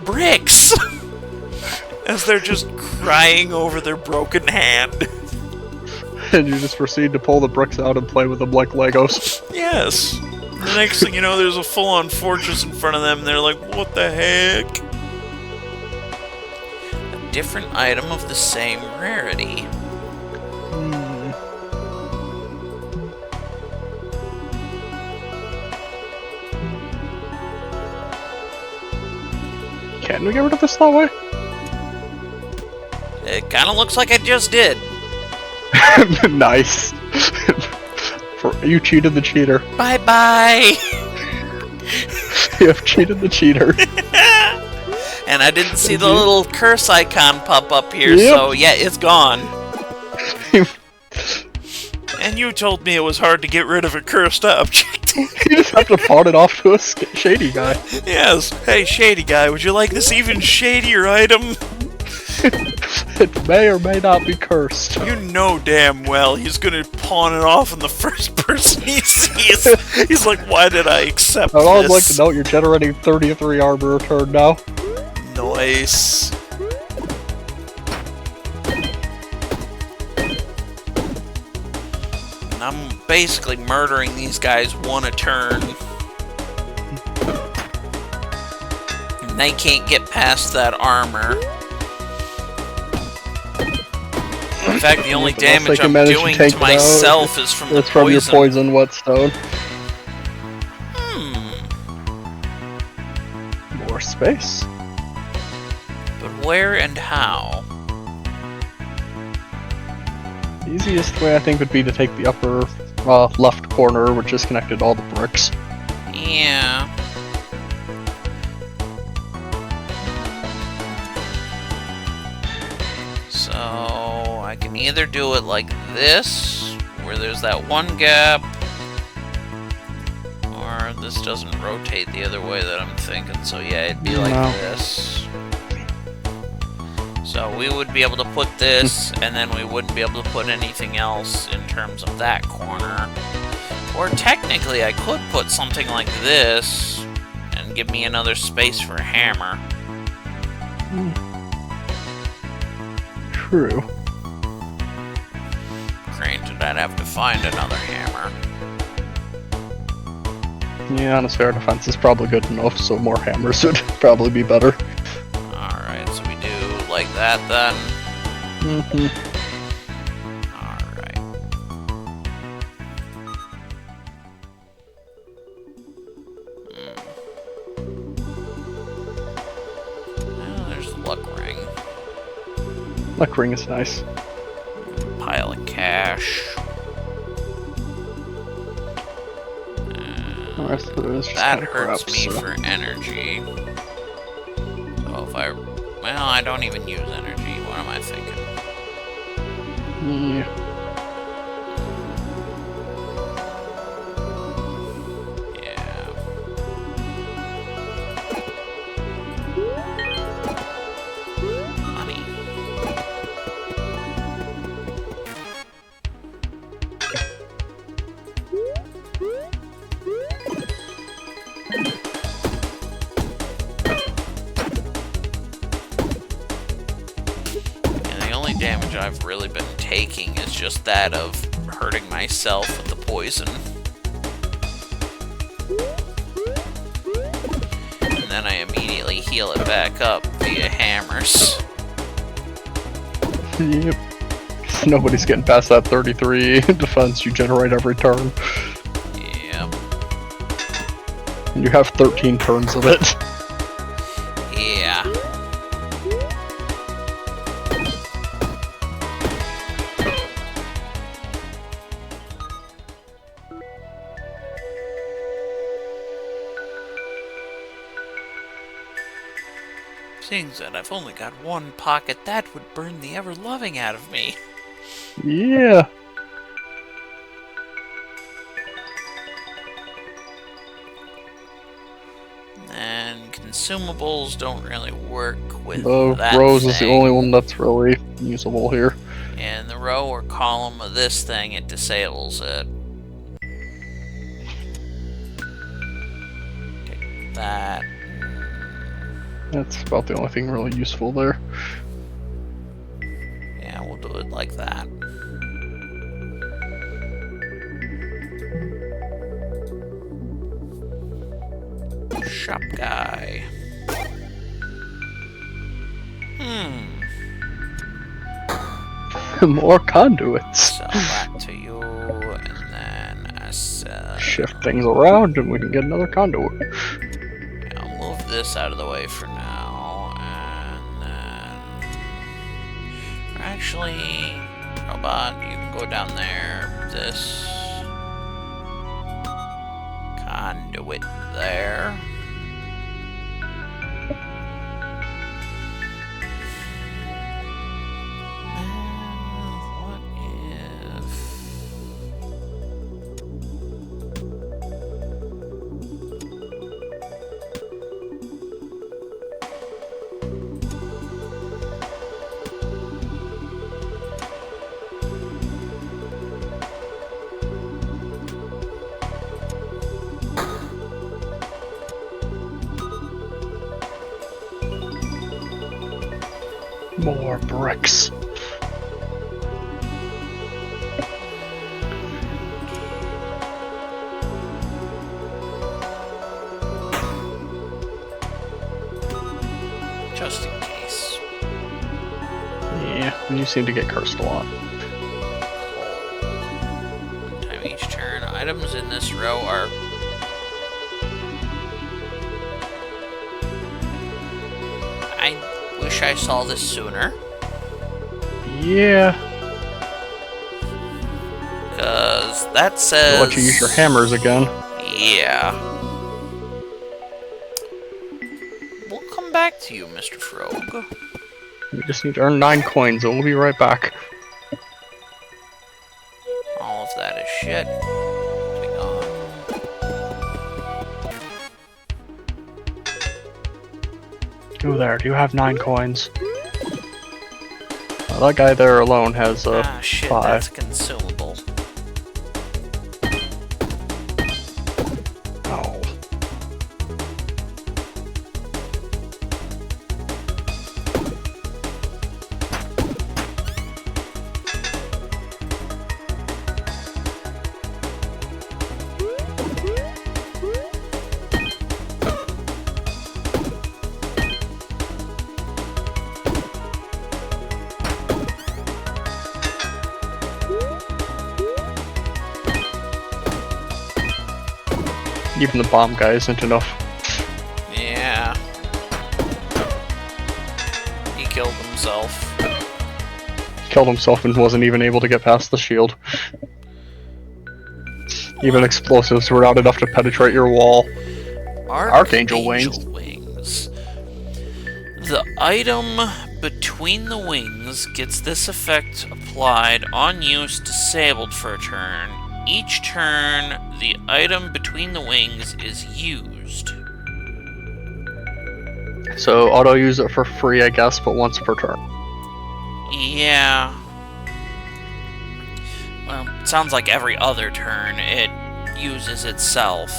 [SPEAKER 3] bricks! As they're just crying over their broken hand.
[SPEAKER 2] And you just proceed to pull the bricks out and play with them like Legos.
[SPEAKER 3] Yes. The next thing you know, there's a full-on fortress in front of them, and they're like, "What the heck?" A different item of the same rarity.
[SPEAKER 2] Can we get rid of this that way?
[SPEAKER 3] It kind of looks like I just did.
[SPEAKER 2] Nice. You cheated the cheater.
[SPEAKER 3] Bye-bye!
[SPEAKER 2] You have cheated the cheater.
[SPEAKER 3] And I didn't see the little curse icon pop up here,
[SPEAKER 2] Yep.
[SPEAKER 3] so yeah, it's gone. And you told me it was hard to get rid of a cursed object.
[SPEAKER 2] You just have to pawn it off to a shady guy.
[SPEAKER 3] Yes. Hey, shady guy, would you like this even shadier item?
[SPEAKER 2] It may or may not be cursed.
[SPEAKER 3] You know damn well he's gonna pawn it off on the first person he sees. He's like, why did I accept
[SPEAKER 2] I'd
[SPEAKER 3] this?
[SPEAKER 2] always like to note you're generating 33 armor return now.
[SPEAKER 3] Nice. And I'm basically murdering these guys one a turn. And they can't get past that armor. In fact, the only damage I'm doing to myself is from the
[SPEAKER 2] It's from your poison whetstone. More space.
[SPEAKER 3] But where and how?
[SPEAKER 2] The easiest way I think would be to take the upper left corner, which is connected to all the bricks.
[SPEAKER 3] Yeah. So I can either do it like this, where there's that one gap, or this doesn't rotate the other way that I'm thinking. So yeah, it'd be like
[SPEAKER 2] No.
[SPEAKER 3] this. So we would be able to put this, and then we wouldn't be able to put anything else in terms of that corner. Or technically, I could put something like this, and give me another space for a hammer.
[SPEAKER 2] True.
[SPEAKER 3] Granted, I'd have to find another hammer.
[SPEAKER 2] Yeah, on a fair defense is probably good enough, so more hammers would probably be better.
[SPEAKER 3] Alright, so we do like that then.
[SPEAKER 2] Mm-hmm.
[SPEAKER 3] Alright. Well, there's the luck ring.
[SPEAKER 2] Luck ring is nice.
[SPEAKER 3] Pile of cash.
[SPEAKER 2] The rest of it is just
[SPEAKER 3] That
[SPEAKER 2] kinda
[SPEAKER 3] hurts
[SPEAKER 2] crap,
[SPEAKER 3] me
[SPEAKER 2] so.
[SPEAKER 3] for energy. So if I... Well, I don't even use energy. What am I thinking?
[SPEAKER 2] Yeah.
[SPEAKER 3] Yeah. Money. And the only damage I've really been taking is just that of hurting myself with the poison. And then I immediately heal it back up via hammers.
[SPEAKER 2] Yep. Nobody's getting past that 33 defense you generate every turn.
[SPEAKER 3] Yep.
[SPEAKER 2] And you have 13 turns of it.
[SPEAKER 3] Yeah. Seeing that I've only got one pocket, that would burn the ever-loving out of me.
[SPEAKER 2] Yeah.
[SPEAKER 3] consumables don't really work with
[SPEAKER 2] The
[SPEAKER 3] that
[SPEAKER 2] rose
[SPEAKER 3] thing.
[SPEAKER 2] is the only one that's really usable here.
[SPEAKER 3] And the row or column of this thing, it disables it. Take that.
[SPEAKER 2] That's about the only thing really useful there.
[SPEAKER 3] Yeah, we'll do it like that. Shop guy.
[SPEAKER 2] More conduits.
[SPEAKER 3] Sell that to you, and then I sell.
[SPEAKER 2] Shift things around and we can get another conduit.
[SPEAKER 3] Yeah, I'll move this out of the way for now, and then. Actually, robot, you can go down there. This conduit there. What if...
[SPEAKER 2] More bricks.
[SPEAKER 3] just in case.
[SPEAKER 2] Yeah, you seem to get cursed a lot.
[SPEAKER 3] Time each turn. Items in this row are... I wish I saw this sooner.
[SPEAKER 2] Yeah.
[SPEAKER 3] Because that says...
[SPEAKER 2] I'll let you use your hammers again.
[SPEAKER 3] Yeah. We'll come back to you, Mr. Frog.
[SPEAKER 2] You just need to earn 9 coins and we'll be right back.
[SPEAKER 3] All of that is shit. Hang on.
[SPEAKER 2] Go there, do you have 9 coins? That guy there alone has
[SPEAKER 3] Shit,
[SPEAKER 2] 5.
[SPEAKER 3] that's consumable.
[SPEAKER 2] Oh. Even the bomb guy isn't enough.
[SPEAKER 3] Yeah. He killed himself.
[SPEAKER 2] Killed himself and wasn't even able to get past the shield. Even explosives were not enough to penetrate your wall. Archangel wings.
[SPEAKER 3] The item between the wings gets this effect applied on use disabled for a turn. Each turn, the item between the wings is used.
[SPEAKER 2] So auto use it for free, I guess, but once per turn.
[SPEAKER 3] Yeah. Well, it sounds like every other turn it uses itself.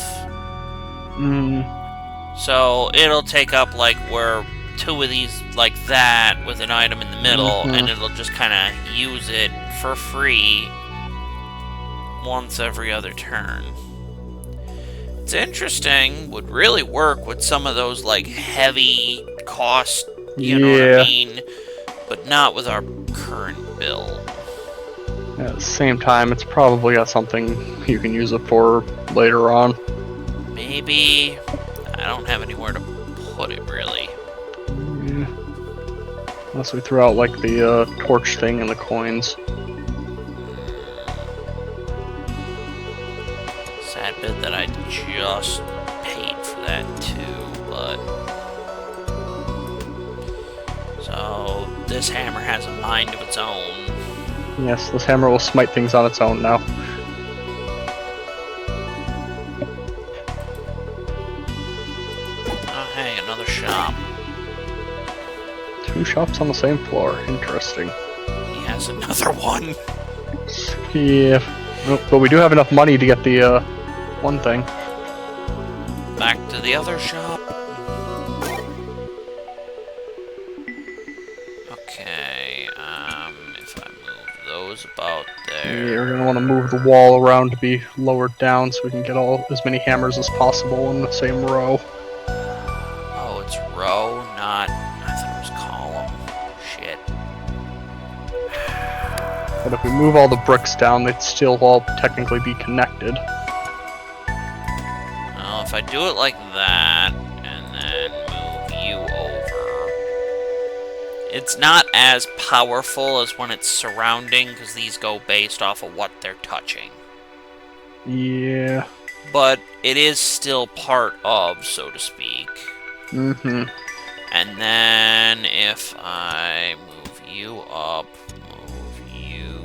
[SPEAKER 3] So it'll take up like where 2 of these like that with an item in the middle, and it'll just kind of use it for free once every other turn. It's interesting, would really work with some of those like heavy cost, you know what I mean, but not with our current build.
[SPEAKER 2] At the same time, it's probably got something you can use it for later on.
[SPEAKER 3] Maybe. I don't have anywhere to put it really.
[SPEAKER 2] Yeah. Unless we throw out like the torch thing and the coins.
[SPEAKER 3] Sad bit that I just paid for that too, but... So, this hammer has a mind of its own.
[SPEAKER 2] Yes, this hammer will smite things on its own now.
[SPEAKER 3] Oh hey, another shop.
[SPEAKER 2] shops on the same floor. Interesting.
[SPEAKER 3] He has another one.
[SPEAKER 2] Yeah. Nope, but we do have enough money to get the one thing.
[SPEAKER 3] Back to the other shop. Okay, if I move those about there.
[SPEAKER 2] You're gonna want to move the wall around to be lowered down so we can get as many hammers as possible in the same row.
[SPEAKER 3] Oh, it's row, not. I thought it was column. Shit.
[SPEAKER 2] But if we move all the bricks down, they'd still all technically be connected.
[SPEAKER 3] Well, if I do it like that, and then move you over, it's not as powerful as when it's surrounding, because these go based off of what they're touching.
[SPEAKER 2] Yeah.
[SPEAKER 3] But it is still part of, so to speak.
[SPEAKER 2] Mm-hmm.
[SPEAKER 3] And then if I move you up, move you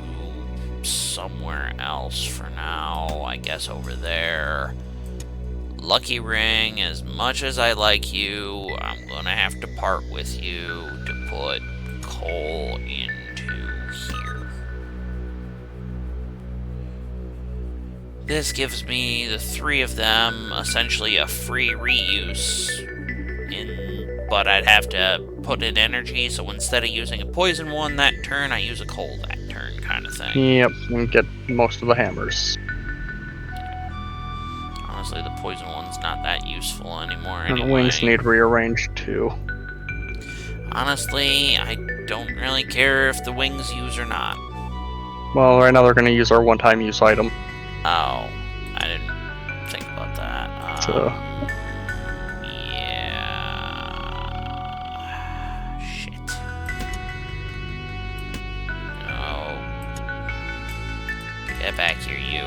[SPEAKER 3] somewhere else for now, I guess over there. Lucky Ring, as much as I like you, I'm gonna have to part with you to put coal into here. This gives me the three of them essentially a free reuse, but I'd have to put in energy, so instead of using a poison one that turn, I use a coal that turn kind of thing.
[SPEAKER 2] Yep, and get most of the hammers.
[SPEAKER 3] Honestly, the poison one's not that useful anymore
[SPEAKER 2] And
[SPEAKER 3] anyway.
[SPEAKER 2] the wings need rearranged too.
[SPEAKER 3] Honestly, I don't really care if the wings use or not.
[SPEAKER 2] Well, right now they're going to use our one-time use item.
[SPEAKER 3] Oh, I didn't think about that.
[SPEAKER 2] So,
[SPEAKER 3] Yeah. Shit. Oh. Get back here, you.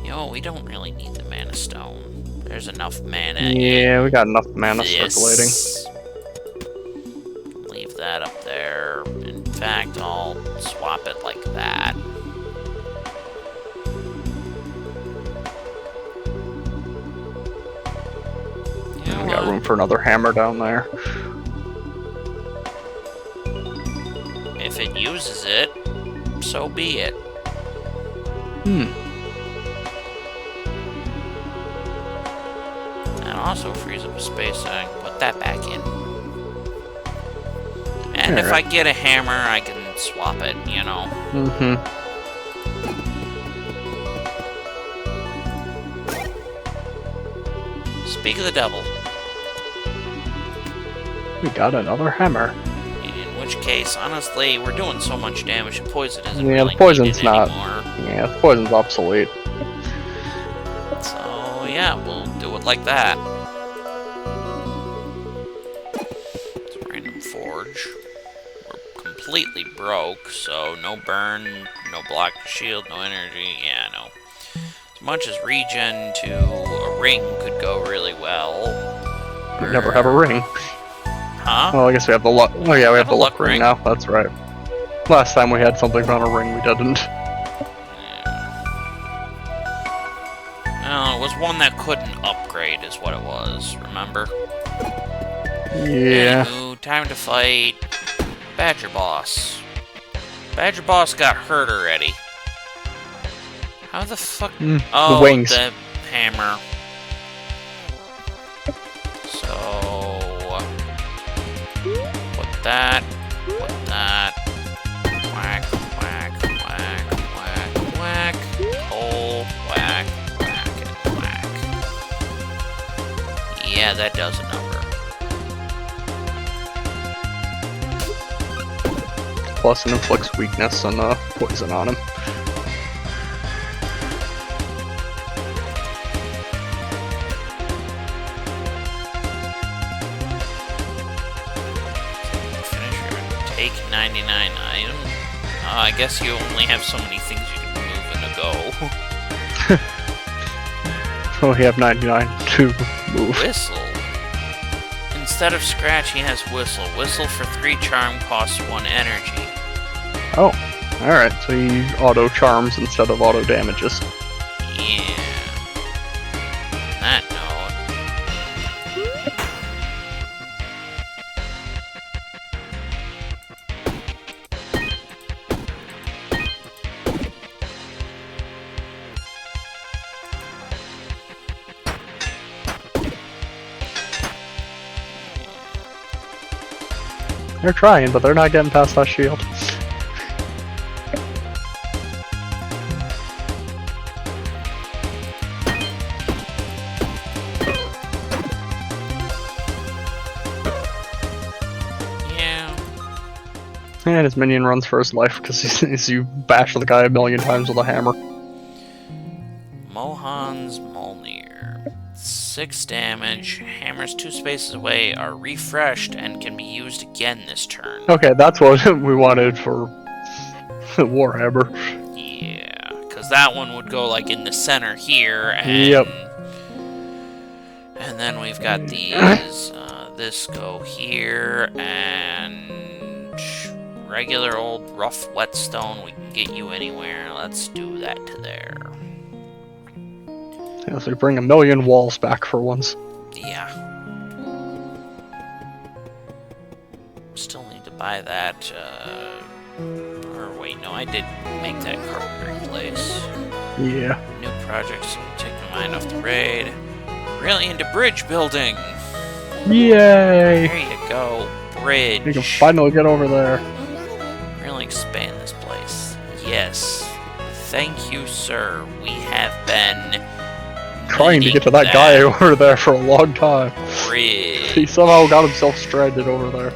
[SPEAKER 3] You know, we don't really need the mana stone. There's enough mana.
[SPEAKER 2] yeah, we got enough mana circulating.
[SPEAKER 3] Leave that up there. In fact, I'll swap it like that. You know
[SPEAKER 2] We got
[SPEAKER 3] what?
[SPEAKER 2] room for another hammer down there.
[SPEAKER 3] If it uses it, so be it. And also frees up a space so I can put that back in. And if I get a hammer, I can swap it, you know.
[SPEAKER 2] Mm-hmm.
[SPEAKER 3] Speak of the devil.
[SPEAKER 2] We got another hammer.
[SPEAKER 3] In which case, honestly, we're doing so much damage and poison isn't
[SPEAKER 2] Yeah,
[SPEAKER 3] really
[SPEAKER 2] the poison's
[SPEAKER 3] needed
[SPEAKER 2] not.
[SPEAKER 3] anymore.
[SPEAKER 2] Yeah, the poison's obsolete.
[SPEAKER 3] So, yeah, we'll do it like that. It's a random forge. We're completely broke, so no burn, no block shield, no energy. Yeah, no. As much as regen to a ring could go really well.
[SPEAKER 2] We never have a ring.
[SPEAKER 3] Huh?
[SPEAKER 2] Oh, I guess we have the luck. Oh yeah, we have
[SPEAKER 3] a
[SPEAKER 2] the luck
[SPEAKER 3] luck
[SPEAKER 2] ring
[SPEAKER 3] ring.
[SPEAKER 2] now. That's right. Last time we had something on a ring, we didn't.
[SPEAKER 3] No, it was one that couldn't upgrade is what it was, remember?
[SPEAKER 2] Yeah.
[SPEAKER 3] Anywho, time to fight Badger Boss. Badger Boss got hurt already. How the fuck? Oh,
[SPEAKER 2] the wings.
[SPEAKER 3] the hammer. So, put that, whack, whack, whack, whack, whack, hole, whack, whack, and whack. Yeah, that does a number.
[SPEAKER 2] Plus it inflicts weakness and poison on him.
[SPEAKER 3] Take 99 items. I guess you only have so many things you can move in a go.
[SPEAKER 2] Oh, we have 99 to move.
[SPEAKER 3] Whistle. Instead of Scratch, he has Whistle. Whistle for 3 charm costs 1 energy.
[SPEAKER 2] Oh, alright, so he auto charms instead of auto damages.
[SPEAKER 3] Yeah. On that note,
[SPEAKER 2] They're trying, but they're not getting past that shield.
[SPEAKER 3] Yeah.
[SPEAKER 2] And his minion runs for his life because you bash the guy 1,000,000 times with a hammer.
[SPEAKER 3] Mohan's Molnir. 6 damage. Hammers 2 spaces away are refreshed and can be used again this turn.
[SPEAKER 2] Okay, that's what we wanted for Warhammer.
[SPEAKER 3] Yeah, because that one would go like in the center here, and
[SPEAKER 2] Yep.
[SPEAKER 3] And then we've got these. This go here, and regular old rough whetstone. We can get you anywhere. Let's do that to there.
[SPEAKER 2] Yeah, so we bring 1,000,000 walls back for once.
[SPEAKER 3] Yeah. Still need to buy that. Or wait, no, I did make that carpentry place.
[SPEAKER 2] Yeah.
[SPEAKER 3] New projects. Take my mind off the raid. Really into bridge building.
[SPEAKER 2] Yay!
[SPEAKER 3] There you go. Bridge.
[SPEAKER 2] We can finally get over there.
[SPEAKER 3] Really expand this place. Yes. Thank you, sir. We have been
[SPEAKER 2] Trying to get to that guy over there for a long time.
[SPEAKER 3] bridge.
[SPEAKER 2] He somehow got himself stranded over there.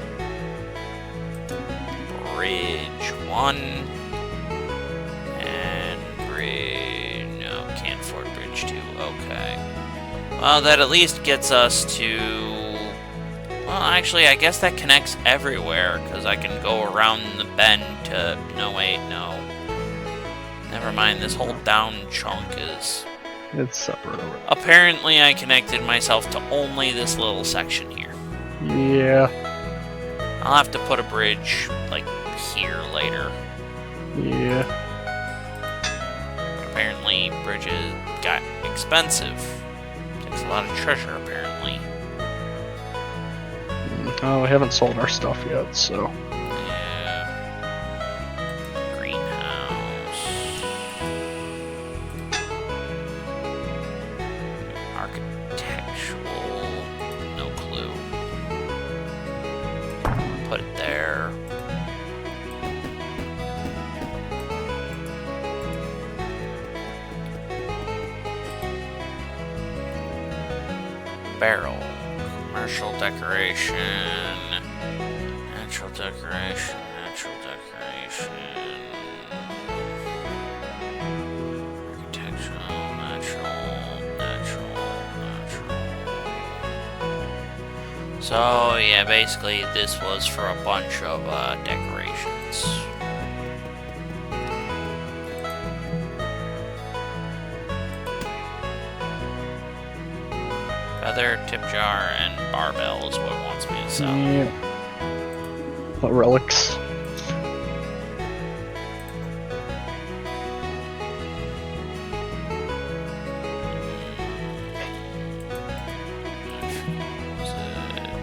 [SPEAKER 3] Bridge 1. And bridge... No, can't afford bridge 2. Okay. Well, that at least gets us to... Well, actually, I guess that connects everywhere, because I can go around the bend to... No, wait, no. Never mind, this whole down chunk is...
[SPEAKER 2] It's separate over
[SPEAKER 3] Apparently, I connected myself to only this little section here.
[SPEAKER 2] there. Yeah.
[SPEAKER 3] I'll have to put a bridge, like, here later.
[SPEAKER 2] Yeah.
[SPEAKER 3] Apparently, bridges got expensive. Takes a lot of treasure, apparently.
[SPEAKER 2] Oh, we haven't sold our stuff yet, so...
[SPEAKER 3] Yeah. Greenhouse. Architectural. No clue. Put it there. Barrel. Commercial decoration. Natural decoration. Natural decoration. Architectural. Natural. So, yeah, basically this was for a bunch of decorations. Feather, tip jar, and barbell is what it wants me to sell.
[SPEAKER 2] Yeah. What relics?
[SPEAKER 3] Was it?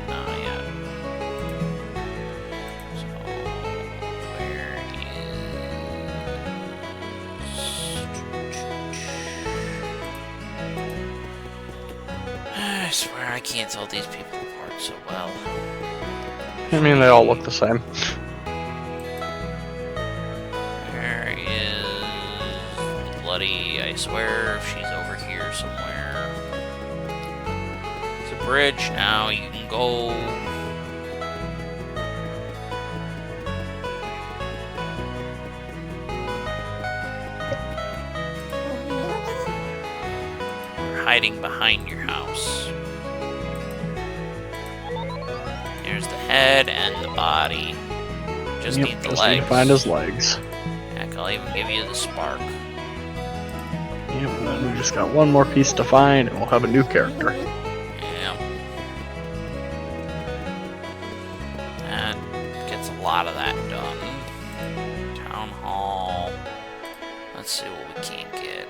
[SPEAKER 3] Not yet. So, where is... I swear I can't tell these people apart so well.
[SPEAKER 2] I mean, they all look the same.
[SPEAKER 3] Where is Bloody? I swear she's over here somewhere. It's a bridge now. You can go. You're hiding behind your house. There's the head and the body. Just
[SPEAKER 2] Yep,
[SPEAKER 3] need the
[SPEAKER 2] just
[SPEAKER 3] legs.
[SPEAKER 2] need to find his legs.
[SPEAKER 3] Heck, I'll even give you the spark.
[SPEAKER 2] Yep, and then we just got one more piece to find, and we'll have a new character.
[SPEAKER 3] Yeah. That gets a lot of that done. Town hall. Let's see what we can't get.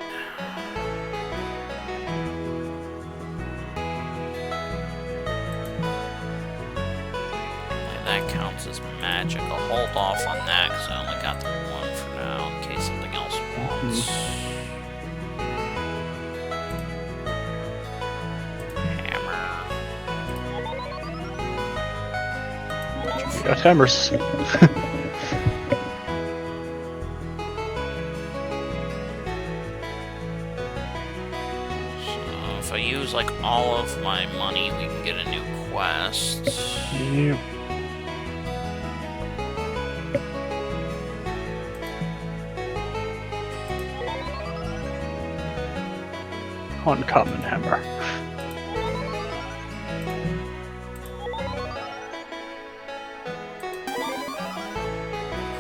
[SPEAKER 3] That counts as magic. I'll hold off on that because I only got the one for now in case something else wants. Hammer.
[SPEAKER 2] What you got hammers.
[SPEAKER 3] So if I use like all of my money, we can get a new quest.
[SPEAKER 2] Yep. Uncommon hammer.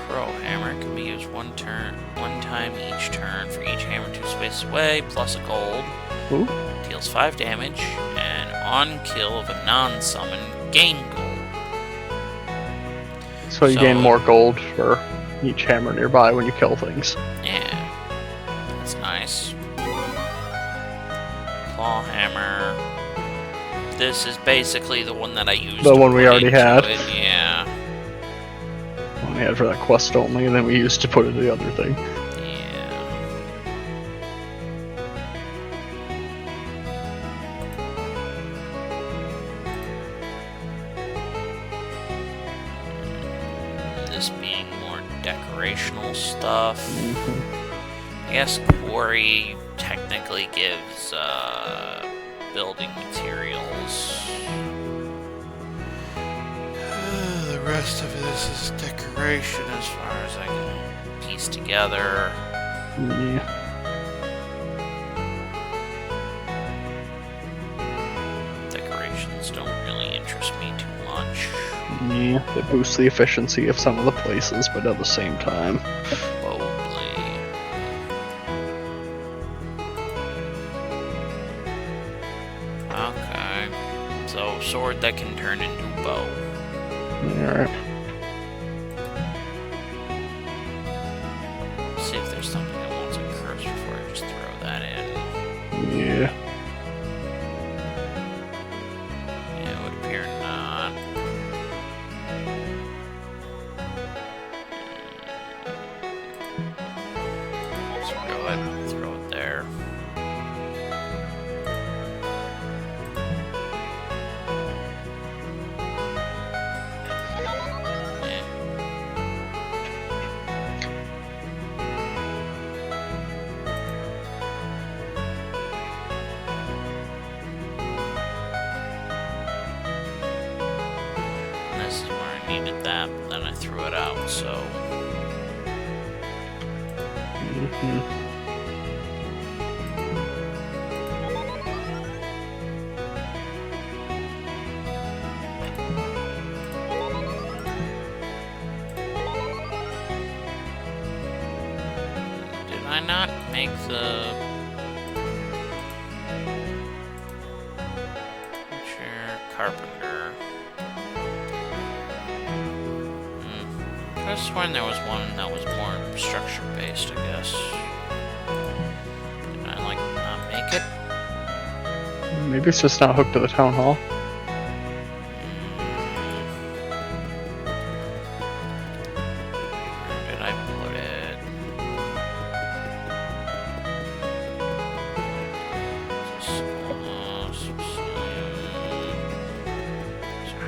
[SPEAKER 3] Crow hammer can be used one time each turn for each hammer 2 spaces away, plus a gold.
[SPEAKER 2] Ooh.
[SPEAKER 3] Deals 5 damage, and on kill of a non-summon, gain gold.
[SPEAKER 2] So you
[SPEAKER 3] So-
[SPEAKER 2] gain more gold for each hammer nearby when you kill things.
[SPEAKER 3] Yeah, that's nice. Claw hammer. This is basically the one that I used.
[SPEAKER 2] The
[SPEAKER 3] to
[SPEAKER 2] one we
[SPEAKER 3] put
[SPEAKER 2] already
[SPEAKER 3] into
[SPEAKER 2] had.
[SPEAKER 3] it, yeah.
[SPEAKER 2] One we had for that quest only, and then we used to put it to the other thing.
[SPEAKER 3] Yeah. This being more decorational stuff. I guess quarry technically gives building materials. The rest of this is decoration as far as I can piece together.
[SPEAKER 2] Yeah.
[SPEAKER 3] Decorations don't really interest me too much.
[SPEAKER 2] Yeah. They boost the efficiency of some of the places, but at the same time.
[SPEAKER 3] Boldly. Okay. So, sword that can turn into bow.
[SPEAKER 2] Alright.
[SPEAKER 3] See if there's something that wants a curse before I just throw that in.
[SPEAKER 2] Yeah.
[SPEAKER 3] Yeah, it would appear not. Let's go ahead and throw it there. Yeah. And this is where I needed that, but then I threw it out, so...
[SPEAKER 2] Hmm.
[SPEAKER 3] Did I not make the... Chair carpenter? I could have sworn there was one that was more structure-based, I guess. Did I, like, not make it?
[SPEAKER 2] Maybe it's just not hooked to the town hall.
[SPEAKER 3] Where did I put it?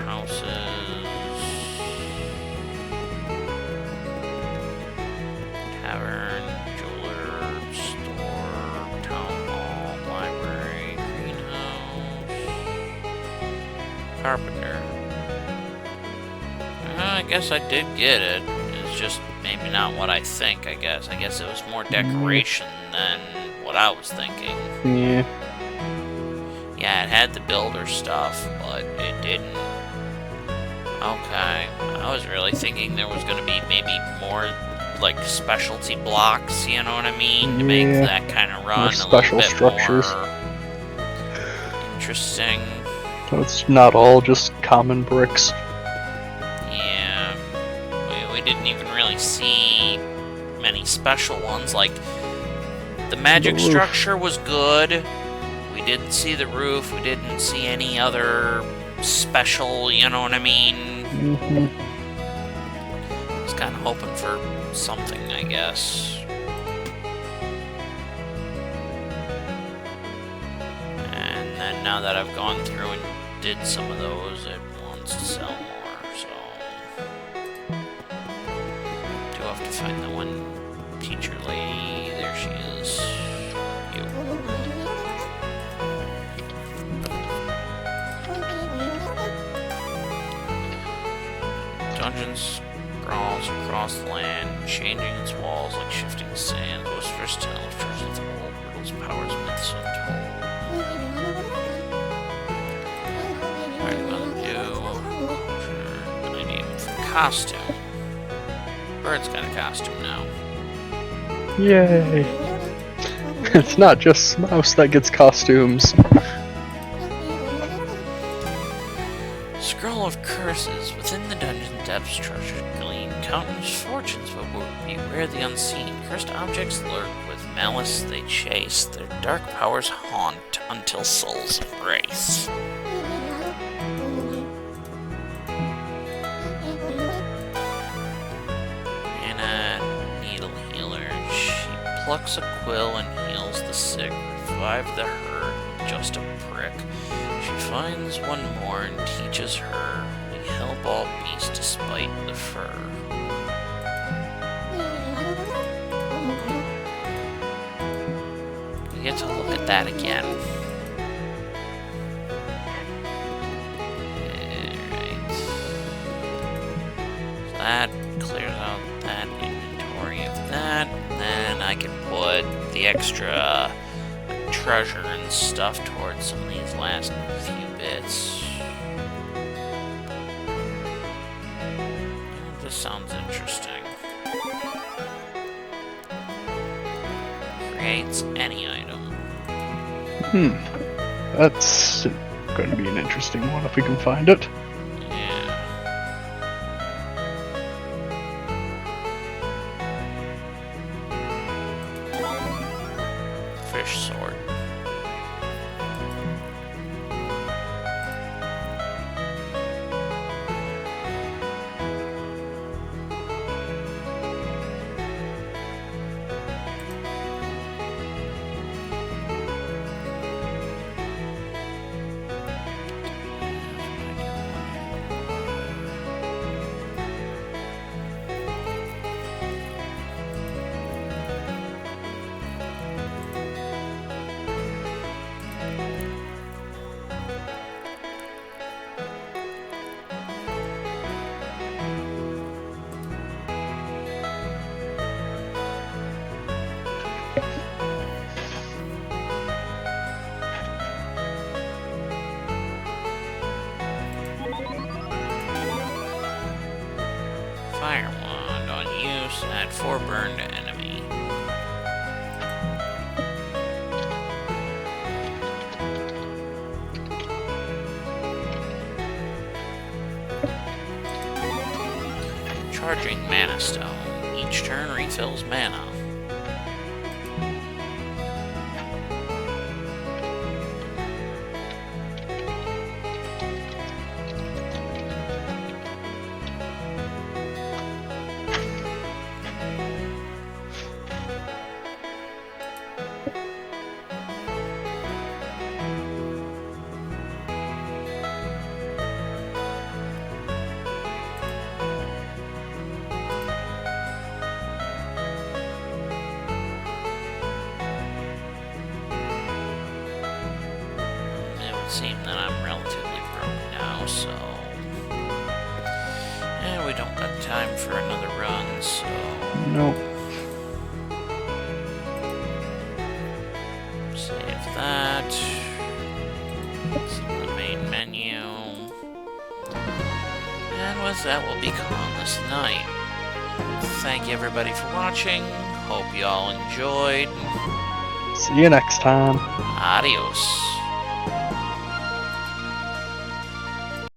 [SPEAKER 3] Houses. Tavern, jeweler, store, town hall, library, greenhouse, carpenter. I guess I did get it. It's just maybe not what I think, I guess. I guess it was more decoration than what I was thinking.
[SPEAKER 2] Yeah.
[SPEAKER 3] Yeah, it had the builder stuff, but it didn't. Okay. I was really thinking there was going to be maybe more, like, specialty blocks, you know what I mean? To make
[SPEAKER 2] Yeah.
[SPEAKER 3] that kind of run
[SPEAKER 2] More
[SPEAKER 3] a
[SPEAKER 2] special
[SPEAKER 3] little bit
[SPEAKER 2] structures.
[SPEAKER 3] more interesting.
[SPEAKER 2] So it's not all just common bricks.
[SPEAKER 3] Yeah. We didn't even really see many special ones. Like, the magic
[SPEAKER 2] The roof.
[SPEAKER 3] structure was good. We didn't see the roof. We didn't see any other special, you know what I mean?
[SPEAKER 2] Hmm.
[SPEAKER 3] I was kind of hoping for something, I guess. And then now that I've gone through and did some of those, it wants to sell more, so...
[SPEAKER 1] have to find the one teacher lady. There she is. You. Dungeon sprawls across the land, changing its walls like shifting sands. Most versatile of treasures of old riddles, powers, myths untold. What do you want to do? Sure. I need a costume. Bird's got a costume now.
[SPEAKER 2] Yay! It's not just Mouse that gets costumes.
[SPEAKER 1] Scroll of curses. Within the dungeon depths, treasures gleam. Countless fortunes, but will beware the unseen. Cursed objects lurk. With malice they chase. Their dark powers haunt until souls embrace. Plucks a quill and heals the sick, revive the hurt with just a prick. She finds one more and teaches her, we help all beasts despite the fur. We get to look at that again. Alright. So that clears out that inventory of that. Then I can put the extra treasure and stuff towards some of these last few bits. This sounds interesting. Creates any item.
[SPEAKER 2] That's going to be an interesting one if we can find it.
[SPEAKER 1] Fish sword. Fire wand on use, add 4 burn to enemy. Charging mana stone. Each turn refills mana. Seem that I'm relatively broke now, so... And we don't got time for another run, so...
[SPEAKER 2] Nope.
[SPEAKER 1] Save that. See the main menu. And with that, we'll be calling this a night. Thank you everybody for watching. Hope you all enjoyed.
[SPEAKER 2] See you next time.
[SPEAKER 1] Adios.